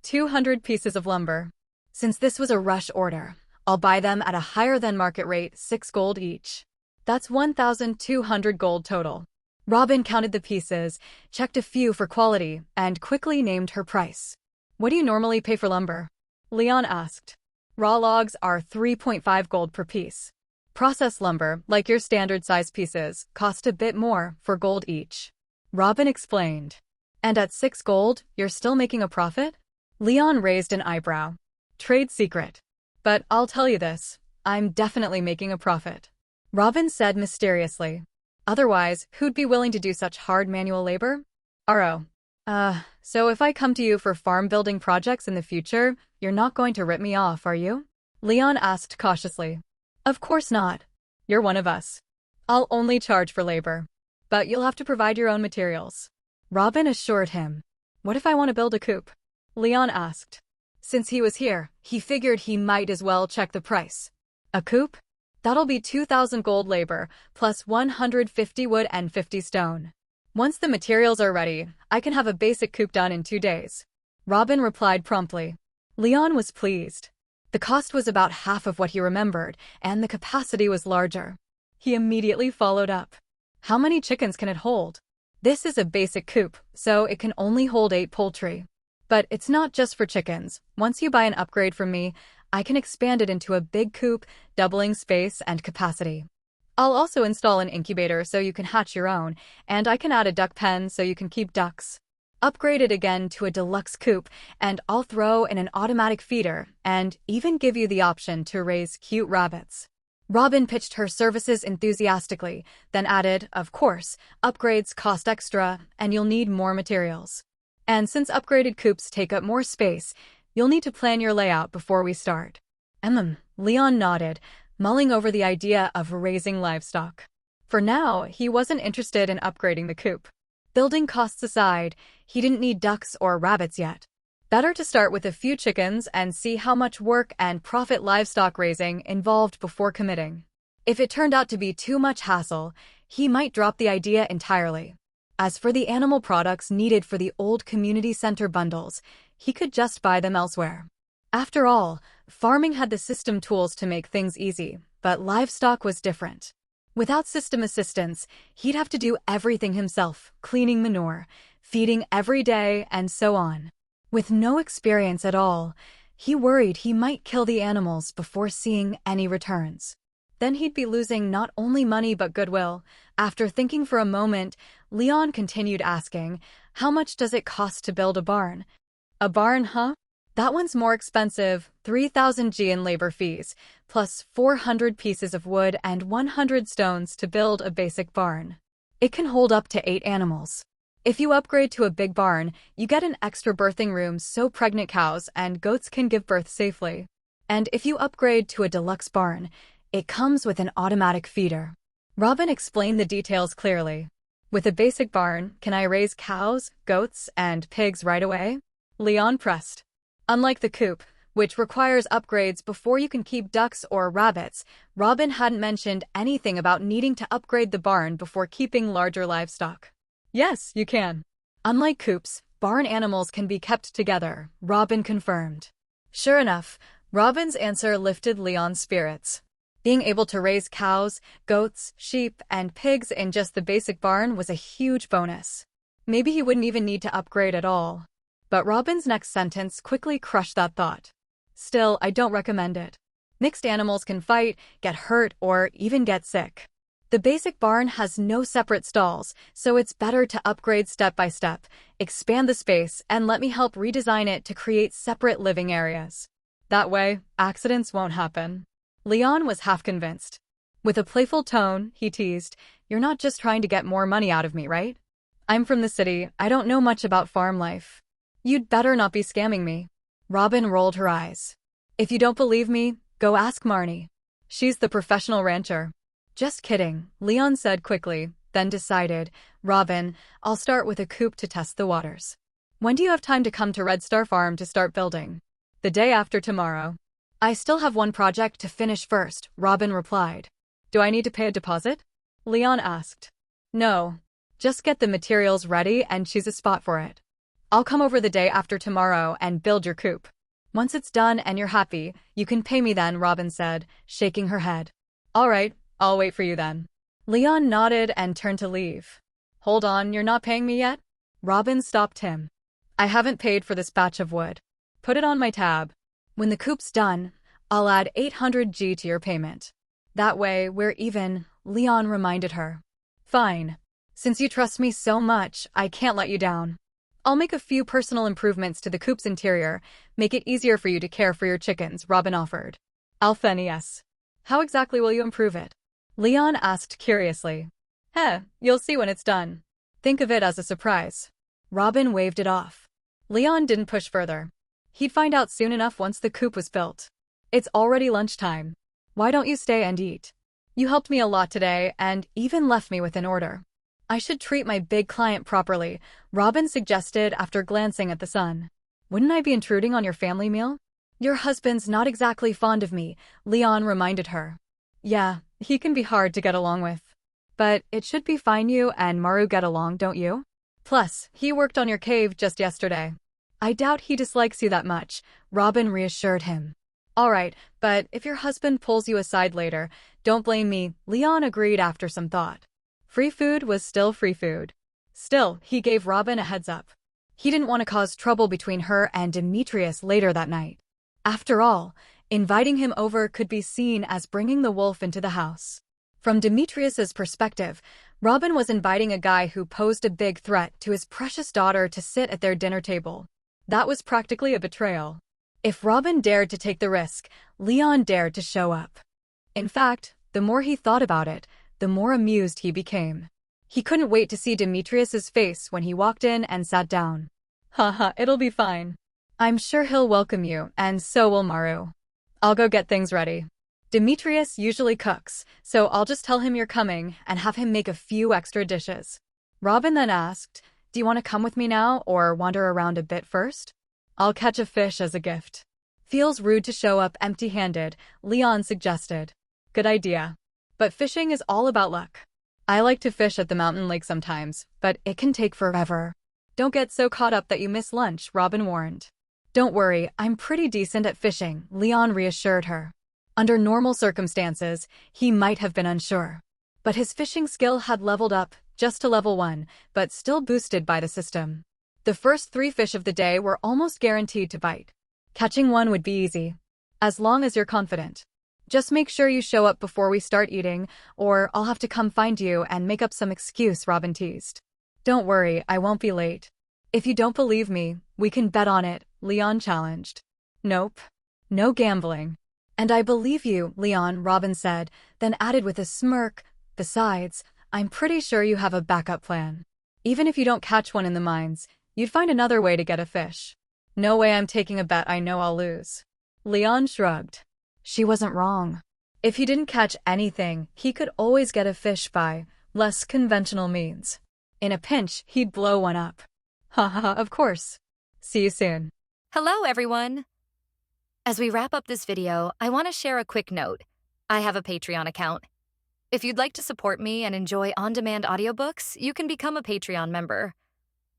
200 pieces of lumber. Since this was a rush order, I'll buy them at a higher than market rate, 6 gold each. That's 1,200 gold total. Robin counted the pieces, checked a few for quality, and quickly named her price. What do you normally pay for lumber? Leon asked. Raw logs are 3.5 gold per piece. Processed lumber, like your standard size pieces, cost a bit more, 4 gold each. Robin explained. And at 6 gold, you're still making a profit? Leon raised an eyebrow. Trade secret. But I'll tell you this, I'm definitely making a profit. Robin said mysteriously. Otherwise, who'd be willing to do such hard manual labor? RO. So if I come to you for farm building projects in the future, you're not going to rip me off, are you? Leon asked cautiously. Of course not. You're one of us. I'll only charge for labor. But you'll have to provide your own materials. Robin assured him. What if I want to build a coop? Leon asked. Since he was here, he figured he might as well check the price. A coop? That'll be 2,000 gold labor, plus 150 wood and 50 stone. Once the materials are ready, I can have a basic coop done in 2 days. Robin replied promptly. Leon was pleased. The cost was about half of what he remembered, and the capacity was larger. He immediately followed up. How many chickens can it hold? This is a basic coop, so it can only hold 8 poultry. But it's not just for chickens. Once you buy an upgrade from me, I can expand it into a big coop, doubling space and capacity. I'll also install an incubator so you can hatch your own, and I can add a duck pen so you can keep ducks. Upgrade it again to a deluxe coop, and I'll throw in an automatic feeder and even give you the option to raise cute rabbits." Robin pitched her services enthusiastically, then added, "Of course, upgrades cost extra, and you'll need more materials. And since upgraded coops take up more space, you'll need to plan your layout before we start." Leon nodded, mulling over the idea of raising livestock. For now, he wasn't interested in upgrading the coop. Building costs aside, he didn't need ducks or rabbits yet. Better to start with a few chickens and see how much work and profit livestock raising involved before committing. If it turned out to be too much hassle, he might drop the idea entirely. As for the animal products needed for the old community center bundles, he could just buy them elsewhere. After all, farming had the system tools to make things easy, but livestock was different. Without system assistance, he'd have to do everything himself, cleaning manure, feeding every day, and so on. With no experience at all, he worried he might kill the animals before seeing any returns. Then he'd be losing not only money but goodwill. After thinking for a moment, Leon continued asking, "How much does it cost to build a barn?" "A barn, huh? That one's more expensive, 3,000 G in labor fees, plus 400 pieces of wood and 100 stones to build a basic barn. It can hold up to 8 animals. If you upgrade to a big barn, you get an extra birthing room so pregnant cows and goats can give birth safely. And if you upgrade to a deluxe barn, it comes with an automatic feeder." Robin explained the details clearly. "With a basic barn, can I raise cows, goats, and pigs right away?" Leon pressed. Unlike the coop, which requires upgrades before you can keep ducks or rabbits, Robin hadn't mentioned anything about needing to upgrade the barn before keeping larger livestock. "Yes, you can. Unlike coops, barn animals can be kept together," Robin confirmed. Sure enough, Robin's answer lifted Leon's spirits. Being able to raise cows, goats, sheep, and pigs in just the basic barn was a huge bonus. Maybe he wouldn't even need to upgrade at all. But Robin's next sentence quickly crushed that thought. "Still, I don't recommend it. Mixed animals can fight, get hurt, or even get sick. The basic barn has no separate stalls, so it's better to upgrade step by step, expand the space, and let me help redesign it to create separate living areas. That way, accidents won't happen." Leon was half convinced. With a playful tone, he teased, "You're not just trying to get more money out of me, right? I'm from the city, I don't know much about farm life. You'd better not be scamming me." Robin rolled her eyes. "If you don't believe me, go ask Marnie. She's the professional rancher." "Just kidding," Leon said quickly, then decided, "Robin, I'll start with a coop to test the waters. When do you have time to come to Red Star Farm to start building?" "The day after tomorrow." "I still have one project to finish first," Robin replied. "Do I need to pay a deposit?" Leon asked. "No. Just get the materials ready and choose a spot for it. I'll come over the day after tomorrow and build your coop. Once it's done and you're happy, you can pay me then," Robin said, shaking her head. "All right, I'll wait for you then." Leon nodded and turned to leave. "Hold on, you're not paying me yet?" Robin stopped him. "I haven't paid for this batch of wood. Put it on my tab. When the coop's done, I'll add 800 G to your payment. That way, we're even," Leon reminded her. "Fine. Since you trust me so much, I can't let you down. I'll make a few personal improvements to the coop's interior, make it easier for you to care for your chickens," Robin offered. "Yes. How exactly will you improve it?" Leon asked curiously. You'll see when it's done. Think of it as a surprise." Robin waved it off. Leon didn't push further. He'd find out soon enough once the coop was built. "It's already lunchtime. Why don't you stay and eat? You helped me a lot today and even left me with an order." "I should treat my big client properly," Robin suggested after glancing at the sun. "Wouldn't I be intruding on your family meal?" "Your husband's not exactly fond of me," Leon reminded her. "Yeah, he can be hard to get along with. But it should be fine. You and Maru get along, don't you? Plus, he worked on your cave just yesterday." "I doubt he dislikes you that much," Robin reassured him. "All right, but if your husband pulls you aside later, don't blame me," Leon agreed after some thought. Free food was still free food. Still, he gave Robin a heads up. He didn't want to cause trouble between her and Demetrius later that night. After all, inviting him over could be seen as bringing the wolf into the house. From Demetrius's perspective, Robin was inviting a guy who posed a big threat to his precious daughter to sit at their dinner table. That was practically a betrayal. If Robin dared to take the risk, Leon dared to show up. In fact, the more he thought about it, the more amused he became. He couldn't wait to see Demetrius's face when he walked in and sat down. Haha, it'll be fine. I'm sure he'll welcome you, and so will Maru. I'll go get things ready. Demetrius usually cooks, so I'll just tell him you're coming and have him make a few extra dishes. Robin then asked, do you want to come with me now or wander around a bit first? I'll catch a fish as a gift. Feels rude to show up empty-handed, Leon suggested. Good idea. But fishing is all about luck. I like to fish at the mountain lake sometimes, but it can take forever. Don't get so caught up that you miss lunch, Robin warned. Don't worry, I'm pretty decent at fishing, Leon reassured her. Under normal circumstances, he might have been unsure. But his fishing skill had leveled up, just to level 1, but still boosted by the system. The first 3 fish of the day were almost guaranteed to bite. Catching one would be easy. As long as you're confident. Just make sure you show up before we start eating, or I'll have to come find you and make up some excuse, Robin teased. Don't worry, I won't be late. If you don't believe me, we can bet on it, Leon challenged. Nope. No gambling. And I believe you, Leon, Robin said, then added with a smirk, besides, I'm pretty sure you have a backup plan. Even if you don't catch one in the mines, you'd find another way to get a fish. No way I'm taking a bet I know I'll lose. Leon shrugged. She wasn't wrong. If he didn't catch anything, he could always get a fish by less conventional means. In a pinch, he'd blow one up. Haha, of course. See you soon. Hello, everyone. As we wrap up this video, I want to share a quick note. I have a Patreon account. If you'd like to support me and enjoy on-demand audiobooks, you can become a Patreon member.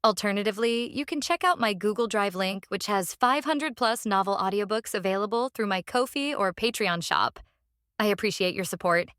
Alternatively, you can check out my Google Drive link, which has 500+ novel audiobooks available through my Ko-fi or Patreon shop. I appreciate your support.